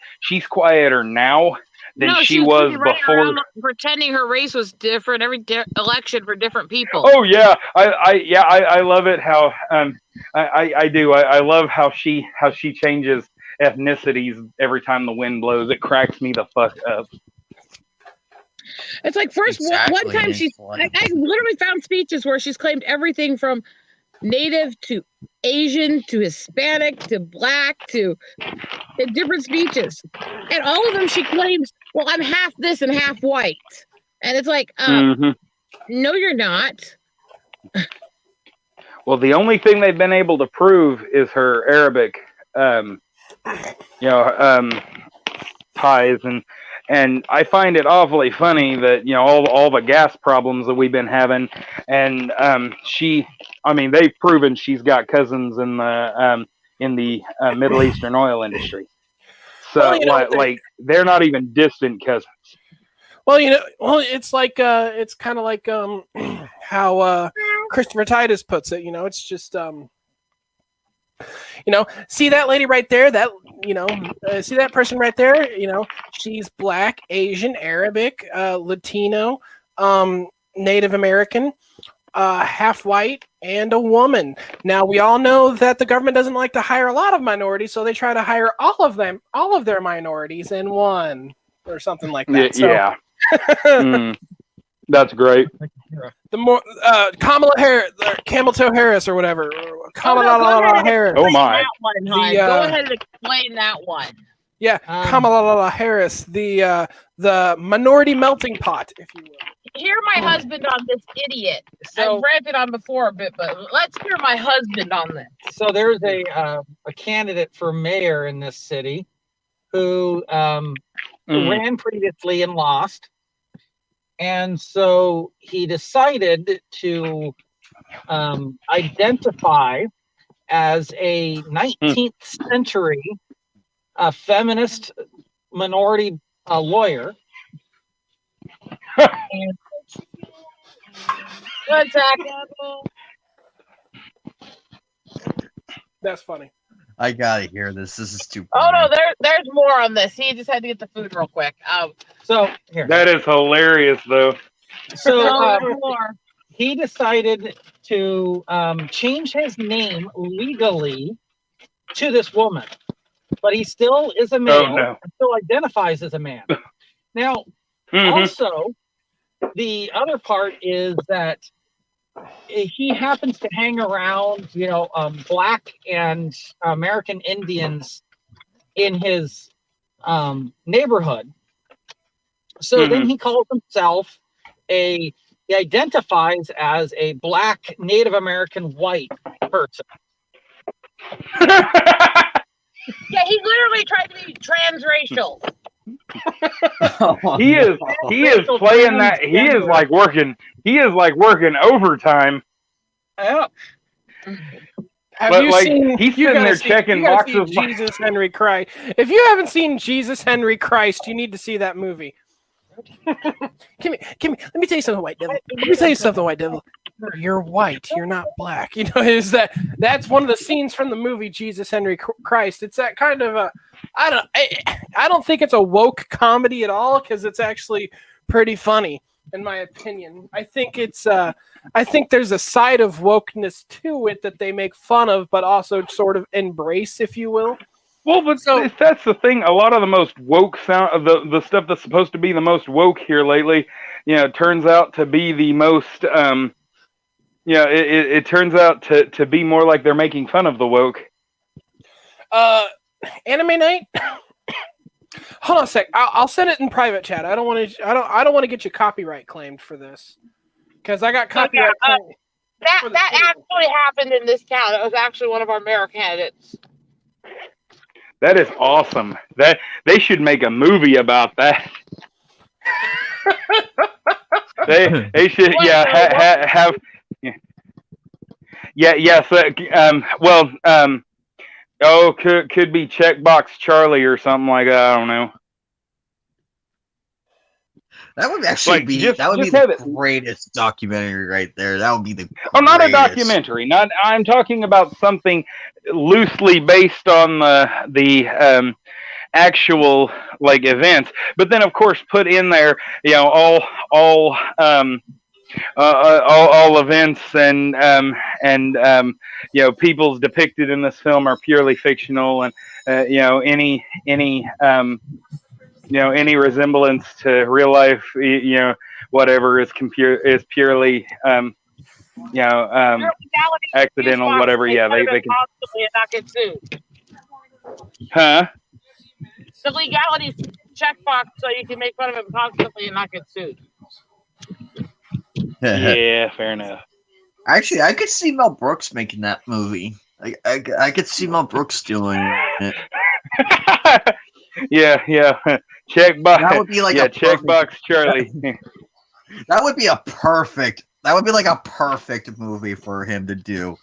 S4: quieter now than she was before.
S3: Pretending her race was different every election for different people.
S4: Oh yeah, I love it how I do. I love how she changes ethnicities every time the wind blows. It cracks me the fuck up.
S3: It's like one time I literally found speeches where she's claimed everything from Native to Asian to Hispanic to Black to in different speeches, and all of them she claims, well, I'm half this and half white, and it's like, no, you're not.
S4: Well, the only thing they've been able to prove is her Arabic, ties, and I find it awfully funny that all the gas problems that we've been having, and they've proven she's got cousins in the Middle Eastern oil industry. So like they're not even distant cousins.
S10: Well, it's like it's kind of like how Christopher Titus puts it. It's just see that lady right there? That see that person right there? She's Black, Asian, Arabic, Latino, Native American, half white, and a woman. Now we all know that the government doesn't like to hire a lot of minorities, so they try to hire all of their minorities in one or something like that.
S4: Yeah. That's great.
S10: The more Kamala Harris, Camel Toe Harris, or whatever. Kamala Harris.
S4: Oh my!
S3: Go ahead and explain that one.
S10: Yeah, Kamala Harris, the minority melting pot, if you will.
S3: Hear my husband on this idiot. I've ranted on before a bit, but let's hear my husband on this.
S12: So there's a candidate for mayor in this city who ran previously and lost. And so he decided to identify as a 19th century feminist minority lawyer.
S3: What's that?
S10: That's funny.
S11: I gotta hear this. This is too.
S3: Oh no, there's more on this. He just had to get the food real quick.
S12: So here.
S4: That is hilarious, though.
S12: So he decided to change his name legally to this woman, but he still is a male. And still identifies as a man. Now, also, the other part is that he happens to hang around, Black and American Indians in his neighborhood. So then he calls himself he identifies as a Black Native American white person.
S3: Yeah, he literally tried to be transracial.
S4: He is playing that. He is like working overtime.
S12: Yeah.
S10: Have you seen?
S4: He's sitting there checking boxes.
S10: Jesus Henry Christ. If you haven't seen Jesus Henry Christ, you need to see that movie. Let me tell you something, White Devil. you're white, you're not black. You know, that's one of the scenes from the movie Jesus Henry Christ. It's that kind of a I don't think it's a woke comedy at all, because it's actually pretty funny in my opinion. I think there's a side of wokeness to it that they make fun of, but also sort of embrace, if you will.
S4: Well, but that's the thing. A lot of the most woke sound, the stuff that's supposed to be the most woke here lately, turns out to be the most, it turns out to be more like they're making fun of the woke.
S10: Anime Night. Hold on a sec. I'll send it in private chat. I don't want to get you copyright claimed for this, because I got copyright claimed.
S3: That actually happened in this town. It was actually one of our mayor candidates.
S4: That is awesome. That they should make a movie about that. they should have could be Checkbox Charlie or something like that. I don't know.
S1: That would actually be the greatest documentary right there. That would be the
S4: not a documentary. I'm talking about something loosely based on the actual events, but then of course put in there all events and peoples depicted in this film are purely fictional, and any resemblance to real life, whatever is purely, accidental, whatever. Yeah, they can
S3: possibly not get sued.
S4: Huh?
S3: The legality checkbox, so you can make fun of it constantly and not get sued.
S4: Yeah, fair enough.
S1: Actually, I could see Mel Brooks making that movie. I could see Mel Brooks doing it.
S4: Yeah. Checkbox.
S1: That would be like
S4: Checkbox Charlie.
S1: That would be like a perfect movie for him to do.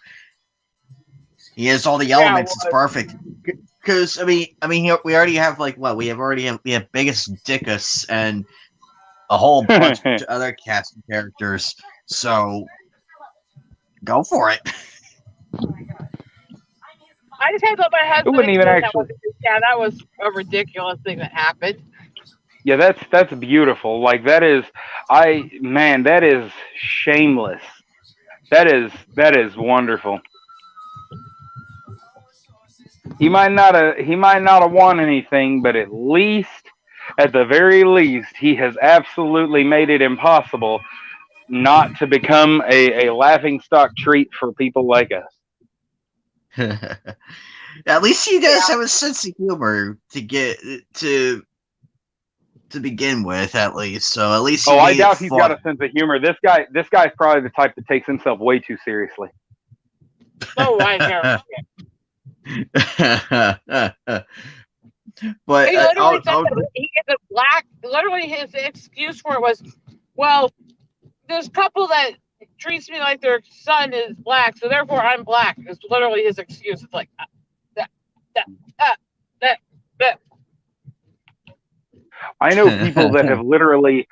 S1: He has all the elements. It's perfect. Because we already have we have Biggest Dickus and a whole bunch of other cast and characters. So go for it.
S3: I just had to let my husband.
S4: It wouldn't even actually.
S3: That was a ridiculous thing that happened.
S4: Yeah, that's beautiful. That is shameless. That is wonderful. He might not have won anything, but at the very least, he has absolutely made it impossible not to become a laughingstock treat for people like us.
S1: At least he does have a sense of humor to begin with, at least. So at least.
S4: I doubt he's got a sense of humor. This guy's probably the type that takes himself way too seriously.
S3: Oh, I know.
S1: But
S3: he literally said that he is a black. Literally, his excuse for it was, "Well, this couple that treats me like their son is black, so therefore I'm black." It's literally his excuse. It's like that.
S4: I know people that have literally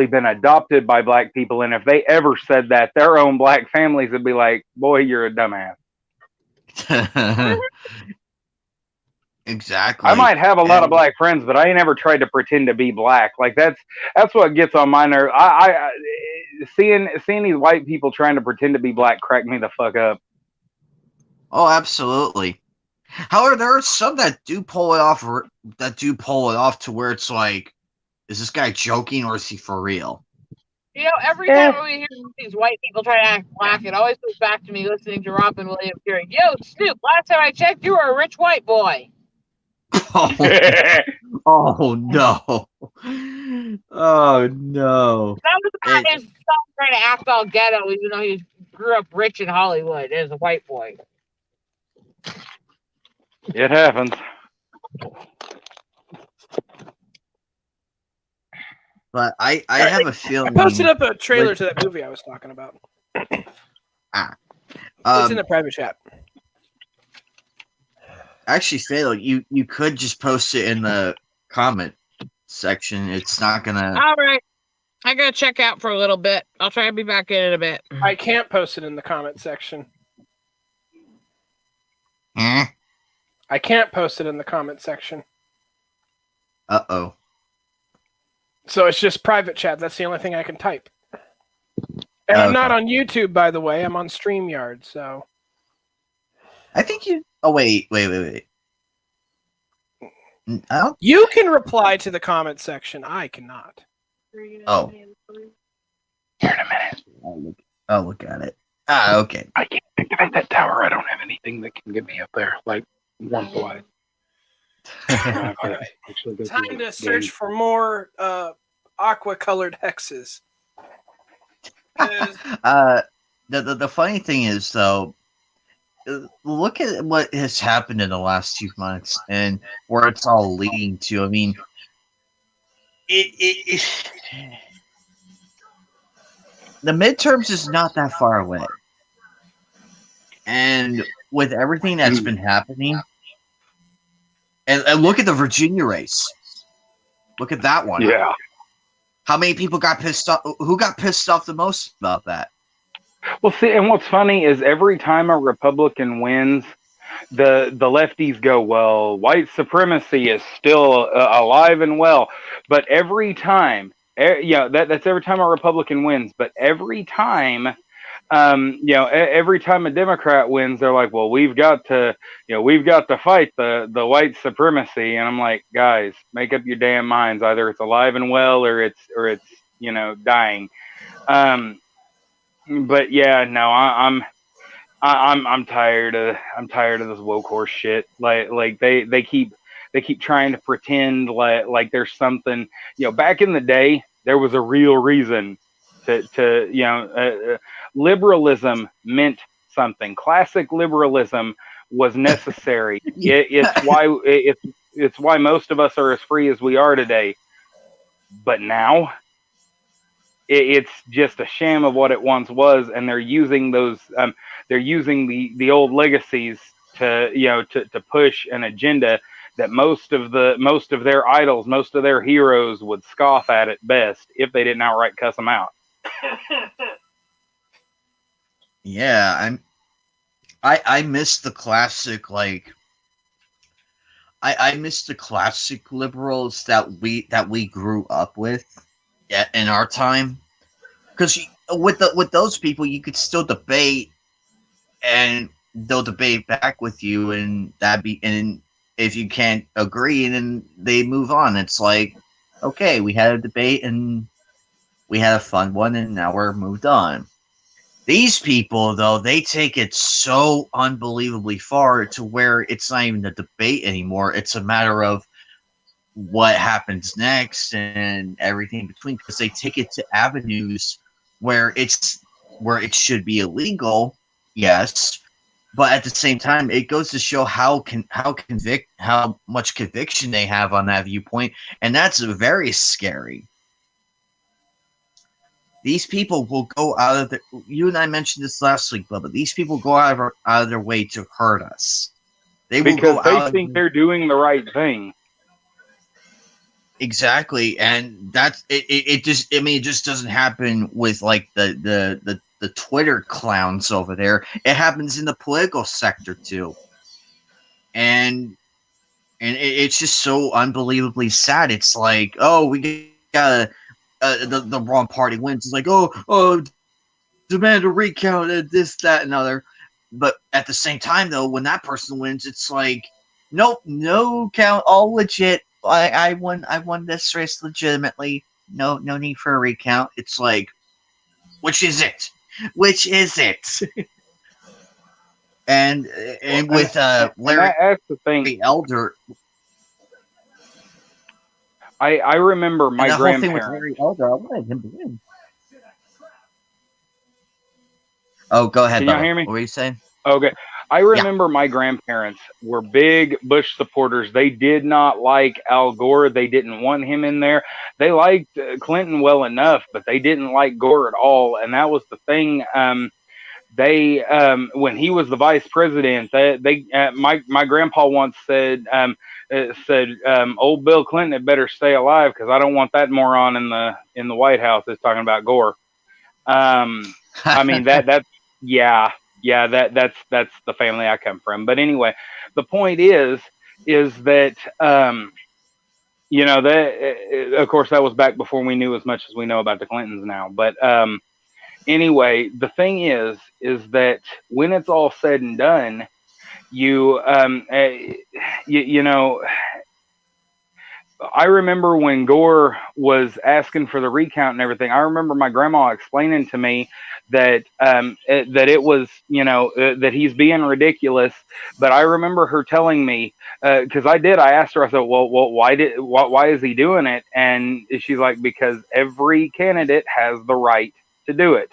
S4: been adopted by black people, and if they ever said that, their own black families would be like, "Boy, you're a dumbass."
S1: Exactly.
S4: I might have a lot of black friends, but I ain't never tried to pretend to be black. That's what gets on my nerve. I seeing these white people trying to pretend to be black crack me the fuck up.
S1: Oh, absolutely. However, there are some that do pull it off. To where it's like, is this guy joking or is he for real?
S3: Every time we hear these white people try to act black, it always goes back to me listening to Robin Williams hearing, "Yo, Snoop, last time I checked, you were a rich white boy."
S1: Oh no! Oh no!
S3: That was about his son trying to act all ghetto, even though he grew up rich in Hollywood as a white boy.
S4: It happens.
S1: But I have a feeling.
S10: I posted up a trailer to that movie I was talking about. It's in the private chat.
S1: Actually, Fatal, you could just post it in the comment section. It's not gonna.
S3: All right. I gotta check out for a little bit. I'll try to be back in a bit.
S10: I can't post it in the comment section. I can't post it in the comment section.
S1: Uh-oh.
S10: So it's just private chat. That's the only thing I can type. And I'm not on YouTube, by the way. I'm on StreamYard, so...
S1: I think you... Oh, wait.
S10: You can reply to the comment section. I cannot.
S1: Oh.
S4: Here in a minute.
S1: I'll look at it. Okay.
S4: I can't activate that tower. I don't have anything that can get me up there, like one flight.
S10: Time to search for more aqua-colored hexes.
S1: The funny thing is, though, look at what has happened in the last few months and where it's all leading to. I mean, the midterms is not that far away. And with everything that's been happening, and look at the Virginia race. Look at that one.
S4: Yeah.
S1: How many people got pissed off? Who got pissed off the most about that?
S4: Well, see, and what's funny is every time a Republican wins, the lefties go, well, white supremacy is still alive and well. But every time, that's every time a Republican wins. But every time, every time a Democrat wins, they're like, well, we've got to fight the white supremacy. And I'm like, guys, make up your damn minds. Either it's alive and well, or it's dying. But yeah, no, I'm tired of this woke horse shit. Like they keep trying to pretend like there's something. Back in the day, there was a real reason to liberalism meant something. Classic liberalism was necessary. It's why most of us are as free as we are today. But now, it's just a sham of what it once was, and they're using those. They're using the old legacies to push an agenda that most of their idols, most of their heroes would scoff at best if they didn't outright cuss them out.
S1: Yeah, I miss the classic, like I miss the classic liberals that we grew up with in our time, because with those people you could still debate and they'll debate back with you, and if you can't agree, and then they move on. It's like, okay, we had a debate and we had a fun one, and now we're moved on. These people, though, they take it so unbelievably far to where it's not even a debate anymore. It's a matter of what happens next and everything in between, because they take it to avenues where it should be illegal, yes, but at the same time, it goes to show how much conviction they have on that viewpoint, and that's very scary. These people will go out of you and I mentioned this last week, Bubba. These people go out of their way to hurt us. They
S4: think they're doing the right thing.
S1: Exactly, and that's it. It just doesn't happen with like the Twitter clowns over there. It happens in the political sector too, and it's just so unbelievably sad. It's like, oh, we got the wrong party wins. It's like, oh, demand a recount and this, that, and other. But at the same time, though, when that person wins, it's like, nope, no count, all legit. I won this race legitimately. No need for a recount. It's like, which is it? Which is it? and with Larry,
S4: that's the thing.
S1: The Elder.
S4: I remember my grandparents.
S1: Whole thing with Larry Elder, I wanted him to win. Oh, go ahead.
S4: Can you hear me?
S1: What were you saying?
S4: Okay. I remember my grandparents were big Bush supporters. They did not like Al Gore. They didn't want him in there. They liked Clinton well enough, but they didn't like Gore at all. And that was the thing. When he was the vice president, my grandpa once said said, "Old Bill Clinton had better stay alive because I don't want that moron in the White House that's talking about Gore." I mean that's the family I come from. But anyway, the point is that you know, that of course that was back before we knew as much as we know about the Clintons now. But anyway, the thing is that when it's all said and done, you know, I remember when Gore was asking for the recount and everything. I remember my grandma explaining to me that that it was, you know, that he's being ridiculous. But I remember her telling me, because I asked her, I said, well, why is he doing it? And she's like, because every candidate has the right to do it.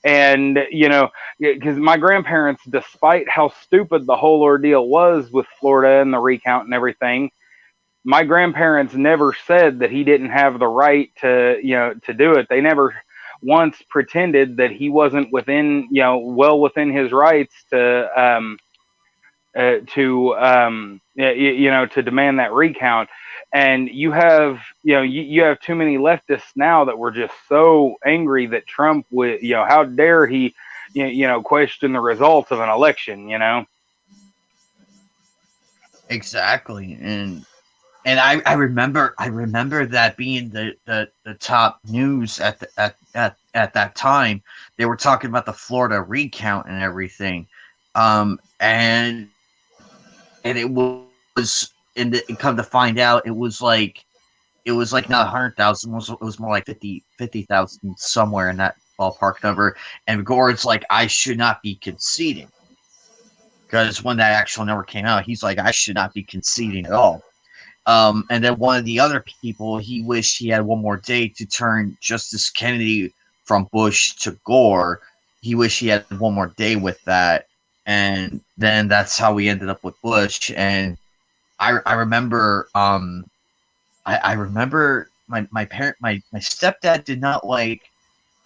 S4: And, you know, because my grandparents, despite how stupid the whole ordeal was with Florida and the recount and everything, my grandparents never said that he didn't have the right to, you know, to do it. They never once pretended that he wasn't within, you know, well within his rights to demand that recount. And you have, you know, you have too many leftists now that were just so angry that Trump would, you know, how dare he, you know, question the results of an election, you know?
S1: Exactly. And I remember that being the top news at that time. They were talking about the Florida recount and everything, and it was, and come to find out, it was like not 100,000. It was more like 50,000 somewhere in that ballpark number. And Gore's like, I should not be conceding, because when that actual number came out, he's like, I should not be conceding at all. And then one of the other people, he wished he had one more day to turn Justice Kennedy from Bush to Gore. He wished he had one more day with that. And then that's how we ended up with Bush. And I remember, I remember my stepdad did not like,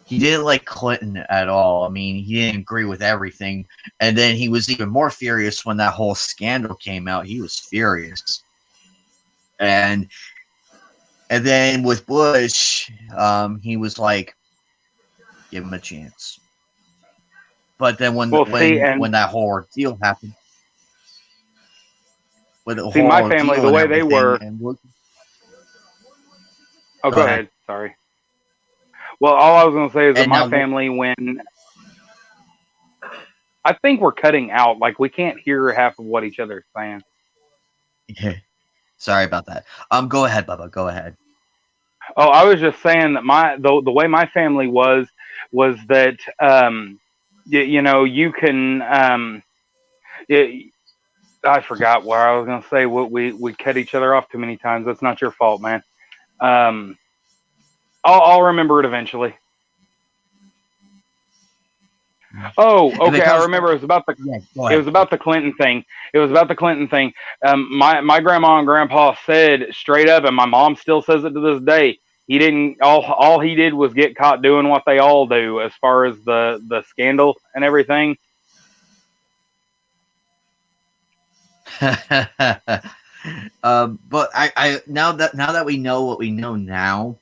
S1: he didn't like Clinton at all. I mean, he didn't agree with everything. And then he was even more furious when that whole scandal came out. He was furious. And then with Bush, he was like, give him a chance. But then when that whole ordeal happened,
S4: my family, the way they were. Oh, go ahead. Sorry. Well, all I was going to say is that my family, when I think we're cutting out, like we can't hear half of what each other is saying.
S1: Yeah. Sorry about that. Go ahead, Bubba. Go ahead.
S4: Oh, I was just saying that the way my family was that you know, you can I forgot what I was going to say. We cut each other off too many times. That's not your fault, man. I'll remember it eventually. Oh, okay. I remember it was about the Clinton thing. It was about the Clinton thing. My grandma and grandpa said straight up, and my mom still says it to this day, he didn't. All he did was get caught doing what they all do, as far as the scandal and everything.
S1: But I now that we know what we know now,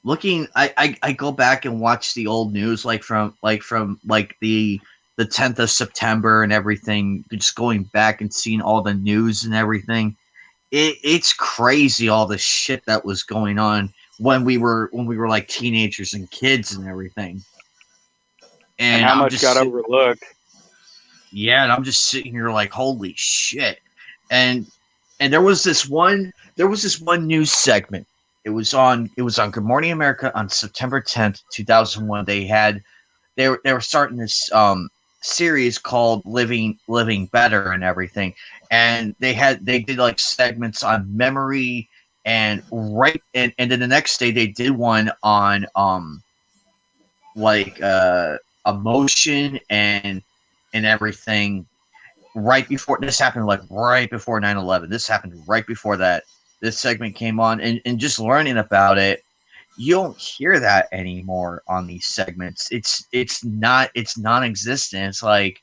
S1: looking, I go back and watch the old news, like from the 10th of September and everything, just going back and seeing all the news and everything. It's crazy, all the shit that was going on when we were like teenagers and kids and everything. And
S4: how much got overlooked.
S1: Yeah, and I'm just sitting here like, holy shit. And there was this one news segment. It was on Good Morning America on September 10th, 2001. They were starting this series called Living Better and everything. And they did like segments on memory and then the next day they did one on emotion and everything. Right before this happened, like right before 9/11. This happened right before that. This segment came on, and just learning about it, you don't hear that anymore on these segments. It's non-existent. It's like,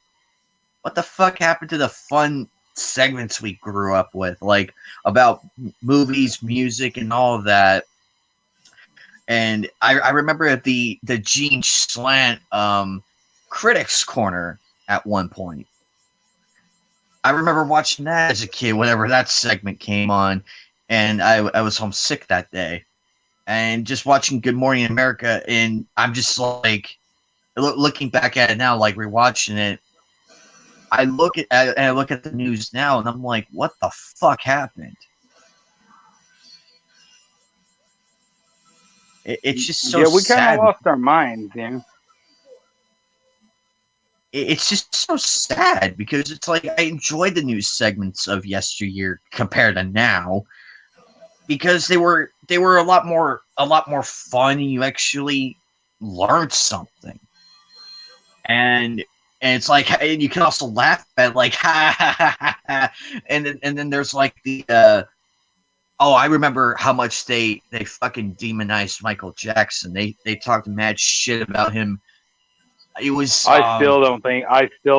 S1: what the fuck happened to the fun segments we grew up with, like about movies, music, and all of that. And I remember at the Gene Slant Critics Corner at one point. I remember watching that as a kid whenever that segment came on, and I was homesick that day. And just watching Good Morning America, and I'm just like, looking back at it now, like rewatching it, I look at the news now, and I'm like, what the fuck happened? It's just so
S4: we kind
S1: sad.
S4: of lost our minds,
S1: It's just so sad because it's like I enjoyed the news segments of yesteryear compared to now, because they were a lot more fun, and you actually learned something. And it's like, and you can also laugh at like ha ha ha ha, and then there's like the I remember how much they fucking demonized Michael Jackson. They talked mad shit about him. It was.
S4: I still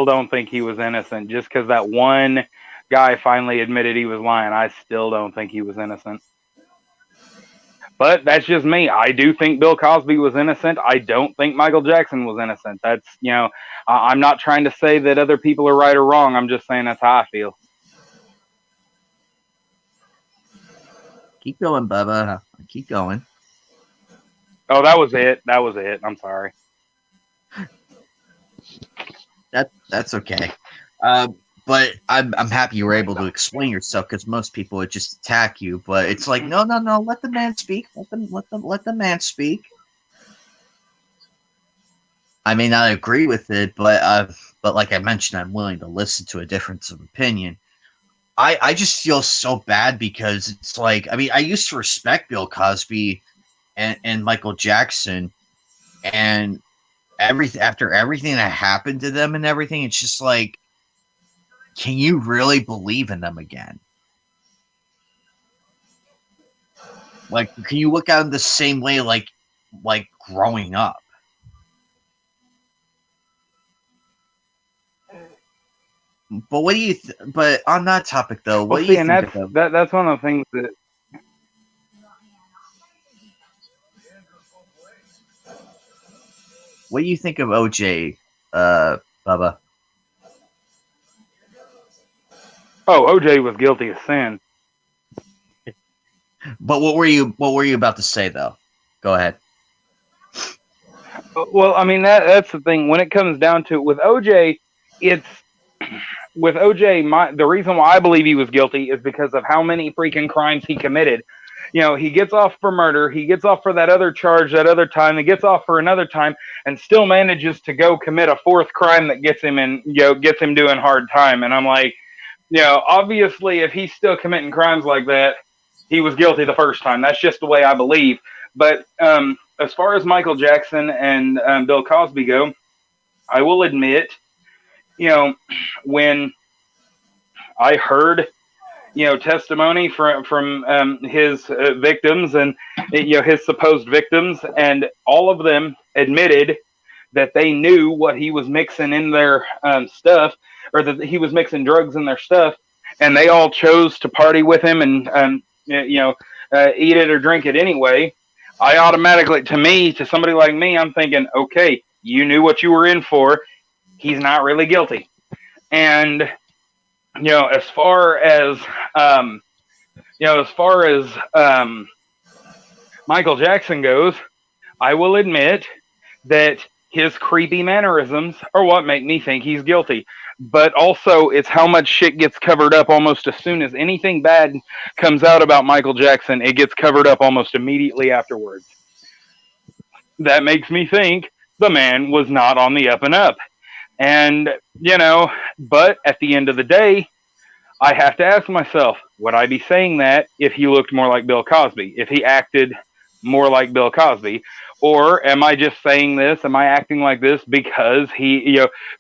S4: don't think he was innocent. Just because that one guy finally admitted he was lying, I still don't think he was innocent. But that's just me. I do think Bill Cosby was innocent. I don't think Michael Jackson was innocent. That's, I'm not trying to say that other people are right or wrong. I'm just saying that's how I feel.
S1: Keep going, Bubba. Keep going.
S4: Oh, that was it. I'm sorry.
S1: That's okay. But I'm happy you were able to explain yourself, because most people would just attack you. But it's like, no, let the man speak. Let the man speak. I may not agree with it, but like I mentioned, I'm willing to listen to a difference of opinion. I just feel so bad because it's like, I mean, I used to respect Bill Cosby and Michael Jackson, and after everything that happened to them and everything, it's just like, can you really believe in them again? Like, can you look at them the same way, like growing up? But what do you? But on that topic, though, what do you think of them?
S4: That's one of the things that.
S1: What do you think of OJ, Bubba?
S4: Oh, OJ was guilty of sin.
S1: But what were you about to say, though? Go ahead.
S4: Well, I mean, that's the thing. When it comes down to it, with OJ, the reason why I believe he was guilty is because of how many freaking crimes he committed. He gets off for murder, he gets off for that other charge that other time, he gets off for another time, and still manages to go commit a fourth crime that gets him doing hard time. And I'm like, obviously, if he's still committing crimes like that, he was guilty the first time. That's just the way I believe. But as far as Michael Jackson and Bill Cosby go, I will admit, when I heard, testimony from his victims and, his supposed victims, and all of them admitted that they knew what he was mixing in their stuff, or that he was mixing drugs in their stuff, and they all chose to party with him and, eat it or drink it anyway. I automatically, to somebody like me, I'm thinking, okay, you knew what you were in for. He's not really guilty. And, as far as Michael Jackson goes, I will admit that his creepy mannerisms are what make me think he's guilty. But also, it's how much shit gets covered up almost as soon as anything bad comes out about Michael Jackson. It gets covered up almost immediately afterwards. That makes me think the man was not on the up and up. And, but at the end of the day, I have to ask myself, would I be saying that if he looked more like Bill Cosby, if he acted more like Bill Cosby? Or am I just saying this? Am I acting like this because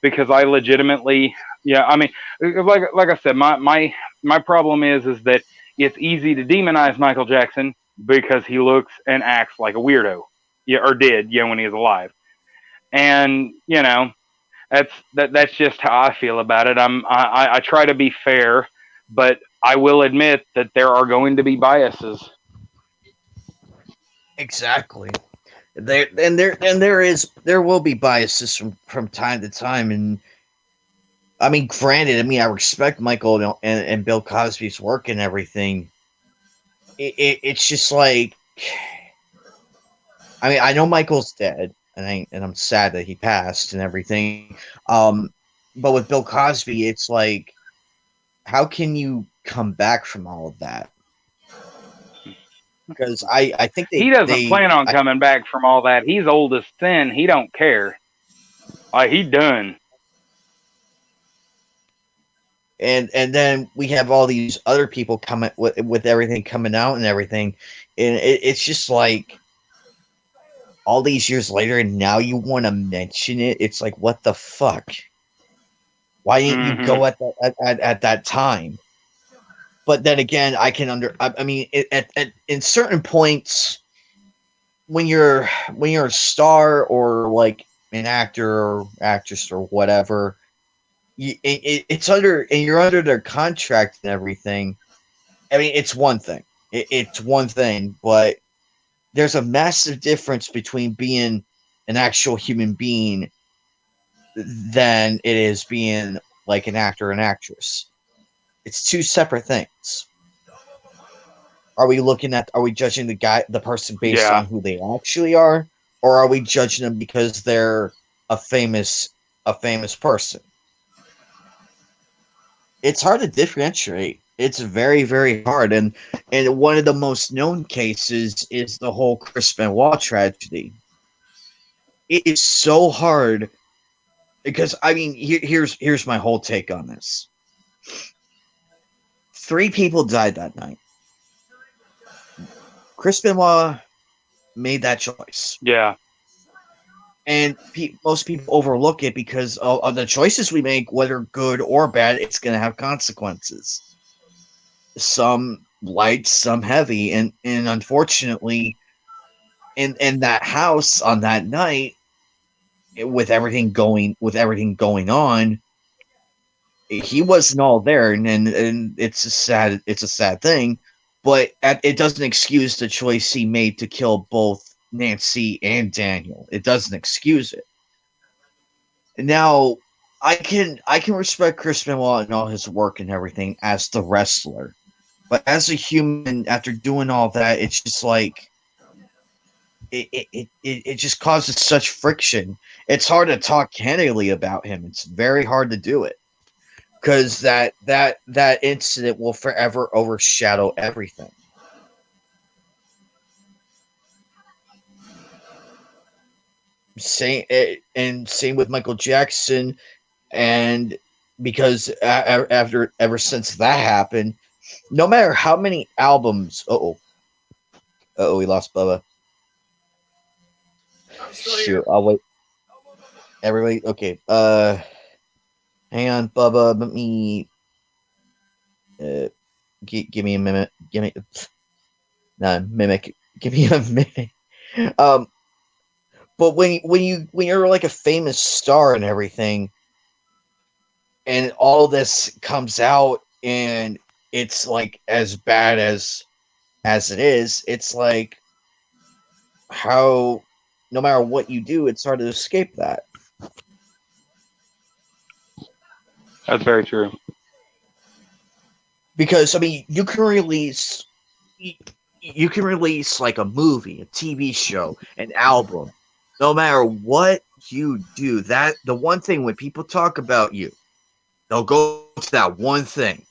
S4: because I legitimately, I mean, like I said, my problem is that it's easy to demonize Michael Jackson because he looks and acts like a weirdo, or did, when he was alive. And, That's just how I feel about it. I try to be fair, but I will admit that there are going to be biases.
S11: Exactly. There will be biases from time to time, and I mean, granted, I respect Michael and Bill Cosby's work and everything. It's just like, I know Michael's dead, and I'm sad that he passed and everything. But with Bill Cosby, it's like, how can you come back from all of that? Because I think
S4: he doesn't plan on coming back from all that. He's old as sin. He don't care. He done.
S11: And then we have all these other people coming with everything coming out and everything, and it's just like all these years later, and now you want to mention it. It's like, what the fuck? Why didn't you go at that time? But then again, in certain points, when you're a star or like an actor or actress or whatever, you're under their contract and everything. It's one thing. It's one thing, but there's a massive difference between being an actual human being than it is being like an actor or an actress. It's two separate things. Are we judging the person based on who they actually are, or are we judging them because they're a famous person? It's hard to differentiate. It's very, very hard. And one of the most known cases is the whole Chris Benoit tragedy. It is so hard because, here's my whole take on this. 3 people died that night. Chris Benoit made that choice.
S4: Yeah.
S11: And most people overlook it because of the choices we make, whether good or bad, it's going to have consequences. Some light, some heavy. And unfortunately, in that house on that night, with everything going on, he wasn't all there, and it's a sad thing, but it doesn't excuse the choice he made to kill both Nancy and Daniel. It doesn't excuse it. Now, I can respect Chris Benoit and all his work and everything as the wrestler, but as a human, after doing all that, it's just like it just causes such friction. It's hard to talk candidly about him. It's very hard to do it. Because that incident will forever overshadow everything. Same with Michael Jackson, and because ever since that happened, no matter how many albums, we lost Bubba. Shoot, I'll wait. Everybody, okay. Hang on, Bubba. Let me give me a minute. Give me a minute. But when you're like a famous star and everything, and all this comes out, and it's like as bad as it is, it's like how no matter what you do, it's hard to escape that.
S4: That's very true.
S11: Because you can release like a movie, a TV show, an album. No matter what you do, that the one thing when people talk about you, they'll go to that one thing.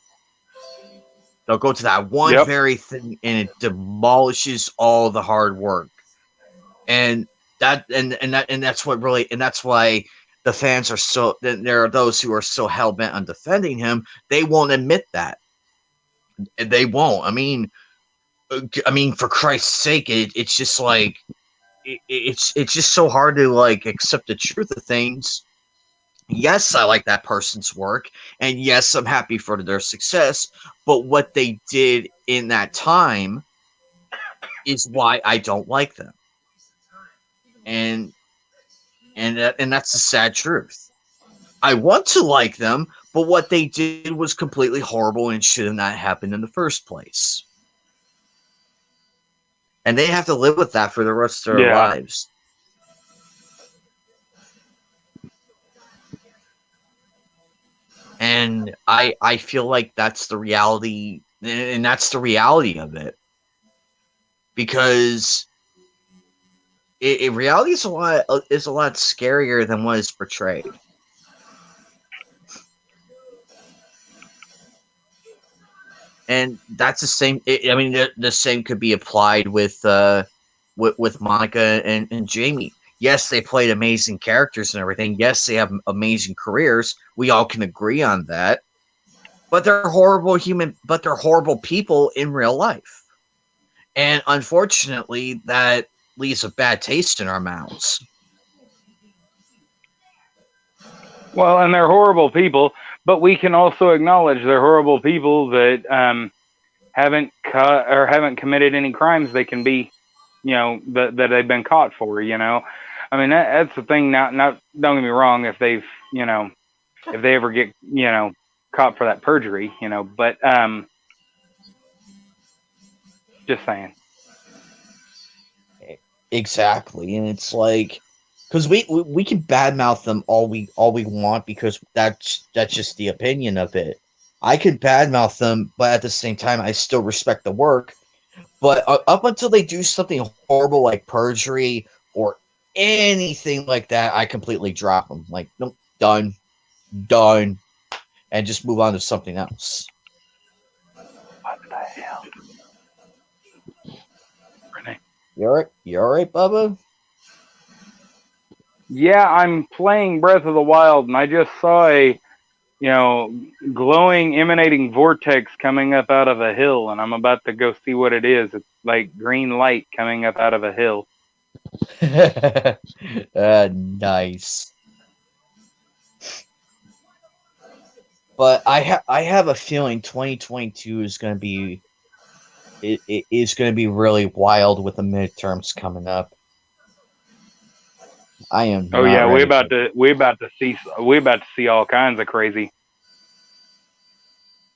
S11: They'll go to that one very thing, and it demolishes all the hard work. And that's why the fans are so. There are those who are so hell bent on defending him. They won't admit that. They won't. For Christ's sake, it's just like it's just so hard to like accept the truth of things. Yes, I like that person's work, and yes, I'm happy for their success. But what they did in that time is why I don't like them, and that's the sad truth. I want to like them, but what they did was completely horrible and should have not happened in the first place. And they have to live with that for the rest of their lives. And I feel like that's the reality, and that's the reality of it. Because reality is a lot scarier than what is portrayed. And that's the same. I mean, the same could be applied with Monica and Jamie. Yes, they played amazing characters and everything. Yes, they have amazing careers. We all can agree on that. But they're horrible people in real life. And unfortunately, that leaves a bad taste in our mouths.
S4: Well, and they're horrible people, but we can also acknowledge they're horrible people that haven't committed any crimes they can be, that they've been caught for. I mean, that's the thing. Now, don't get me wrong. If they've, if they ever get, caught for that perjury, but just saying.
S11: Exactly, and it's like, because we can badmouth them all we want, because that's just the opinion of it. I could badmouth them, but at the same time, I still respect the work. But up until they do something horrible like perjury or anything like that, I completely drop them. Like, nope, done, and just move on to something else.
S4: What the hell? Renee?
S11: You all right, Bubba?
S4: Yeah, I'm playing Breath of the Wild, and I just saw a, glowing, emanating vortex coming up out of a hill, and I'm about to go see what it is. It's like green light coming up out of a hill.
S11: Nice. But I have a feeling 2022 is going to be is going to be really wild with the midterms coming up. I am.
S4: Oh yeah, we're about to see all kinds of crazy.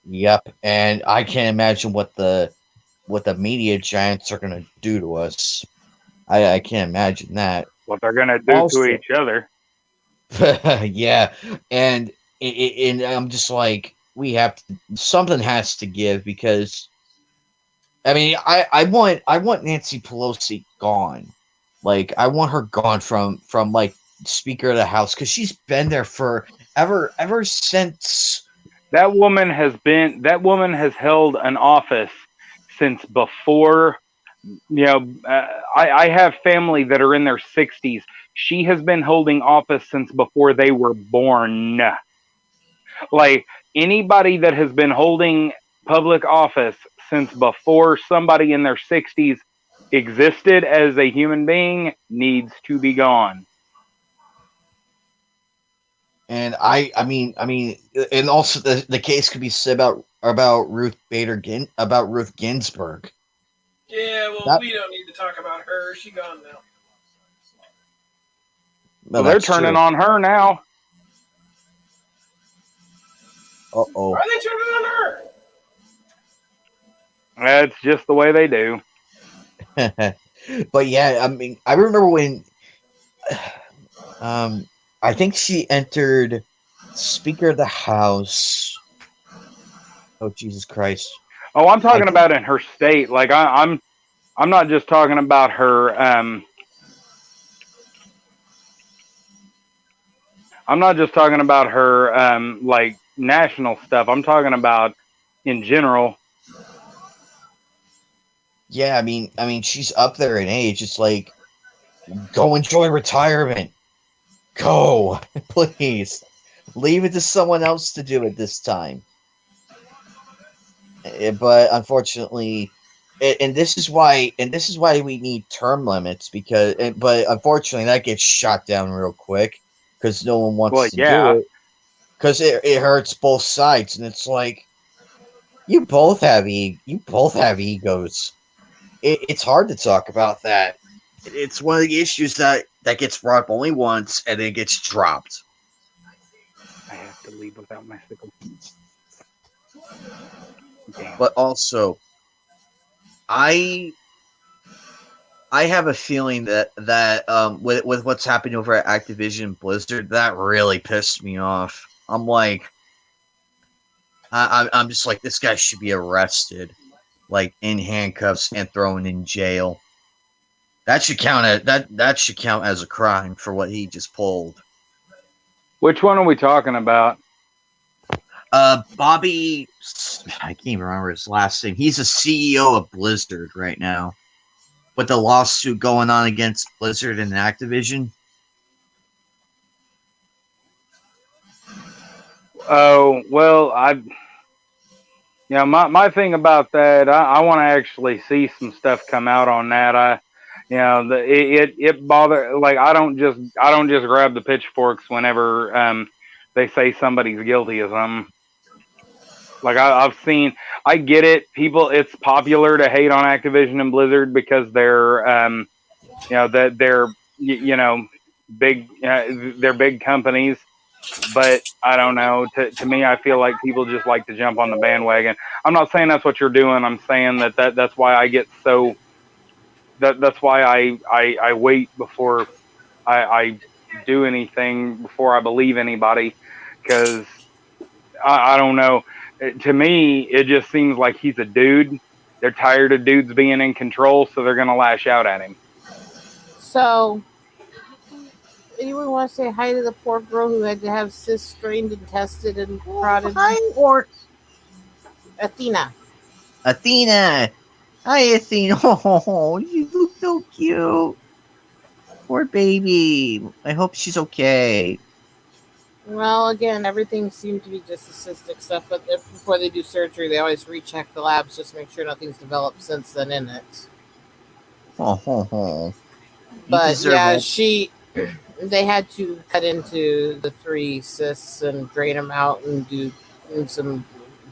S11: Yep, and I can't imagine what the media giants are going to do to us. I can't imagine that.
S4: What they're going to do to each other.
S11: Yeah, and I'm just like, something has to give, because I mean, I want Nancy Pelosi gone. Like, I want her gone from like Speaker of the House, because she's been there for ever since.
S4: That woman has held an office since before. I have family that are in their 60s. She has been holding office since before they were born. Like, anybody that has been holding public office since before somebody in their 60s existed as a human being needs to be gone.
S11: And I mean, and also the case could be said about Ruth Ginsburg.
S10: Yeah, well, we don't need to talk about her. She's gone now.
S4: Well, they're turning on her now.
S11: Uh-oh.
S10: Why are they turning on her?
S4: That's just the way they do.
S11: But yeah, I mean, I remember when I think she entered Speaker of the House. Oh, Jesus Christ.
S4: Oh, I'm talking about in her state. Like, I'm not just talking about her. I'm not just talking about her like national stuff. I'm talking about in general.
S11: Yeah, I mean, she's up there in age. It's like, go enjoy retirement. Go, please. Leave it to someone else to do it this time. But unfortunately, and this is why we need term limits, but unfortunately that gets shot down real quick because no one wants to do it, because it hurts both sides, and it's like, you both have egos. It's hard to talk about that. It's one of the issues that gets brought up only once and then gets dropped.
S4: to leave without my sickle.
S1: But also, I have a feeling that with what's happening over at Activision Blizzard, that really pissed me off. I'm like, I'm just like, this guy should be arrested, like in handcuffs and thrown in jail. That should count as a crime for what he just pulled.
S4: Which one are we talking about?
S1: Bobby, I can't even remember his last name. He's the CEO of Blizzard right now, with the lawsuit going on against Blizzard and Activision.
S4: Oh, well, my thing about that, I want to actually see some stuff come out on that. It bother, like, I don't just grab the pitchforks whenever they say somebody's guilty of something. Like, I've seen, I get it. People, it's popular to hate on Activision and Blizzard because they're big, they're big companies. But I don't know. To me, I feel like people just like to jump on the bandwagon. I'm not saying that's what you're doing. I'm saying that's why I get so. That's why I wait before I do anything, before I believe anybody, because I don't know. To me, it just seems like he's a dude. They're tired of dudes being in control, so they're gonna lash out at him.
S3: So, anyone want to say hi to the poor girl who had to have cysts strained and tested and prodded?
S1: Hi, or
S3: Athena.
S1: Athena. Hi, Athena. Oh, you look so cute. Poor baby. I hope she's okay.
S3: Well, again, everything seemed to be just cystic stuff, but before they do surgery, they always recheck the labs just to make sure nothing's developed since then in it. But yeah, they had to cut into the 3 cysts and drain them out and do some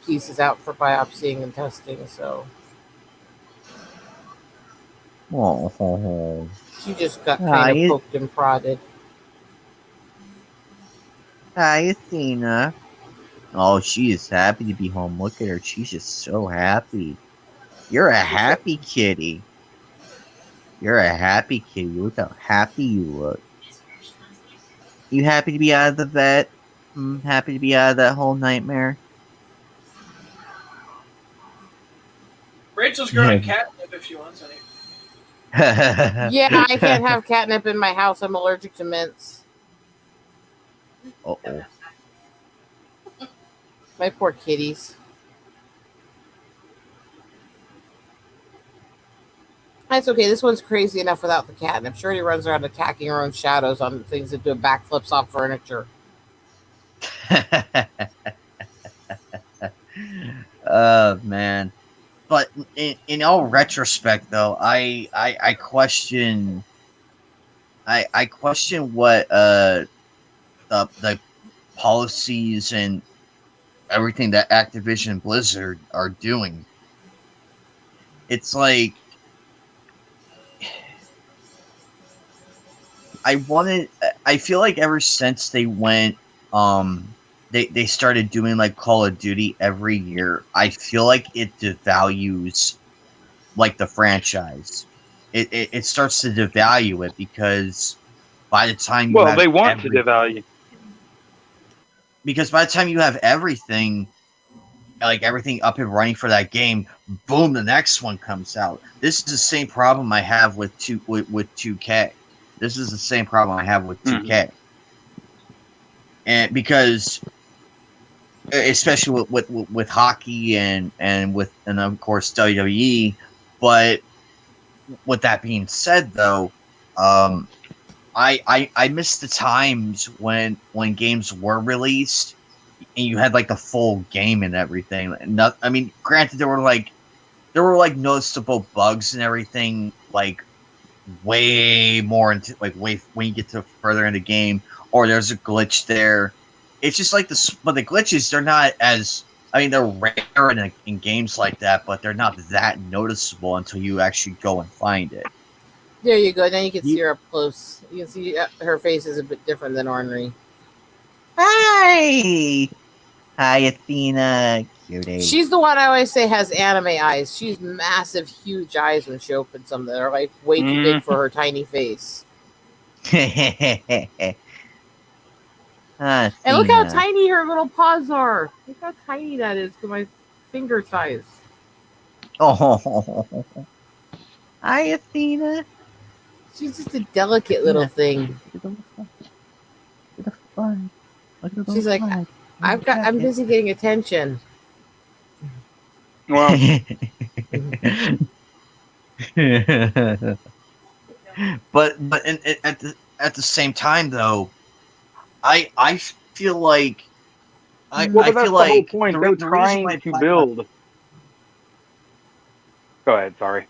S3: pieces out for biopsying and testing. So she just got kind of poked and prodded.
S1: Hi, Athena. Oh, she is happy to be home. Look at her. She's just so happy. You're a happy kitty. You're a happy kitty. Look how happy you look. You happy to be out of the vet? Happy to be out of that whole nightmare?
S9: Rachel's growing catnip if she wants any.
S3: Yeah, I can't have catnip in my house. I'm allergic to mints.
S1: Uh-oh.
S3: My poor kitties. That's okay. This one's crazy enough without the catnip. Sure, he runs around attacking her own shadows on things that do backflips off furniture.
S1: Oh, man. But in all retrospect, though, I question what the policies and everything that Activision Blizzard are doing. It's like I feel like ever since they went they started doing like Call of Duty every year, I feel like it devalues like the franchise. It starts to devalue it because by the time you
S4: they want to devalue.
S1: Because by the time you have everything, like everything up and running for that game, boom, the next one comes out. This is the same problem I have with 2K. This is the same problem I have with 2K. And because, especially with hockey and of course WWE, but with that being said, though, I miss the times when games were released and you had like the full game and everything. I mean, granted, there were like noticeable bugs and everything, like way more into like when you get to further in the game, or there's a glitch there. It's just like but the glitches, they're not as, I mean, they're rare in games like that, but they're not that noticeable until you actually go and find it.
S3: There you go. Now you can see her up close. You can see her face is a bit different than ornery.
S1: Hi, Hi. Hi, Athena. Cutie.
S3: She's the one I always say has anime eyes. She's massive, huge eyes when she opens them. They're like way too big for her tiny face. And look how tiny her little paws are. Look how tiny that is to my finger size.
S1: Oh. Hi, Athena.
S3: She's just a delicate little thing. She's like, I'm busy getting attention.
S4: Well,
S1: but at the same time though, I feel like I
S4: that's
S1: feel
S4: the
S1: like
S4: whole point. They're
S1: the
S4: trying
S1: reason
S4: to
S1: why
S4: build. Go ahead. Sorry.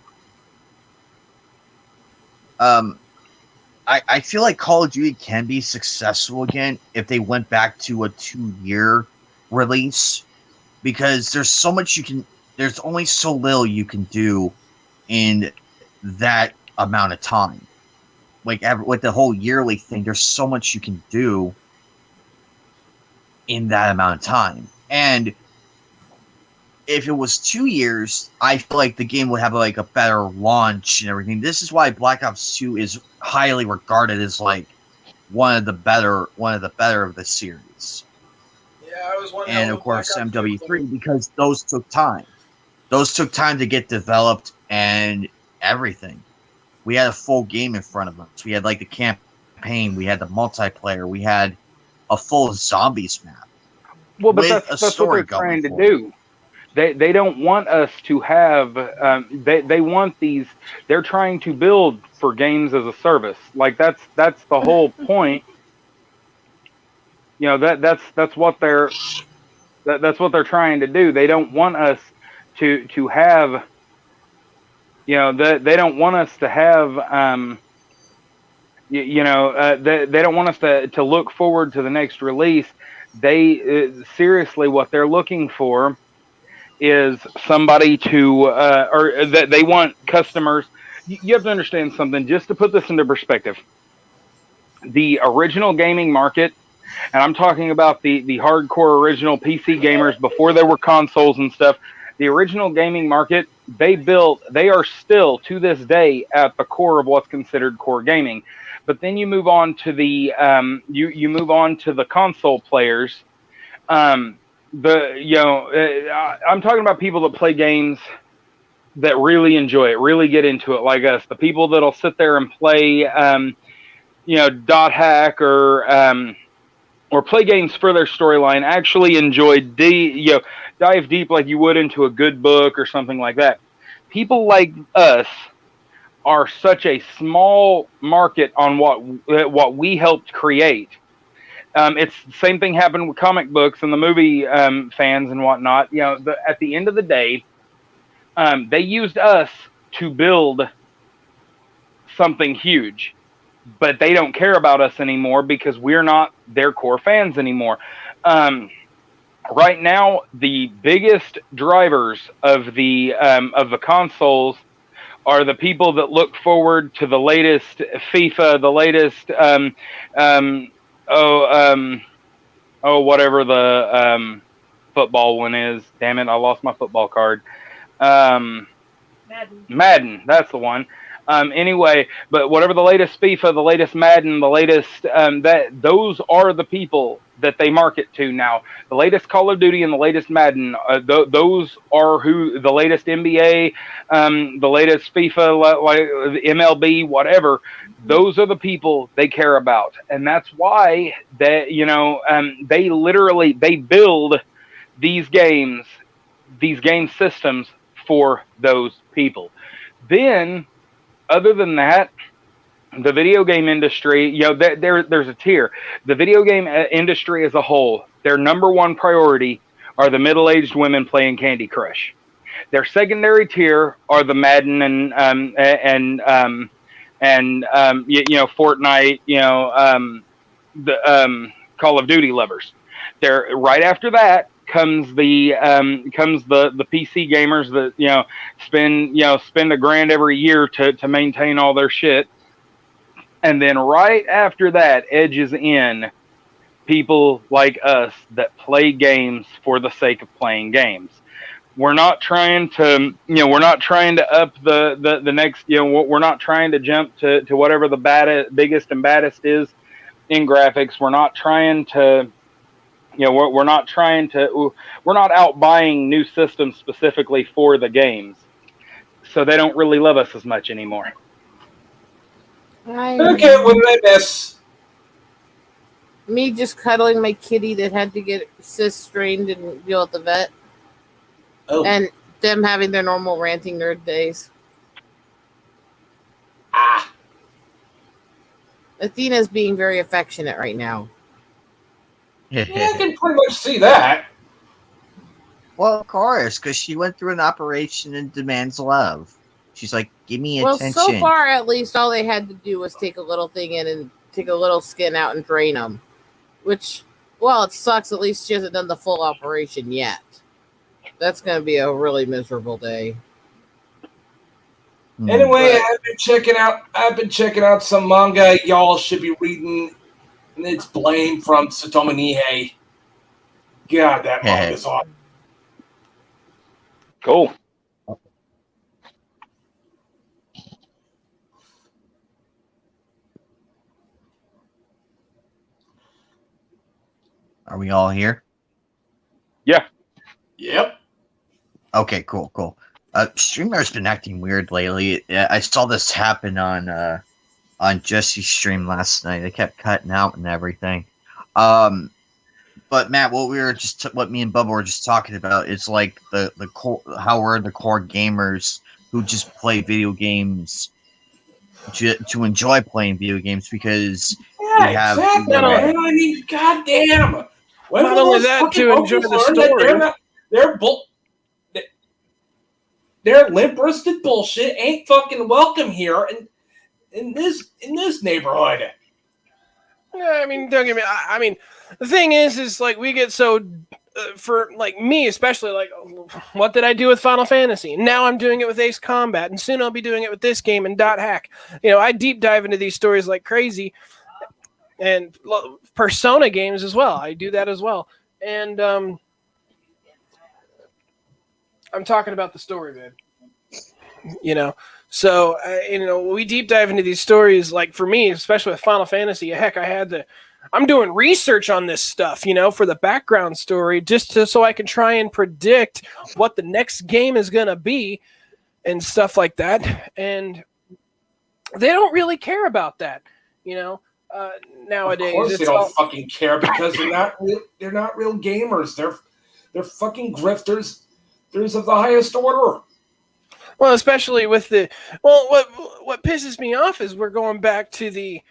S1: I feel like Call of Duty can be successful again if they went back to a 2-year release, because there's only so little you can do in that amount of time. Like with the whole yearly thing, there's so much you can do in that amount of time. And if it was 2 years, I feel like the game would have like a better launch and everything. This is why Black Ops 2 is highly regarded as like one of the better of the series.
S10: Yeah, I was wondering.
S1: And of course MW3, because those took time. Those took time to get developed and everything. We had a full game in front of us. We had like the campaign, we had the multiplayer, we had a full zombies map.
S4: Well, but that's what they're trying to do. They don't want us to have. They want these. They're trying to build for games as a service. Like that's the whole point. You know that's what they're trying to do. They don't want us to have. You know they don't want us to have. They don't want us to look forward to the next release. They seriously, what they're looking for is somebody to, or that they want customers. You have to understand something, just to put this into perspective. The original gaming market, and I'm talking about the hardcore original PC gamers before there were consoles and stuff. The original gaming market, they are still to this day at the core of what's considered core gaming. But then you move on to the you move on to the console players. I'm talking about people that play games that really enjoy it, really get into it, like us. The people that'll sit there and play, dot hack or play games for their storyline. Actually enjoy dive deep like you would into a good book or something like that. People like us are such a small market on what we helped create. It's the same thing happened with comic books and the movie fans and whatnot. At the end of the day, they used us to build something huge, but they don't care about us anymore because we're not their core fans anymore. Right now, the biggest drivers of the consoles are the people that look forward to the latest FIFA, the latest whatever the football one is. Damn it, I lost my football card. Madden, that's the one. Anyway, but whatever the latest FIFA, the latest Madden, the latest those are the people that they market to now. The latest Call of Duty and the latest Madden, those are who the latest NBA, the latest FIFA, like MLB, whatever. Those are the people they care about, and that's why they build these game systems for those people. Then, other than that, the video game industry, there's a tier. The video game industry as a whole, their number one priority are the middle-aged women playing Candy Crush. Their secondary tier are the Madden and Fortnite, the Call of Duty lovers. They're right after that comes the PC gamers that spend $1,000 every year to maintain all their shit. And then right after that edges in people like us that play games for the sake of playing games. We're not trying to, we're not trying to up the next, we're not trying to jump to whatever the biggest and baddest is in graphics. We're not trying to, we're not out buying new systems specifically for the games. So they don't really love us as much anymore.
S5: Okay, what did I miss?
S3: Me just cuddling my kitty that had to get cyst strained and deal at the vet.
S5: Oh.
S3: And them having their normal ranting nerd days. Athena's being very affectionate right now.
S5: Yeah, I can pretty much see that.
S11: Well, of course, because she went through an operation and demands love. She's like, give me attention.
S3: So far, at least, all they had to do was take a little thing in and take a little skin out and drain them. Which, well, it sucks. At least she hasn't done the full operation yet. That's going to be a really miserable day.
S5: Anyway, I've been checking out some manga y'all should be reading, and it's Blame from Tsutomu Nihei. God, that manga's awesome.
S4: Cool.
S11: Are we all here?
S4: Yeah.
S5: Yep.
S11: Okay, cool. Streamer's been acting weird lately. I saw this happen on Jesse's stream last night. They kept cutting out and everything. But Matt, what me and Bubba were just talking about is like the core, how we're the core gamers who just play video games to enjoy playing video games because we have.
S5: Exactly, man. I mean, goddamn.
S10: Not only that, to enjoy the story.
S5: Their limp-wristed bullshit ain't fucking welcome here in this neighborhood.
S10: Yeah, I mean, don't get me. I mean, the thing is like we get so for like me especially, like, what did I do with Final Fantasy? Now I'm doing it with Ace Combat, and soon I'll be doing it with this game and Dot Hack. I deep dive into these stories like crazy, and Persona games as well. I do that as well, and I'm talking about the story, man. So, we deep dive into these stories. Like for me, especially with Final Fantasy, heck, I'm doing research on this stuff, for the background story, just so I can try and predict what the next game is going to be and stuff like that. And they don't really care about that, nowadays.
S5: Of course they don't fucking care because they're not real gamers. They're fucking grifters. There's of the highest order.
S10: Well, especially with what pisses me off is we're going back to the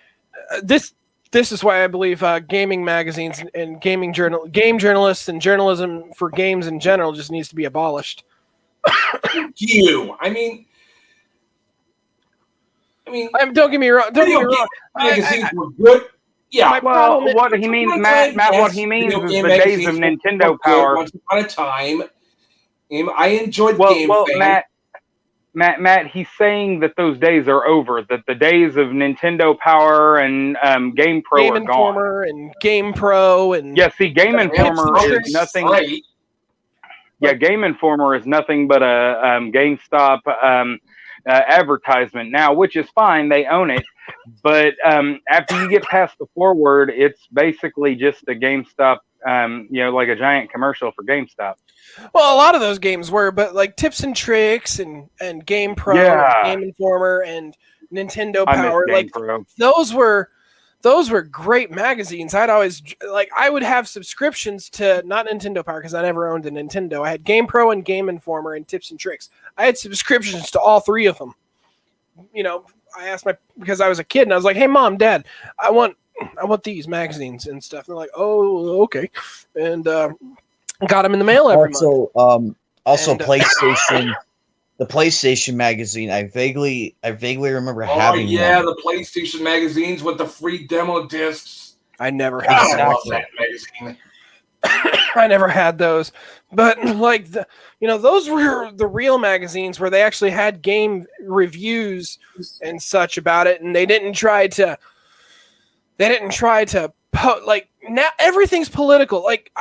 S10: this is why I believe gaming magazines and game journalists and journalism for games in general just needs to be abolished.
S5: I mean,
S10: don't get me wrong.
S5: Magazines were good. Yeah.
S4: Well, what he means, Matt, what he means is the days of Nintendo power.
S5: Once upon a time, I enjoyed game fame.
S4: Matt, he's saying that those days are over. That the days of Nintendo Power and Game Pro
S10: Game
S4: are
S10: Informer
S4: gone.
S10: And Game Pro and
S4: Game Informer is nothing.
S5: Right.
S4: Yeah, Game Informer is nothing but a GameStop advertisement now, which is fine. They own it. But after you get past the forward, it's basically just a GameStop, like a giant commercial for GameStop.
S10: Well, a lot of those games were, but like Tips and Tricks and Game Pro, and Game Informer, and Nintendo Power, like
S4: Pro.
S10: those were great magazines. I would have subscriptions to not Nintendo Power because I never owned a Nintendo. I had Game Pro and Game Informer and Tips and Tricks. I had subscriptions to all three of them. I asked because I was a kid and I was like, "Hey, Mom, Dad, I want these magazines and stuff." And they're like, "Oh, okay," and got them in the mail every month.
S11: PlayStation, the PlayStation magazine. I vaguely remember having.
S5: Oh yeah,
S11: one.
S5: the PlayStation magazines with the free demo discs.
S10: I never had.
S5: I love that magazine.
S10: I never had those, but like those were the real magazines where they actually had game reviews and such about it, and they didn't try to like now everything's political. Like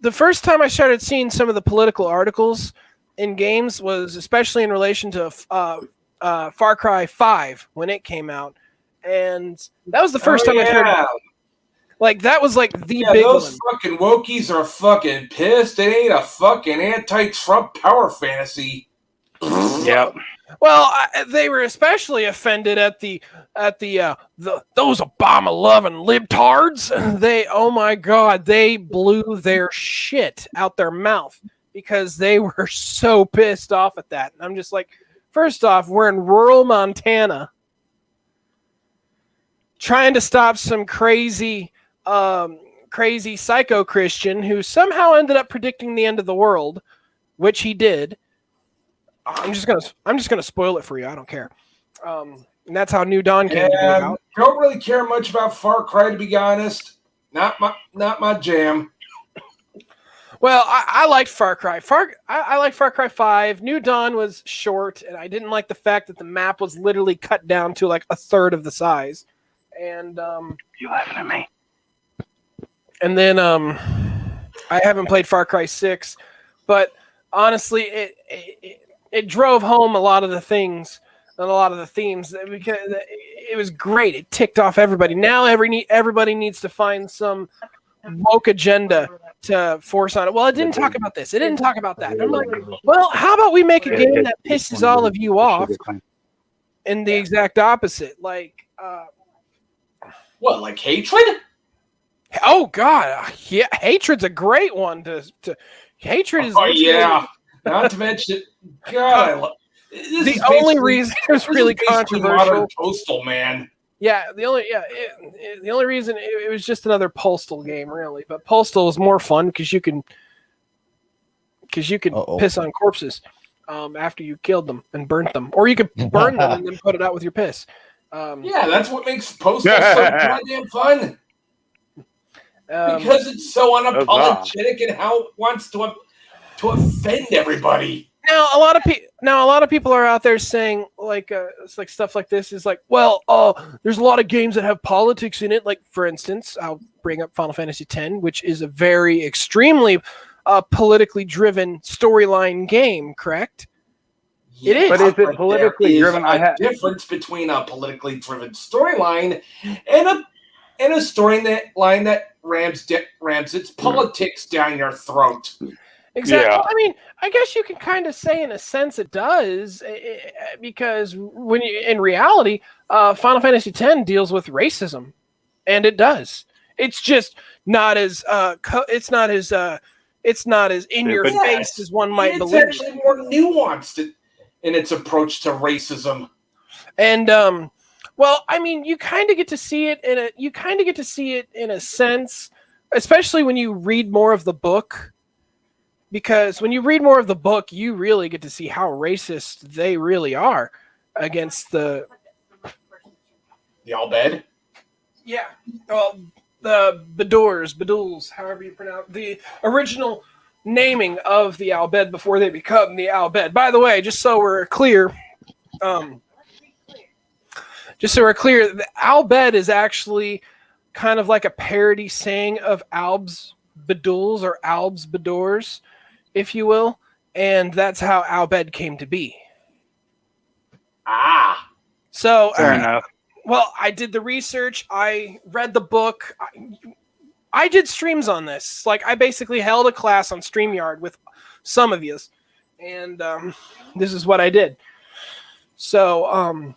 S10: the first time I started seeing some of the political articles in games was especially in relation to Far Cry 5 when it came out, and that was the first time I started. Like that was like the big
S5: those
S10: one.
S5: fucking wokies are fucking pissed. It ain't a fucking anti-Trump power fantasy.
S4: Yep.
S10: Well, they were especially offended at the those Obama-loving libtards. Oh my God, they blew their shit out their mouth because they were so pissed off at that. And I'm just like, first off, we're in rural Montana trying to stop some crazy psycho Christian who somehow ended up predicting the end of the world, which he did. I'm just gonna spoil it for you. I don't care. And that's how New Dawn came to be about.
S5: Don't really care much about Far Cry, to be honest. Not my jam.
S10: Well, I liked Far Cry. I liked Far Cry 5. New Dawn was short, and I didn't like the fact that the map was literally cut down to like a third of the size. And
S4: you laughing at me?
S10: And then I haven't played Far Cry 6, but honestly, it drove home a lot of the things and a lot of the themes because it was great. It ticked off everybody. Now everybody needs to find some woke agenda to force on it. Well, it didn't talk about this. It didn't talk about that. And I'm like, well, how about we make a game that pisses all of you off and the exact opposite? Like,
S5: what, like hatred?
S10: Oh God, yeah, hatred's a great one to hatred is.
S5: Oh yeah, not to mention, God, I love.
S10: The only reason it was really controversial.
S5: Modern Postal, man.
S10: Yeah, the only reason it was just another Postal game, really. But Postal was more fun because you can piss on corpses after you killed them and burnt them, or you could burn them and then put it out with your piss.
S5: Yeah, that's what makes Postal so goddamn fun. Because it's so unapologetic and how it wants to offend everybody.
S10: Now a lot of people are out there saying like it's like stuff like this is like, well, there's a lot of games that have politics in it. Like for instance, I'll bring up Final Fantasy X, which is a very extremely politically driven storyline game. Correct?
S5: Yeah,
S10: it is.
S4: But is it politically driven?
S5: There's a difference between a politically driven storyline and a storyline that rams its politics down your throat.
S10: Exactly.
S4: Yeah.
S10: I mean, I guess you can kind of say in a sense it does, because when in reality, Final Fantasy X deals with racism, and it does. It's just not as it's not as in your face as one might believe.
S5: It's actually more nuanced in its approach to racism.
S10: And well, I mean, you kind of get to see it in a sense, especially when you read more of the book. Because when you read more of the book, you really get to see how racist they really are against the
S5: Al Bhed.
S10: Yeah, well, the Beduls, however you pronounce the original naming of the Al Bhed before they become the Al Bhed. By the way, just so we're clear, the Al Bhed is actually kind of like a parody saying of Alb's Beduls or Alb's Bedors, if you will, and that's how Al Bhed came to be. So
S4: fair enough.
S10: Well, I did the research. I read the book. I did streams on this. Like, I basically held a class on StreamYard with some of yous, and this is what I did. So,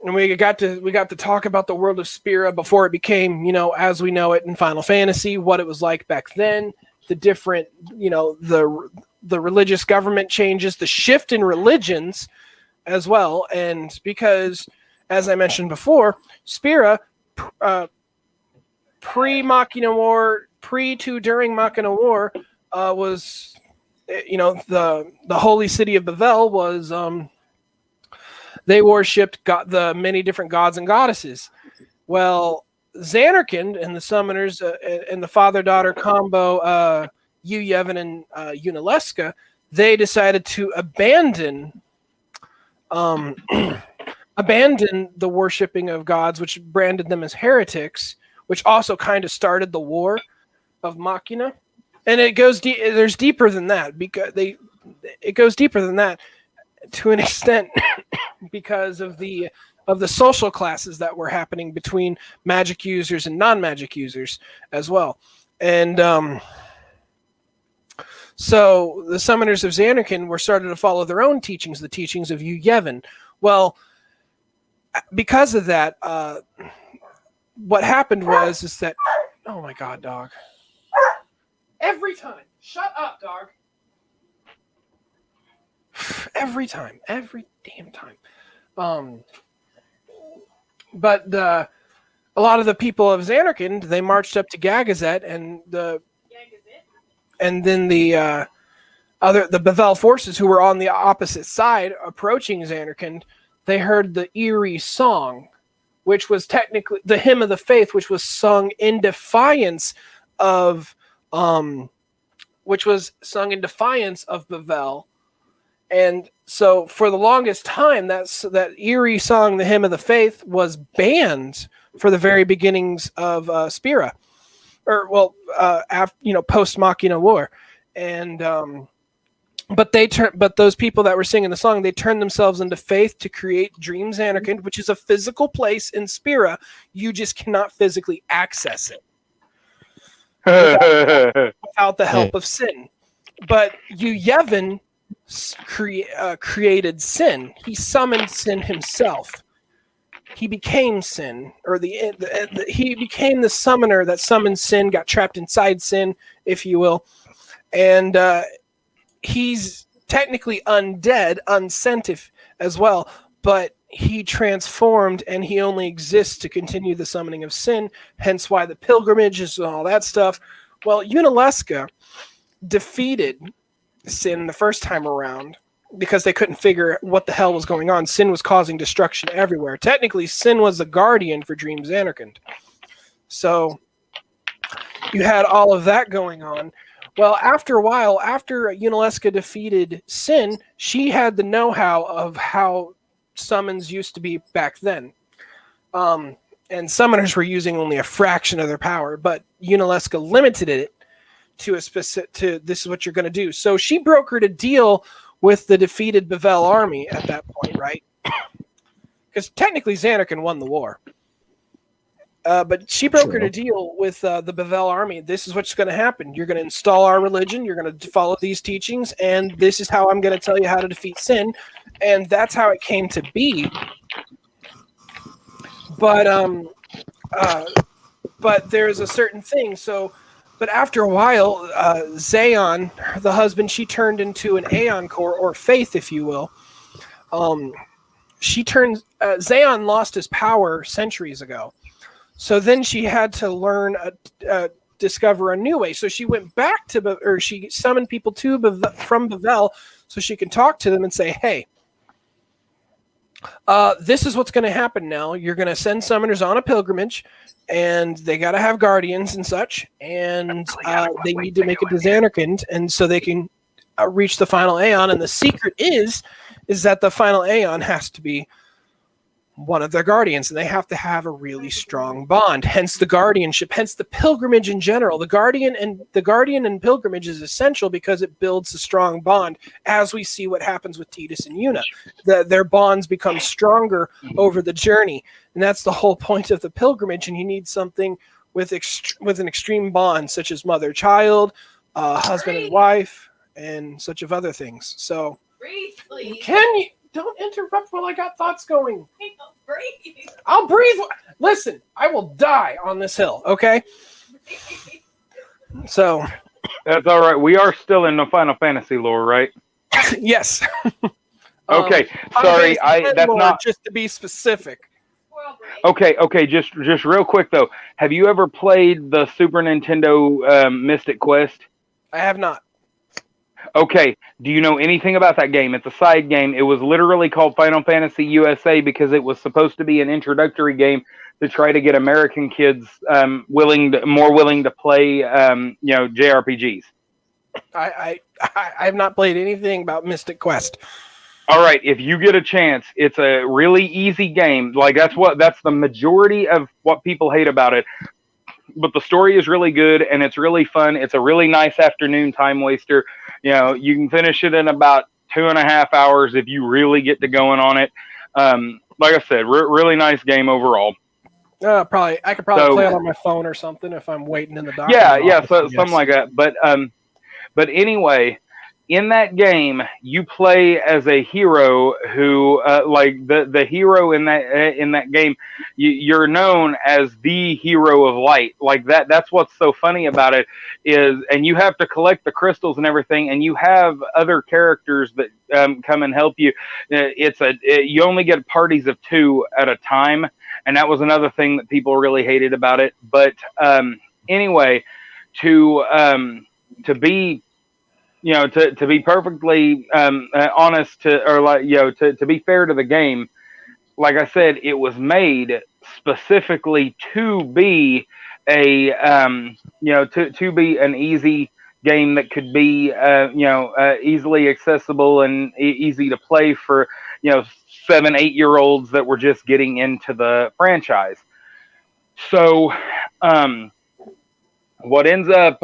S10: and we got to talk about the world of Spira before it became, as we know it in Final Fantasy, what it was like back then, the different, the religious government changes, the shift in religions as well, and because, as I mentioned before, Spira, pre-Machina War, to during Machina War, was, the holy city of Bavel was, they worshipped the many different gods and goddesses. Well, Zanarkand and the summoners and the father-daughter combo, Yevon and Yunalesca, they decided to abandon the worshipping of gods, which branded them as heretics, which also kind of started the war of Machina. And it goes there's deeper than that, because it goes deeper than that to an extent because of the social classes that were happening between magic users and non-magic users as well. And so the Summoners of Zanarkand were starting to follow their own teachings, the teachings of Yu Yevon. Well, because of that, what happened is that, oh my God, dog. Every time. Shut up, dog. Every time. Every damn time. But a lot of the people of Zanarkand, they marched up to Gagazet, and then the Bavel forces who were on the opposite side approaching Zanarkand, they heard the eerie song, which was technically the Hymn of the Faith, which was sung in defiance of Bavel. And so for the longest time, that eerie song, the Hymn of the Faith, was banned for the very beginnings of Spira, or post Machina War. And but those people that were singing the song, they turned themselves into faith to create Dream Zanarkand, which is a physical place in Spira. You just cannot physically access it without the help of Sin. But Yu Yevon created Sin. He summoned Sin himself. He became Sin, or he became the summoner that summoned Sin, got trapped inside Sin, if you will. And he's technically undead, unsent as well, but he transformed, and he only exists to continue the summoning of Sin, hence why the pilgrimages and all that stuff. Well, Yunalesca defeated Sin the first time around because they couldn't figure what the hell was going on. Sin was causing destruction everywhere. Technically, Sin was the guardian for Dream Zanarkand. So you had all of that going on. Well, after a while, after Yunalesca defeated Sin, she had the know-how of how summons used to be back then. And summoners were using only a fraction of their power, but Yunalesca limited it to this is what you're going to do. So she brokered a deal with the defeated Bavel army at that point, right? Because technically Zanarkand won the war. But she brokered a deal with the Bavel army. This is what's going to happen. You're going to install our religion. You're going to follow these teachings. And this is how I'm going to tell you how to defeat Sin. And that's how it came to be. But there's a certain thing. But after a while, Zaon, the husband, she turned into an Aeon Core, or Faith, if you will. Zaon lost his power centuries ago. So then she had to learn, discover a new way. So she went back she summoned people from Bavel so she can talk to them and say, hey, this is what's going to happen now. You're going to send summoners on a pilgrimage, and they got to have guardians and such, and they need to make it to Zanarkand, and so they can reach the final Aeon. And the secret is that the final Aeon has to be one of their guardians, and they have to have a really strong bond. Hence the guardianship, hence the pilgrimage in general. The guardian and pilgrimage is essential because it builds a strong bond, as we see what happens with Tidus and Yuna. Their bonds become stronger over the journey, and that's the whole point of the pilgrimage. And you need something with an extreme bond, such as mother-child, husband and wife, and such of other things. So, can you? Don't interrupt while I got thoughts going. I'll breathe. Listen, I will die on this hill, okay? So.
S4: That's all right. We are still in the Final Fantasy lore, right?
S10: Yes.
S4: Okay. Sorry, that's
S10: lore,
S4: not.
S10: Just to be specific.
S4: Okay. Just real quick, though. Have you ever played the Super Nintendo Mystic Quest?
S10: I have not.
S4: Okay, do you know anything about that game? It's a side game. It was literally called Final Fantasy USA because it was supposed to be an introductory game to try to get American kids more willing to play, JRPGs.
S10: I have not played anything about Mystic Quest.
S4: All right, if you get a chance, it's a really easy game. Like that's the majority of what people hate about it. the story is really good and it's really fun. It's a really nice afternoon time waster. You know, you can finish it in about 2.5 hours if you really get to going on it. Like I said, really nice game overall.
S10: I could probably play it on my phone or something if I'm waiting in the doctor's office,
S4: so something like that. But anyway, in that game, you play as a hero who, like the hero in that game, you're known as the hero of light. Like that. That's what's so funny about it is, and you have to collect the crystals and everything, and you have other characters that come and help you. You only get parties of 2 at a time, and that was another thing that people really hated about it. But anyway, to be, you know, to be perfectly honest, to be fair to the game, like I said, it was made specifically to be a to be an easy game that could be easily accessible and easy to play for 7-8-year-olds that were just getting into the franchise. So what ends up,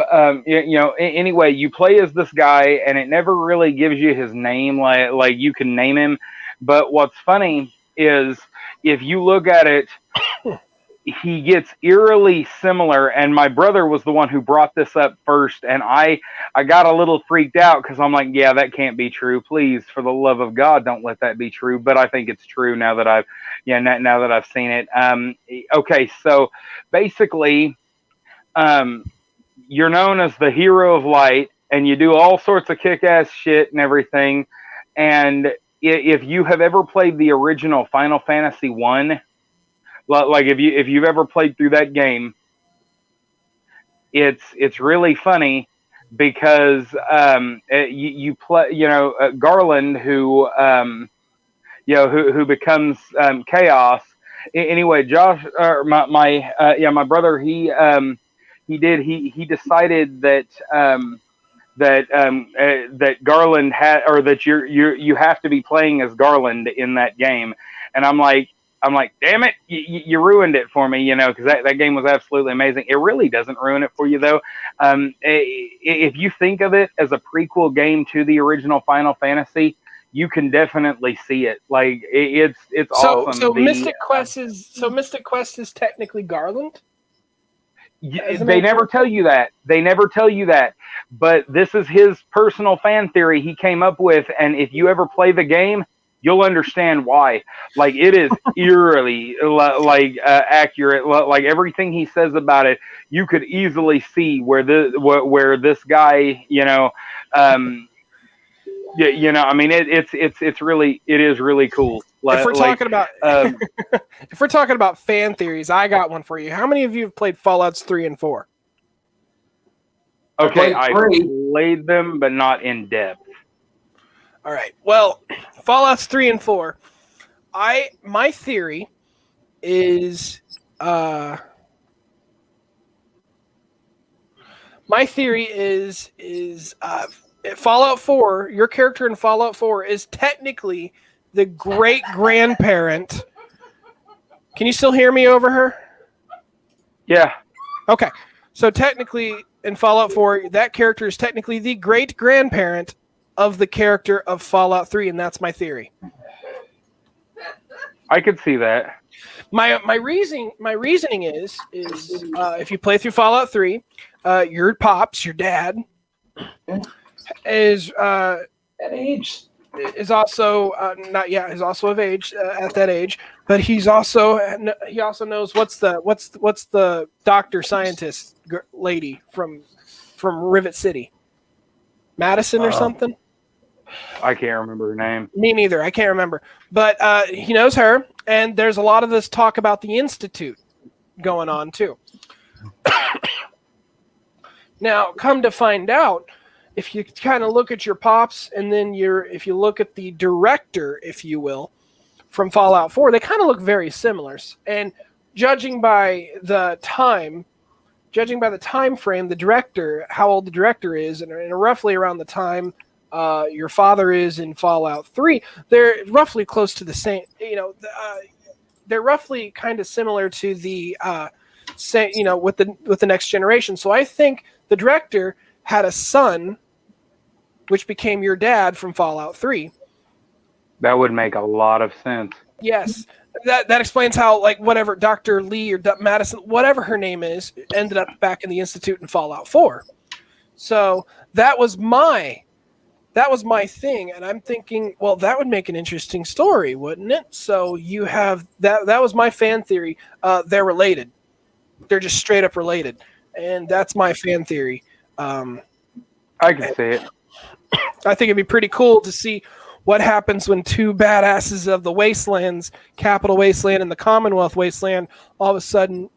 S4: anyway, you play as this guy, and it never really gives you his name, like you can name him. But what's funny is if you look at it, he gets eerily similar. And my brother was the one who brought this up first, and I got a little freaked out because I'm like, yeah, that can't be true. Please, for the love of God, don't let that be true. But I think it's true now that I've seen it. Okay, so basically, you're known as the hero of light, and you do all sorts of kick-ass shit and everything. And if you have ever played the original Final Fantasy 1, like if you've ever played through that game, it's really funny because you play Garland, who becomes Chaos. Anyway, Josh, my brother, he decided that that Garland had, or that you have to be playing as Garland in that game. And I'm like, damn it, you ruined it for me, because that game was absolutely amazing. It really doesn't ruin it for you, though. If you think of it as a prequel game to the original Final Fantasy, you can definitely see it. Like it's awesome.
S10: So Mystic Quest is technically Garland?
S4: They never tell you that. But this is his personal fan theory he came up with, and if you ever play the game, you'll understand why. Like, it is eerily accurate. Like, everything he says about it, you could easily see where this guy, I mean, it is really cool.
S10: If we're talking about fan theories, I got one for you. How many of you have played Fallouts 3 and 4?
S4: Okay, I played them, but not in depth.
S10: All right. Well, Fallouts 3 and 4. My theory is Fallout 4, your character in Fallout 4 is technically the great-grandparent. Can you still hear me over her?
S4: Yeah.
S10: Okay. So technically, in Fallout 4, that character is technically the great-grandparent of the character of Fallout 3, and that's my theory.
S4: I could see that.
S10: My reasoning is if you play through Fallout 3, your pops, your dad, is at age. Is also is also of age at that age, but he also knows what's the doctor scientist lady from Rivet City, Madison or something.
S4: I can't remember her name.
S10: Me neither. I can't remember, but he knows her, and there's a lot of this talk about the Institute going on too. Now, come to find out, if you kind of look at your pops, and then if you look at the director, if you will, from Fallout 4, they kind of look very similar. And judging by the time frame, the director, how old the director is, and roughly around the time your father is in Fallout 3, they're roughly close to the same. They're roughly kind of similar to the say, with the next generation. So I think the director had a son, which became your dad from Fallout 3.
S4: That would make a lot of sense.
S10: Yes. That explains how, like, whatever Dr. Lee or Madison, whatever her name is, ended up back in the Institute in Fallout 4. So that was my thing, and I'm thinking, well, that would make an interesting story, wouldn't it? So you have that was my fan theory. They're related. They're just straight up related, and that's my fan theory.
S4: I can see it.
S10: I think it'd be pretty cool to see what happens when two badasses of the Wastelands, Capital Wasteland and the Commonwealth Wasteland, all of a sudden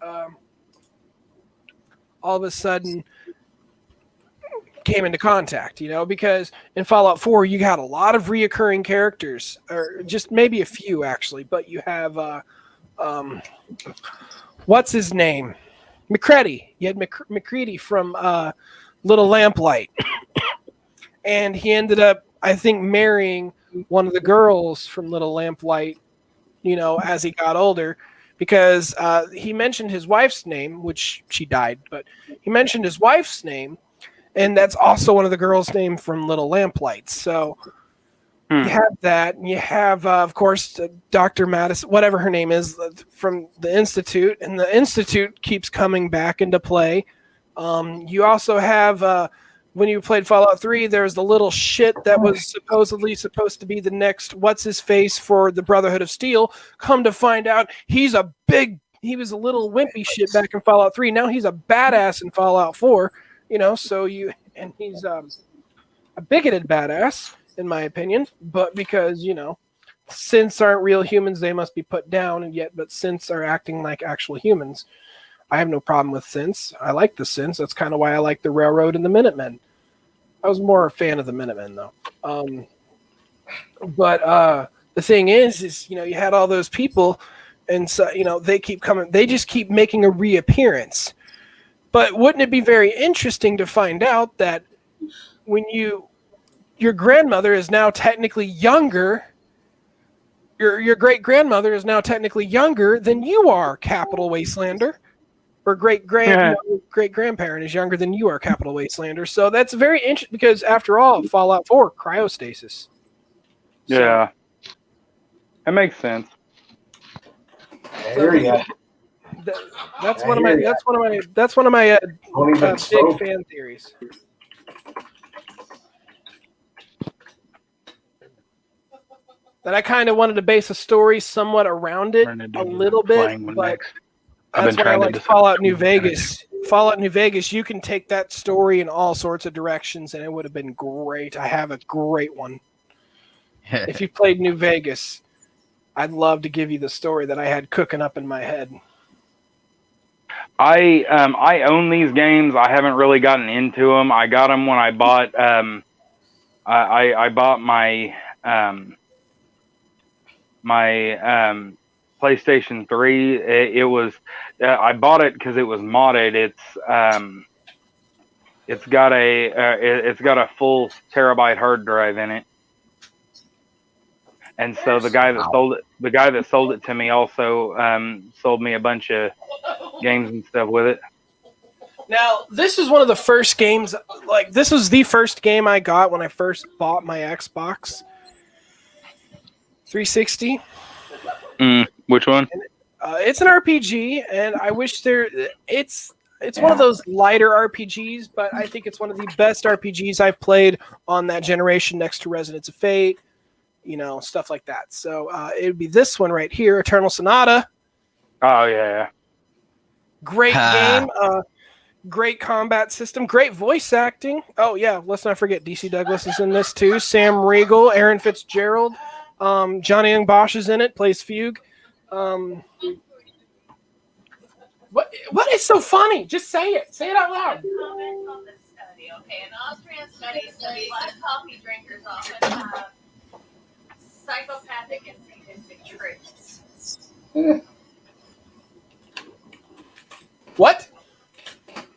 S10: came into contact, because in Fallout 4 you got a lot of reoccurring characters, or just maybe a few actually, but you have what's his name? McCready. You had McCready from Little Lamplight. And he ended up, I think, marrying one of the girls from Little Lamplight, as he got older, because he mentioned his wife's name, which she died, but he mentioned his wife's name, and that's also one of the girls' name from Little Lamplight. So you have that, and you have, of course, Dr. Madison, whatever her name is, from the Institute, and the Institute keeps coming back into play. You also have... when you played Fallout 3, there's the little shit that was supposedly supposed to be the next what's-his-face for the Brotherhood of Steel. Come to find out, he was a little wimpy shit back in Fallout 3. Now he's a badass in Fallout 4, and he's a bigoted badass, in my opinion, but because, synths aren't real humans, they must be put down, but synths are acting like actual humans. I have no problem with synths. I like the synths. That's kind of why I like the Railroad and the Minutemen. I was more a fan of the Minutemen, though. But the thing is, you had all those people, and so, they keep coming. They just keep making a reappearance. But wouldn't it be very interesting to find out that when your grandmother is now technically younger, your great-grandmother is now technically younger than you are, Capital Wastelander. Or great-grandparent is younger than you are, Capital Wastelander. So that's very interesting, because after all, Fallout 4, cryostasis.
S4: Yeah. That makes sense.
S10: That's one of my big fan theories. That I kind of wanted to base a story somewhat around it a little bit, but that's why I like Fallout New Vegas. Fallout New Vegas, you can take that story in all sorts of directions, and it would have been great. I have a great one. If you played New Vegas, I'd love to give you the story that I had cooking up in my head.
S4: I own these games. I haven't really gotten into them. I got them when I bought I bought my PlayStation 3. It was I bought it because it was modded. It's got a full terabyte hard drive in it, and so the guy that sold it to me also sold me a bunch of games and stuff with it.
S10: Now, this is one of the first games. Like, this was the first game I got when I first bought my Xbox 360.
S4: Which one?
S10: It's an RPG, and I wish it's one of those lighter RPGs, but I think it's one of the best RPGs I've played on that generation, next to Resonance of Fate, stuff like that. So it would be this one right here, Eternal Sonata.
S4: Oh yeah.
S10: Great game, great combat system, great voice acting. Oh yeah, let's not forget DC Douglas is in this too. Sam Riegel, Aaron Fitzgerald. Johnny Young Bosch is in it, plays Fugue. What is so funny? Just say it. Say it out loud.
S13: Comment on the study, okay? An Austrian study studies that coffee drinkers often have psychopathic and sadistic traits.
S10: What?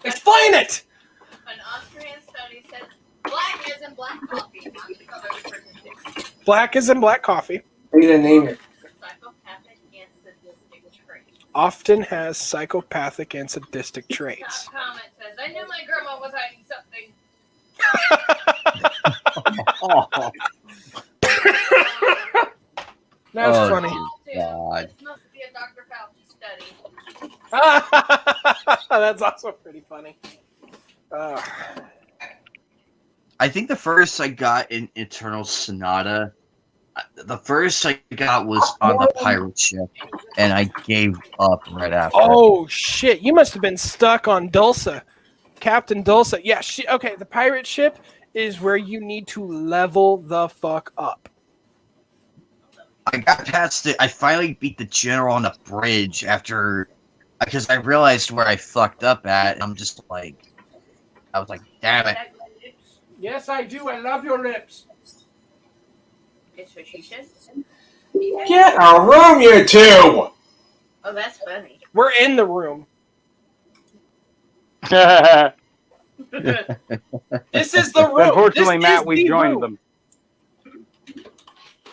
S10: Explain it!
S13: An Austrian study says black isn't black coffee, not the color of the person's dick.
S10: Black is in black coffee.
S5: They didn't name it.
S13: Psychopathic and sadistic traits.
S10: often has psychopathic and sadistic traits.
S13: Comment says, I knew my grandma was hiding something.
S10: That's
S11: Oh,
S10: funny.
S11: God.
S13: This must be a Dr. Fauci study.
S10: That's also pretty funny.
S1: I think the first I got in Eternal Sonata, the first I got was on the pirate ship, and I gave up right after.
S10: Oh shit! You must have been stuck on Dulce, Captain Dulce. Yeah, okay. The pirate ship is where you need to level the fuck up.
S1: I got past it. I finally beat the general on the bridge after, because I realized where I fucked up at. And I'm just like, I was like, damn it.
S10: Yes, I do. I love your lips.
S13: It's what she said.
S5: Get a room, you two!
S13: Oh, that's funny.
S10: We're in the room. This is the room.
S4: Unfortunately,
S10: This
S4: Matt,
S10: is
S4: we
S10: the
S4: joined
S10: room.
S4: them.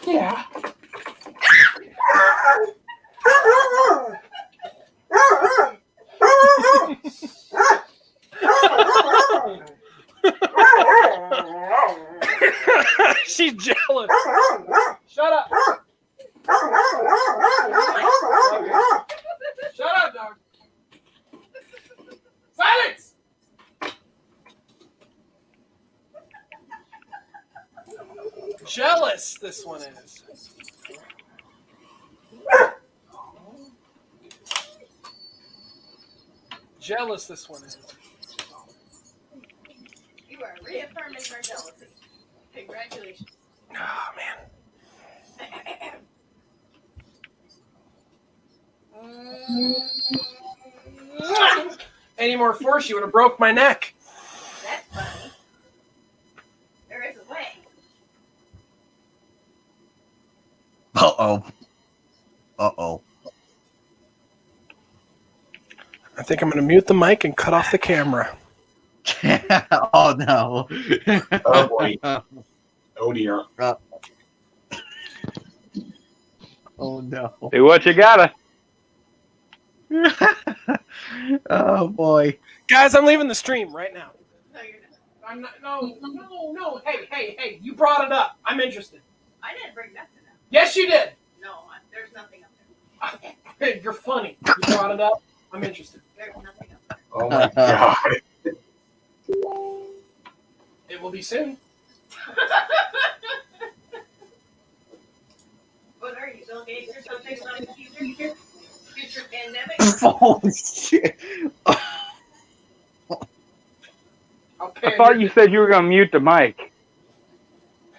S10: Yeah. She's jealous. Shut up. Shut up, dog. Silence. Jealous, this one is. Jealous, this one is.
S13: You are reaffirming her jealousy. Congratulations.
S10: Oh, man. Any more force, you would have broke my neck.
S13: That's funny. There is a way.
S1: Uh-oh. Uh-oh.
S10: I think I'm going to mute the mic and cut off the camera.
S1: Oh, no.
S5: Oh, boy. Oh, dear.
S1: Oh, no.
S4: Do what you gotta.
S1: Oh, boy.
S10: Guys, I'm leaving the stream right now.
S13: No, you're not.
S10: I'm not. No. Hey. You brought it up. I'm interested.
S13: I didn't bring nothing up.
S10: Yes, you did.
S13: No, there's nothing up there.
S10: Hey, you're funny. You brought it up. I'm interested.
S13: There's nothing up there.
S5: Oh, my God.
S10: It will be soon.
S13: What are you, Bill Gates or something like the future? Future pandemic?
S1: Oh, shit.
S4: I thought you said you were going to mute the mic.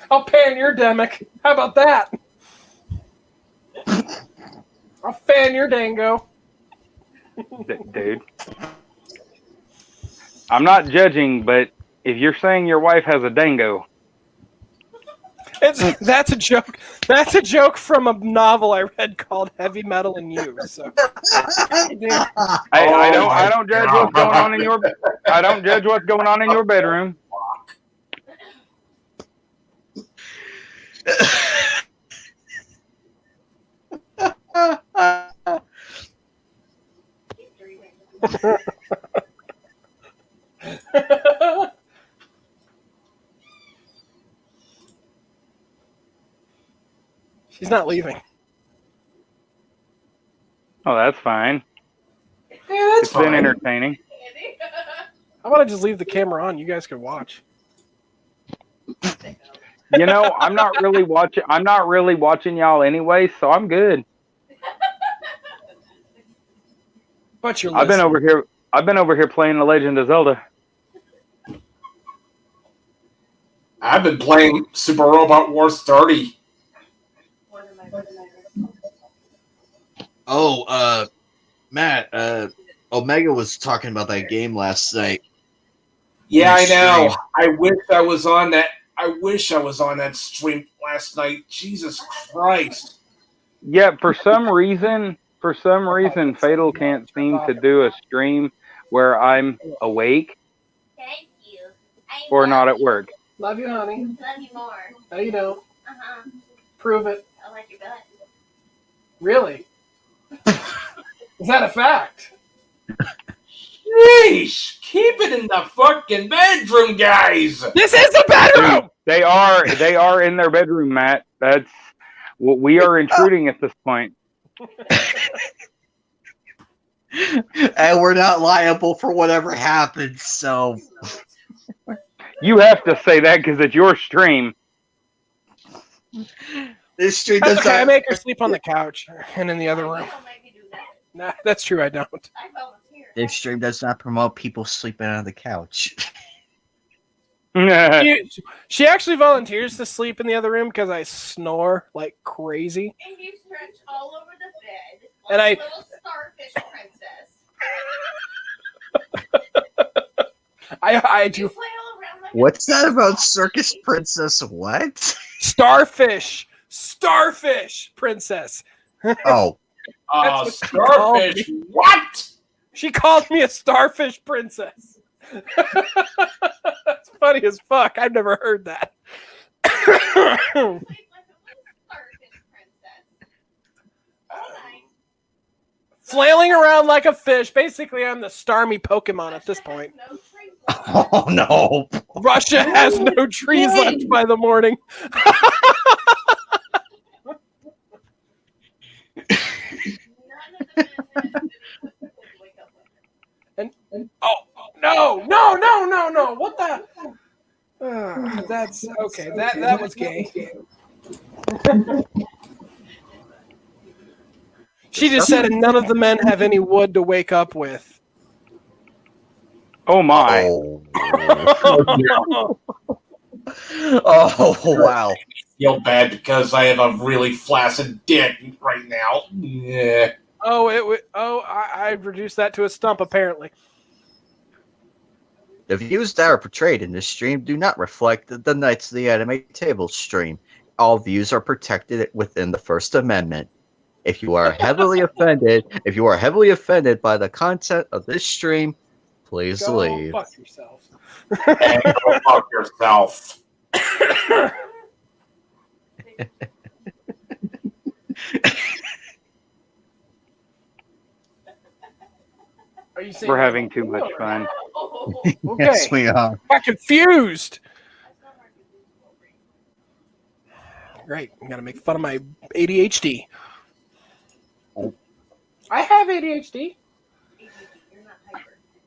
S10: I'll pan your demic. How about that? I'll fan your dango.
S4: Dude. I'm not judging, but if you're saying your wife has a dango.
S10: That's a joke. That's a joke from a novel I read called Heavy Metal and You. So.
S4: I don't judge what's going on in your I don't judge what's going on in your bedroom.
S10: She's not leaving.
S4: Oh, that's fine.
S10: Yeah, that's
S4: It's been entertaining.
S10: How about I just leave the camera on? You guys can watch.
S4: You know, I'm not really watching y'all anyway, so I'm good.
S10: But you're
S4: I've been over here playing The Legend of Zelda.
S5: I've been playing Super Robot Wars 30.
S1: Oh, Matt, Omega was talking about that game last night.
S5: Yeah, I know. I wish I was on that. I wish I was on that stream last night. Jesus Christ.
S4: Yeah, for some reason, Fatal can't seem to do a stream where I'm awake
S13: Thank you.
S4: or not at work.
S10: Love you, honey.
S13: Love you more.
S10: No, you don't.
S13: Uh-huh.
S10: Prove it.
S13: I like your butt.
S10: Really? Is that a fact?
S5: Yeesh! Keep it in the fucking bedroom, guys.
S10: This is the bedroom.
S4: They are in their bedroom, Matt. That's what we are intruding at this point.
S1: And we're not liable for whatever happens, so
S4: You have to say that because it's your stream.
S1: this stream
S10: That's
S1: does
S10: okay. I
S1: not.
S10: make her sleep on the couch and in the other room. Nah, that's true. I don't.
S1: This stream does not promote people sleeping on the couch.
S10: She actually volunteers to sleep in the other room because I snore like crazy.
S13: And you stretch all over the bed
S10: And
S13: like a little starfish princess.
S10: I do.
S1: What's that about Circus Princess? What?
S10: Starfish princess.
S1: Oh.
S5: Oh,
S10: That's what she called
S5: starfish.
S10: me.
S5: What?
S10: She called me a starfish princess. That's funny as fuck. I've never heard that. Flailing around like a fish. Basically, I'm the Starmie Pokemon at this point.
S1: Oh no.
S10: Russia has no trees left by the morning. and oh no! What the? That's okay. That was gay. She just said, and none of the men have any wood to wake up with.
S4: Oh my!
S1: Oh wow!
S5: I feel bad because I have a really flaccid dick right now. Yeah.
S10: I reduced that to a stump apparently.
S1: The views that are portrayed in this stream do not reflect the Knights of the Anime Table stream. All views are protected within the First Amendment. If you are heavily offended by the content of this stream, please leave.
S10: Fuck yourself.
S5: And go fuck yourself.
S10: Are you saying
S4: We're having too much fun.
S10: Okay.
S1: Yes, we are.
S10: I'm confused. Great. I'm gonna make fun of my ADHD. I have ADHD.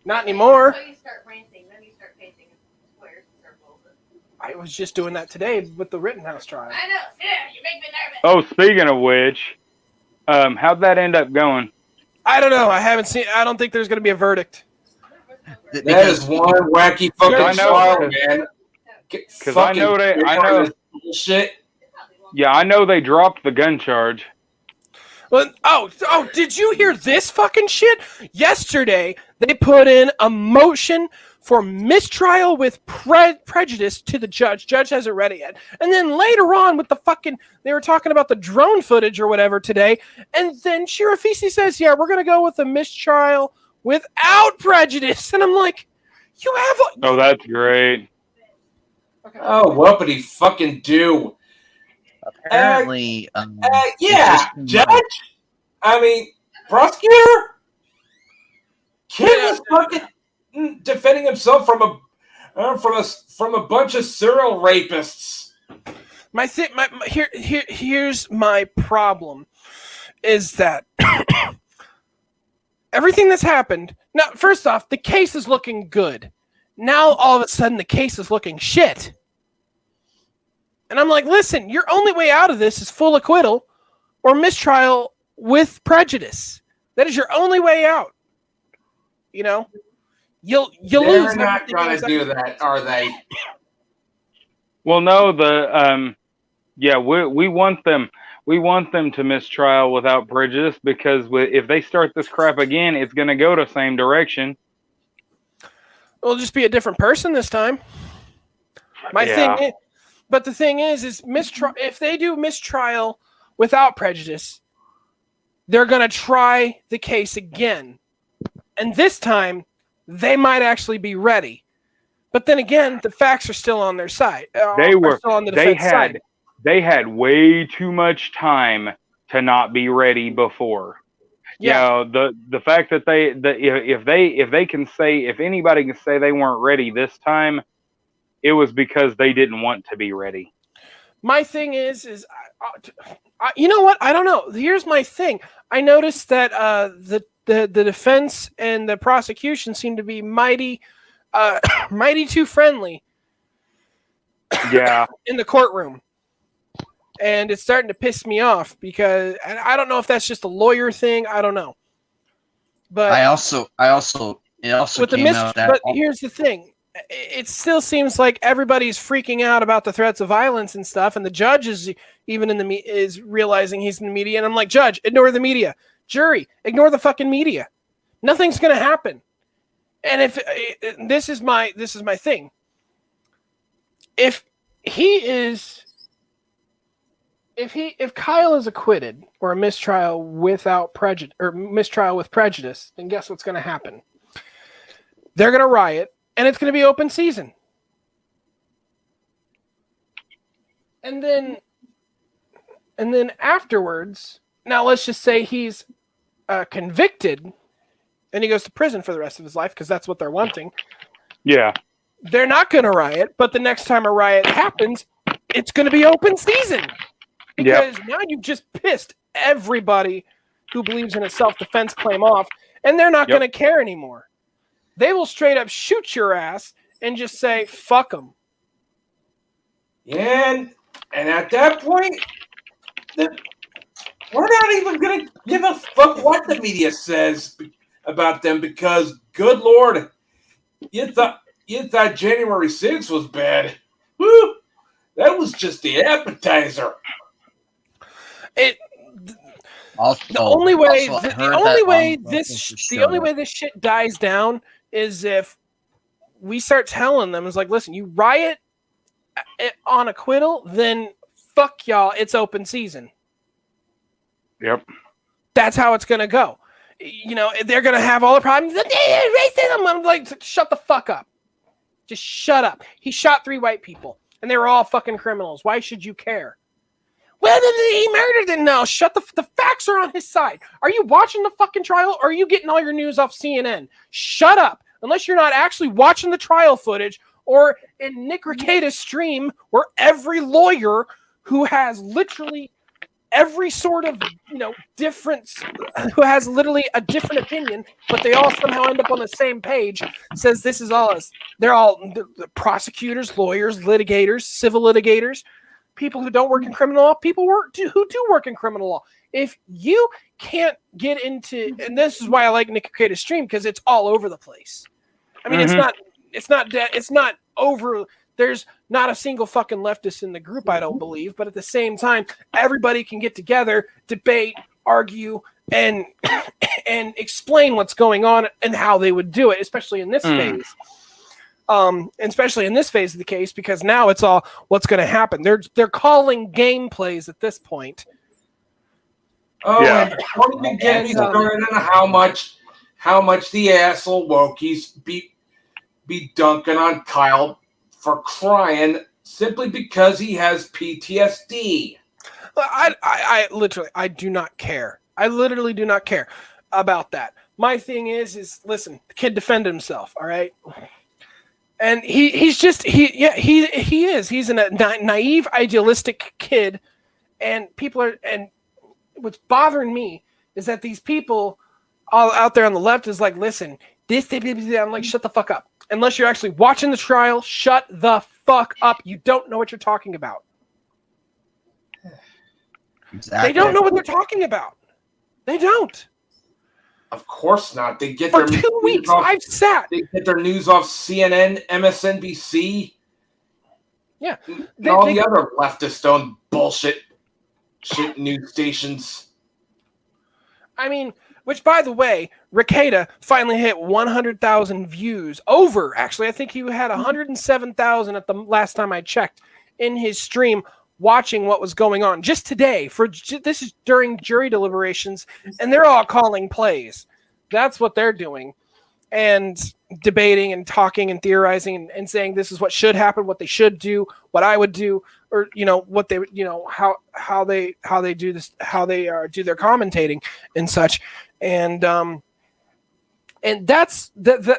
S10: Not anymore.
S13: So you start ranting, then you start pacing squares and circles.
S10: I was just doing that today with the Rittenhouse trial.
S13: I know. Yeah, you make me nervous.
S4: Oh, speaking of which, how'd that end up going?
S10: I don't know. I haven't seen. I don't think there's going to be a verdict.
S5: That is one wacky fucking trial, man.
S4: Because I know
S5: bullshit.
S4: Yeah, I know they dropped the gun charge.
S10: Well, did you hear this fucking shit? Yesterday, they put in a motion for mistrial with prejudice to the judge. Judge hasn't read it yet. And then later on with the fucking, they were talking about the drone footage or whatever today. And then Shirafisi says, yeah, we're going to go with a mistrial without prejudice. And I'm like, you have a...
S4: Oh, that's great.
S5: Oh, whoopity fucking do.
S1: Apparently,
S5: yeah, judge. I mean, prosecutor. Kid was fucking defending himself from a bunch of serial rapists.
S10: Here's my problem, is that everything that's happened. Now, first off, the case is looking good. Now, all of a sudden, the case is looking shit. And I'm like, listen, your only way out of this is full acquittal or mistrial with prejudice. That is your only way out. You know, you'll lose.
S5: They're not going to do that, are they?
S4: Well, no, we want them. We want them to mistrial without prejudice because if they start this crap again, it's going to go the same direction.
S10: It'll just be a different person this time. But the thing is if they do mistrial without prejudice, they're going to try the case again. And this time, they might actually be ready. But then again, the facts are still on their side.
S4: They had way too much time to not be ready before.
S10: Yeah.
S4: You know, the fact that if they can say, if anybody can say they weren't ready this time, it was because they didn't want to be ready.
S10: My thing is you know what? I don't know. Here's my thing. I noticed that the defense and the prosecution seem to be mighty too friendly.
S4: Yeah.
S10: In the courtroom. And it's starting to piss me off because I don't know if that's just a lawyer thing. I don't know. But
S1: it also
S10: with
S1: came out that.
S10: But here's the thing. It still seems like everybody's freaking out about the threats of violence and stuff, and the judge is even is realizing he's in the media. And I'm like, Judge, ignore the media. Jury, ignore the fucking media. Nothing's gonna happen. And if this is my thing, if Kyle is acquitted or a mistrial without prejudice or mistrial with prejudice, then guess what's going to happen? They're going to riot, and it's going to be open season. And then afterwards, now let's just say he's convicted, and he goes to prison for the rest of his life because that's what they're wanting.
S4: Yeah.
S10: They're not going to riot, but the next time a riot happens, it's going to be open season. Because now you've just pissed everybody who believes in a self-defense claim off, and they're not going to care anymore. They will straight up shoot your ass and just say, fuck them.
S5: And at that point, we're not even going to give a fuck what the media says about them because, good Lord, you thought January 6th was bad. Woo! That was just the appetizer.
S10: The only way this shit dies down is if we start telling them, it's like, listen, you riot on acquittal, then fuck y'all, it's open season.
S4: Yep.
S10: That's how it's gonna go. You know, they're gonna have all the problems. Racism. I'm like, shut the fuck up. Just shut up. He shot 3 white people, and they were all fucking criminals. Why should you care? Well, he murdered them. No, shut the facts are on his side. Are you watching the fucking trial, or are you getting all your news off CNN? Shut up. Unless you're not actually watching the trial footage, or in Nick Rekieta's stream, where every lawyer who has literally every sort of, difference, who has literally a different opinion, but they all somehow end up on the same page, says this is all us. They're all the prosecutors, lawyers, litigators, civil litigators, people who don't work in criminal law, people who do work in criminal law. If you can't get into, and this is why I like Nick Rekieta's stream, because it's all over the place. I mean, it's not over. There's not a single fucking leftist in the group, I don't believe. But at the same time, everybody can get together, debate, argue, and explain what's going on and how they would do it, especially in this phase. Especially in this phase of the case, because now it's all what's going to happen. They're calling gameplays at this point.
S5: Oh, yeah. And don't even get me started on how much the asshole wokies be dunking on Kyle for crying simply because he has PTSD.
S10: I literally do not care. I literally do not care about that. My thing is listen, the kid defended himself, all right? And he's a naive, idealistic kid, and what's bothering me is that these people all out there on the left is like, listen, I'm like, shut the fuck up. Unless you're actually watching the trial, shut the fuck up. You don't know what you're talking about. Exactly. They don't know what they're talking about. They don't.
S5: Of course not. They get
S10: for 2 weeks. I've sat.
S5: They get their news off CNN, MSNBC.
S10: Yeah,
S5: and all the other leftist-owned bullshit news stations.
S10: I mean, which, by the way, Rekieta finally hit 100,000 views. Over, actually. I think he had 107,000 at the last time I checked in his stream, watching what was going on just today. This is during jury deliberations, and they're all calling plays. That's what they're doing, and debating and talking and theorizing and saying this is what should happen, what they should do, what I would do, or what they how they do this, how they do their commentating and such. and that's the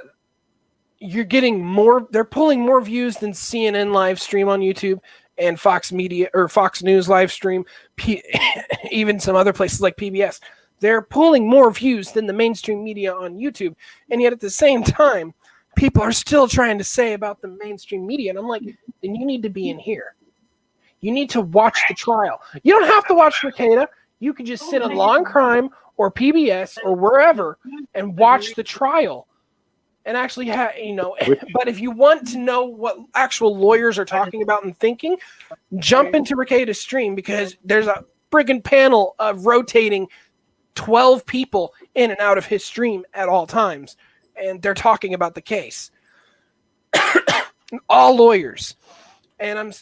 S10: you're getting more. They're pulling more views than CNN live stream on YouTube and Fox Media or Fox News live stream, even some other places like PBS. They're pulling more views than the mainstream media on YouTube, and yet at the same time, people are still trying to say about the mainstream media, and I'm like, then you need to be in here. You need to watch the trial. You don't have to watch Takeda. You can just sit on Law and Crime or PBS or wherever and watch the trial. And actually, but if you want to know what actual lawyers are talking about and thinking, jump into Takeda's stream, because there's a friggin' panel of rotating 12 people in and out of his stream at all times, and they're talking about the case. All lawyers. And I'm,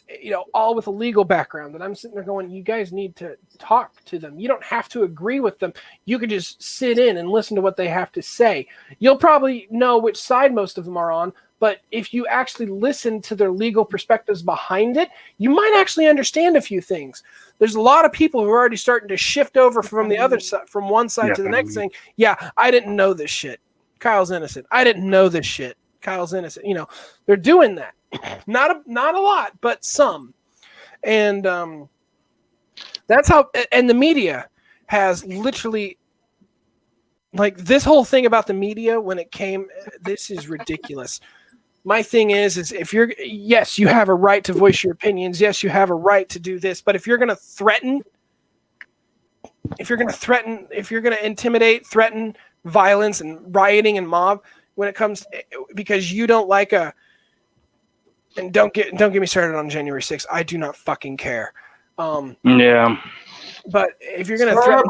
S10: all with a legal background. And I'm sitting there going, you guys need to talk to them. You don't have to agree with them. You can just sit in and listen to what they have to say. You'll probably know which side most of them are on, but if you actually listen to their legal perspectives behind it, you might actually understand a few things. There's a lot of people who are already starting to shift over from the other side, from one side to the next, saying, yeah, I didn't know this shit. Kyle's innocent. I didn't know this shit. Kyle's innocent. They're doing that. Not a lot, but some. And that's how, and the media has literally, like, this whole thing about the media when it came, this is ridiculous. My thing is if yes, you have a right to voice your opinions. Yes, you have a right to do this. But if you're going to threaten, if you're going to intimidate, threaten violence and rioting and mob when it comes, because you don't like and don't get me started on January 6th. I do not fucking care.
S4: Yeah.
S10: But if you're going to threaten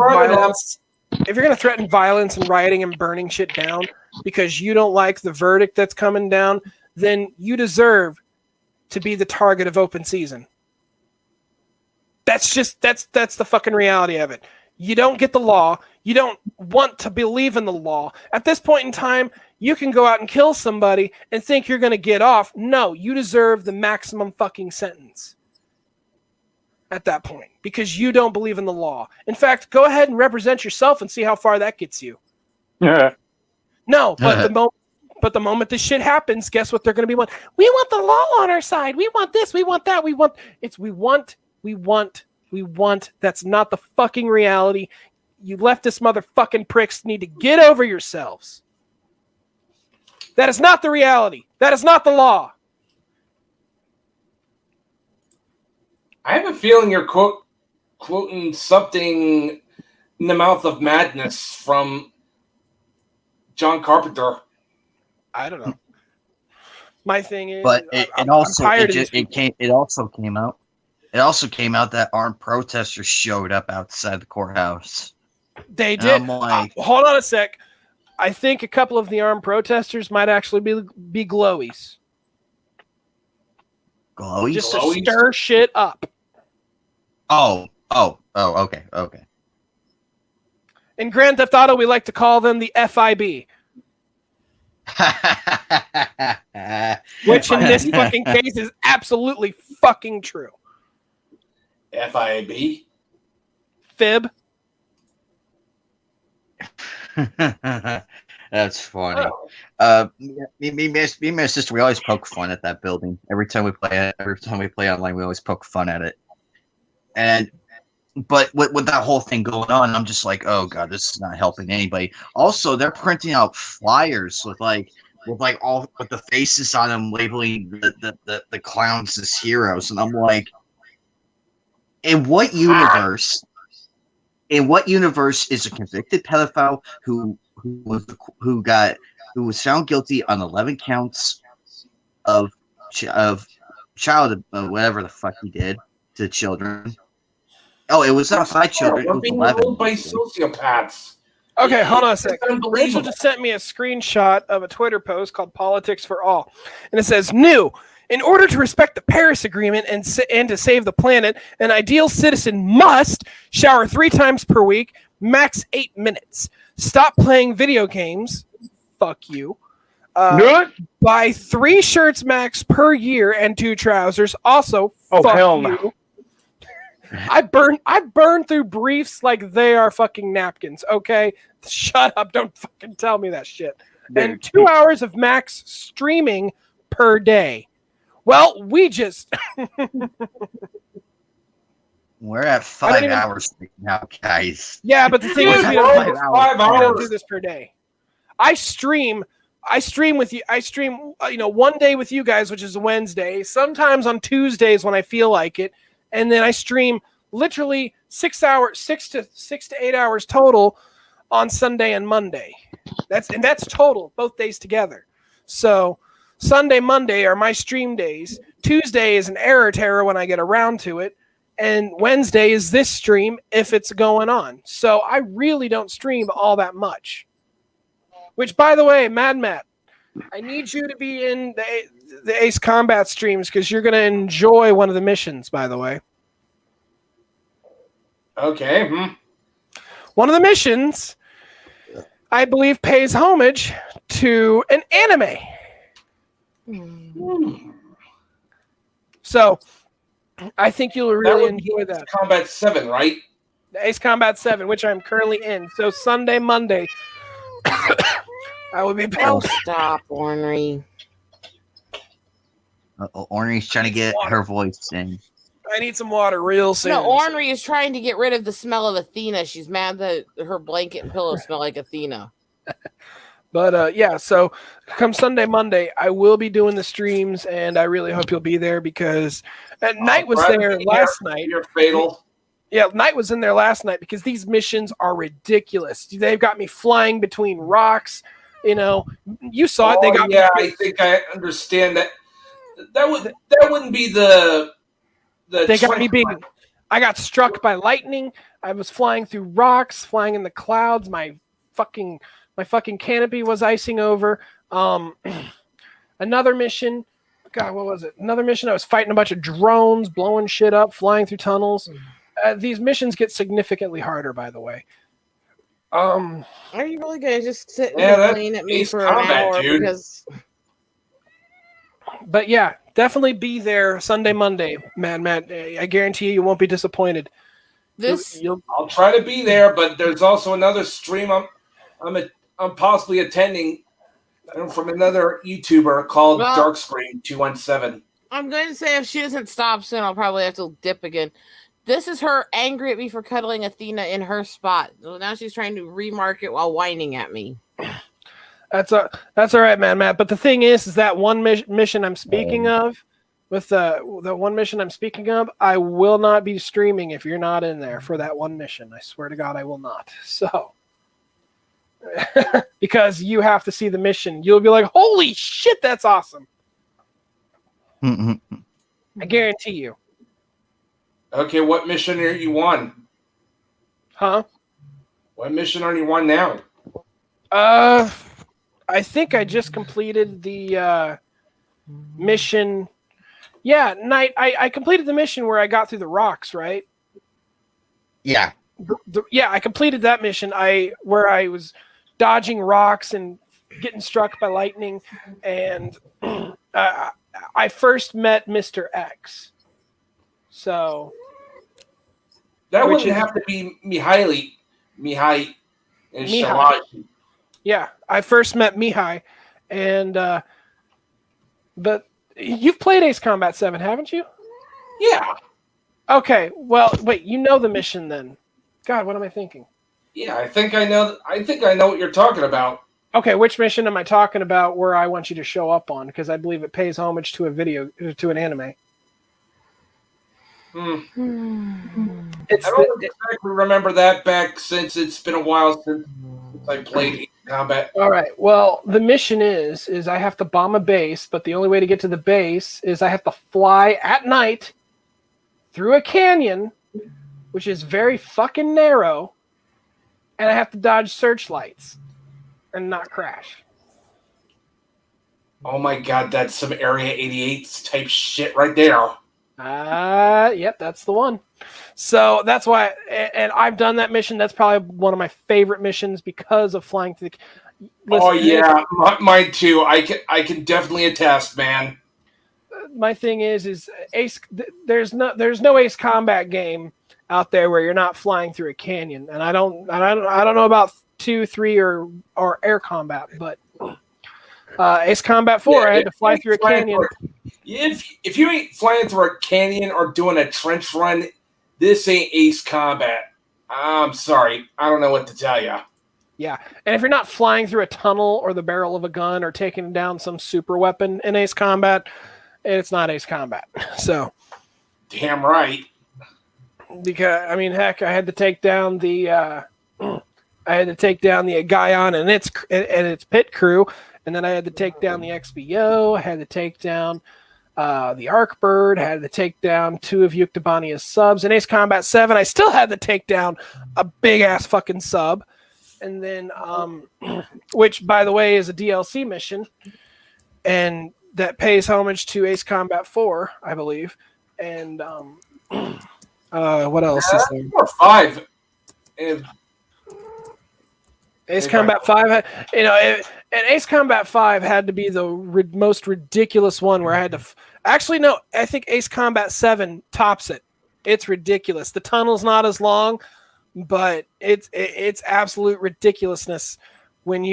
S10: violence, and rioting and burning shit down because you don't like the verdict that's coming down, then you deserve to be the target of open season. That's the fucking reality of it. You don't get the law. You don't want to believe in the law. At this point in time, you can go out and kill somebody and think you're going to get off. No, you deserve the maximum fucking sentence at that point because you don't believe in the law. In fact, go ahead and represent yourself and see how far that gets you.
S4: Yeah.
S10: No, but the moment this shit happens, guess what they're going to be wanting? We want the law on our side. We want this. We want that. We want. That's not the fucking reality. You leftist motherfucking pricks need to get over yourselves. That is not the reality. That is not the law.
S5: I have a feeling you're quoting something in the mouth of madness from John Carpenter.
S10: I don't know. My thing is,
S1: but it also came out. It also came out that armed protesters showed up outside the courthouse.
S10: They did. Hold on a sec. I think a couple of the armed protesters might actually be glowies.
S1: Glowies?
S10: Just to stir shit up.
S1: Oh, okay.
S10: In Grand Theft Auto, we like to call them the FIB. Which in this fucking case is absolutely fucking true.
S5: FIB?
S1: Fib? That's funny. Me and my sister, we always poke fun at that building. Every time we play online, we always poke fun at it. But with that whole thing going on, I'm just like, oh god, this is not helping anybody. Also, they're printing out flyers with the faces on them, labeling the clowns as heroes, and I'm like, in what universe? In what universe is a convicted pedophile who was found guilty on 11 counts of child whatever the fuck he did to children? Oh, it was not 5 children. It was 11
S5: by sociopaths.
S10: Okay, hold on a second. Rachel just sent me a screenshot of a Twitter post called Politics for All, and it says, "New. In order to respect the Paris Agreement and to save the planet, an ideal citizen must shower 3 times per week, max 8 minutes. Stop playing video games. Fuck you. Buy 3 shirts max per year and 2 trousers. Also, fuck
S4: hell
S10: you.
S4: No.
S10: I burn through briefs like they are fucking napkins. Okay, shut up! Don't fucking tell me that shit. And 2 hours of max streaming per day. Well, we just
S1: We're at 5 hours now, guys.
S10: Yeah, but the thing is, we
S1: We're
S10: don't,
S1: at
S5: 5
S10: we don't
S5: hours.
S10: do this per day. I stream with you. I stream, one day with you guys, which is Wednesday. Sometimes on Tuesdays when I feel like it, and then I stream literally 6 to 8 hours total on Sunday and Monday. That's total, both days together. So Sunday, Monday are my stream days. Tuesday is an error terror when I get around to it. And Wednesday is this stream if it's going on. So I really don't stream all that much. Which, by the way, Mad Matt, I need you to be in the Ace Combat streams because you're going to enjoy one of the missions, by the way.
S5: Okay.
S10: One of the missions, I believe, pays homage to an anime. So I think you'll really enjoy that.
S5: Combat 7, right?
S10: Ace Combat 7, which I'm currently in. So Sunday, Monday, I will be back.
S3: Oh, stop, Ornery.
S1: Ornery's trying to get her voice in.
S10: I need some water real soon.
S3: No, Ornery is trying to get rid of the smell of Athena. She's mad that her blanket and pillow smell like Athena.
S10: But yeah, so come Sunday, Monday, I will be doing the streams, and I really hope you'll be there because Knight was there last night.
S5: You're fatal.
S10: Yeah, Knight was in there last night because these missions are ridiculous. They've got me flying between rocks. You saw it. They got
S5: me. I think I understand that. That wouldn't be the.
S10: They got me being. I got struck by lightning. I was flying through rocks, flying in the clouds. My fucking canopy was icing over. Another mission. God, what was it? Another mission. I was fighting a bunch of drones, blowing shit up, flying through tunnels. These missions get significantly harder, by the way.
S3: Are you really gonna just sit
S5: Yeah,
S3: and
S5: that's
S3: complain at me
S5: Ace
S3: for
S5: Combat,
S3: an hour
S5: dude.
S3: because
S10: But yeah, definitely be there Sunday, Monday, Matt. I guarantee you won't be disappointed.
S5: I'll try to be there, but there's also another stream I'm possibly attending from another YouTuber called Darkscreen 217.
S3: I'm going to say if she doesn't stop soon, I'll probably have to dip again. This is her angry at me for cuddling Athena in her spot. So now she's trying to remark it while whining at me.
S10: That's all right, Matt. But the thing is that one mission I'm speaking of, with the one mission I'm speaking of, I will not be streaming if you're not in there for that one mission. I swear to God, I will not. So, because you have to see the mission, you'll be like, "Holy shit, that's awesome!" I guarantee you.
S5: Okay, what mission are you on?
S10: Huh?
S5: What mission are you on now?
S10: I think I just completed the mission. Yeah, Knight. I completed the mission where I got through the rocks, right?
S1: Yeah.
S10: Yeah, I completed that mission. Where I was dodging rocks and getting struck by lightning, and I first met Mr. X. So
S5: that wouldn't have to be Mihai and Shalashi.
S10: Yeah, I first met Mihai, and but you've played Ace Combat 7, haven't you?
S5: Yeah.
S10: Okay, well, wait, you know the mission then. God, what am I thinking?
S5: Yeah, I think I know what you're talking about.
S10: Okay, which mission am I talking about where I want you to show up on? Because I believe it pays homage to an anime.
S5: I don't exactly remember that back since it's been a while since I played Combat.
S10: All right. Well, the mission is I have to bomb a base, but the only way to get to the base is I have to fly at night through a canyon, which is very fucking narrow, and I have to dodge searchlights and not crash.
S5: Oh my God, that's some Area 88 type shit right there.
S10: Yep, that's the one. So that's why, and I've done that mission. That's probably one of my favorite missions because of flying through the.
S5: Oh yeah, mine too. I can definitely attest, man.
S10: My thing is Ace. There's no Ace Combat game out there where you're not flying through a canyon. And I don't know about 2, 3, or air combat, but Ace Combat 4, I had to fly through a canyon.
S5: If you ain't flying through a canyon or doing a trench run, this ain't Ace Combat. I'm sorry. I don't know what to tell you.
S10: Yeah, and if you're not flying through a tunnel or the barrel of a gun or taking down some super weapon in Ace Combat, it's not Ace Combat. So,
S5: damn right.
S10: Because I mean, heck, I had to take down the Guyon and its pit crew, and then I had to take down the XBO. I had to take down the Arcbird. I had to take down 2 of Yuktobania's subs. In Ace Combat 7, I still had to take down a big ass fucking sub. And then, which, by the way, is a DLC mission, and that pays homage to Ace Combat 4, I believe. And what else is there?
S5: 4 or 5.
S10: Ace Combat 5, and Ace Combat 5 had to be the most ridiculous one where I had to. Actually, no, I think Ace Combat 7 tops it. It's ridiculous. The tunnel's not as long, but it's absolute ridiculousness when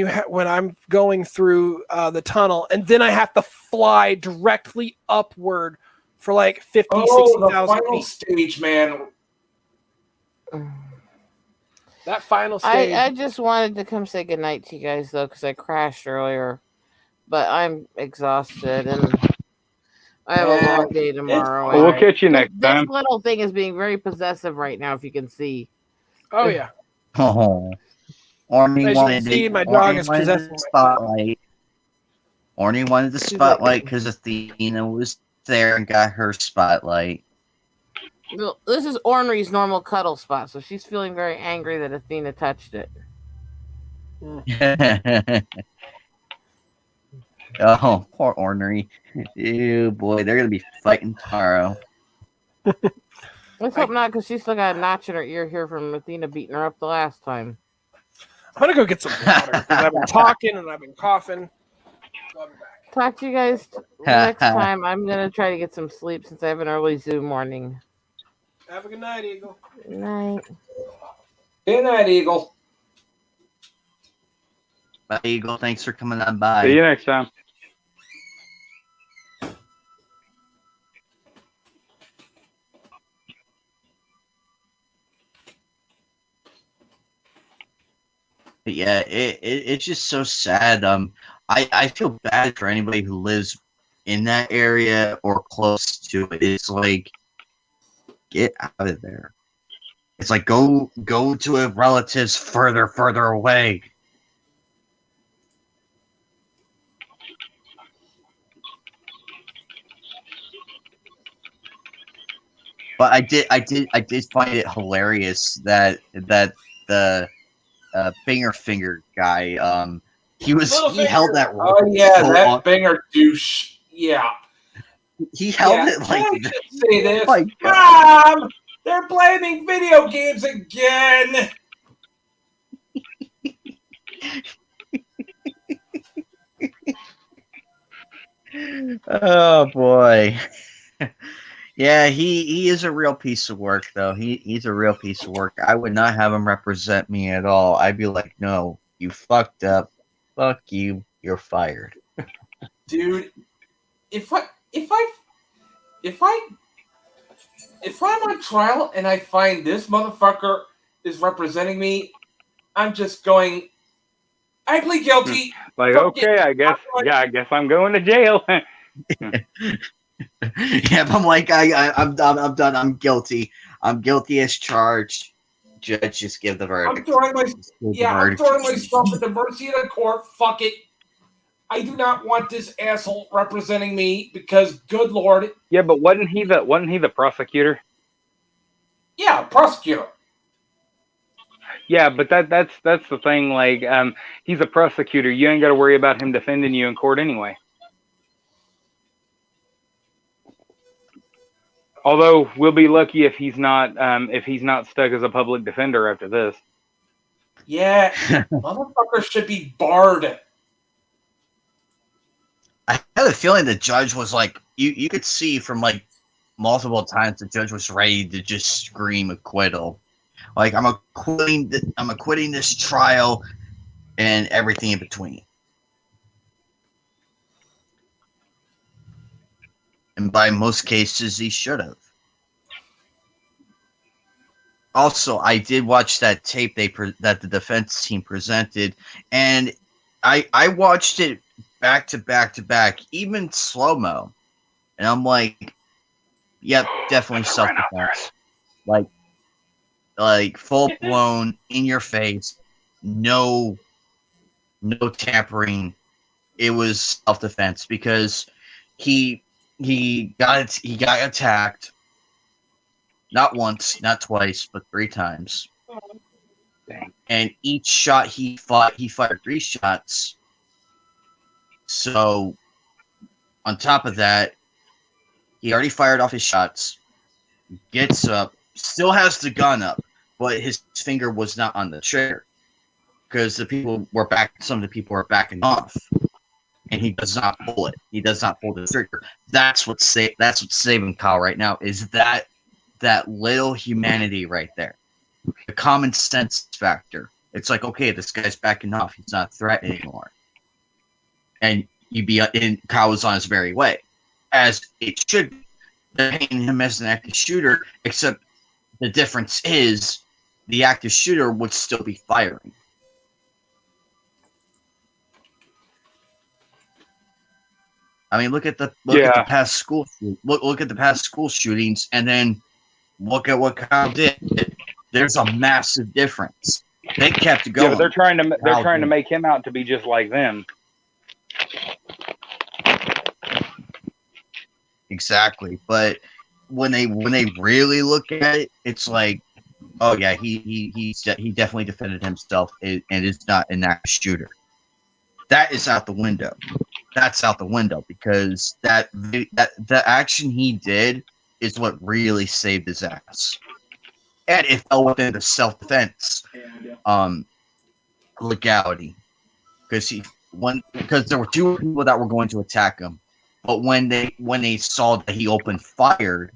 S10: I'm going through the tunnel, and then I have to fly directly upward for like 50,000, 60,000
S5: the final stage, man.
S10: That final stage.
S3: I just wanted to come say goodnight to you guys, though, because I crashed earlier. But I'm exhausted, and I have a long day tomorrow.
S4: Well, we'll catch you next time.
S3: This little thing is being very possessive right now, if you can see.
S10: Oh, yeah.
S1: Oh. Orny
S10: As you
S1: wanted
S10: can see,
S1: the
S10: my dog is possessing
S1: the spotlight. Orny wanted the spotlight because Athena was there and got her spotlight.
S3: Well, this is Ornery's normal cuddle spot, so she's feeling very angry that Athena touched it.
S1: Oh, poor Ornery. Ew, boy, they're going to be fighting tomorrow.
S3: Let's hope not, because she's still got a notch in her ear here from Athena beating her up the last time.
S10: I'm going to go get some water, because I've been talking and I've been coughing.
S3: Talk to you guys next time. I'm going to try to get some sleep since I have an early Zoom morning.
S10: Have a good night, Eagle.
S3: Good night.
S5: Good night, Eagle.
S1: Bye, Eagle. Thanks for coming on by.
S4: See you next time.
S1: But yeah, it's just so sad. I feel bad for anybody who lives in that area or close to it. It's like, get out of there. It's like go to a relative's further away. But I did find it hilarious that the finger guy he held that rope.
S5: Oh yeah, that finger douche. Yeah.
S1: He held it like
S5: I should say this.
S1: Like,
S5: Mom, they're blaming video games again.
S1: oh boy. Yeah, he is a real piece of work, though. He's a real piece of work. I would not have him represent me at all. I'd be like, no, you fucked up. Fuck you. You're fired.
S5: Dude, if I'm on trial and I find this motherfucker is representing me, I'm just going. I plead guilty.
S4: Like, okay, I guess I'm going to jail.
S1: Yeah, but I'm like, I'm done. I'm guilty. I'm guilty as charged. Judge, just give the verdict.
S5: I'm throwing myself at the mercy of the court. Fuck it. I do not want this asshole representing me because, good lord.
S4: Yeah, but wasn't he the prosecutor?
S5: Yeah, prosecutor.
S4: Yeah, but that's the thing. Like, he's a prosecutor. You ain't got to worry about him defending you in court anyway. Although we'll be lucky if he's not stuck as a public defender after this.
S5: Yeah, motherfucker should be barred.
S1: I had a feeling the judge was like, you could see from like multiple times the judge was ready to just scream acquittal. Like, I'm acquitting this trial and everything in between. And by most cases, he should have. Also, I did watch that tape that the defense team presented, and I watched it back to back to back, even slow-mo. And I'm like, yep, definitely self-defense. Like full-blown, in your face, no tampering. It was self-defense because he got attacked. Not once, not twice, but 3 times.
S4: Dang.
S1: And each shot he fired 3 shots. So, on top of that, he already fired off his shots. Gets up, still has the gun up, but his finger was not on the trigger because some of the people were backing off, and he does not pull it. He does not pull the trigger. That's what's saving Kyle right now. Is that little humanity right there, the common sense factor. It's like, okay, this guy's backing off. He's not a threat anymore. And Kyle was on his merry way, as it should be. They're painting him as an active shooter, except the difference is the active shooter would still be firing. I mean, look at the past school look at the past school shootings, and then look at what Kyle did. There's a massive difference. They kept it going.
S4: Yeah, but they're trying to make him out to be just like them.
S1: Exactly, but when they really look at it, it's like, oh yeah, he definitely defended himself and is not an active shooter. That is out the window. That's out the window because the action he did is what really saved his ass, and it fell within the self-defense legality because there were 2 people that were going to attack him, but when they saw that he opened fire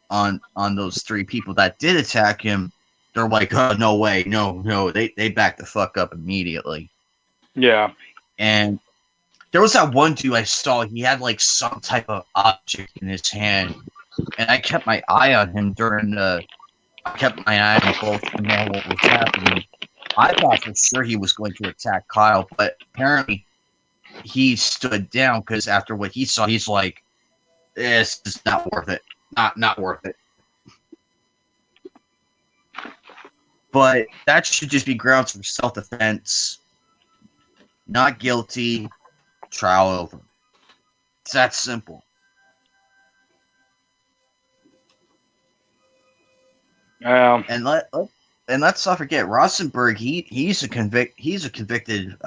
S1: on those 3 people that did attack him, they're like, oh, no way, no, they backed the fuck up immediately.
S4: Yeah.
S1: And there was that one dude I saw, he had like some type of object in his hand, and I kept my eye on him I kept my eye on both to know what was happening. I thought for sure he was going to attack Kyle, but apparently he stood down because after what he saw, he's like, this is not worth it. Not worth it. But that should just be grounds for self-defense. Not guilty. Trial over. It's that simple. And let's not forget Rosenberg. He's a convicted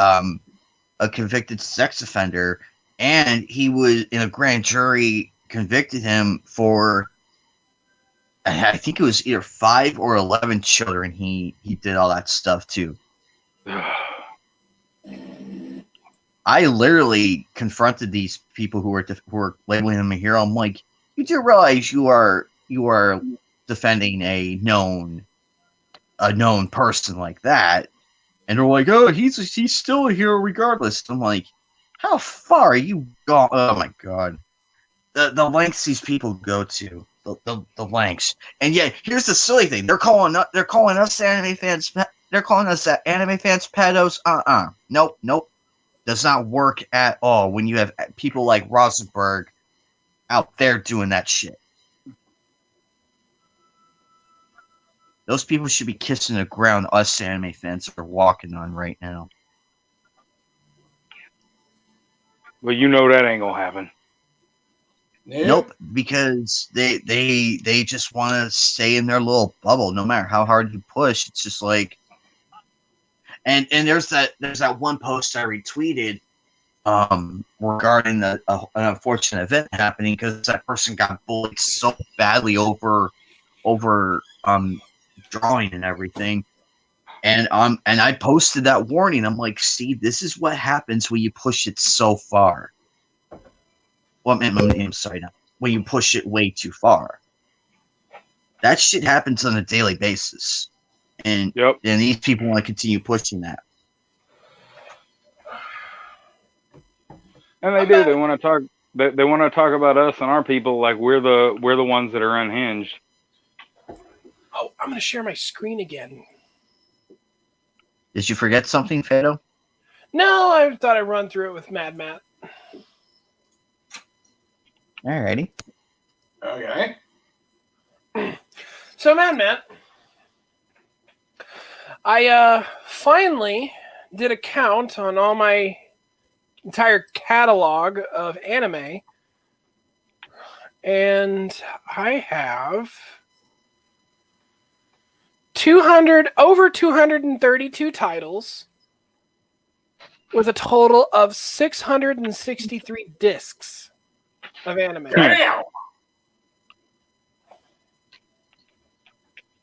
S1: sex offender, and he was in a grand jury convicted him for, I think it was either 5 or 11 children. He did all that stuff too. I literally confronted these people who were labeling him a hero. I'm like, you do realize you are defending a known person like that, and they're like, oh, he's still a hero regardless. I'm like, how far are you gone? Oh my god, the lengths these people go to, the lengths. And yet, here's the silly thing: they're calling us anime fans. They're calling us anime fans pedos. Nope. Does not work at all when you have people like Rosenberg out there doing that shit. Those people should be kissing the ground us anime fans are walking on right now.
S4: Well, you know that ain't gonna happen.
S5: Yeah.
S1: Nope, because they just want to stay in their little bubble. No matter how hard you push, it's just like. And there's that one post I retweeted regarding an unfortunate event happening because that person got bullied so badly over drawing and everything, and I posted that warning. I'm like, see, this is what happens when you push it so far. Well, I'm sorry, when you push it way too far. That shit happens on a daily basis, and these people want to continue pushing that.
S4: And they do. They want to talk. They want to talk about us and our people like we're the ones that are unhinged.
S10: Oh, I'm going to share my screen again.
S1: Did you forget something, Fado?
S10: No, I thought I'd run through it with Mad Matt.
S1: Alrighty.
S5: Okay.
S10: So, Mad Matt, I finally did a count on all my entire catalog of anime, and I have over 232 titles with a total of 663 discs of anime.
S5: Damn.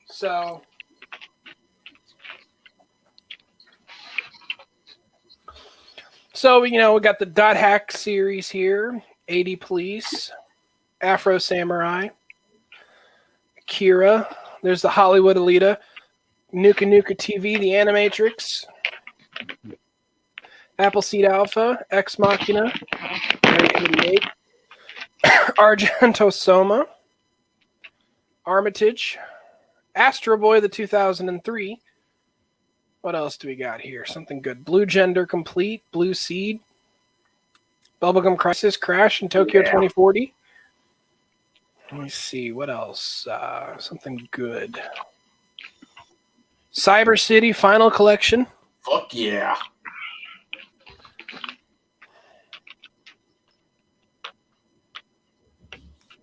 S10: So we got the Dot Hack series here, 80 Police, Afro Samurai, Akira. There's the Hollywood Alita, Nuka Nuka TV, The Animatrix, Appleseed Alpha, Ex Machina, 1988, Argento Soma, Armitage, Astro Boy, the 2003. What else do we got here? Something good. Blue Gender Complete, Blue Seed, Bubblegum Crisis, Crash in Tokyo 2040. Let me see. What else? Something good. Cyber City Final Collection.
S5: Fuck yeah.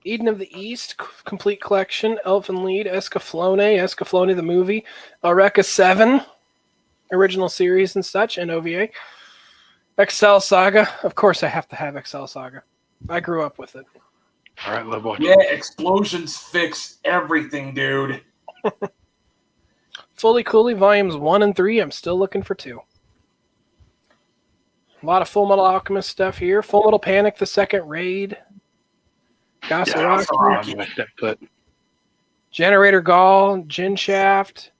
S10: Eden of the East, Complete Collection, Elfen Lied, Escaflowne the movie, Eureka 7, original series and such, and OVA. Excel Saga. Of course I have to have Excel Saga. I grew up with it.
S4: All right, love watching.
S5: Yeah, explosions fix everything, dude.
S10: Fully Cooley Volumes 1 and 3. I'm still looking for 2. A lot of Full Metal Alchemist stuff here. Full Metal Panic, the second raid. Gasaraki. Generator Gall, Gene Shaft,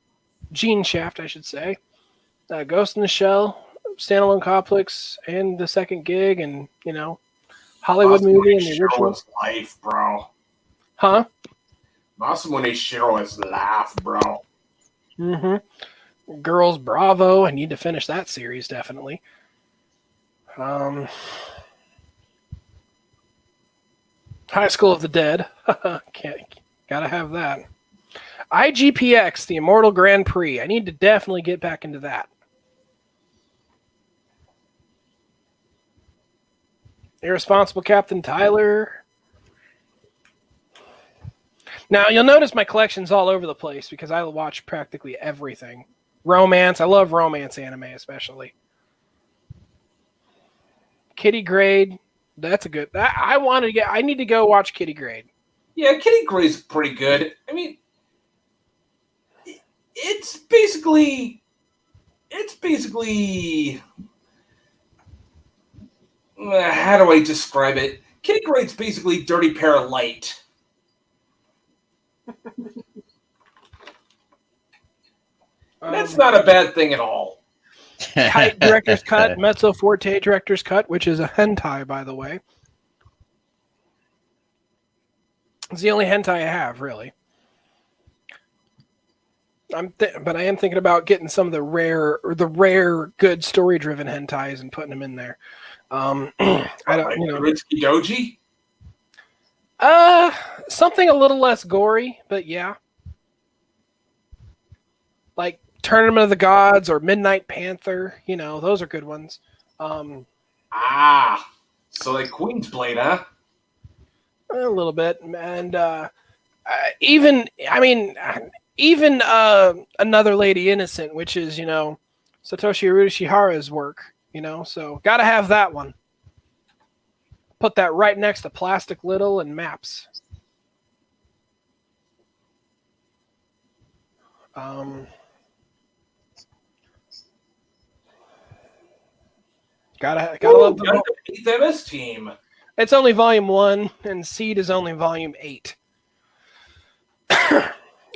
S10: I should say. Ghost in the Shell, Standalone Complex, and the second gig, and Hollywood movie and the original.
S5: Is life, bro.
S10: Huh?
S5: Masamune Shiro is laugh, bro.
S10: Mm-hmm. Girls Bravo. I need to finish that series, definitely. High School of the Dead. Gotta have that. IGPX, the Immortal Grand Prix. I need to definitely get back into that. Irresponsible Captain Tyler. Now, you'll notice my collection's all over the place because I watch practically everything. Romance. I love romance anime, especially. Kitty Grade. That's a good... I need to go watch Kitty Grade.
S5: Yeah, Kitty Grade's pretty good. I mean, it's basically... how do I describe it? Kitty Grade's basically Dirty Pair of Light. That's not a bad thing at all.
S10: Kite Director's Cut, Mezzo Forte Director's Cut, which is a hentai, by the way. It's the only hentai I have, really. But I am thinking about getting some of the rare, good story-driven hentais and putting them in there. I don't,
S5: Ritsuki Doji?
S10: Something a little less gory, but yeah. Like Tournament of the Gods or Midnight Panther, those are good ones.
S5: So like Queen's Blade, huh?
S10: A little bit, and even Another Lady Innocent, which is Satoshi Urashihara's work, so gotta have that one. Put that right next to Plastic Little and Maps. Gotta love the
S5: MS team.
S10: It's only volume 1, and Seed is only volume 8.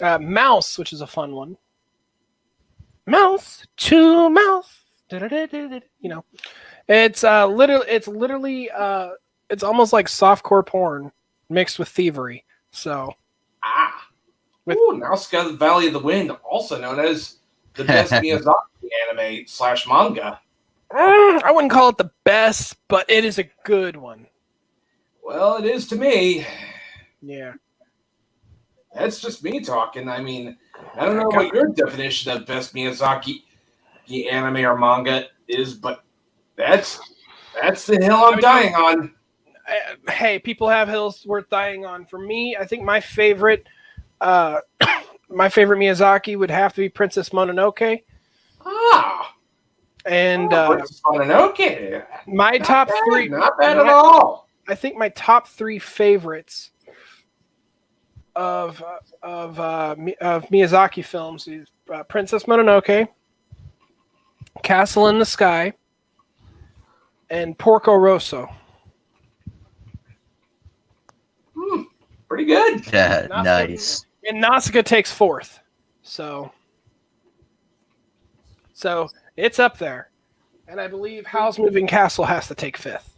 S10: Mouse, which is a fun one. Mouse to mouse. You know, it's literally it's almost like softcore porn mixed with thievery. So
S5: now Sky Valley of the Wind, also known as the best Miyazaki anime / manga.
S10: I wouldn't call it the best, but it is a good one.
S5: Well, it is to me.
S10: Yeah.
S5: That's just me talking. I mean, I don't know what your definition of best Miyazaki anime or manga is, but that's the hill I'm dying on.
S10: Hey, people have hills worth dying on. For me, I think my favorite Miyazaki would have to be Princess Mononoke. And
S5: Princess Mononoke.
S10: My top three,
S5: not bad at all.
S10: I think my top three favorites of Miyazaki films is Princess Mononoke, Castle in the Sky, and Porco Rosso.
S5: Pretty good.
S1: Yeah, nice.
S10: And Nausicaa takes fourth. So it's up there. And I believe Howl's Moving Castle has to take fifth.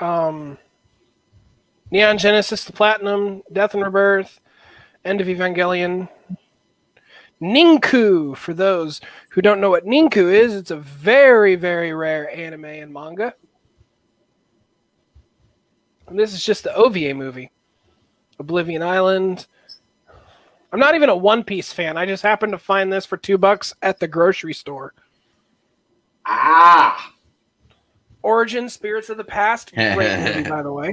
S10: Neon Genesis to Platinum, Death and Rebirth, End of Evangelion, Ninku. For those who don't know what Ninku is, it's a very, very rare anime and manga. And this is just the OVA movie. Oblivion Island. I'm not even a One Piece fan. I just happened to find this for $2 at the grocery store. Origin, Spirits of the Past. Great movie, by the way.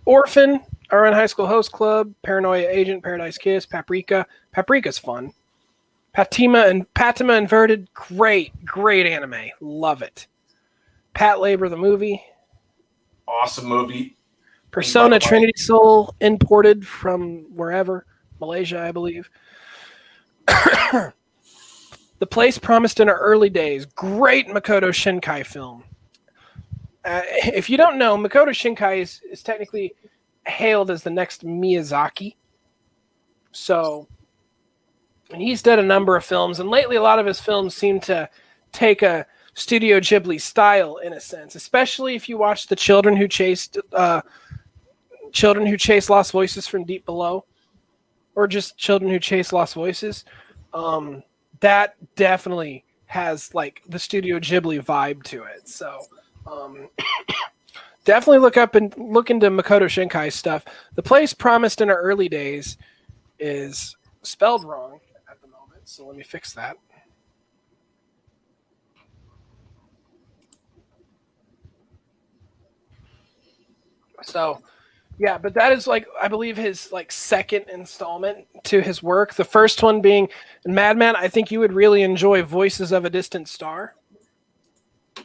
S10: Orphan, RN High School Host Club, Paranoia Agent, Paradise Kiss, Paprika. Paprika's fun. Patima Inverted. Great anime. Love it. Pat Labor, the movie.
S5: Awesome movie.
S10: Persona Trinity Soul, imported from wherever. Malaysia, I believe. The Place Promised in Our Early Days. Great Makoto Shinkai film. If you don't know, Makoto Shinkai is technically hailed as the next Miyazaki. So, and he's done a number of films, and lately a lot of his films seem to take a Studio Ghibli style in a sense, especially if you watch The Children Who Chased Lost Voices from Deep Below, or just Children Who Chase Lost Voices. That definitely has like the Studio Ghibli vibe to it. So definitely look into Makoto Shinkai stuff. The Place Promised in Our Early Days is spelled wrong at the moment, so let me fix that. So, yeah, but that is like, I believe his like second installment to his work. The first one being Madman. I think you would really enjoy Voices of a Distant Star.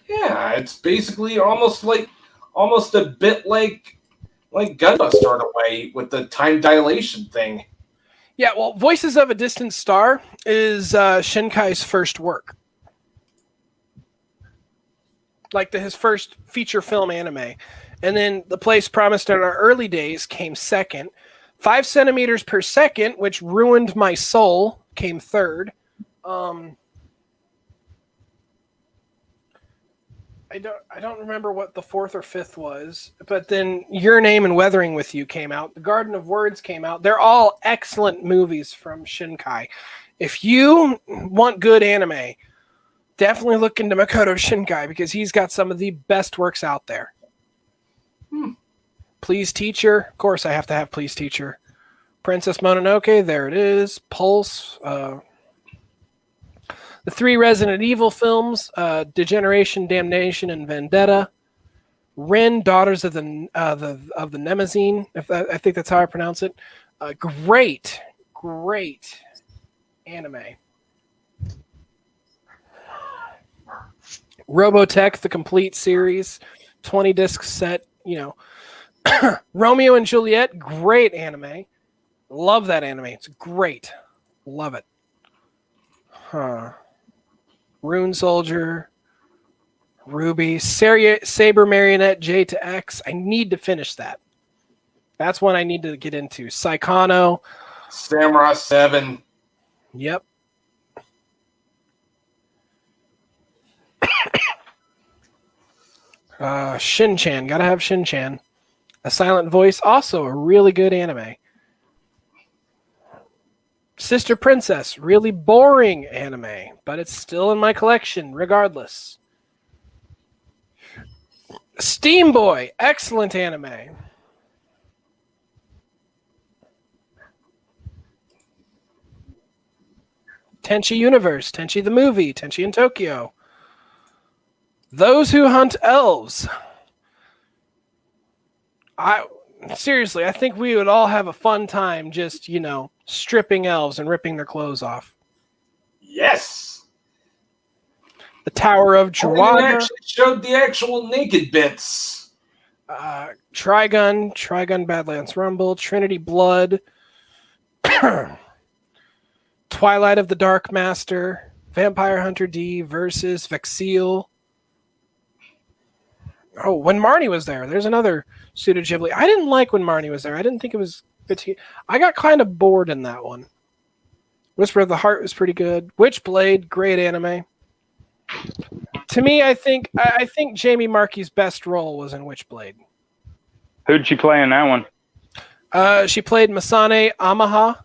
S5: Yeah, it's basically almost a bit like Gunbuster in a way with the time dilation thing.
S10: Yeah, well, Voices of a Distant Star is Shinkai's first work. Like his first feature film anime. And then The Place Promised in Our Early Days came second. 5 centimeters per second, which ruined my soul, came third. I don't remember what the fourth or fifth was, but then Your Name and Weathering with You came out. The Garden of Words came out. They're all excellent movies from Shinkai. If you want good anime, definitely look into Makoto Shinkai because he's got some of the best works out there. Please Teacher. Of course, I have to have Please Teacher. Princess Mononoke. There it is. Pulse. The 3 Resident Evil films. Degeneration, Damnation, and Vendetta. Rin, Daughters of the Nemazine. I think that's how I pronounce it. Great anime. Robotech, the complete series. 20 disc set. Romeo and Juliet, great anime. Love that anime. It's great. Love it. Rune Soldier, Ruby, Saber Marionette, J to X. I need to finish that. That's one I need to get into. Saikano.
S5: Samurai 7.
S10: Yep. Shin-Chan. Gotta have Shin-Chan. A Silent Voice. Also a really good anime. Sister Princess. Really boring anime. But it's still in my collection regardless. Steam Boy. Excellent anime. Tenchi Universe, Tenchi the movie, Tenchi in Tokyo. Those Who Hunt Elves. I think we would all have a fun time just, stripping elves and ripping their clothes off.
S5: Yes.
S10: The Tower of
S5: They
S10: Jawada.
S5: actually showed the actual naked bits.
S10: Trigun Badlands Rumble, Trinity Blood. Twilight of the Dark Master, Vampire Hunter D versus Vexil. Oh, when Marnie was there, there's another Studio Ghibli. I didn't like when Marnie was there. I didn't think it was good. I got kind of bored in that one. Whisper of the Heart was pretty good. Witchblade, great anime. To me, I think Jamie Markey's best role was in Witchblade.
S4: Who'd she play in that one?
S10: She played Masane Amaha.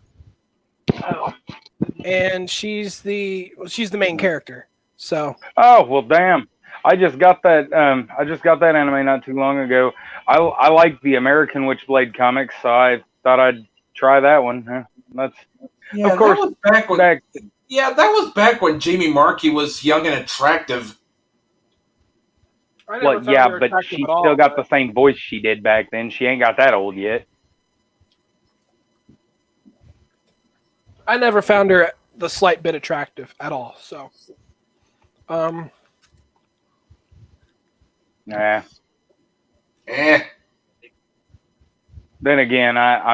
S10: And she's the main character. So.
S4: Oh well, damn! I just got that. Anime not too long ago. I like the American Witchblade comics, so I thought I'd try that one. That's of course
S5: that was back when Jamie Markey was young and attractive.
S4: Well, yeah, but she still got the same voice she did back then. She ain't got that old yet.
S10: I never found her the slight bit attractive at all. So,
S4: Nah. Then again, I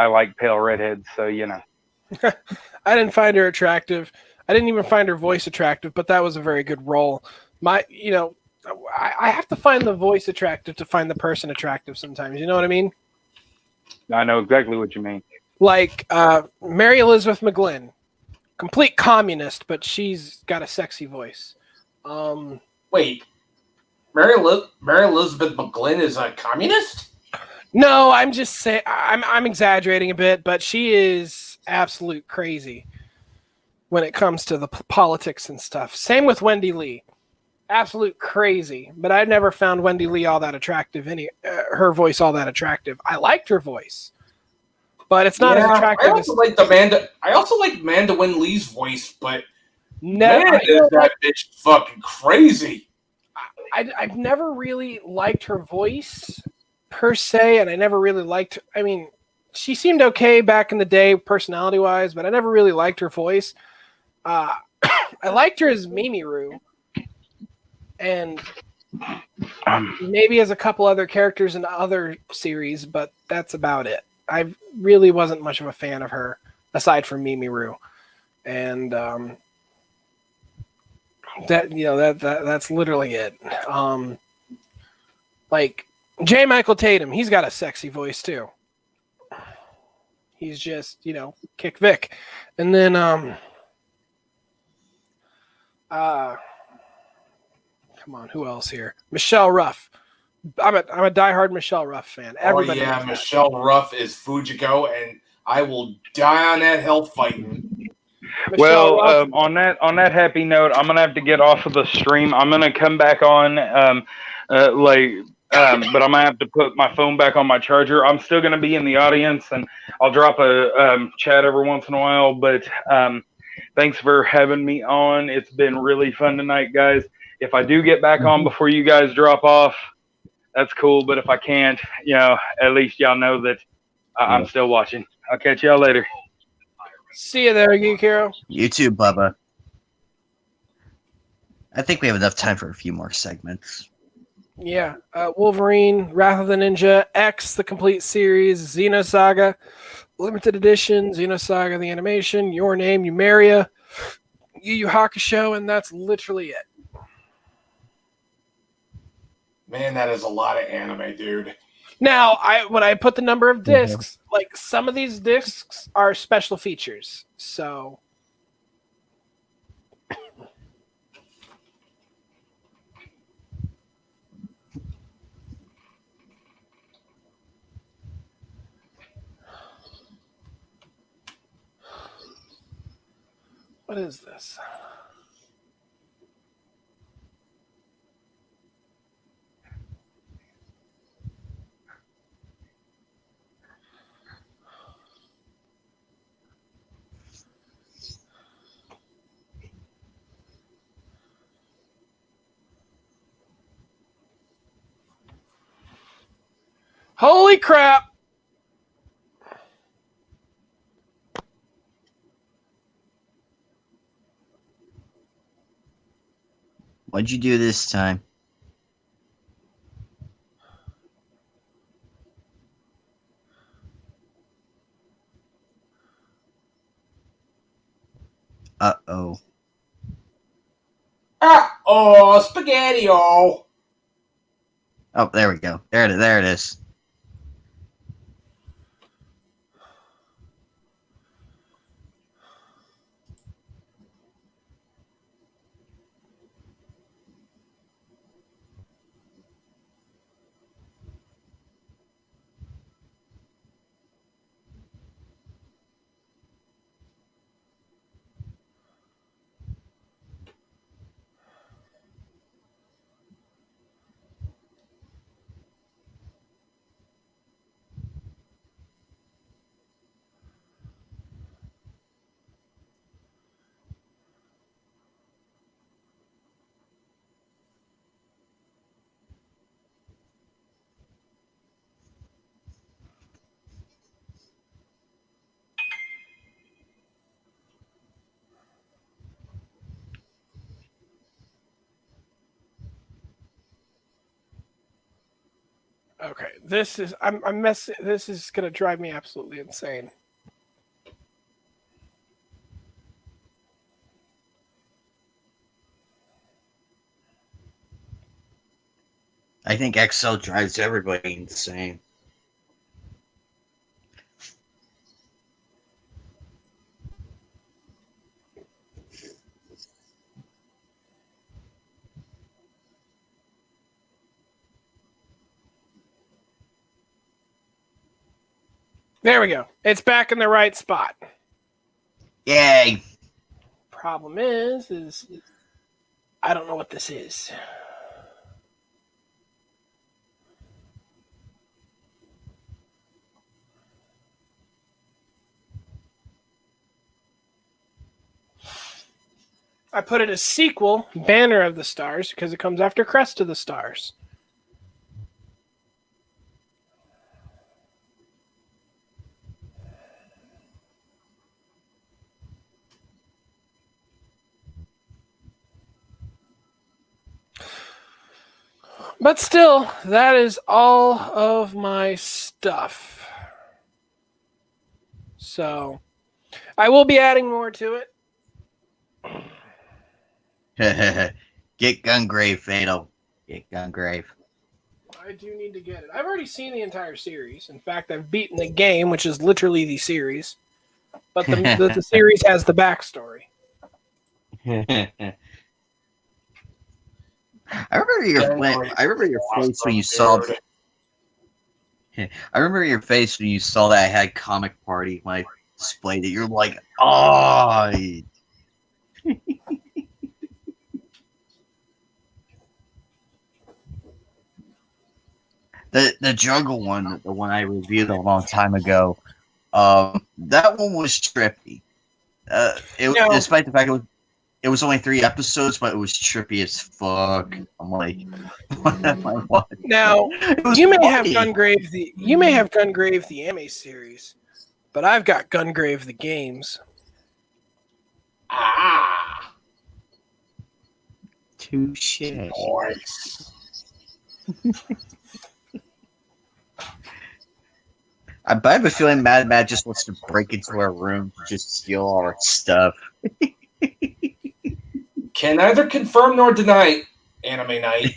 S4: like pale redheads, so
S10: I didn't find her attractive. I didn't even find her voice attractive, but that was a very good role. I have to find the voice attractive to find the person attractive sometimes. You know what I mean?
S4: I know exactly what you mean.
S10: Like Mary Elizabeth McGlynn, complete communist, but she's got a sexy voice.
S5: Wait, Mary Elizabeth McGlynn is a communist?
S10: No, I'm just saying. I'm exaggerating a bit, but she is absolute crazy when it comes to the politics and stuff. Same with Wendy Lee. Absolute crazy, but I never found Wendy Lee all that attractive. Her voice all that attractive. I liked her voice, but it's not as attractive.
S5: I also like Amanda Wynn Lee's voice, but
S10: man,
S5: is that bitch fucking crazy.
S10: I've never really liked her voice per se, and I never really liked. I mean, she seemed okay back in the day, personality wise, but I never really liked her voice. I liked her as Mimiru. And maybe as a couple other characters in other series, but that's about it. I really wasn't much of a fan of her, aside from Mimiru. And that's literally it. Like J. Michael Tatum, he's got a sexy voice too. He's just, Kick Vic. And then come on, who else here? Michelle Ruff. I'm a diehard Michelle Ruff fan. Everybody knows
S5: Michelle Ruff is Fujiko, and I will die on that hill fighting.
S4: Well, on that happy note, I'm gonna have to get off of the stream. I'm gonna come back on, but I'm gonna have to put my phone back on my charger. I'm still gonna be in the audience, and I'll drop a chat every once in a while. But thanks for having me on. It's been really fun tonight, guys. If I do get back on before you guys drop off, that's cool. But if I can't, at least y'all know that I'm still watching. I'll catch y'all later.
S10: See you there, Geek Hero.
S1: You too, Bubba. I think we have enough time for a few more segments.
S10: Yeah. Wolverine, Wrath of the Ninja, X, the complete series, Xenosaga, limited edition, Xenosaga, the animation, Your Name, Yumeria, Yu Yu Hakusho, and that's literally it.
S5: Man, that is a lot of anime, dude.
S10: Now, when I put the number of discs, like some of these discs are special features. So what is this? Holy crap!
S1: What'd you do this time? Uh-oh.
S5: Uh-oh, spaghetti-o.
S1: Oh, there we go. There it is.
S10: Okay, this is I'm messing. This is gonna drive me absolutely insane.
S1: I think Excel drives everybody insane.
S10: There we go. It's back in the right spot.
S1: Yay!
S10: Problem is I don't know what this is. I put it as sequel, Banner of the Stars, because it comes after Crest of the Stars. But still, that is all of my stuff. So, I will be adding more to it.
S1: Get Gungrave, Fatal. Get Gungrave.
S10: I do need to get it. I've already seen the entire series. In fact, I've beaten the game, which is literally the series. But the series has the backstory.
S1: I remember your face when you saw. I remember your face when you saw that I had Comic Party when I displayed it. You're like, oh. The jungle one, the one I reviewed a long time ago, that one was trippy. Despite the fact it was only 3 episodes, but it was trippy as fuck. I'm like, what am I watching?
S10: Now you may have Gungrave the anime series, but I've got Gungrave the games.
S1: Touche.
S5: Nice.
S1: I have a feeling Mad just wants to break into our room to just steal all our stuff.
S5: Can neither confirm nor deny. anime night.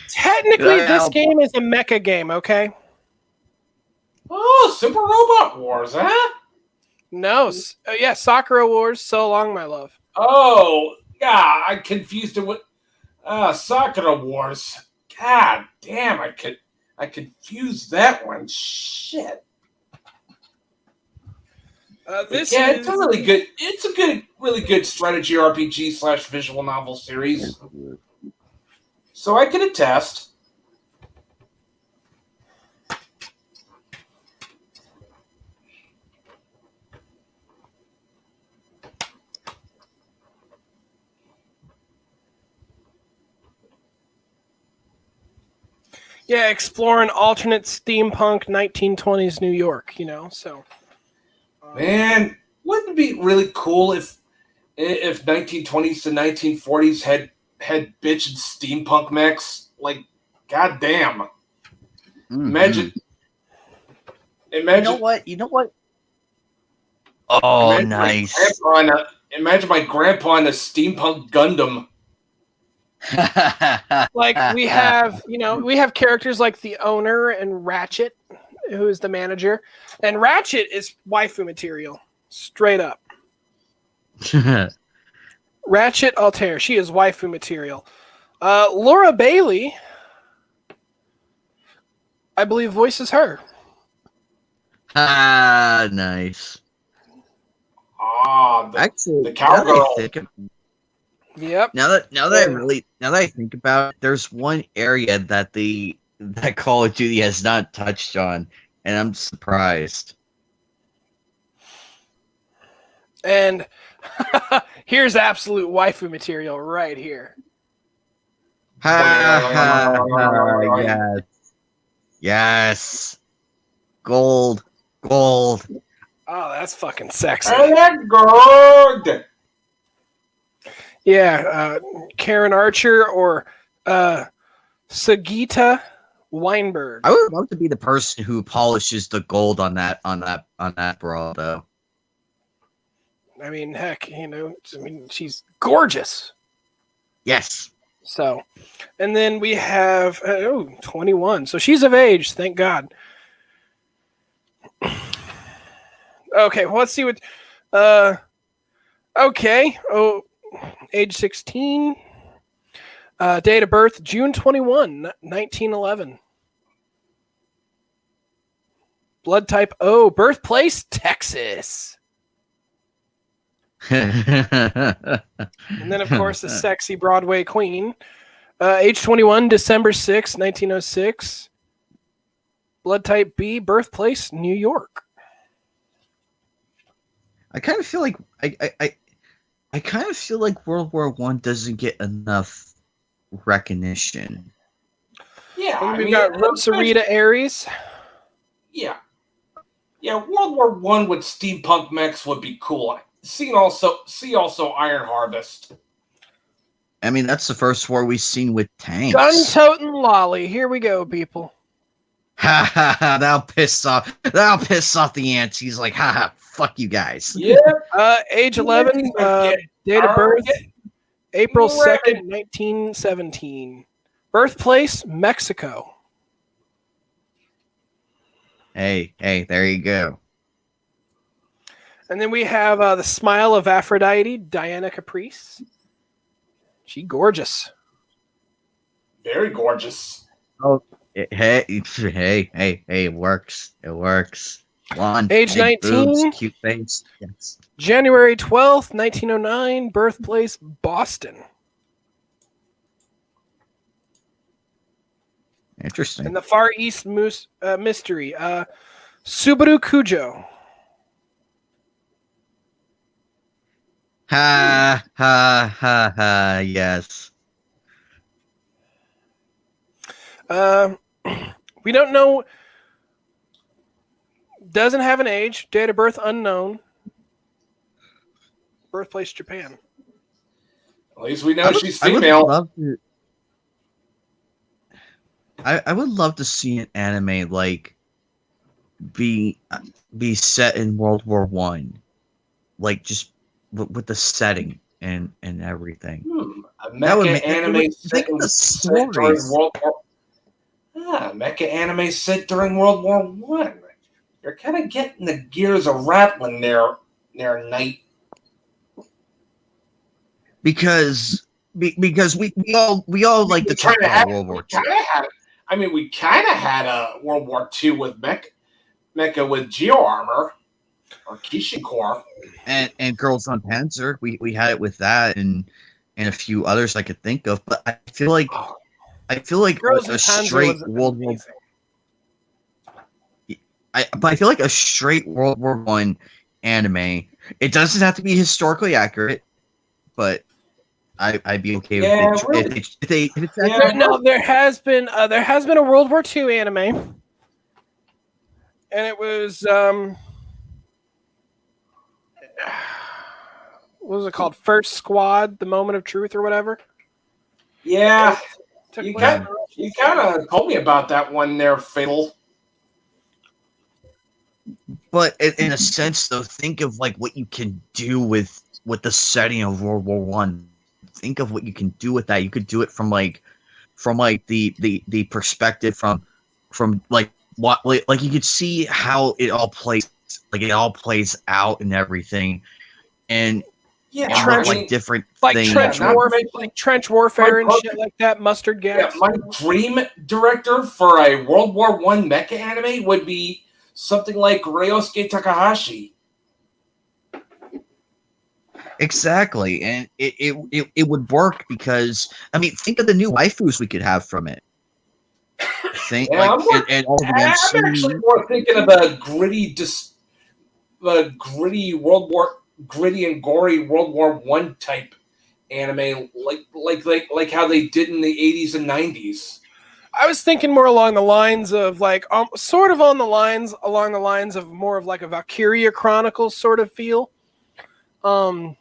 S10: Technically, this game is a mecha game, okay?
S5: Oh, Super Robot Wars, huh?
S10: No. Yeah, Sakura Wars, So Long, My Love.
S5: Oh, yeah, I confused it with Sakura Wars. God damn, I confused that one. Shit. It's a really good. It's a really good strategy RPG / visual novel series. So I can attest.
S10: Yeah, exploring alternate steampunk 1920s New York, so.
S5: Man, wouldn't it be really cool if 1920s to 1940s had bitch and steampunk mechs? Like, goddamn. Imagine.
S1: You know what? Oh,
S5: imagine
S1: nice.
S5: Imagine my grandpa in a steampunk Gundam.
S10: Like we have characters like the owner and Ratchet, who is the manager, and Ratchet is waifu material, straight up. Ratchet Altair, she is waifu material. Laura Bailey, I believe, voices her.
S1: Nice.
S5: Actually, the cowgirl.
S10: Yep.
S1: Now that I think about it, there's one area that that Call of Duty has not touched on, and I'm surprised.
S10: And here's absolute waifu material right here.
S1: Yes. Yes. Gold.
S10: Oh, that's fucking sexy.
S5: I like gold.
S10: Yeah, Karen Archer or Sagita Weinberg.
S1: I would love to be the person who polishes the gold on that bra, though.
S10: I mean, heck, she's gorgeous.
S1: Yes.
S10: So, and then we have 21. So she's of age, thank God. Okay, well, let's see what. Okay. Oh, age 16. Date of birth June 21, 1911. Blood type O. Birthplace Texas. And then, of course, the sexy Broadway queen. Age 21, December 6, 1906. Blood type B. Birthplace New York.
S1: I kind of feel like I kind of feel like World War I doesn't get enough recognition.
S5: Yeah,
S10: and we've got Rosarita Aries.
S5: Yeah, World War I with steampunk mechs would be cool. See also Iron Harvest.
S1: I mean, that's the first war we've seen with tanks.
S10: Gun-toting lolly. Here we go, people.
S1: Ha ha ha! That'll piss off the ants. He's like, ha ha, fuck you guys.
S5: Yeah.
S10: Age 11. Date of birth April 2nd, 1917. Birthplace Mexico.
S1: Hey, there you go.
S10: And then we have the smile of Aphrodite, Diana Caprice. She gorgeous.
S5: Very gorgeous.
S1: Oh, hey, it works. It works. Blonde,
S10: age 19.
S1: Boobs, cute face. Yes.
S10: January 12th, 1909. Birthplace Boston.
S1: Interesting.
S10: And the Far East Mystery. Subaru Kujo.
S1: Ha ha ha ha! Yes.
S10: We don't know. Doesn't have an age. Date of birth unknown. Birthplace Japan.
S5: At least we know she's female.
S1: I would love to see an anime like be set in World War I, like just with the setting, and everything.
S5: A
S1: That would
S5: mecha
S1: make- it
S5: anime
S1: would-
S5: set
S1: think of the
S5: set during
S1: stories.
S5: World War. Mecha anime set during World War One. You're kind of getting the gears a rattling there, Knight.
S1: Because we all like to talk
S5: kinda
S1: about
S5: had-
S1: World War II.
S5: We kind of had a World War II with mecha with Geo Armor or Kishin Corps.
S1: And Girls on Panzer, we had it with that and a few others I could think of, but I feel like
S10: Girls
S1: a
S10: on Panzer
S1: straight
S10: was
S1: World War. But I feel like a straight World War One anime. It doesn't have to be historically accurate, but I'd be okay with it if it's accurate.
S10: No, there has been a World War II anime, and it was what was it called? First Squad: The Moment of Truth or whatever.
S5: Yeah,
S10: Took
S5: you
S10: place
S5: kind of told me about that one there, Fiddle.
S1: But in a sense, though, think of like what you can do with the setting of World War One. Think of what you can do with that. You could do it from the perspective from like what like you could see how it all plays out and everything, and
S10: trench-
S1: like different
S10: like
S1: things.
S10: trench warfare and shit like that. Mustard gas.
S5: Yeah, my dream director for a World War One mecha anime would be something like Ryosuke Takahashi.
S1: Exactly, and it would work because I mean, think of the new waifus we could have from it. Think
S5: Yeah,
S1: like and all the
S5: I'm
S1: MCU.
S5: actually more thinking of a gritty and gory World War One type anime, like how they did in the 80s and 90s.
S10: I was thinking more along the lines of like sort of along the lines of more of like a Valkyria Chronicles sort of feel. But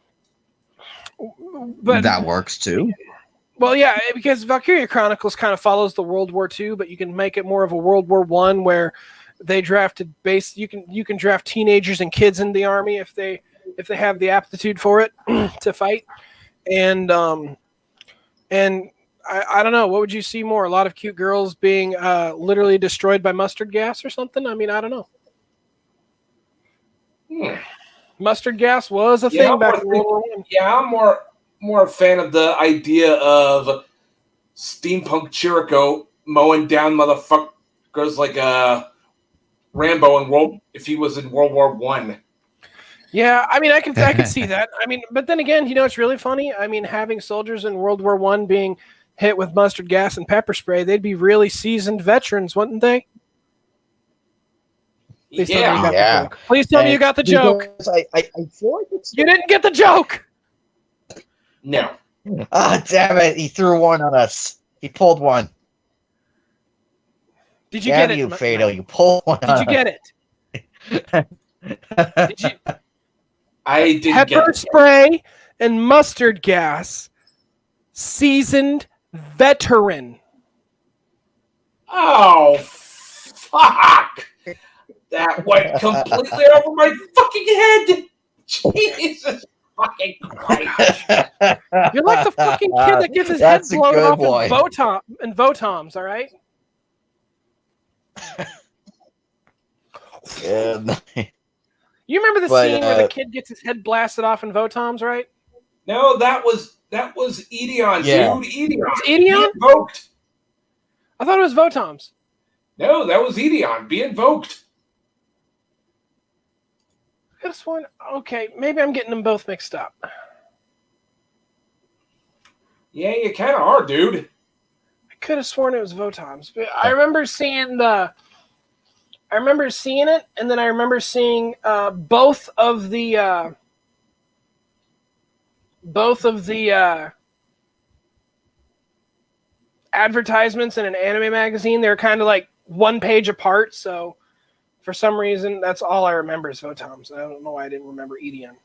S1: that works too.
S10: Well, yeah, because Valkyria Chronicles kind of follows the World War II, but you can make it more of a World War One where they drafted you can draft teenagers and kids in the army if they have the aptitude for it to fight. And I don't know, what would you see more? A lot of cute girls being literally destroyed by mustard gas or something? I mean, I don't know. Mustard gas was a thing back in World War I.
S5: Yeah, I'm more a fan of the idea of steampunk Chirico mowing down motherfuckers like Rambo if he was in World War One.
S10: Yeah, I mean, I could see that. I mean, but then again, it's really funny. I mean, having soldiers in World War One being hit with mustard gas and pepper spray, they'd be really seasoned veterans, wouldn't they? Please tell me you got the joke. Please tell me you got the joke.
S11: I feel like it's...
S10: You didn't get the joke.
S5: No.
S11: Ah, damn it! He threw one on us. He pulled one.
S10: Did you
S11: Damn
S10: get it?
S11: you, Fado! You pulled one.
S10: Did you get it? Did you?
S5: I didn't
S10: Pepper
S5: get it.
S10: spray and mustard gas. Seasoned veteran.
S5: Oh, fuck! That went completely over my fucking head. Jesus fucking Christ!
S10: You're like the fucking kid that gets his head
S11: That's a
S10: blown
S11: good
S10: off
S11: one.
S10: in Votoms, all right? You remember the scene where the kid gets his head blasted off in Votoms, right?
S5: No, that was Edeon,
S11: Yeah.
S5: dude. Edeon.
S10: It's Edeon?
S5: Be invoked.
S10: I thought it was Votoms.
S5: No, that was Edeon. Be invoked.
S10: I could have sworn. Okay, maybe I'm getting them both mixed up.
S5: Yeah, you kind of are, dude.
S10: I could have sworn it was Votoms, but I remember seeing it, and then I remember seeing both of the advertisements in an anime magazine. They're kind of like one page apart, so for some reason that's all I remember is Votoms. I don't know why I didn't remember Edeon.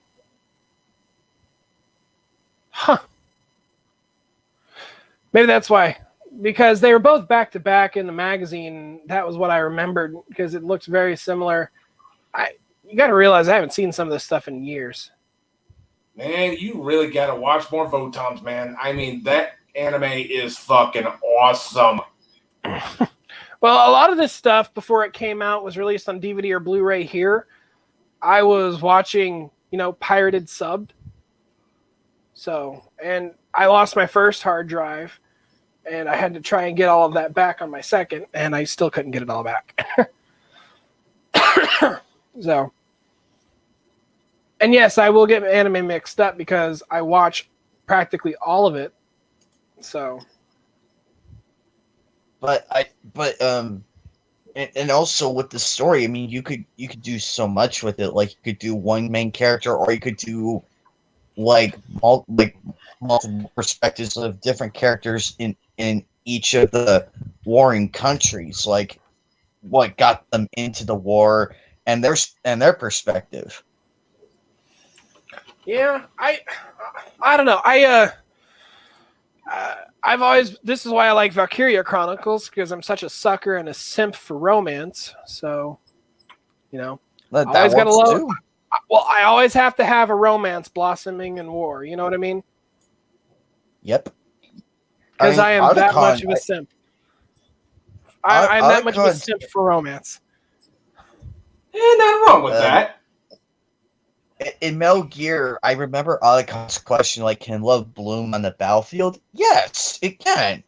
S10: Huh. Maybe that's why. Because they were both back to back in the magazine. That was what I remembered because it looks very similar. You got to realize I haven't seen some of this stuff in years.
S5: Man, you really gotta watch more Votons, man. I mean, that anime is fucking awesome.
S10: Well, a lot of this stuff before it came out was released on DVD or Blu-ray here. I was watching, pirated subbed. So, and I lost my first hard drive, and I had to try and get all of that back on my second, and I still couldn't get it all back. So, and yes, I will get anime mixed up because I watch practically all of it. So,
S11: and also with the story, I mean, you could do so much with it. Like you could do one main character, or you could do like multiple perspectives of different characters in each of the warring countries. Like what got them into the war and their perspective.
S10: yeah, I don't know. I've always, this is why I like Valkyria Chronicles, because I'm such a sucker and a simp for romance. So,
S11: That
S10: always got to
S11: works
S10: love.
S11: too.
S10: Well, I always have to have a romance blossoming in war. You know what I mean?
S11: Yep.
S10: Because I am that much of a
S11: Otacon-
S10: simp. I'm that much of a
S11: Otacon-
S10: simp for romance.
S5: Nothing wrong with that.
S11: In Metal Gear, I remember Otacon's question, like, can love bloom on the battlefield? Yes, it can.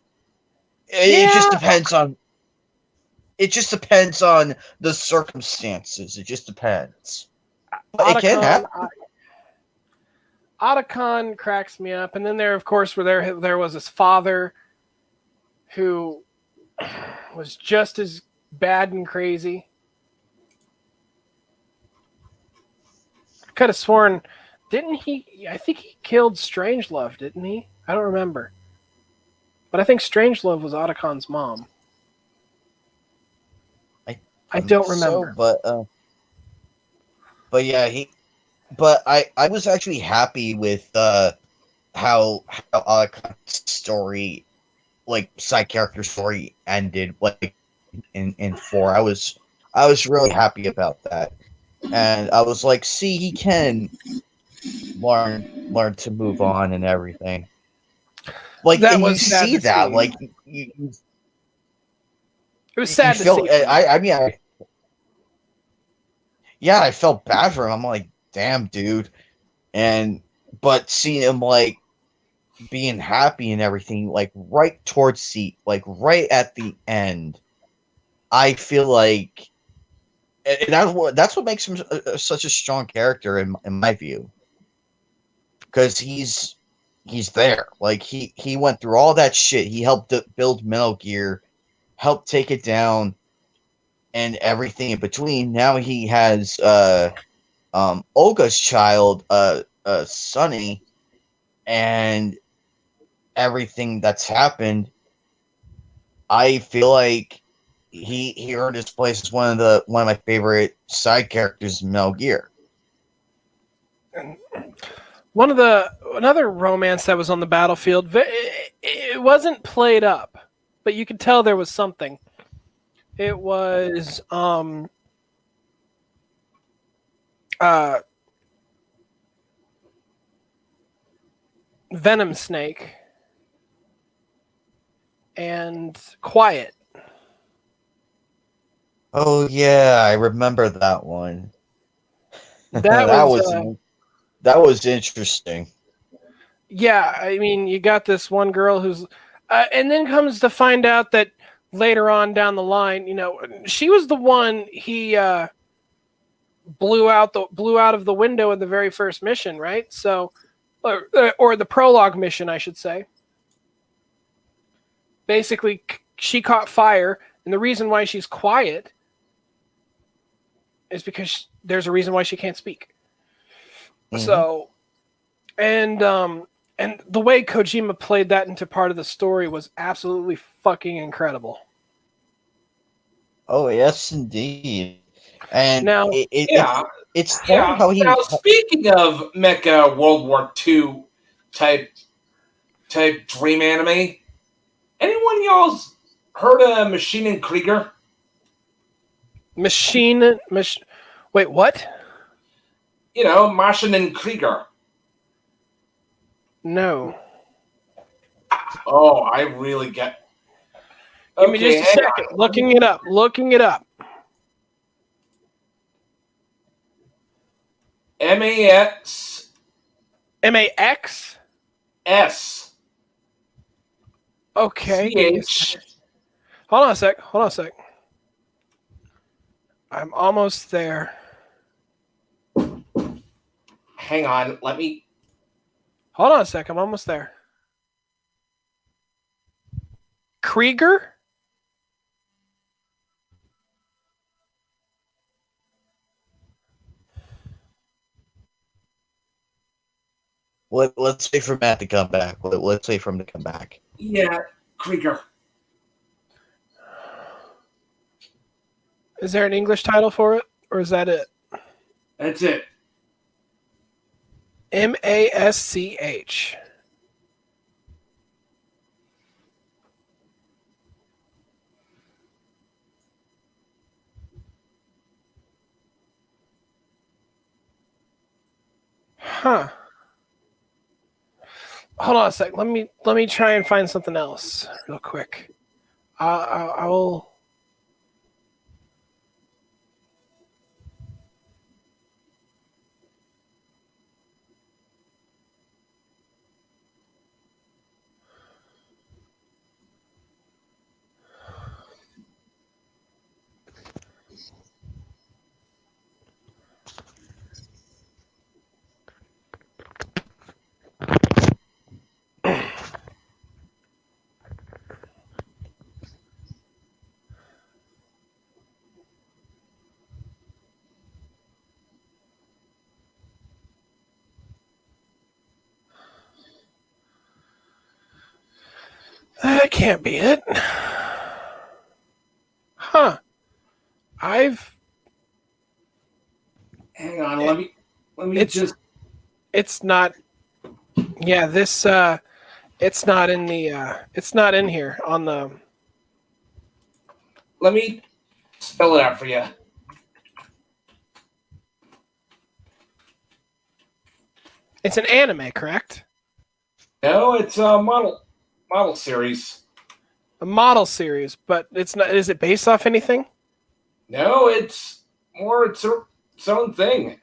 S11: It just depends on. It just depends on the circumstances. It just depends. But it can happen.
S10: Otacon cracks me up, and then there, of course, where there was his father, who was just as bad and crazy. Could have sworn, didn't he? I think he killed Strangelove, didn't he? I don't remember. But I think Strangelove was Otacon's mom. I don't remember.
S11: So, but yeah, But I was actually happy with how Otacon's story, like side character story, ended. Like in 4, I was really happy about that. And I was like, see, he can learn to move on and everything. Like,
S10: That
S11: and you
S10: was sad
S11: see
S10: to
S11: that,
S10: see.
S11: like,
S10: It was sad to
S11: feel,
S10: see.
S11: I felt bad for him. I'm like, damn, dude. But seeing him like being happy and everything, like right right at the end, I feel like, and that's what makes him such a strong character in my view, because he's there. Like he went through all that shit. He helped build Metal Gear, helped take it down, and everything in between. Now he has Olga's child, Sonny, and everything that's happened. I feel like he earned his place as one of my favorite side characters in Metal Gear.
S10: Another romance that was on the battlefield. It wasn't played up, but you could tell there was something. It was Venom Snake and Quiet.
S11: Oh yeah, I remember that one.
S10: That
S11: was interesting.
S10: Yeah, I mean, you got this one girl who's, and then comes to find out that later on down the line, she was the one he blew out of the window in the very first mission, right? So, or the prologue mission, I should say. Basically, she caught fire, and the reason why she's quiet is because there's a reason why she can't speak. Mm-hmm. So, and the way Kojima played that into part of the story was absolutely fucking incredible.
S11: Oh yes, indeed. And
S10: now,
S11: it's funny how he.
S5: Now, speaking of Mecha World War II type dream anime, anyone y'all's heard of Machine and Krieger?
S10: Wait, what?
S5: Martian and Krieger.
S10: No.
S5: Oh, I really get.
S10: Give me just a
S5: hang
S10: second.
S5: on.
S10: Looking it up.
S5: MAX.
S10: MAX?
S5: S.
S10: Okay. Give me a
S5: CH.
S10: second. Hold on a sec. I'm almost there.
S5: Hang on. Let me.
S10: Hold on a sec. I'm almost there. Krieger?
S11: Let's wait for Matt to come back. Let's wait for him to come back.
S5: Yeah, Krieger.
S10: Is there an English title for it, or is that it?
S5: That's it.
S10: MASCH. Huh. Hold on a sec. Let me try and find something else real quick. I will. That can't be it. Huh.
S5: Hang on, let me just.
S10: It's not. Yeah, this. It's not in the. It's not in here on the.
S5: Let me spell it out for you.
S10: It's an anime, correct?
S5: No, it's a model series.
S10: A model series, but it's not. Is it based off anything?
S5: No, it's more its own thing.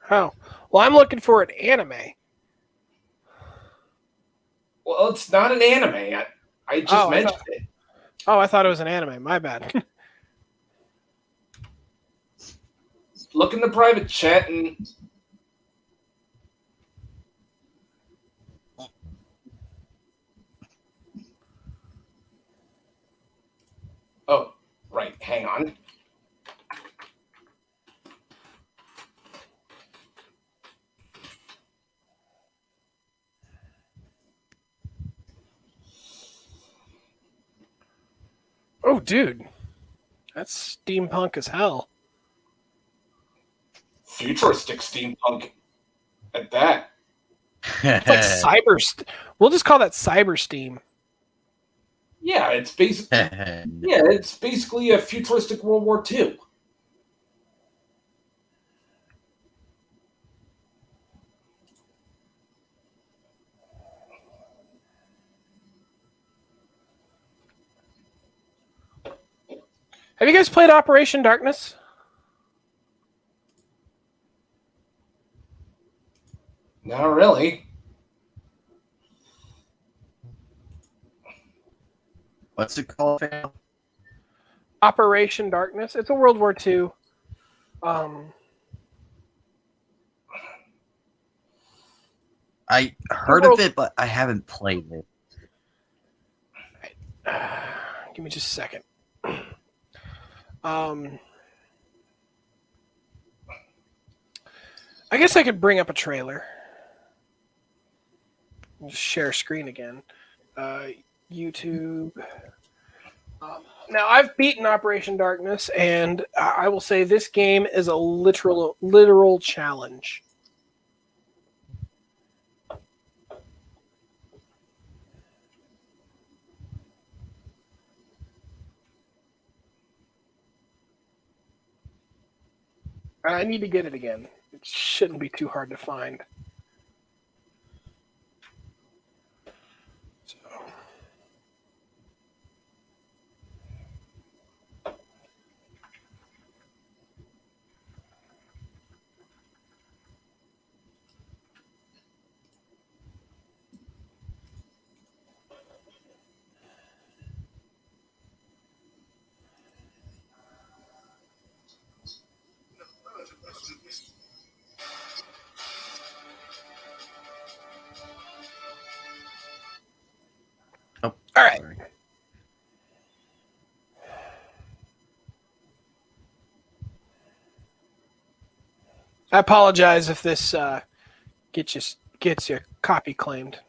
S10: Oh, well, I'm looking for an anime.
S5: Well, it's not an anime. I just mentioned it.
S10: Oh, I thought it was an anime. My bad.
S5: Look in the private chat and. Oh, right. Hang on.
S10: Oh, dude. That's steampunk as hell.
S5: Futuristic steampunk at that.
S10: It's like we'll just call that cyber steam.
S5: Yeah, it's basically a futuristic World War II.
S10: Have you guys played Operation Darkness?
S5: Not really.
S1: What's it called, fam?
S10: Operation Darkness. It's a World War II.
S1: I heard of it, but I haven't played it.
S10: Give me just a second. I guess I could bring up a trailer. Just share screen again. YouTube. Now, I've beaten Operation Darkness, and I will say this game is a literal challenge. I need to get it again. It shouldn't be too hard to find. All right. I apologize if this gets you copy claimed.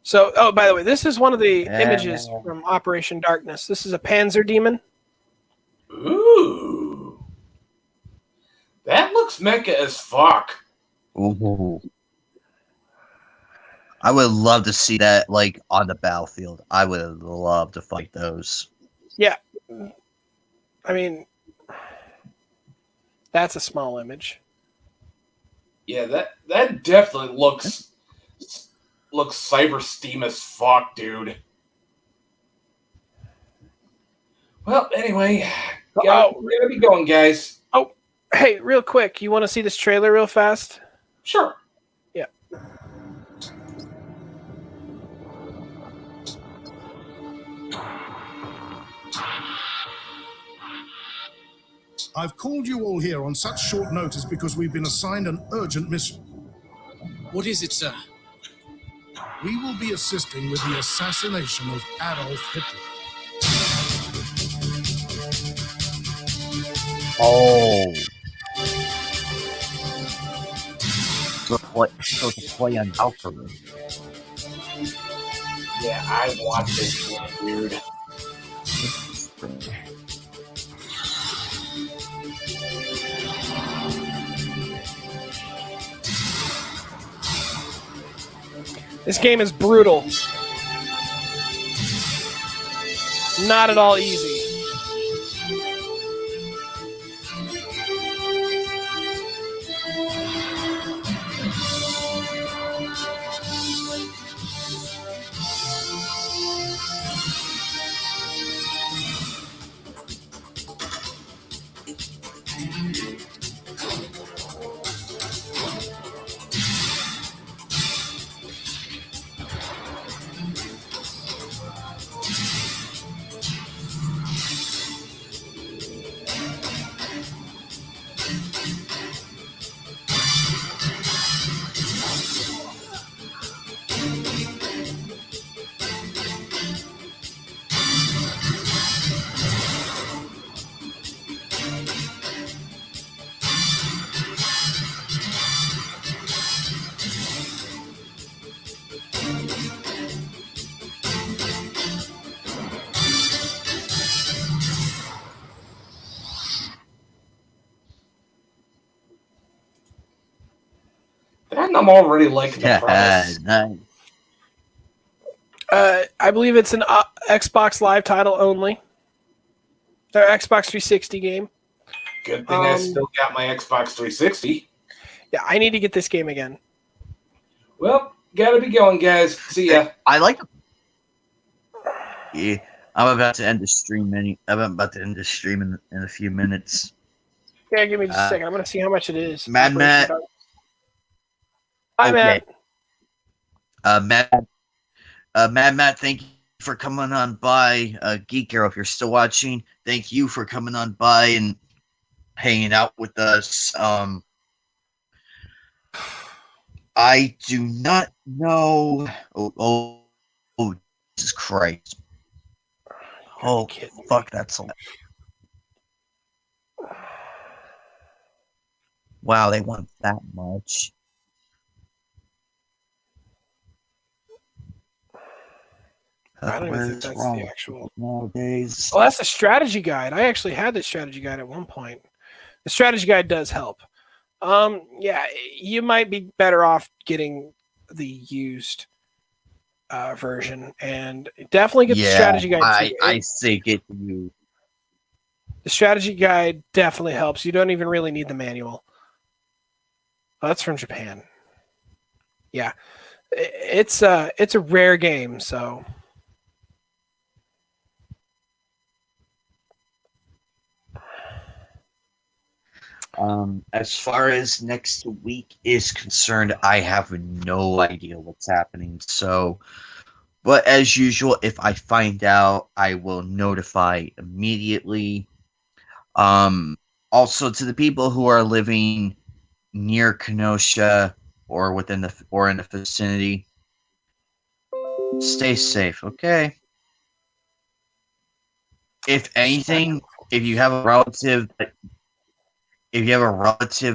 S10: So, oh, by the way, this is one of the images from Operation Darkness. This is a Panzer Demon.
S5: Ooh. That looks mecha as fuck.
S1: Ooh. I would love to see that, like, on the battlefield. I would love to fight those.
S10: Yeah. I mean, that's a small image.
S5: Yeah, that definitely looks cyber steam as fuck, dude. Well, anyway, we're gonna be going, guys.
S10: Oh, hey, real quick, you want to see this trailer real fast?
S5: Sure.
S10: Yeah.
S14: I've called you all here on such short notice because we've been assigned an urgent mission.
S15: What is it, sir?
S14: We will be assisting with the assassination of Adolf Hitler.
S11: Oh. So to play on Valkyrie.
S5: Yeah, I want this shit, dude.
S10: This game is brutal. Not at all easy.
S5: And I'm already liking the premise.
S1: Nice.
S10: I believe it's an Xbox Live title only. Their Xbox 360 game.
S5: Good thing I still got my Xbox 360.
S10: Yeah, I need to get this game again.
S5: Well, gotta be going, guys. See ya.
S1: I like. Yeah, I'm about to end the stream. I'm about to end the stream in a few minutes.
S10: Yeah, give me just a second. I'm gonna see how much it is.
S1: Mad Matt.
S10: Hi, Matt.
S1: Matt, thank you for coming on by. Geek Arrow, if you're still watching, thank you for coming on by and hanging out with us. I do not know. Oh, Jesus Christ. Oh, fuck, that's a lot. Wow, they want that much.
S10: I don't even think that's the actual.
S1: Nowadays.
S10: Oh, that's the strategy guide. I actually had the strategy guide at one point. The strategy guide does help. Yeah, you might be better off getting the used version, and definitely get the strategy guide.
S1: I say get you.
S10: The strategy guide definitely helps. You don't even really need the manual. Oh, that's from Japan. Yeah, it's a rare game, so.
S1: As far as next week is concerned, I have no idea what's happening. So, but as usual, if I find out, I will notify immediately. Also to the people who are living near Kenosha or in the vicinity, Stay safe, okay? If anything, if you have a relative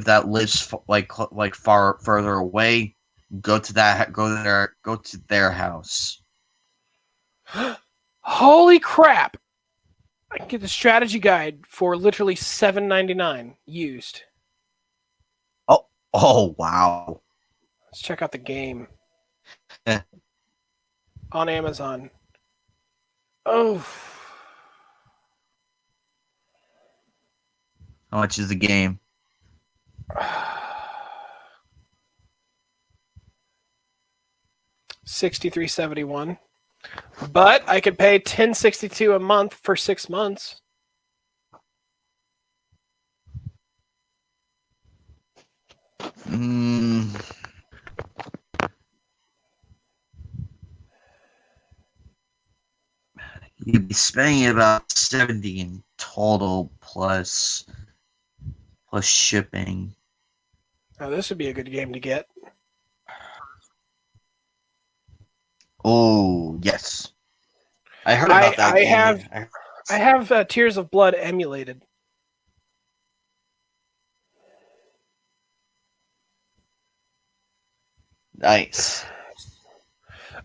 S1: that lives like far further away, go to their house.
S10: Holy crap! I can get the strategy guide for literally $7.99 used.
S1: Oh wow!
S10: Let's check out the game on Amazon. Oh,
S1: how much is the game?
S10: $63.71. But I could pay $10.62 a month for 6 months.
S1: You'd be spending about 70 in total plus shipping.
S10: Now this would be a good game to get.
S1: Oh yes, I heard about that.
S10: I have Tears of Blood emulated.
S1: Nice.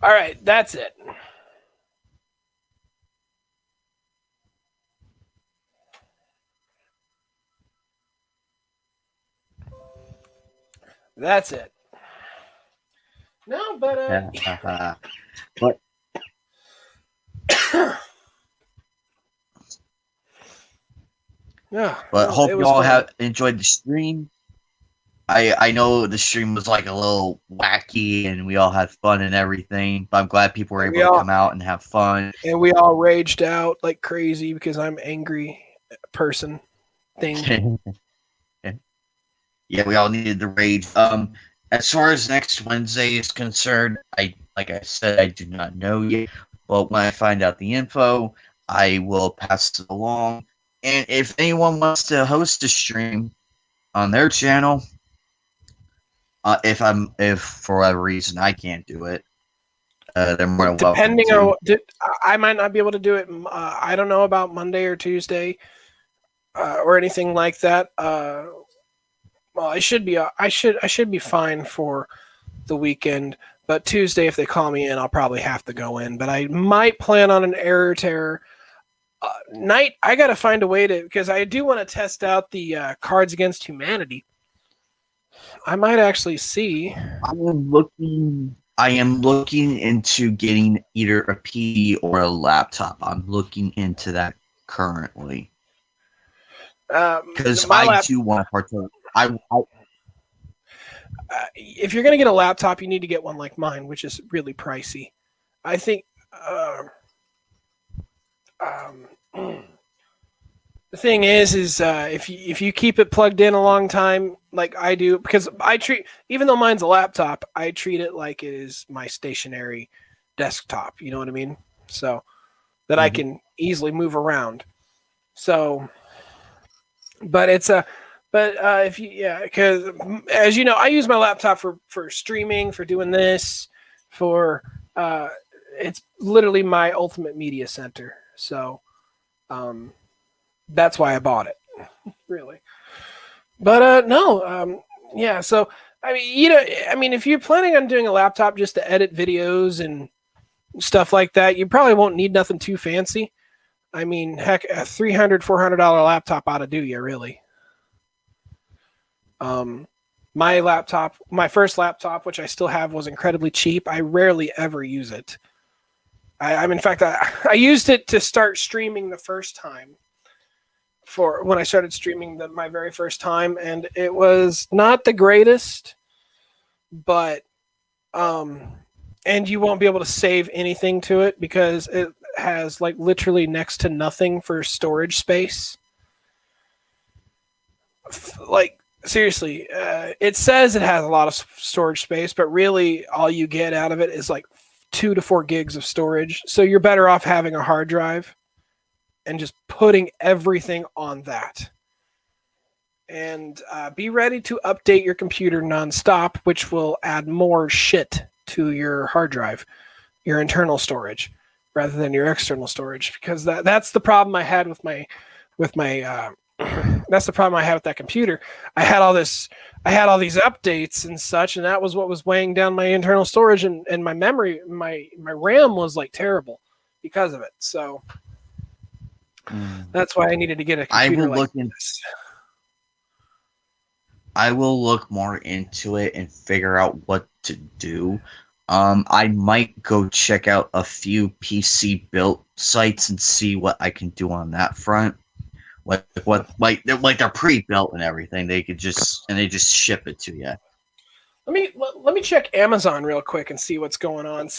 S10: All right, that's it. That's it. No, but
S1: But
S10: yeah.
S1: But hope
S10: it
S1: you
S10: was
S1: all
S10: fun.
S1: have enjoyed the stream. I know the stream was like a little wacky and we all had fun and everything, but I'm glad people were able to come out and have fun.
S10: And we all raged out like crazy because I'm angry person thing.
S1: Yeah, we all needed the rage. As far as next Wednesday is concerned, like I said, I do not know yet. But when I find out the info, I will pass it along. And if anyone wants to host a stream on their channel, if for whatever reason I can't do it, they're more than welcome.
S10: Depending on, I might not be able to do it. I don't know about Monday or Tuesday or anything like that. Well, I should be fine for the weekend. But Tuesday, if they call me in, I'll probably have to go in. But I might plan on an Error Terror night. I got to find a way to, because I do want to test out the Cards Against Humanity. I might actually see.
S1: I am looking into getting either a PC or a laptop. I'm looking into that currently because I do want to partake.
S10: If you're going to get a laptop, you need to get one like mine, which is really pricey. I think the thing is if you keep it plugged in a long time, like I do, because even though mine's a laptop, I treat it like it is my stationary desktop. You know what I mean? So that I can easily move around. So, but it's because as you know, I use my laptop for streaming, for doing this, it's literally my ultimate media center. So, that's why I bought it, really. But yeah. So I mean, if you're planning on doing a laptop just to edit videos and stuff like that, you probably won't need nothing too fancy. I mean, heck, a $300-$400 laptop ought to do you, really. My first laptop, which I still have, was incredibly cheap. I rarely ever use it. In fact, I used it to start streaming the first time. For when I started streaming my very first time, and it was not the greatest, but and you won't be able to save anything to it because it has like literally next to nothing for storage space. Like seriously, it says it has a lot of storage space, but really all you get out of it is like 2 to 4 gigs of storage. So you're better off having a hard drive and just putting everything on that. And be ready to update your computer nonstop, which will add more shit to your hard drive. your internal storage rather than your external storage, because that's the problem I had with my that's the problem I had with that computer. I had all these updates and such, and that was what was weighing down my internal storage, and my memory, my RAM was like terrible because of it. So that's why I needed to get a computer this.
S1: I will look more into it and figure out what to do. I might go check out a few PC built sites and see what I can do on that front. Like they're pre-built and everything. They just ship it to you.
S10: Let me check Amazon real quick and see what's going on.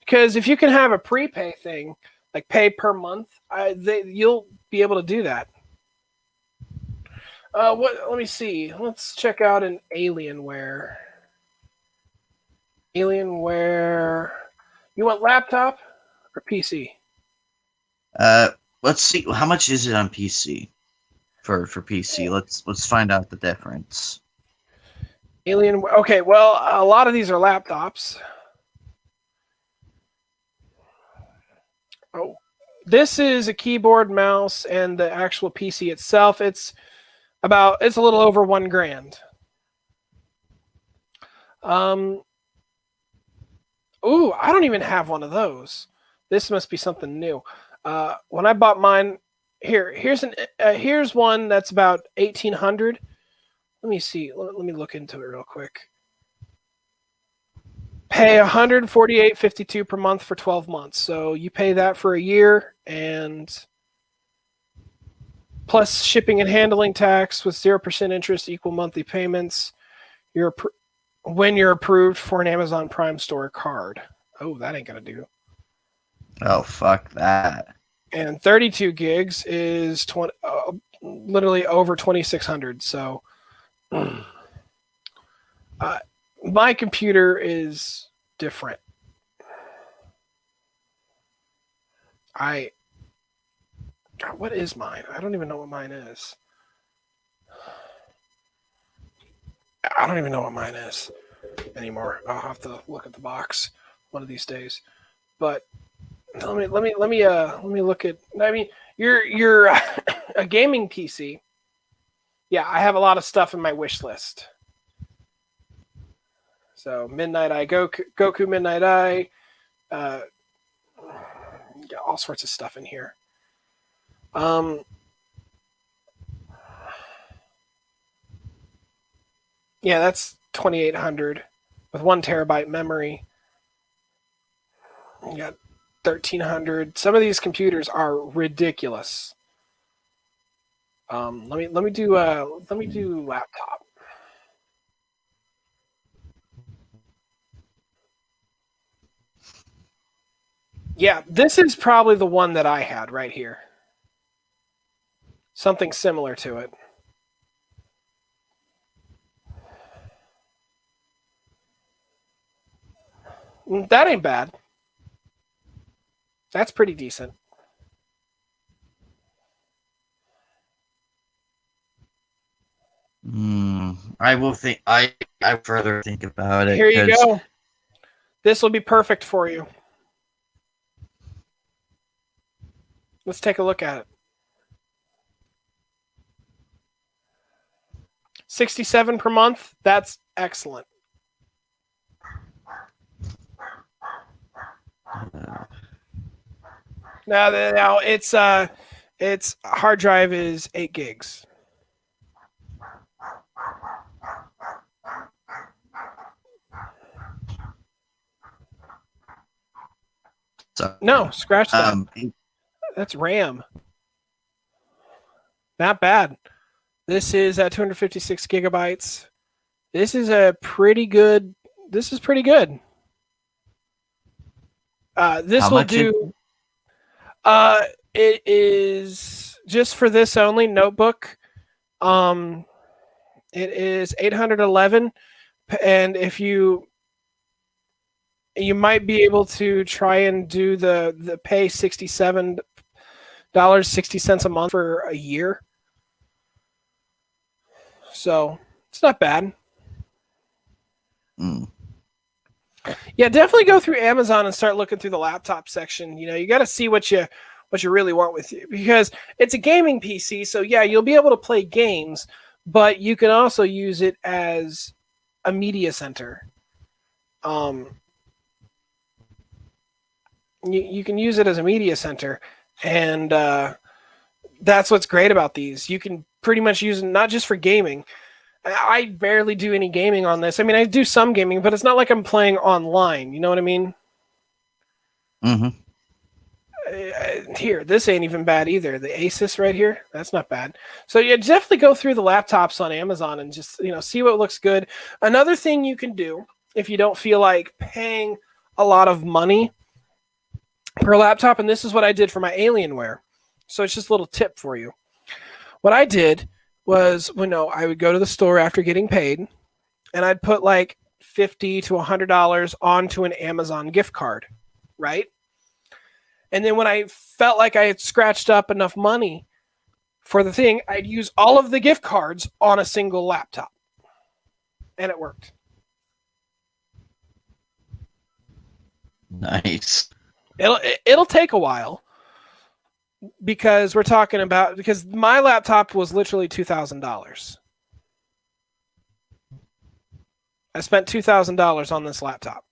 S10: Because if you can have a prepay thing, like pay per month, you'll be able to do that. Let me see. Let's check out an Alienware. Alienware. You want laptop or PC?
S1: Let's see. How much is it on PC? For PC, let's find out the difference.
S10: Okay, well, a lot of these are laptops. Oh, this is a keyboard, mouse, and the actual PC itself. It's a little over $1,000. Ooh, I don't even have one of those. This must be something new. When I bought mine, here's one that's about $1,800. Let me see. Let me look into it real quick. Pay $148.52 per month for 12 months. So you pay that for a year, and plus shipping and handling tax with 0% interest, equal monthly payments. When you're approved for an Amazon Prime Store card. Oh, that ain't gonna do.
S1: Oh, fuck that.
S10: And 32 gigs is literally over $2,600. So my computer is different. What is mine? I don't even know what mine is. I don't even know what mine is anymore. I'll have to look at the box one of these days. But let me look at. I mean, you're a gaming PC. Yeah, I have a lot of stuff in my wish list. So Midnight Eye, Goku Midnight Eye, all sorts of stuff in here. Yeah, that's 2,800 with 1 terabyte memory. You got 1,300. Some of these computers are ridiculous. Let me do laptop. Yeah, this is probably the one that I had right here. Something similar to it. That ain't bad. That's pretty decent.
S1: I will think. I further think about it.
S10: Here you go. This will be perfect for you. Let's take a look at it. 67 per month. That's excellent. Now its hard drive is 8 gigs.
S1: So,
S10: no, scratch that. That's RAM. Not bad. This is at 256 gigabytes. This is pretty good. This is pretty good. This will do. It is just for this only notebook. It is 811, and if you might be able to try and do the pay $67.60 a month for a year. So it's not bad. Yeah, definitely go through Amazon and start looking through the laptop section. You know, you got to see what you really want with you, because it's a gaming PC. So yeah, you'll be able to play games, but you can also use it as a media center. You can use it as a media center, and that's what's great about these. You can pretty much use it not just for gaming. I barely do any gaming on this. I mean, I do some gaming, but it's not like I'm playing online. You know what I mean?
S11: Mm-hmm.
S10: Here, this ain't even bad either. The Asus right here, that's not bad. So yeah, definitely go through the laptops on Amazon and just, you know, see what looks good. Another thing you can do if you don't feel like paying a lot of money per laptop, and this is what I did for my Alienware. So it's just a little tip for you. What I did was, I would go to the store after getting paid, and I'd put like $50 to $100 onto an Amazon gift card, right? And then when I felt like I had scratched up enough money for the thing, I'd use all of the gift cards on a single laptop. And it worked.
S1: Nice.
S10: It'll take a while, because because my laptop was literally $2,000. I spent $2,000 on this laptop.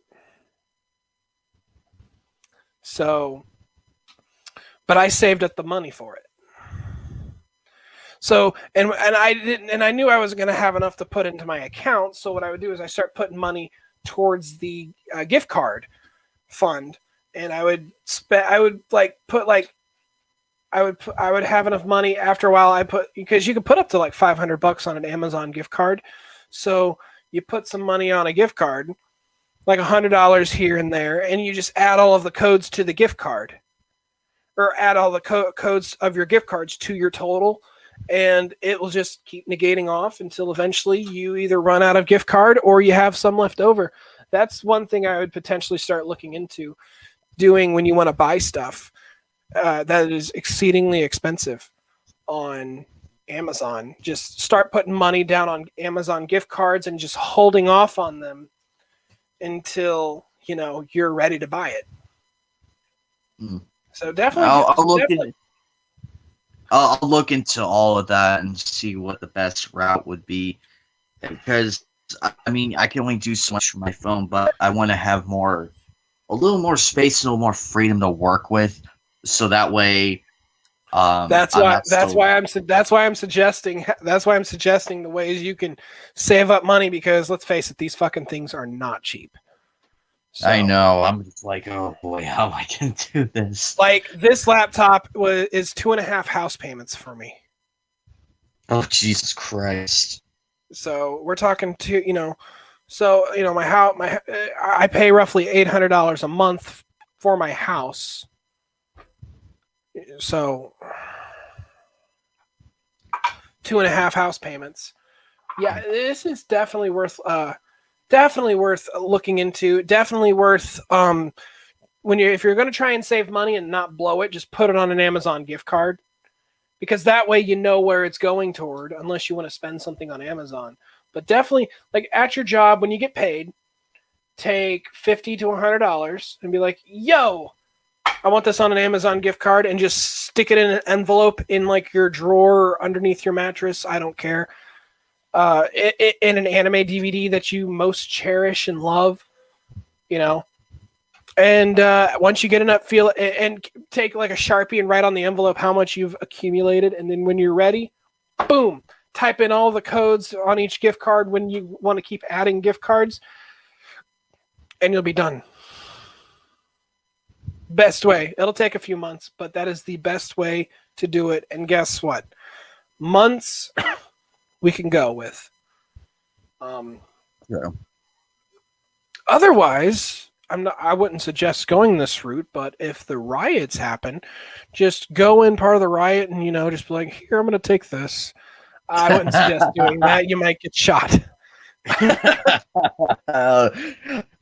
S10: So, but I saved up the money for it. So, and I knew I wasn't going to have enough to put into my account. So what I would do is I start putting money towards the gift card fund, and I would have enough money after a while. Because you could put up to like $500 on an Amazon gift card. So you put some money on a gift card, like $100 here and there, and you just add all of the codes to the gift card, or add all the codes of your gift cards to your total, and it will just keep negating off until eventually you either run out of gift card or you have some left over. That's one thing I would potentially start looking into doing when you want to buy stuff that is exceedingly expensive on Amazon. Just start putting money down on Amazon gift cards and just holding off on them until you're ready to buy it. So definitely,
S1: I'll look into all of that and see what the best route would be, because I mean, I can only do so much from my phone, but I want to have a little more space, a little more freedom to work with, so that way.
S10: That's why I'm suggesting the ways you can save up money, because let's face it, these fucking things are not cheap. So,
S1: I know. I'm just like, oh boy, how am I gonna do this?
S10: Like, this laptop is 2.5 house payments for me.
S1: Oh Jesus Christ!
S10: So we're talking my house. I pay roughly $800 a month for my house. So 2.5 house payments. Yeah, this is definitely worth looking into. Definitely worth if you're going to try and save money and not blow it, just put it on an Amazon gift card, because that way you know where it's going toward, unless you want to spend something on Amazon. But definitely, like, at your job when you get paid, take $50 to $100 and be like, yo, I want this on an Amazon gift card, and just stick it in an envelope in like your drawer or underneath your mattress. I don't care. In an anime DVD that you most cherish and love, and once you get enough, feel it, and take like a Sharpie and write on the envelope how much you've accumulated, and then when you're ready, boom, type in all the codes on each gift card when you want to keep adding gift cards, and you'll be done. Best way. It'll take a few months, but that is the best way to do it. And guess what? Months we can go with.
S11: Yeah.
S10: Otherwise, I wouldn't suggest going this route, but if the riots happen, just go in part of the riot and, just be like, here, I'm going to take this. I wouldn't suggest doing that. You might get shot.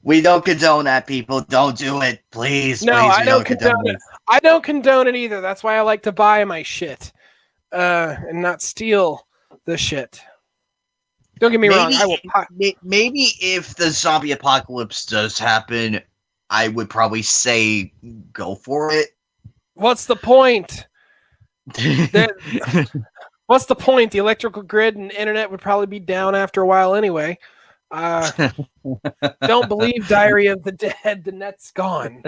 S1: We don't condone that, people. Don't do it, please.
S10: No,
S1: please,
S10: I don't condone it. I don't condone it either. That's why I like to buy my shit and not steal the shit. Don't get me wrong.
S1: maybe,
S10: I will.
S1: maybe if the zombie apocalypse does happen, I would probably say go for it.
S10: What's the point? What's the point? The electrical grid and internet would probably be down after a while anyway. Don't believe Diary of the Dead. The net's gone.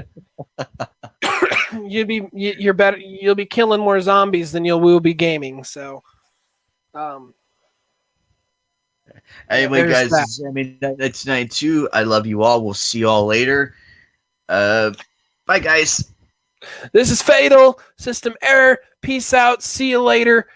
S10: You're better. You'll be killing more zombies than you will be gaming. So,
S1: anyway,
S10: there's
S1: guys, that's night 2. I love you all. We'll see you all later. Bye, guys.
S10: This is Fatal. System error. Peace out. See you later.